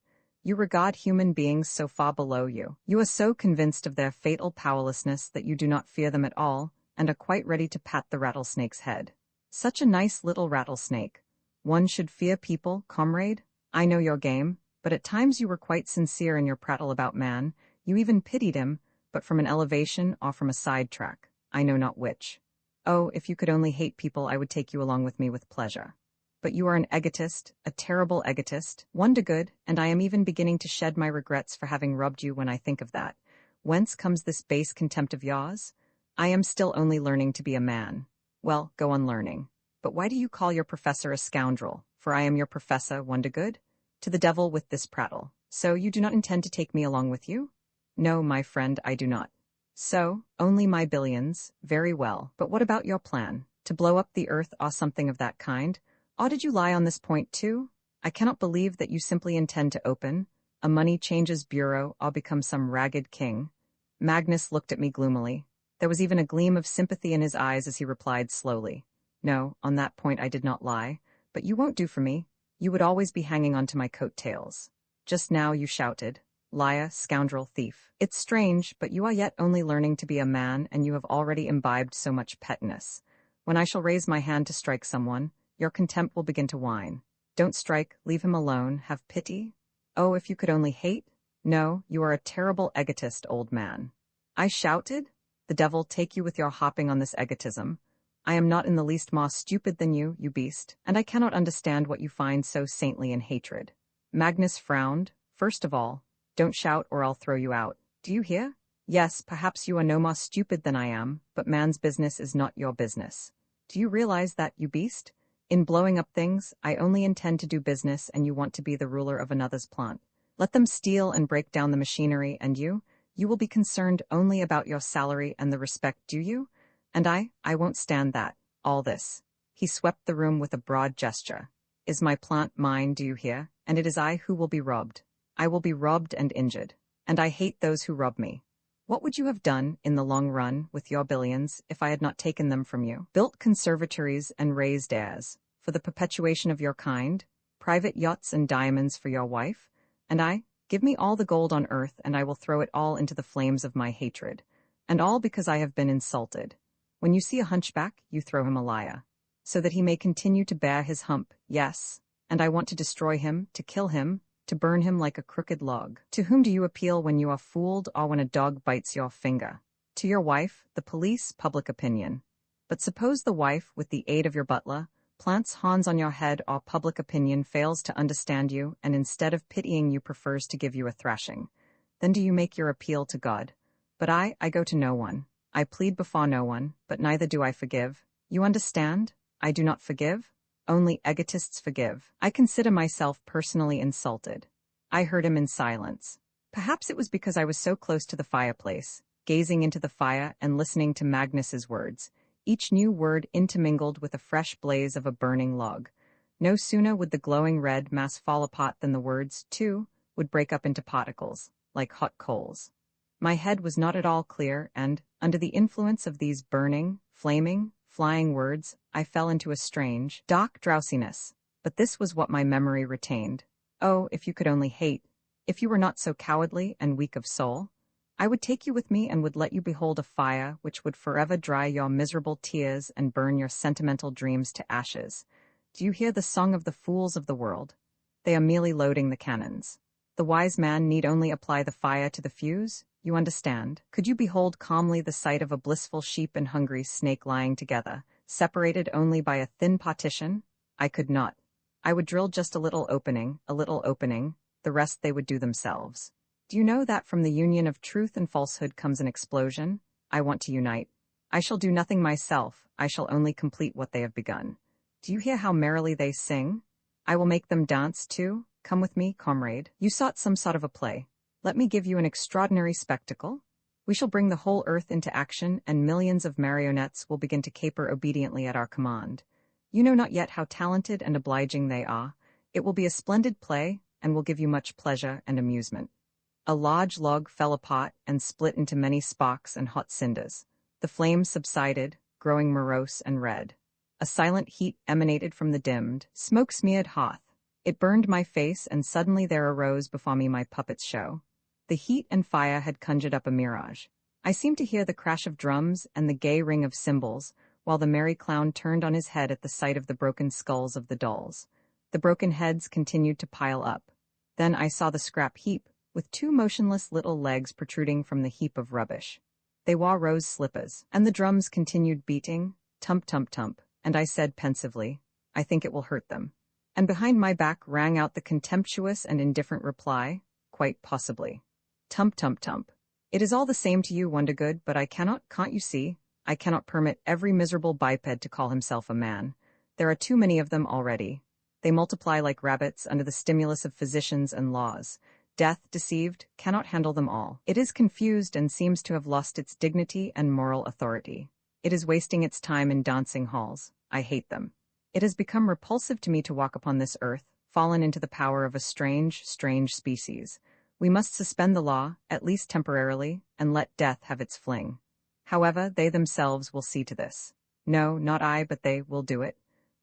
You regard human beings so far below you. You are so convinced of their fatal powerlessness that you do not fear them at all, and are quite ready to pat the rattlesnake's head. Such a nice little rattlesnake. One should fear people, comrade. I know your game, but at times you were quite sincere in your prattle about man. You even pitied him, but from an elevation or from a sidetrack. I know not which. Oh, if you could only hate people, I would take you along with me with pleasure. But you are an egotist, a terrible egotist, Wondergood, and I am even beginning to shed my regrets for having robbed you when I think of that. Whence comes this base contempt of yours? I am still only learning to be a man. Well, go on learning. But why do you call your professor a scoundrel? For I am your professor, Wondergood? To the devil with this prattle. So you do not intend to take me along with you? No, my friend, I do not. So, only my billions, very well. But what about your plan? To blow up the earth or something of that kind? Or did you lie on this point too? I cannot believe that you simply intend to open a money changes bureau or become some ragged king. Magnus looked at me gloomily. There was even a gleam of sympathy in his eyes as he replied slowly. No, on that point I did not lie. But you won't do for me. You would always be hanging on to my coat-tails. Just now you shouted, "Liar, scoundrel, thief." It's strange, but you are yet only learning to be a man and you have already imbibed so much pettiness. When I shall raise my hand to strike someone, your contempt will begin to whine. Don't strike, leave him alone, have pity. Oh, if you could only hate. No, you are a terrible egotist, old man. I shouted? The devil take you with your hopping on this egotism. I am not in the least more stupid than you beast, and I cannot understand what you find so saintly in hatred. Magnus frowned. First of all, don't shout or I'll throw you out. Do you hear? Yes, perhaps you are no more stupid than I am, but man's business is not your business. Do you realize that, you beast? In blowing up things, I only intend to do business and you want to be the ruler of another's plant. Let them steal and break down the machinery and you will be concerned only about your salary and the respect due you? And I won't stand that, all this. He swept the room with a broad gesture. Is my plant mine, do you hear? And it is I who will be robbed. I will be robbed and injured. And I hate those who rob me. What would you have done, in the long run, with your billions, if I had not taken them from you? Built conservatories and raised heirs, for the perpetuation of your kind, private yachts and diamonds for your wife, and give me all the gold on earth and I will throw it all into the flames of my hatred. And all because I have been insulted. When you see a hunchback, you throw him a liar. So that he may continue to bear his hump, yes, and I want to destroy him, to kill him, to burn him like a crooked log. To whom do you appeal when you are fooled or when a dog bites your finger? To your wife, the police, public opinion. But suppose the wife, with the aid of your butler, plants horns on your head or public opinion fails to understand you and instead of pitying you prefers to give you a thrashing. Then do you make your appeal to God? But I go to no one. I plead before no one, but neither do I forgive. You understand? I do not forgive? Only egotists forgive. I consider myself personally insulted. I heard him in silence. Perhaps it was because I was so close to the fireplace, gazing into the fire and listening to Magnus's words, each new word intermingled with a fresh blaze of a burning log. No sooner would the glowing red mass fall apart than the words, too, would break up into particles, like hot coals. My head was not at all clear, and, under the influence of these burning, flaming, flying words, I fell into a strange, dark drowsiness. But this was what my memory retained. Oh, if you could only hate, if you were not so cowardly and weak of soul, I would take you with me and would let you behold a fire which would forever dry your miserable tears and burn your sentimental dreams to ashes. Do you hear the song of the fools of the world? They are merely loading the cannons. The wise man need only apply the fire to the fuse. You understand? Could you behold calmly the sight of a blissful sheep and hungry snake lying together, separated only by a thin partition? I could not. I would drill just a little opening, the rest they would do themselves. Do you know that from the union of truth and falsehood comes an explosion? I want to unite. I shall do nothing myself, I shall only complete what they have begun. Do you hear how merrily they sing? I will make them dance too. Come with me, comrade. You sought some sort of a play. Let me give you an extraordinary spectacle. We shall bring the whole earth into action, and millions of marionettes will begin to caper obediently at our command. You know not yet how talented and obliging they are. It will be a splendid play, and will give you much pleasure and amusement. A large log fell apart and split into many sparks and hot cinders. The flames subsided, growing morose and red. A silent heat emanated from the dimmed, smoke-smeared hearth. It burned my face, and suddenly there arose before me my puppet's show. The heat and fire had conjured up a mirage. I seemed to hear the crash of drums and the gay ring of cymbals, while the merry clown turned on his head at the sight of the broken skulls of the dolls. The broken heads continued to pile up. Then I saw the scrap heap, with two motionless little legs protruding from the heap of rubbish. They wore rose slippers, and the drums continued beating, tump tump tump, and I said pensively, I think it will hurt them. And behind my back rang out the contemptuous and indifferent reply, quite possibly. Tump tump tump. It is all the same to you, Wondergood, but I cannot, can't you see? I cannot permit every miserable biped to call himself a man. There are too many of them already. They multiply like rabbits under the stimulus of physicians and laws. Death, deceived, cannot handle them all. It is confused and seems to have lost its dignity and moral authority. It is wasting its time in dancing halls. I hate them. It has become repulsive to me to walk upon this earth, fallen into the power of a strange, strange species. We must suspend the law, at least temporarily, and let death have its fling. However, they themselves will see to this. No, not I, but they will do it.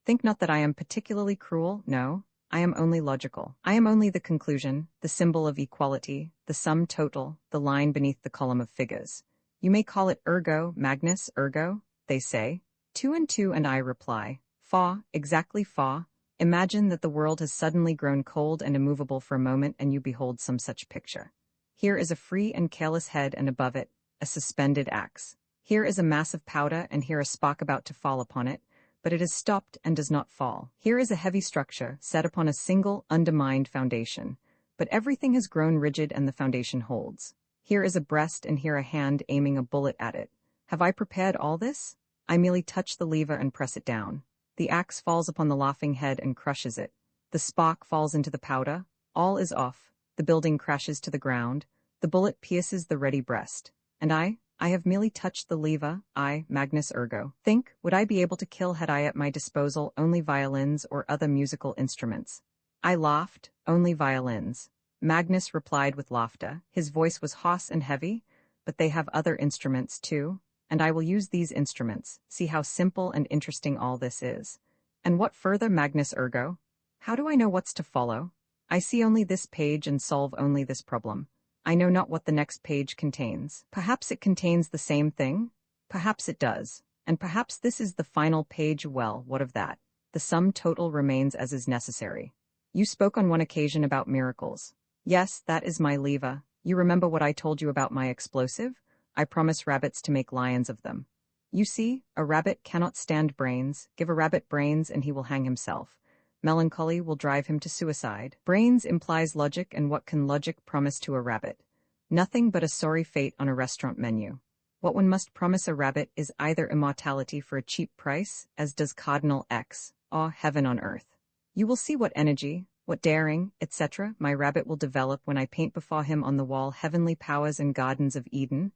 Think not that I am particularly cruel, no. I am only logical. I am only the conclusion, the symbol of equality, the sum total, the line beneath the column of figures. You may call it ergo, Magnus, ergo, they say. 2 and 2 and I reply. Fa, exactly fa. Imagine that the world has suddenly grown cold and immovable for a moment and you behold some such picture. Here is a free and careless head and above it, a suspended axe. Here is a mass of powder and here a spark about to fall upon it, but it is stopped and does not fall. Here is a heavy structure set upon a single, undermined foundation, but everything has grown rigid and the foundation holds. Here is a breast and here a hand aiming a bullet at it. Have I prepared all this? I merely touch the lever and press it down. The axe falls upon the laughing head and crushes it. The spark falls into the powder. All is off. The building crashes to the ground. The bullet pierces the ready breast. And I have merely touched the lever, I, Magnus ergo. Think, would I be able to kill had I at my disposal only violins or other musical instruments? I laughed, only violins. Magnus replied with laughter. His voice was hoarse and heavy, but they have other instruments too. And I will use these instruments. See how simple and interesting all this is. And what further, Magnus ergo? How do I know what's to follow? I see only this page and solve only this problem. I know not what the next page contains. Perhaps it contains the same thing? Perhaps it does. And perhaps this is the final page. Well, what of that? The sum total remains as is necessary. You spoke on one occasion about miracles. Yes, that is my lever. You remember what I told you about my explosive? I promise rabbits to make lions of them. You see, a rabbit cannot stand brains. Give a rabbit brains and he will hang himself. Melancholy will drive him to suicide. Brains implies logic, and what can logic promise to a rabbit? Nothing but a sorry fate on a restaurant menu. What one must promise a rabbit is either immortality for a cheap price, as does Cardinal X, Ah, heaven on earth. You will see what energy, what daring, etc. my rabbit will develop when I paint before him on the wall heavenly powers and gardens of Eden.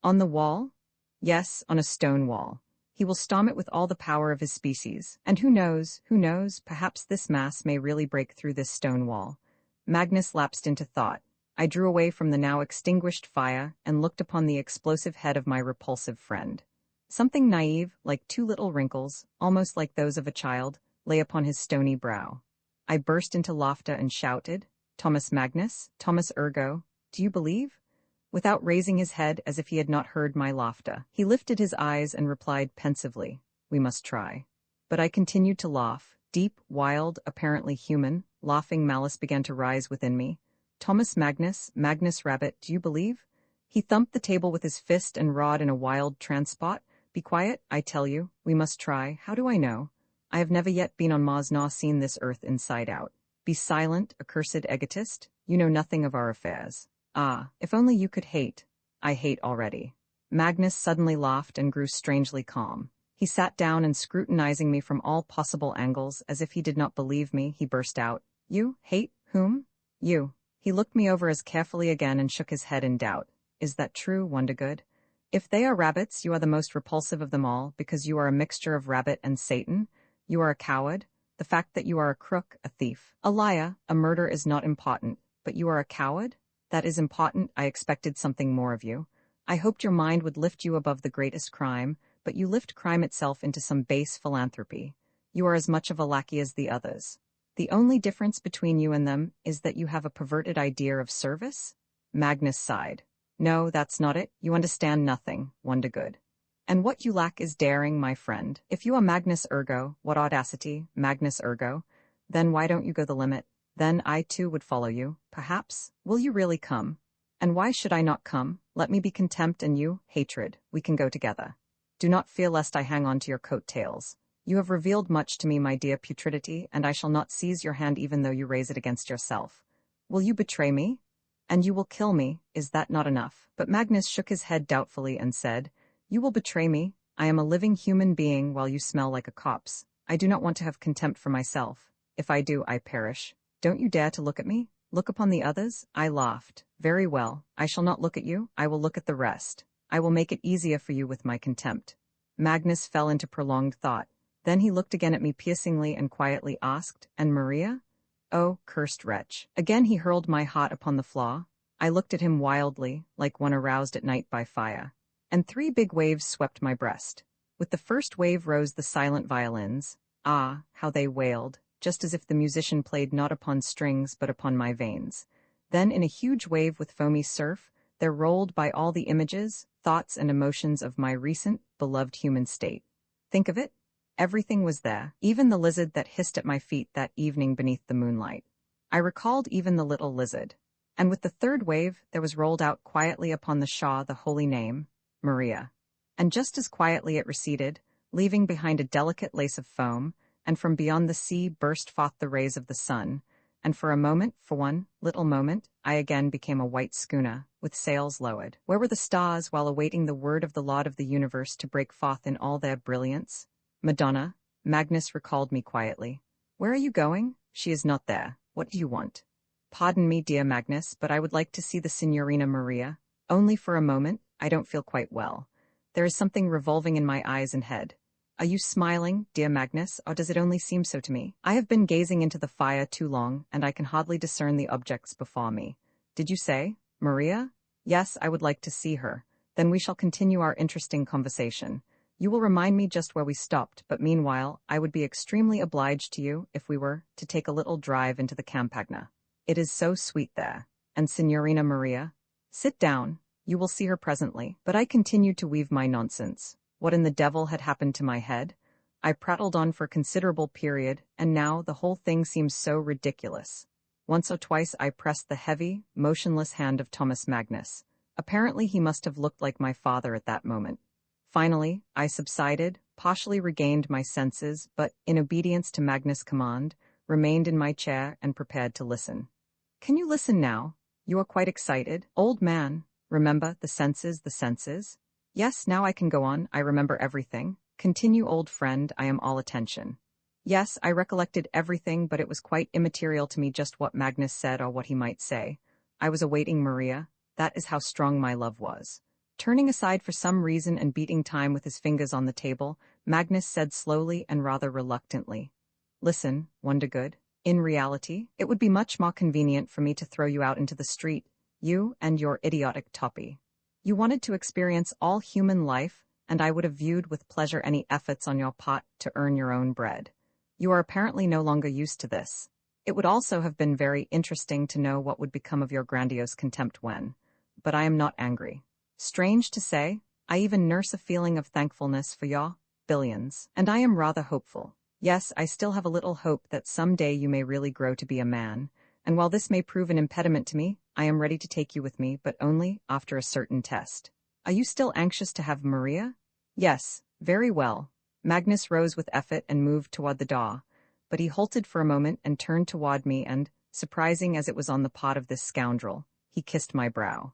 On the wall? Yes, on a stone wall. He will storm it with all the power of his species. And who knows, perhaps this mass may really break through this stone wall. Magnus lapsed into thought. I drew away from the now extinguished fire and looked upon the explosive head of my repulsive friend. Something naive, like two little wrinkles, almost like those of a child, lay upon his stony brow. I burst into laughter and shouted, Thomas Magnus, Thomas Ergo, do you believe? Without raising his head as if he had not heard my laughter, he lifted his eyes and replied pensively, we must try. But I continued to laugh. Deep, wild, apparently human, laughing malice began to rise within me. Thomas Magnus, Magnus Rabbit, do you believe? He thumped the table with his fist and rod in a wild transport. Be quiet, I tell you, we must try. How do I know? I have never yet been on Mars nor seen this earth inside out. Be silent, accursed egotist, you know nothing of our affairs. Ah, if only you could hate. I hate already. Magnus suddenly laughed and grew strangely calm. He sat down and scrutinizing me from all possible angles as if he did not believe me, he burst out, You hate whom? You. He looked me over as carefully again and shook his head in doubt. Is that true, Wondergood? If they are rabbits, you are the most repulsive of them all, because you are a mixture of rabbit and Satan. You are a coward. The fact that you are a crook, a thief, a liar, a murderer is not important, but you are a coward? That is important. I expected something more of you. I hoped your mind would lift you above the greatest crime, but you lift crime itself into some base philanthropy. You are as much of a lackey as the others. The only difference between you and them is that you have a perverted idea of service? Magnus sighed. No, that's not it. You understand nothing, Wondergood. And what you lack is daring, my friend. If you are Magnus Ergo, what audacity, Magnus Ergo, then why don't you go the limit? Then I too would follow you, perhaps. Will you really come? And why should I not come? Let me be contempt and you, hatred. We can go together. Do not fear lest I hang on to your coat-tails. You have revealed much to me, my dear putridity, and I shall not seize your hand even though you raise it against yourself. Will you betray me? And you will kill me, is that not enough? But Magnus shook his head doubtfully and said, You will betray me. I am a living human being while you smell like a corpse. I do not want to have contempt for myself. If I do, I perish. Don't you dare to look at me? Look upon the others? I laughed. Very well. I shall not look at you. I will look at the rest. I will make it easier for you with my contempt. Magnus fell into prolonged thought. Then he looked again at me piercingly and quietly asked, And Maria? Oh, cursed wretch. Again he hurled my heart upon the floor. I looked at him wildly, like one aroused at night by fire. And 3 big waves swept my breast. With the first wave rose the silent violins. Ah, how they wailed, just as if the musician played not upon strings but upon my veins. Then in a huge wave with foamy surf, there rolled by all the images, thoughts and emotions of my recent, beloved human state. Think of it. Everything was there, even the lizard that hissed at my feet that evening beneath the moonlight. I recalled even the little lizard. And with the third wave, there was rolled out quietly upon the Shah the holy name, Maria. And just as quietly it receded, leaving behind a delicate lace of foam, and from beyond the sea burst forth the rays of the sun, and for a moment, for one little moment, I again became a white schooner, with sails lowered. Where were the stars while awaiting the word of the Lord of the universe to break forth in all their brilliance? Madonna, Magnus recalled me quietly. Where are you going? She is not there. What do you want? Pardon me, dear Magnus, but I would like to see the Signorina Maria. Only for a moment. I don't feel quite well. There is something revolving in my eyes and head. Are you smiling, dear Magnus, or does it only seem so to me? I have been gazing into the fire too long, and I can hardly discern the objects before me. Did you say, Maria? Yes, I would like to see her. Then we shall continue our interesting conversation. You will remind me just where we stopped, but meanwhile, I would be extremely obliged to you if we were to take a little drive into the Campagna. It is so sweet there. And Signorina Maria? Sit down. You will see her presently. But I continued to weave my nonsense. What in the devil had happened to my head? I prattled on for a considerable period, and now the whole thing seems so ridiculous. Once or twice I pressed the heavy, motionless hand of Thomas Magnus. Apparently he must have looked like my father at that moment. Finally, I subsided, partially regained my senses, but, in obedience to Magnus' command, remained in my chair and prepared to listen. Can you listen now? You are quite excited. Old man, remember the senses, the senses? Yes, now I can go on. I remember everything. Continue, old friend, I am all attention. Yes, I recollected everything, but it was quite immaterial to me just what Magnus said or what he might say. I was awaiting Maria. That is how strong my love was. Turning aside for some reason and beating time with his fingers on the table, Magnus said slowly and rather reluctantly, "Listen, Wondergood. In reality, it would be much more convenient for me to throw you out into the street, you and your idiotic Toppy. You wanted to experience all human life, and I would have viewed with pleasure any efforts on your part to earn your own bread. You are apparently no longer used to this. It would also have been very interesting to know what would become of your grandiose contempt when. But I am not angry. Strange to say, I even nurse a feeling of thankfulness for your billions, and I am rather hopeful. Yes, I still have a little hope that someday you may really grow to be a man, and while this may prove an impediment to me, I am ready to take you with me, but only after a certain test. Are you still anxious to have Maria?" "Yes, very well." Magnus rose with effort and moved toward the door, but he halted for a moment and turned toward me and, surprising as it was on the part of this scoundrel, he kissed my brow.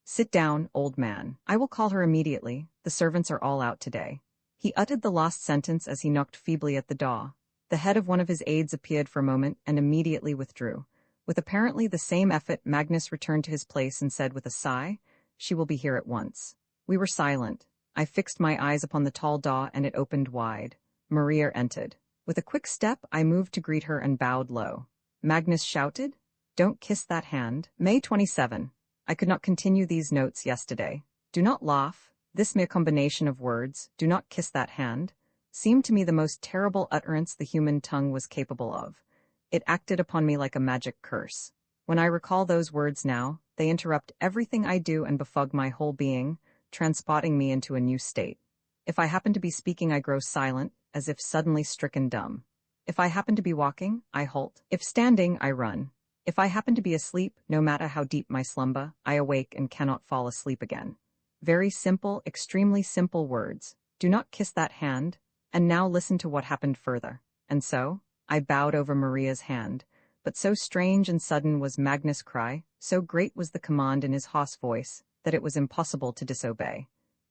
"Sit down, old man. I will call her immediately. The servants are all out today." He uttered the last sentence as he knocked feebly at the door. The head of one of his aides appeared for a moment and immediately withdrew. With apparently the same effort, Magnus returned to his place and said with a sigh, "She will be here at once." We were silent. I fixed my eyes upon the tall door and it opened wide. Maria entered. With a quick step, I moved to greet her and bowed low. Magnus shouted, "Don't kiss that hand." May 27. I could not continue these notes yesterday. Do not laugh. This mere combination of words, "do not kiss that hand," seemed to me the most terrible utterance the human tongue was capable of. It acted upon me like a magic curse. When I recall those words now, they interrupt everything I do and befog my whole being, transporting me into a new state. If I happen to be speaking, I grow silent, as if suddenly stricken dumb. If I happen to be walking, I halt. If standing, I run. If I happen to be asleep, no matter how deep my slumber, I awake and cannot fall asleep again. Very simple, extremely simple words. Do not kiss that hand, and now listen to what happened further. And so, I bowed over Maria's hand, but so strange and sudden was Magnus' cry, so great was the command in his hoarse voice, that it was impossible to disobey.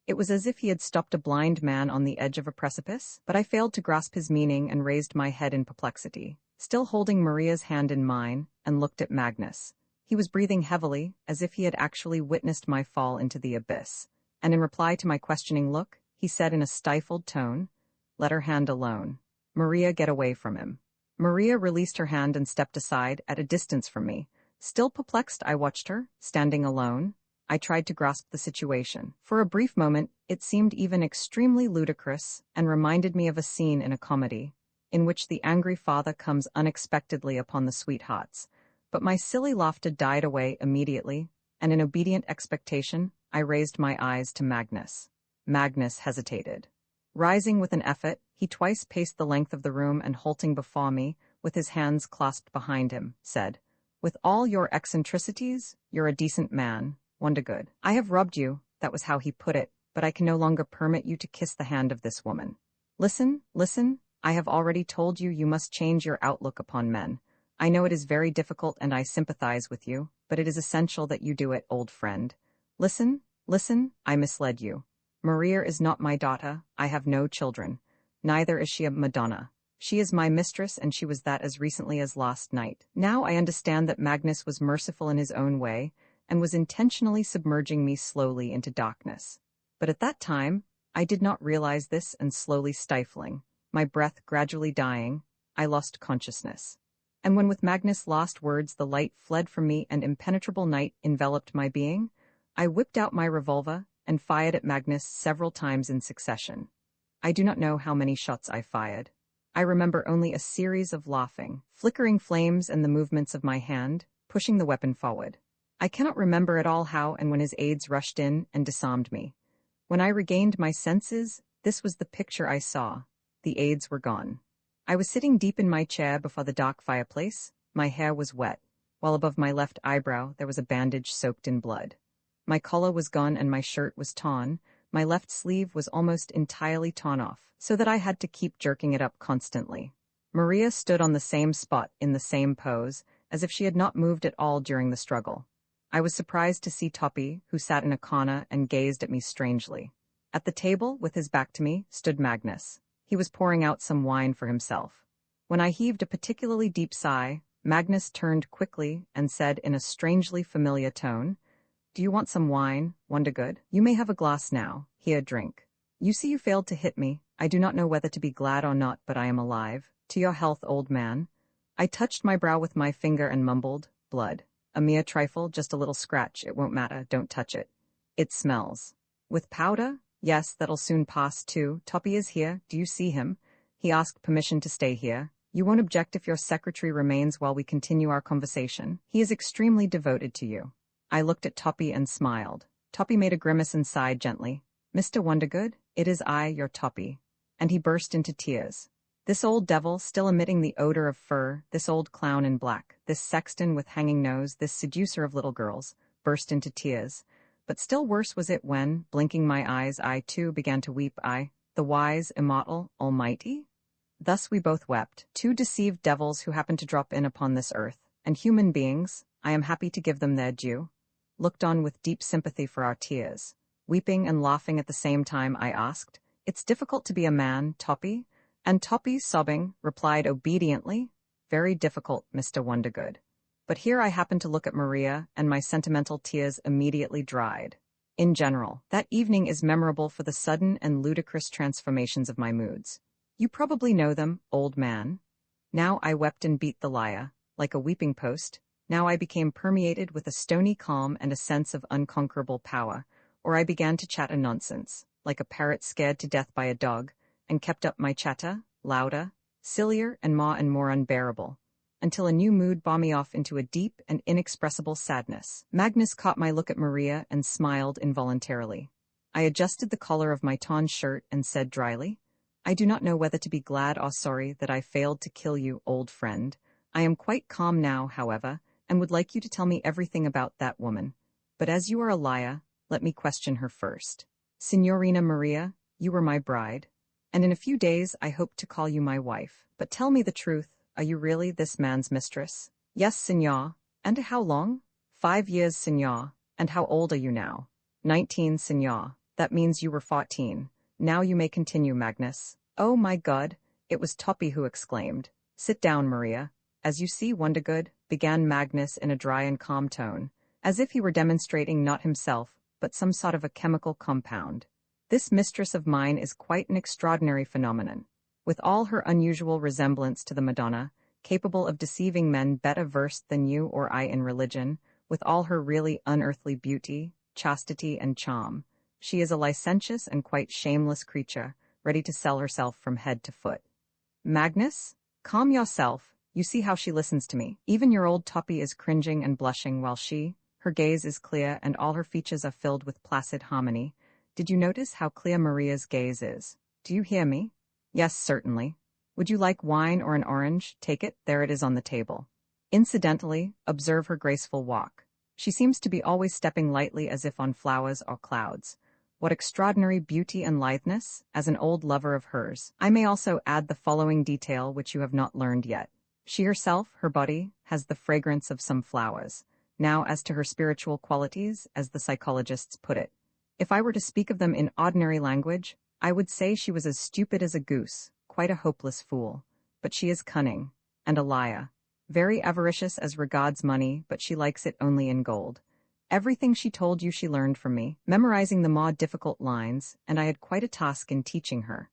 It was as if he had stopped a blind man on the edge of a precipice, but I failed to grasp his meaning and raised my head in perplexity, still holding Maria's hand in mine, and looked at Magnus. He was breathing heavily, as if he had actually witnessed my fall into the abyss, and in reply to my questioning look, he said in a stifled tone, "Let her hand alone. Maria, get away from him." Maria released her hand and stepped aside, at a distance from me. Still perplexed, I watched her, standing alone. I tried to grasp the situation. For a brief moment, it seemed even extremely ludicrous, and reminded me of a scene in a comedy, in which the angry father comes unexpectedly upon the sweethearts. But my silly laughter died away immediately, and in obedient expectation, I raised my eyes to Magnus. Magnus hesitated. Rising with an effort, he twice paced the length of the room and halting before me, with his hands clasped behind him, said, "With all your eccentricities, you're a decent man, Wondergood. I have robbed you," that was how he put it, "but I can no longer permit you to kiss the hand of this woman. Listen, listen, I have already told you you must change your outlook upon men. I know it is very difficult and I sympathize with you, but it is essential that you do it, old friend. Listen, listen, I misled you. Maria is not my daughter, I have no children. Neither is she a Madonna. She is my mistress and she was that as recently as last night." Now I understand that Magnus was merciful in his own way, and was intentionally submerging me slowly into darkness. But at that time, I did not realize this, and slowly stifling, my breath gradually dying, I lost consciousness. And when with Magnus' last words the light fled from me and impenetrable night enveloped my being, I whipped out my revolver and fired at Magnus several times in succession. I do not know how many shots I fired. I remember only a series of laughing, flickering flames and the movements of my hand, pushing the weapon forward. I cannot remember at all how and when his aides rushed in and disarmed me. When I regained my senses, this was the picture I saw. The aides were gone. I was sitting deep in my chair before the dark fireplace. My hair was wet, while above my left eyebrow there was a bandage soaked in blood. My collar was gone and my shirt was torn. My left sleeve was almost entirely torn off, so that I had to keep jerking it up constantly. Maria stood on the same spot in the same pose, as if she had not moved at all during the struggle. I was surprised to see Toppy, who sat in a corner and gazed at me strangely. At the table, with his back to me, stood Magnus. He was pouring out some wine for himself. When I heaved a particularly deep sigh, Magnus turned quickly and said in a strangely familiar tone, "Do you want some wine, Wondergood? You may have a glass now. Here, drink. You see you failed to hit me. I do not know whether to be glad or not, but I am alive. To your health, old man." I touched my brow with my finger and mumbled, "Blood. A mere trifle, just a little scratch. It won't matter. Don't touch it. It smells." "With powder? Yes, that'll soon pass too. Toppy is here. Do you see him? He asked permission to stay here. You won't object if your secretary remains while we continue our conversation. He is extremely devoted to you." I looked at Toppy and smiled. Toppy made a grimace and sighed gently. "Mr. Wondergood, it is I, your Toppy." And he burst into tears. This old devil, still emitting the odor of fur, this old clown in black, this sexton with hanging nose, this seducer of little girls, burst into tears. But still worse was it when, blinking my eyes, I too began to weep. I, the wise, immortal, almighty? Thus we both wept, two deceived devils who happened to drop in upon this earth, and human beings, I am happy to give them their due, looked on with deep sympathy for our tears. Weeping and laughing at the same time, I asked, "It's difficult to be a man, Toppy?" And Toppy, sobbing, replied obediently, "Very difficult, Mr. Wondergood." But here I happened to look at Maria, and my sentimental tears immediately dried. In general, that evening is memorable for the sudden and ludicrous transformations of my moods. You probably know them, old man. Now I wept and beat the lyre, like a weeping post. Now I became permeated with a stony calm and a sense of unconquerable power, or I began to chatter nonsense, like a parrot scared to death by a dog, and kept up my chatter, louder, sillier and more unbearable, until a new mood bore me off into a deep and inexpressible sadness. Magnus caught my look at Maria and smiled involuntarily. I adjusted the collar of my torn shirt and said dryly, "I do not know whether to be glad or sorry that I failed to kill you, old friend. I am quite calm now, however, and would like you to tell me everything about that woman. But as you are a liar, let me question her first. Signorina Maria, you were my bride, and in a few days I hope to call you my wife. But tell me the truth, are you really this man's mistress?" "Yes, signor." "And how long?" "5 years, signor." "And how old are you now?" 19, signor." "That means you were 14. Now you may continue, Magnus." "Oh my God!" It was Toppy who exclaimed. "Sit down, Maria. As you see, Wondergood," began Magnus in a dry and calm tone, as if he were demonstrating not himself, but some sort of a chemical compound. "This mistress of mine is quite an extraordinary phenomenon. With all her unusual resemblance to the Madonna, capable of deceiving men better versed than you or I in religion, with all her really unearthly beauty, chastity, and charm, she is a licentious and quite shameless creature, ready to sell herself from head to foot." "Magnus, calm yourself. You see how she listens to me. Even your old Toppy is cringing and blushing while her gaze is clear and all her features are filled with placid harmony. Did you notice how clear Maria's gaze is? Do you hear me?" "Yes, certainly. Would you like wine or an orange? Take it, there it is on the table. Incidentally, observe her graceful walk. She seems to be always stepping lightly as if on flowers or clouds. What extraordinary beauty and litheness, as an old lover of hers. I may also add the following detail which you have not learned yet. She herself, her body, has the fragrance of some flowers. Now, as to her spiritual qualities, as the psychologists put it, if I were to speak of them in ordinary language, I would say she was as stupid as a goose, quite a hopeless fool. But she is cunning, and a liar. Very avaricious as regards money, but she likes it only in gold. Everything she told you she learned from me, memorizing the more difficult lines, and I had quite a task in teaching her.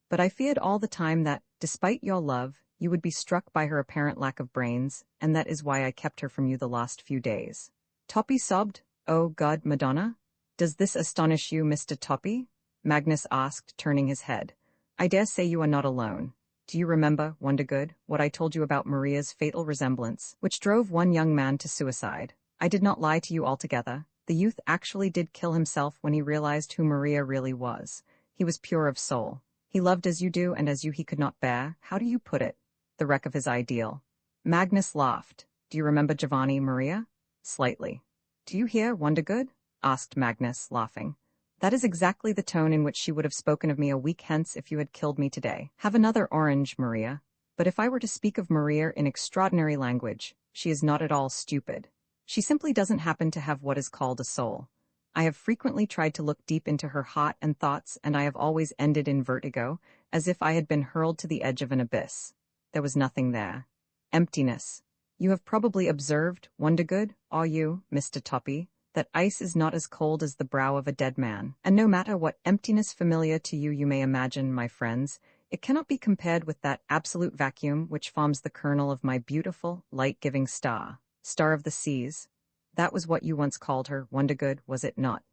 But I feared all the time that, despite your love, you would be struck by her apparent lack of brains, and that is why I kept her from you the last few days." Toppy sobbed. "Oh God, Madonna? Does this astonish you, Mr. Toppy?" Magnus asked, turning his head. "I dare say you are not alone. Do you remember, Wondergood, what I told you about Maria's fatal resemblance, which drove one young man to suicide? I did not lie to you altogether. The youth actually did kill himself when he realized who Maria really was. He was pure of soul. He loved as you do, and as you he could not bear, how do you put it, the wreck of his ideal." Magnus laughed. "Do you remember Giovanni, Maria?" "Slightly." "Do you hear, Wondergood?" asked Magnus, laughing. "That is exactly the tone in which she would have spoken of me a week hence if you had killed me today. Have another orange, Maria. But if I were to speak of Maria in extraordinary language, she is not at all stupid. She simply doesn't happen to have what is called a soul. I have frequently tried to look deep into her heart and thoughts, and I have always ended in vertigo, as if I had been hurled to the edge of an abyss. There was nothing there. Emptiness. You have probably observed, Wondergood, are you, Mr. Toppy, that ice is not as cold as the brow of a dead man, and no matter what emptiness familiar to you you may imagine, my friends, it cannot be compared with that absolute vacuum which forms the kernel of my beautiful, light-giving star, star of the seas. That was what you once called her, Wondergood, was it not?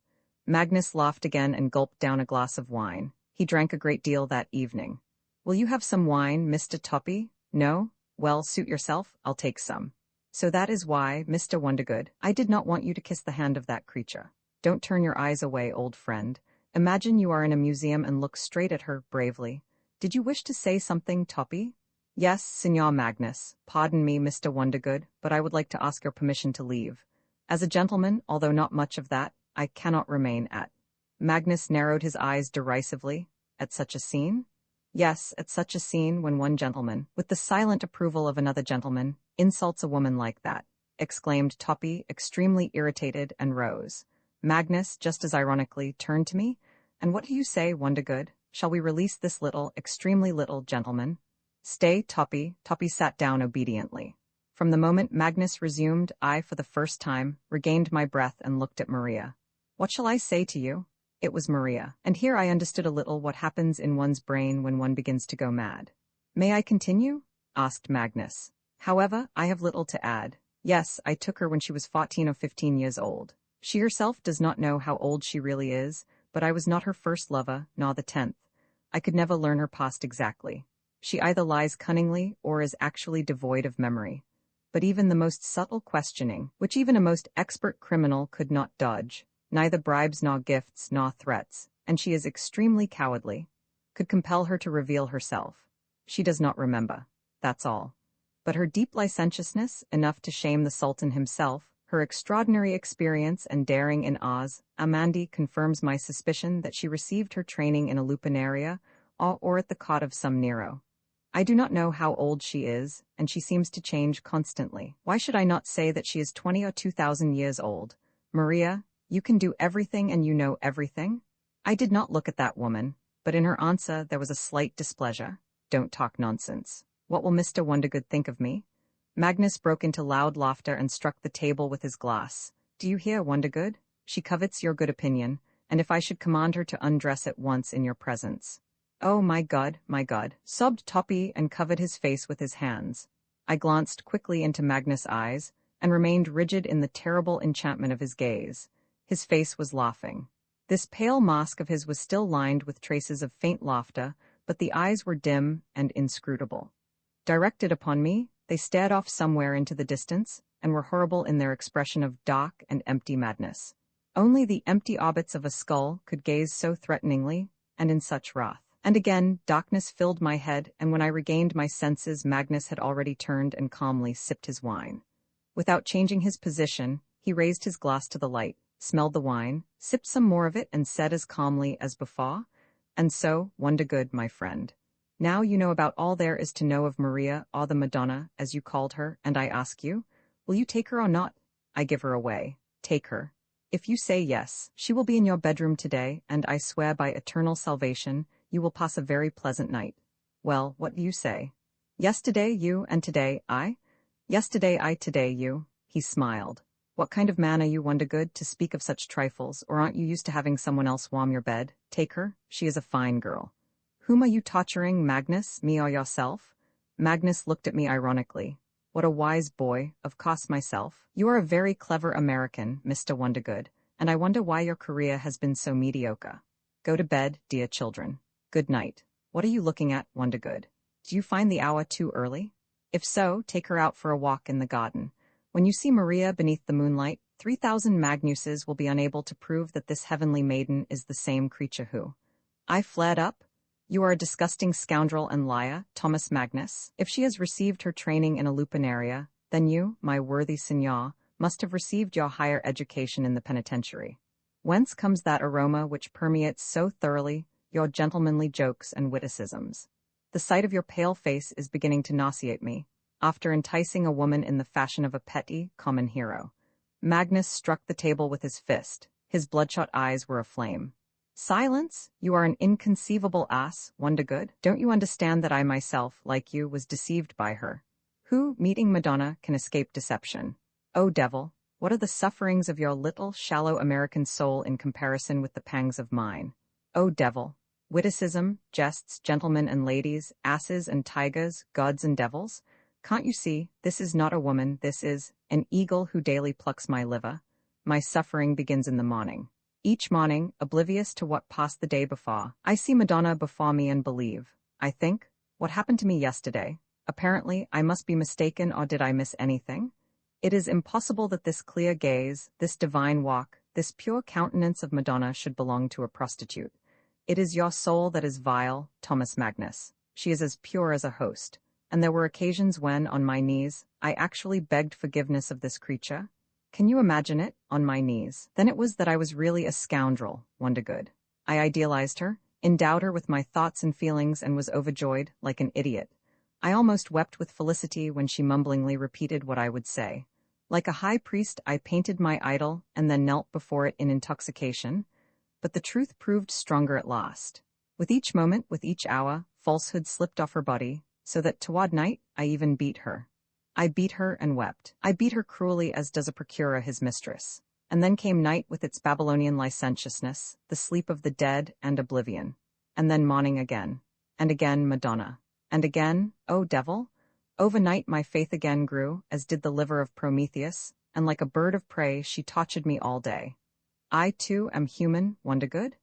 Magnus laughed again and gulped down a glass of wine. He drank a great deal that evening. Will you have some wine, Mr. Toppy? No? Well, suit yourself, I'll take some. So that is why, Mr. Wondergood, I did not want you to kiss the hand of that creature. Don't turn your eyes away, old friend. Imagine you are in a museum and look straight at her bravely. Did you wish to say something, Toppy? Yes, Signor Magnus. Pardon me, Mr. Wondergood, but I would like to ask your permission to leave. As a gentleman, although not much of that, I cannot remain at. Magnus narrowed his eyes derisively. At such a scene? Yes, at such a scene when one gentleman, with the silent approval of another gentleman, insults a woman like that, exclaimed Toppy, extremely irritated, and rose. Magnus, just as ironically, turned to me. And what do you say, Wondergood? Shall we release this little, extremely little gentleman? Stay, Toppy. Toppy sat down obediently. From the moment Magnus resumed, I, for the first time, regained my breath and looked at Maria. What shall I say to you? It was Maria, and here I understood a little what happens in one's brain when one begins to go mad. May I continue? Asked Magnus. However, I have little to add. Yes, I took her when she was 14 or 15 years old. She herself does not know how old she really is, but I was not her first lover, nor the 10th. I could never learn her past exactly. She either lies cunningly or is actually devoid of memory. But even the most subtle questioning, which even a most expert criminal could not dodge, neither bribes nor gifts nor threats, and she is extremely cowardly, could compel her to reveal herself. She does not remember. That's all. But her deep licentiousness, enough to shame the Sultan himself, her extraordinary experience and daring in Oz, Amandi confirms my suspicion that she received her training in a lupinaria or at the court of some Nero. I do not know how old she is, and she seems to change constantly. Why should I not say that she is 20 or 2,000 years old? Maria, you can do everything and you know everything? I did not look at that woman, but in her answer there was a slight displeasure. Don't talk nonsense. What will Mr. Wondergood think of me? Magnus broke into loud laughter and struck the table with his glass. Do you hear, Wondergood? She covets your good opinion, and if I should command her to undress at once in your presence. Oh, my God, sobbed Toppy and covered his face with his hands. I glanced quickly into Magnus' eyes, and remained rigid in the terrible enchantment of his gaze. His face was laughing. This pale mask of his was still lined with traces of faint laughter, but the eyes were dim and inscrutable. Directed upon me, they stared off somewhere into the distance, and were horrible in their expression of dark and empty madness. Only the empty orbits of a skull could gaze so threateningly, and in such wrath. And again, darkness filled my head, and when I regained my senses, Magnus had already turned and calmly sipped his wine. Without changing his position, he raised his glass to the light, smelled the wine, sipped some more of it, and said as calmly as before, "And so, Wondergood, my friend. Now you know about all there is to know of Maria, or the Madonna, as you called her, and I ask you, will you take her or not? I give her away. Take her. If you say yes, she will be in your bedroom today, and I swear by eternal salvation, you will pass a very pleasant night. Well, what do you say? Yesterday you, and today I? Yesterday I, today you." He smiled. "What kind of man are you, Wondergood, to speak of such trifles, or aren't you used to having someone else warm your bed? Take her. She is a fine girl." "Whom are you torturing, Magnus, me or yourself?" Magnus looked at me ironically. "What a wise boy, of course myself. You are a very clever American, Mr. Wondergood, and I wonder why your career has been so mediocre. Go to bed, dear children. Good night. What are you looking at, Wondergood? Do you find the hour too early? If so, take her out for a walk in the garden. When you see Maria beneath the moonlight, 3,000 Magnuses will be unable to prove that this heavenly maiden is the same creature who—" I flared up. "You are a disgusting scoundrel and liar, Thomas Magnus. If she has received her training in a lupinaria, then you, my worthy signor, must have received your higher education in the penitentiary. Whence comes that aroma which permeates so thoroughly your gentlemanly jokes and witticisms? The sight of your pale face is beginning to nauseate me, after enticing a woman in the fashion of a petty, common hero." Magnus struck the table with his fist. His bloodshot eyes were aflame. Silence? You are an inconceivable ass, Wondergood. Don't you understand that I myself, like you, was deceived by her? Who, meeting Madonna, can escape deception? Oh devil, what are the sufferings of your little, shallow American soul in comparison with the pangs of mine? Oh devil, witticism, jests, gentlemen and ladies, asses and tigers, gods and devils? Can't you see, this is not a woman, this is an eagle who daily plucks my liver. My suffering begins in the morning. Each morning, oblivious to what passed the day before, I see Madonna before me and believe. I think, what happened to me yesterday? Apparently, I must be mistaken, or did I miss anything? It is impossible that this clear gaze, this divine walk, this pure countenance of Madonna should belong to a prostitute. It is your soul that is vile, Thomas Magnus. She is as pure as a host. And there were occasions when, on my knees, I actually begged forgiveness of this creature. Can you imagine it? On my knees. Then it was that I was really a scoundrel, Wondergood. I idealized her, endowed her with my thoughts and feelings, and was overjoyed, like an idiot. I almost wept with felicity when she mumblingly repeated what I would say. Like a high priest, I painted my idol and then knelt before it in intoxication. But the truth proved stronger at last. With each moment, with each hour, falsehood slipped off her body, so that toward night I even beat her. I beat her and wept. I beat her cruelly, as does a procurer his mistress. And then came night with its Babylonian licentiousness, the sleep of the dead and oblivion. And then morning again. And again Madonna. And again, oh devil! Overnight my faith again grew, as did the liver of Prometheus, and like a bird of prey she tortured me all day. I, too, am human, Wondergood?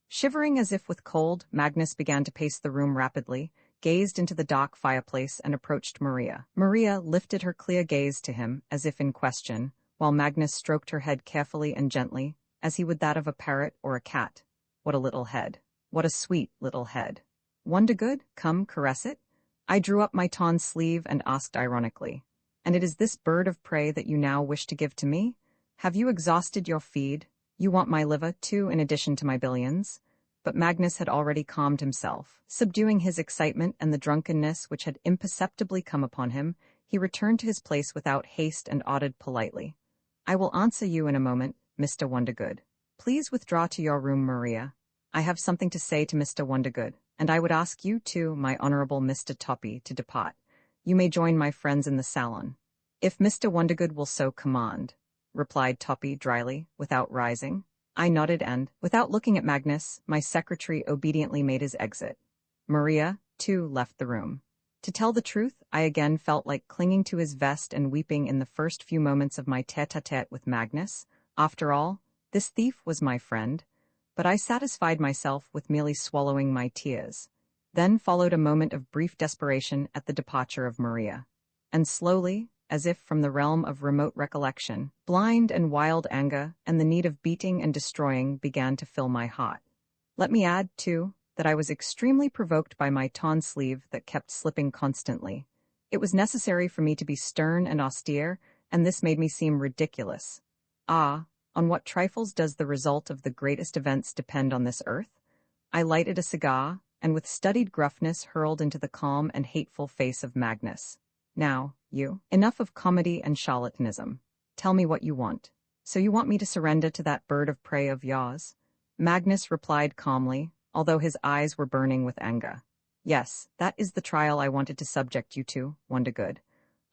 Shivering as if with cold, Magnus began to pace the room rapidly, gazed into the dark fireplace, and approached Maria. Maria lifted her clear gaze to him, as if in question, while Magnus stroked her head carefully and gently, as he would that of a parrot or a cat. What a little head. What a sweet little head. Wondergood, come, caress it. I drew up my torn sleeve and asked ironically, and it is this bird of prey that you now wish to give to me? Have you exhausted your feed? You want my liver, too, in addition to my billions? But Magnus had already calmed himself. Subduing his excitement and the drunkenness which had imperceptibly come upon him, he returned to his place without haste and added politely, I will answer you in a moment, Mr. Wondergood. Please withdraw to your room, Maria. I have something to say to Mr. Wondergood, and I would ask you, too, my honorable Mr. Toppy, to depart. You may join my friends in the salon. If Mr. Wondergood will so command, replied Toppy dryly, without rising. I nodded and, without looking at Magnus, my secretary obediently made his exit. Maria, too, left the room. To tell the truth, I again felt like clinging to his vest and weeping in the first few moments of my tete-a-tete with Magnus. After all, this thief was my friend. But I satisfied myself with merely swallowing my tears. Then followed a moment of brief desperation at the departure of Maria. And slowly, as if from the realm of remote recollection, blind and wild anger and the need of beating and destroying began to fill my heart. Let me add, too, that I was extremely provoked by my torn sleeve that kept slipping constantly. It was necessary for me to be stern and austere, and this made me seem ridiculous. Ah, on what trifles does the result of the greatest events depend on this earth? I lighted a cigar, and with studied gruffness hurled into the calm and hateful face of Magnus. Now, you, enough of comedy and charlatanism. Tell me what you want. So you want me to surrender to that bird of prey of yours? Magnus replied calmly, although his eyes were burning with anger. Yes, that is the trial I wanted to subject you to, Wondergood.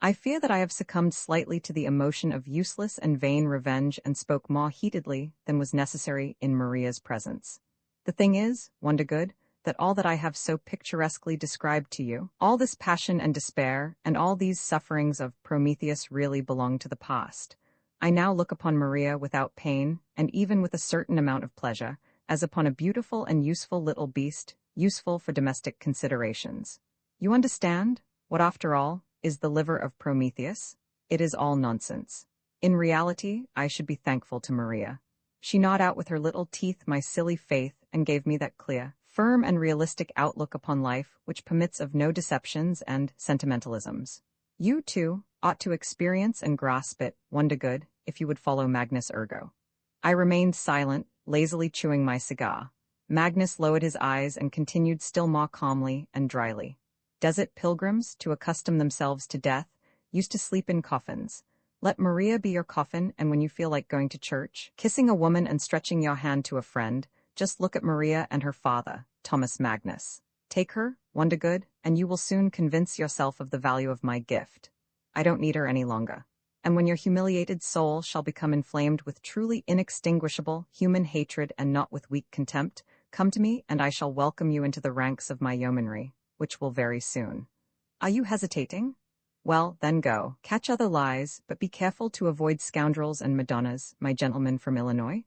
I fear that I have succumbed slightly to the emotion of useless and vain revenge and spoke more heatedly than was necessary in Maria's presence. The thing is, Wondergood, that all that I have so picturesquely described to you, all this passion and despair, and all these sufferings of Prometheus really belong to the past. I now look upon Maria without pain, and even with a certain amount of pleasure, as upon a beautiful and useful little beast, useful for domestic considerations. You understand? What, after all, is the liver of Prometheus? It is all nonsense. In reality, I should be thankful to Maria. She gnawed out with her little teeth my silly faith and gave me that clear, firm and realistic outlook upon life which permits of no deceptions and sentimentalisms. You, too, ought to experience and grasp it, Wondergood, if you would follow Magnus ergo. I remained silent, lazily chewing my cigar. Magnus lowered his eyes and continued still more calmly and dryly. Desert pilgrims, to accustom themselves to death, used to sleep in coffins. Let Maria be your coffin, and when you feel like going to church, kissing a woman and stretching your hand to a friend, Just look at Maria and her father, Thomas Magnus. Take her, Wondergood, and you will soon convince yourself of the value of my gift. I don't need her any longer. And when your humiliated soul shall become inflamed with truly inextinguishable human hatred and not with weak contempt, come to me and I shall welcome you into the ranks of my yeomanry, which will very soon. Are you hesitating? Well, then go. Catch other lies, but be careful to avoid scoundrels and Madonnas, my gentleman from Illinois.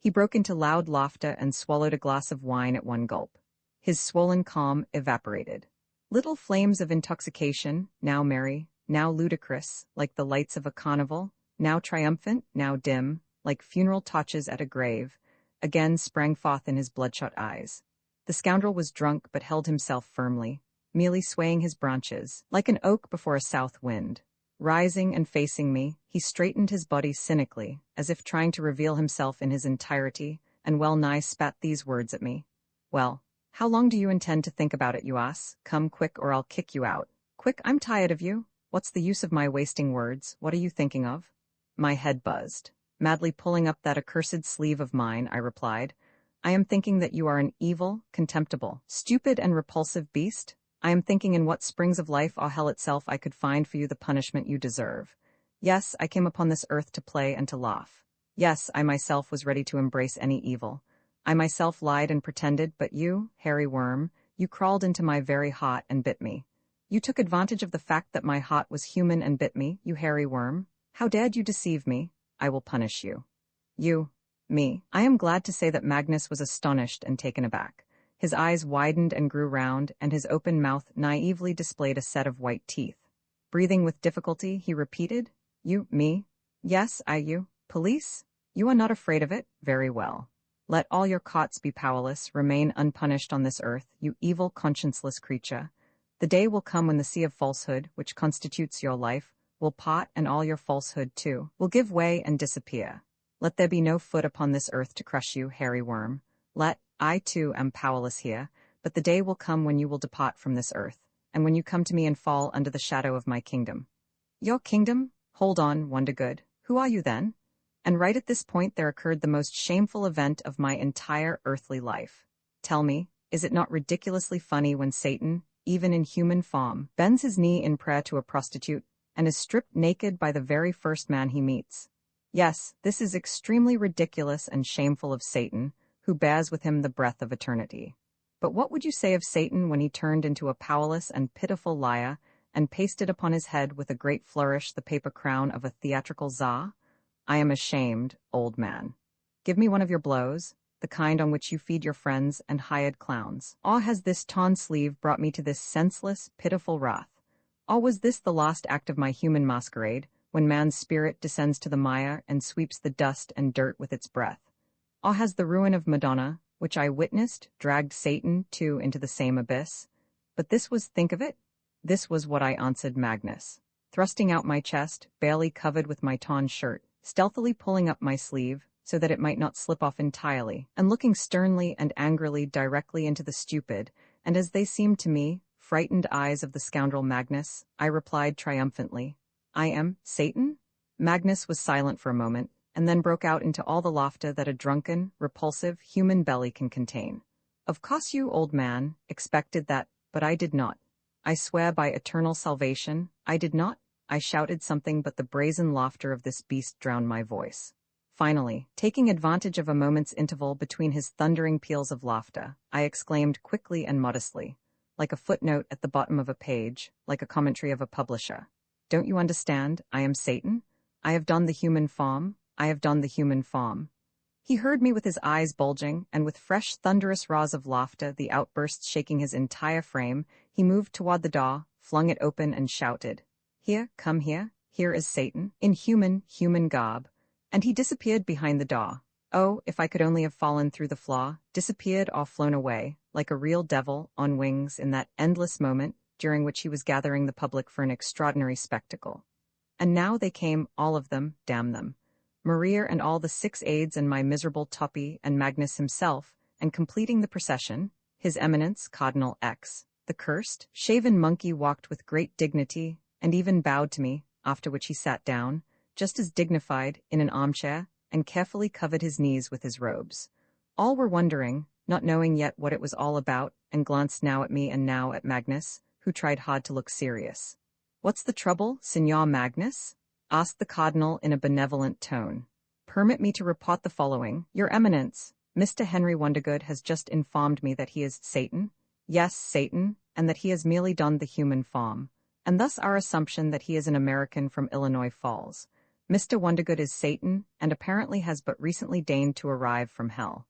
He broke into loud laughter and swallowed a glass of wine at one gulp. His swollen calm evaporated. Little flames of intoxication, now merry, now ludicrous, like the lights of a carnival, now triumphant, now dim, like funeral torches at a grave, again sprang forth in his bloodshot eyes. The scoundrel was drunk but held himself firmly, merely swaying his branches, like an oak before a south wind. Rising and facing me, he straightened his body cynically, as if trying to reveal himself in his entirety, and well-nigh spat these words at me. Well, how long do you intend to think about it, you ass? Come quick or I'll kick you out. Quick, I'm tired of you. What's the use of my wasting words? What are you thinking of? My head buzzed. Madly pulling up that accursed sleeve of mine, I replied. I am thinking that you are an evil, contemptible, stupid and repulsive beast. I am thinking in what springs of life or hell itself I could find for you the punishment you deserve. Yes, I came upon this earth to play and to laugh. Yes, I myself was ready to embrace any evil. I myself lied and pretended, but you, hairy worm, you crawled into my very heart and bit me. You took advantage of the fact that my heart was human and bit me, you hairy worm. How dared you deceive me? I will punish you. You, me. I am glad to say that Magnus was astonished and taken aback. His eyes widened and grew round, and his open mouth naively displayed a set of white teeth. Breathing with difficulty, he repeated, You, me? Yes, you. Police? You are not afraid of it? Very well. Let all your cots be powerless, remain unpunished on this earth, you evil, conscienceless creature. The day will come when the sea of falsehood, which constitutes your life, will part, and all your falsehood, too, will give way and disappear. Let there be no foot upon this earth to crush you, hairy worm. I, too, am powerless here, but the day will come when you will depart from this earth, and when you come to me and fall under the shadow of my kingdom. Your kingdom? Hold on, Wondergood. Who are you then? And right at this point there occurred the most shameful event of my entire earthly life. Tell me, is it not ridiculously funny when Satan, even in human form, bends his knee in prayer to a prostitute, and is stripped naked by the very first man he meets? Yes, this is extremely ridiculous and shameful of Satan, who bears with him the breath of eternity. But what would you say of Satan when he turned into a powerless and pitiful liar, and pasted upon his head with a great flourish the paper crown of a theatrical czar? I am ashamed, old man. Give me one of your blows, the kind on which you feed your friends and hired clowns. Or has this torn sleeve brought me to this senseless, pitiful wrath? Or was this the last act of my human masquerade, when man's spirit descends to the mire and sweeps the dust and dirt with its breath? Or has the ruin of Madonna, which I witnessed, dragged Satan, too, into the same abyss? But this was, think of it, this was what I answered Magnus, thrusting out my chest, barely covered with my torn shirt, stealthily pulling up my sleeve, so that it might not slip off entirely, and looking sternly and angrily directly into the stupid, and as they seemed to me, frightened eyes of the scoundrel Magnus, I replied triumphantly, I am Satan? Magnus was silent for a moment, and then broke out into all the laughter that a drunken, repulsive, human belly can contain. Of course you, old man, expected that, but I did not. I swear by eternal salvation, I did not. I shouted something, but the brazen laughter of this beast drowned my voice. Finally, taking advantage of a moment's interval between his thundering peals of laughter, I exclaimed quickly and modestly, like a footnote at the bottom of a page, like a commentary of a publisher. Don't you understand? I am Satan. I have done the human form. I have done the human form. He heard me with his eyes bulging, and with fresh thunderous roars of laughter, the outbursts shaking his entire frame, he moved toward the door, flung it open, and shouted, Here, come here, here is Satan, in human garb. And he disappeared behind the door. Oh, if I could only have fallen through the flaw, disappeared or flown away, like a real devil, on wings, in that endless moment, during which he was gathering the public for an extraordinary spectacle. And now they came, all of them, damn them. Maria and all the 6 aides and my miserable Toppy and Magnus himself, and completing the procession, His Eminence, Cardinal X, the cursed, shaven monkey walked with great dignity, and even bowed to me, after which he sat down, just as dignified, in an armchair, and carefully covered his knees with his robes. All were wondering, not knowing yet what it was all about, and glanced now at me and now at Magnus, who tried hard to look serious. "What's the trouble, Signor Magnus?" asked the cardinal in a benevolent tone. "Permit me to report the following. Your Eminence, Mr. Henry Wondergood has just informed me that he is Satan. Yes, Satan, and that he has merely donned the human form, and thus our assumption that he is an American from Illinois falls. Mr. Wondergood is Satan, and apparently has but recently deigned to arrive from hell.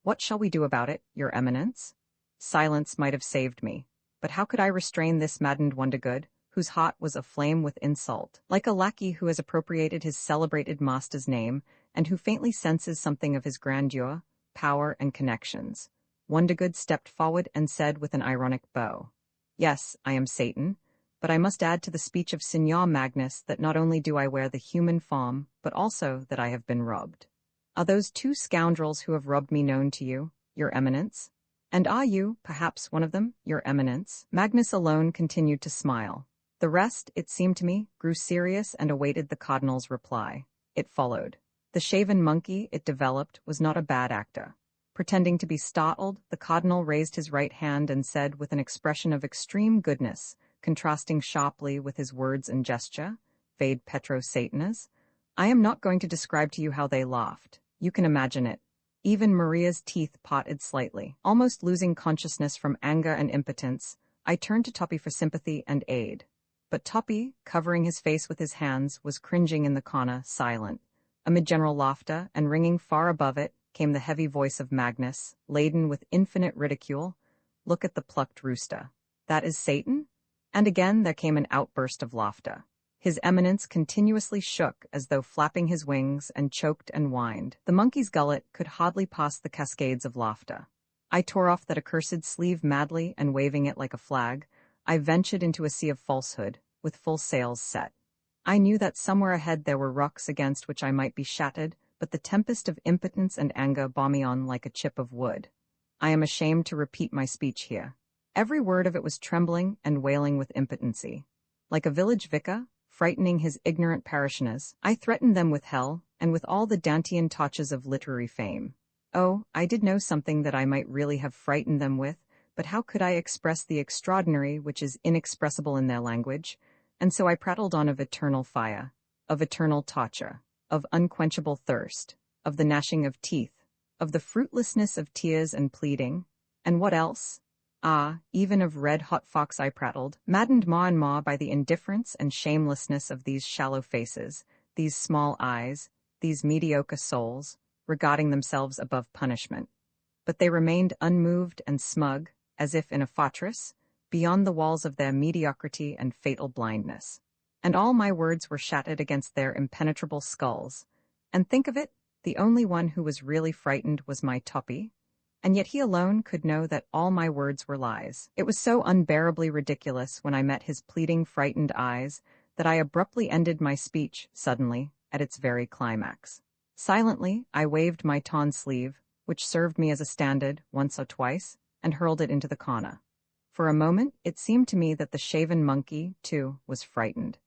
What shall we do about it, Your Eminence?" Silence might have saved me, but how could I restrain this maddened Wondergood, whose heart was aflame with insult, like a lackey who has appropriated his celebrated master's name, and who faintly senses something of his grandeur, power, and connections. Wondergood stepped forward and said with an ironic bow, "Yes, I am Satan, but I must add to the speech of Signor Magnus that not only do I wear the human form, but also that I have been robbed. Are those two scoundrels who have robbed me known to you, Your Eminence? And are you, perhaps, one of them, Your Eminence?" Magnus alone continued to smile. The rest, it seemed to me, grew serious and awaited the cardinal's reply. It followed. The shaven monkey, it developed, was not a bad actor. Pretending to be startled, the cardinal raised his right hand and said with an expression of extreme goodness, contrasting sharply with his words and gesture, "Vade Petro Satanas, I am not going to describe to you how they laughed. You can imagine it. Even Maria's teeth parted slightly. Almost losing consciousness from anger and impotence, I turned to Toppy for sympathy and aid. But Toppy, covering his face with his hands, was cringing in the corner, silent. Amid general laughter, and ringing far above it, came the heavy voice of Magnus, laden with infinite ridicule. "Look at the plucked rooster. That is Satan?" And again there came an outburst of laughter. His Eminence continuously shook as though flapping his wings, and choked and whined. The monkey's gullet could hardly pass the cascades of laughter. I tore off that accursed sleeve madly, and waving it like a flag, I ventured into a sea of falsehood, with full sails set. I knew that somewhere ahead there were rocks against which I might be shattered, but the tempest of impotence and anger bore me on like a chip of wood. I am ashamed to repeat my speech here. Every word of it was trembling and wailing with impotency. Like a village vicar, frightening his ignorant parishioners, I threatened them with hell, and with all the Dantean touches of literary fame. Oh, I did know something that I might really have frightened them with, but how could I express the extraordinary which is inexpressible in their language? And so I prattled on of eternal fire, of eternal torture, of unquenchable thirst, of the gnashing of teeth, of the fruitlessness of tears and pleading, and what else? Ah, even of red-hot fox I prattled, maddened more and more by the indifference and shamelessness of these shallow faces, these small eyes, these mediocre souls, regarding themselves above punishment. But they remained unmoved and smug, as if in a fortress, beyond the walls of their mediocrity and fatal blindness. And all my words were shattered against their impenetrable skulls. And think of it, the only one who was really frightened was my Toppy, and yet he alone could know that all my words were lies. It was so unbearably ridiculous when I met his pleading, frightened eyes that I abruptly ended my speech, suddenly, at its very climax. Silently, I waved my torn sleeve, which served me as a standard once or twice, and hurled it into the corner. For a moment, it seemed to me that the shaven monkey, too, was frightened.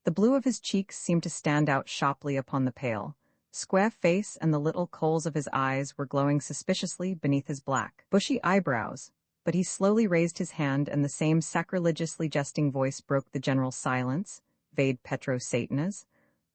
The blue of his cheeks seemed to stand out sharply upon the pale, square face, and the little coals of his eyes were glowing suspiciously beneath his black, bushy eyebrows. But he slowly raised his hand, and the same sacrilegiously jesting voice broke the general silence. "Vade Petro Satanas."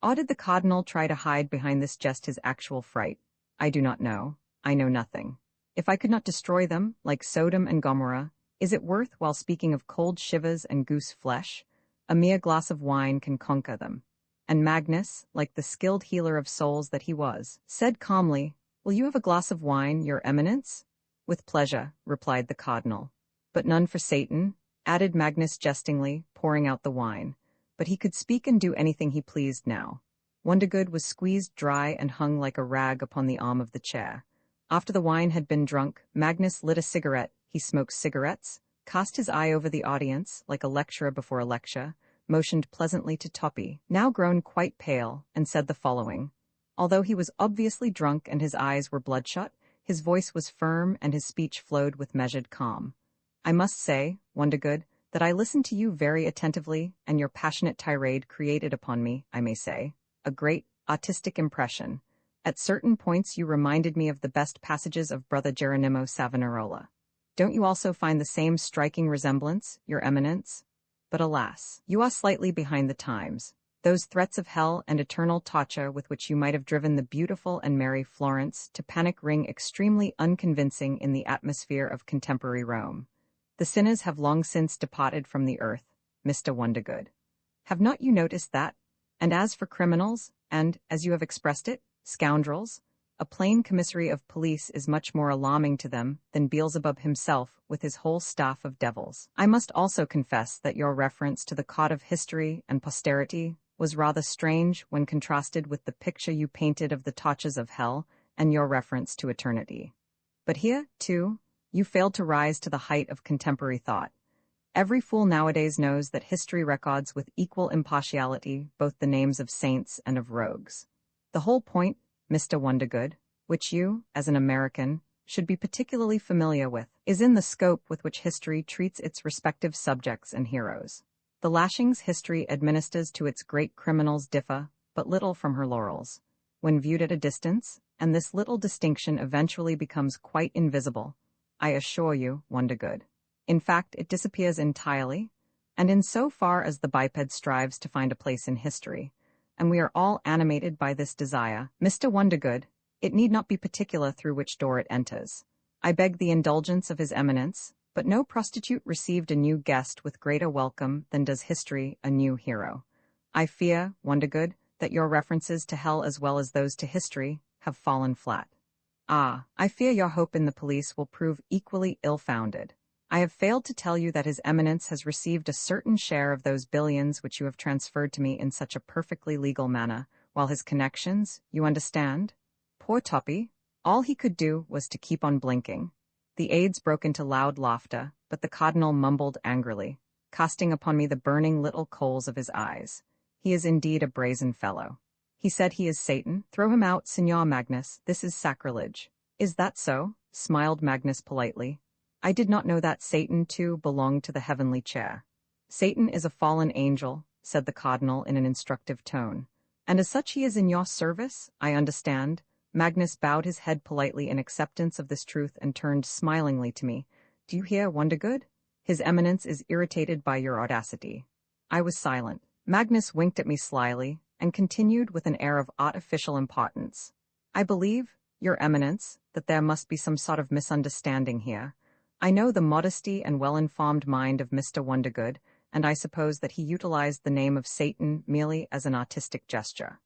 Or did the cardinal try to hide behind this jest his actual fright? I do not know. I know nothing. If I could not destroy them, like Sodom and Gomorrah, is it worth, while speaking of cold shivers and goose flesh? A mere glass of wine can conquer them. And Magnus, like the skilled healer of souls that he was, said calmly, "Will you have a glass of wine, Your Eminence?" "With pleasure," replied the cardinal. "But none for Satan," added Magnus jestingly, pouring out the wine. But he could speak and do anything he pleased now. Wondergood was squeezed dry and hung like a rag upon the arm of the chair. After the wine had been drunk, Magnus lit a cigarette. He smoked cigarettes, cast his eye over the audience, like a lecturer before a lecture, motioned pleasantly to Toppy, now grown quite pale, and said the following. Although he was obviously drunk and his eyes were bloodshot, his voice was firm and his speech flowed with measured calm. "I must say, Wondergood, that I listened to you very attentively, and your passionate tirade created upon me, I may say, a great, artistic impression. At certain points you reminded me of the best passages of Brother Geronimo Savonarola. Don't you also find the same striking resemblance, Your Eminence? But alas, you are slightly behind the times. Those threats of hell and eternal torture with which you might have driven the beautiful and merry Florence to panic ring extremely unconvincing in the atmosphere of contemporary Rome. The sinners have long since departed from the earth, Mr. Wondergood. Have not you noticed that? And as for criminals, and, as you have expressed it, scoundrels, a plain commissary of police is much more alarming to them than Beelzebub himself with his whole staff of devils. I must also confess that your reference to the cod of history and posterity was rather strange when contrasted with the picture you painted of the torches of hell and your reference to eternity. But here, too, you failed to rise to the height of contemporary thought. Every fool nowadays knows that history records with equal impartiality both the names of saints and of rogues. The whole point, Mr. Wondergood, which you, as an American, should be particularly familiar with, is in the scope with which history treats its respective subjects and heroes. The lashings history administers to its great criminals differ but little from her laurels, when viewed at a distance, and this little distinction eventually becomes quite invisible, I assure you, Wondergood. In fact, it disappears entirely, and in so far as the biped strives to find a place in history, and we are all animated by this desire, Mr. Wondergood, it need not be particular through which door it enters. I beg the indulgence of His Eminence, but no prostitute received a new guest with greater welcome than does history a new hero. I fear, Wondergood, that your references to hell as well as those to history have fallen flat. Ah, I fear your hope in the police will prove equally ill-founded. I have failed to tell you that His Eminence has received a certain share of those billions which you have transferred to me in such a perfectly legal manner, while his connections, you understand? Poor Toppy, all he could do was to keep on blinking. The aides broke into loud laughter, but the cardinal mumbled angrily, casting upon me the burning little coals of his eyes. He is indeed a brazen fellow. He said he is Satan. Throw him out, Signor Magnus, this is sacrilege. Is that so? Smiled Magnus politely. I did not know that Satan, too, belonged to the heavenly chair. Satan is a fallen angel, said the cardinal in an instructive tone. And as such he is in your service, I understand. Magnus bowed his head politely in acceptance of this truth and turned smilingly to me. Do you hear, Wondergood? His Eminence is irritated by your audacity. I was silent. Magnus winked at me slyly, and continued with an air of artificial importance. I believe, Your Eminence, that there must be some sort of misunderstanding here. I know the modesty and well-informed mind of Mr. Wondergood, and I suppose that he utilized the name of Satan merely as an artistic gesture.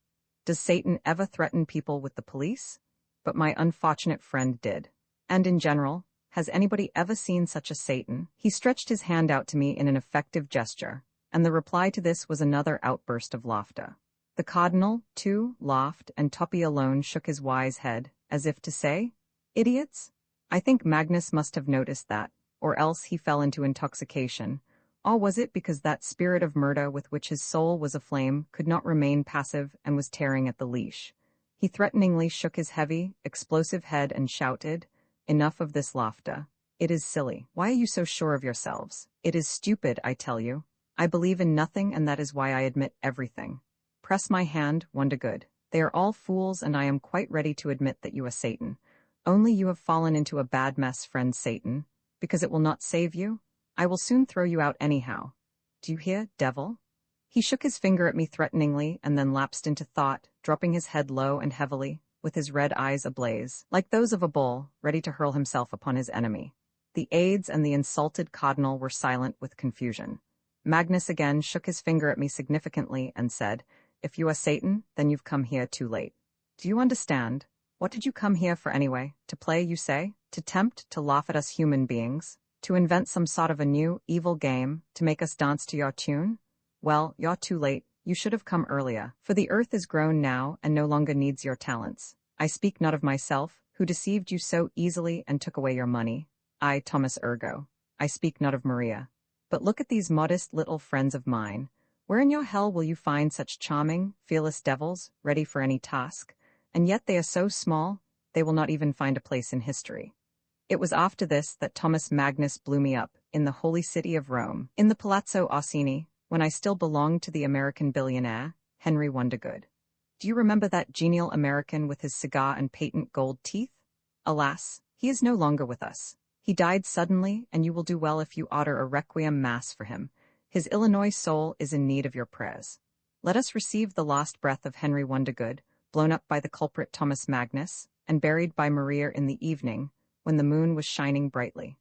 Does Satan ever threaten people with the police? But my unfortunate friend did. And in general, has anybody ever seen such a Satan? He stretched his hand out to me in an effective gesture, and the reply to this was another outburst of laughter. The cardinal, too, laughed, and Toppy alone shook his wise head, as if to say, idiots? I think Magnus must have noticed that, or else he fell into intoxication. Or was it because that spirit of murder with which his soul was aflame could not remain passive and was tearing at the leash? He threateningly shook his heavy, explosive head and shouted, Enough of this laughter. It is silly. Why are you so sure of yourselves? It is stupid, I tell you. I believe in nothing, and that is why I admit everything. Press my hand, Wondergood. They are all fools, and I am quite ready to admit that you are Satan. Only you have fallen into a bad mess, friend Satan. Because it will not save you, I will soon throw you out anyhow. Do you hear, devil? He shook his finger at me threateningly and then lapsed into thought, dropping his head low and heavily, with his red eyes ablaze, like those of a bull, ready to hurl himself upon his enemy. The aides and the insulted cardinal were silent with confusion. Magnus again shook his finger at me significantly and said, If you are Satan, then you've come here too late. Do you understand? What did you come here for anyway? To play, you say? To tempt, to laugh at us human beings? To invent some sort of a new, evil game, to make us dance to your tune? Well, you're too late. You should have come earlier, for the earth is grown now and no longer needs your talents. I speak not of myself, who deceived you so easily and took away your money. I, Thomas Ergo. I speak not of Maria. But look at these modest little friends of mine. Where in your hell will you find such charming, fearless devils, ready for any task? And yet they are so small, they will not even find a place in history. It was after this that Thomas Magnus blew me up, in the holy city of Rome, in the Palazzo Orsini, when I still belonged to the American billionaire, Henry Wondergood. Do you remember that genial American with his cigar and patent gold teeth? Alas, he is no longer with us. He died suddenly, and you will do well if you order a requiem mass for him. His Illinois soul is in need of your prayers. Let us receive the last breath of Henry Wondergood, blown up by the culprit Thomas Magnus, and buried by Maria in the evening, when the moon was shining brightly.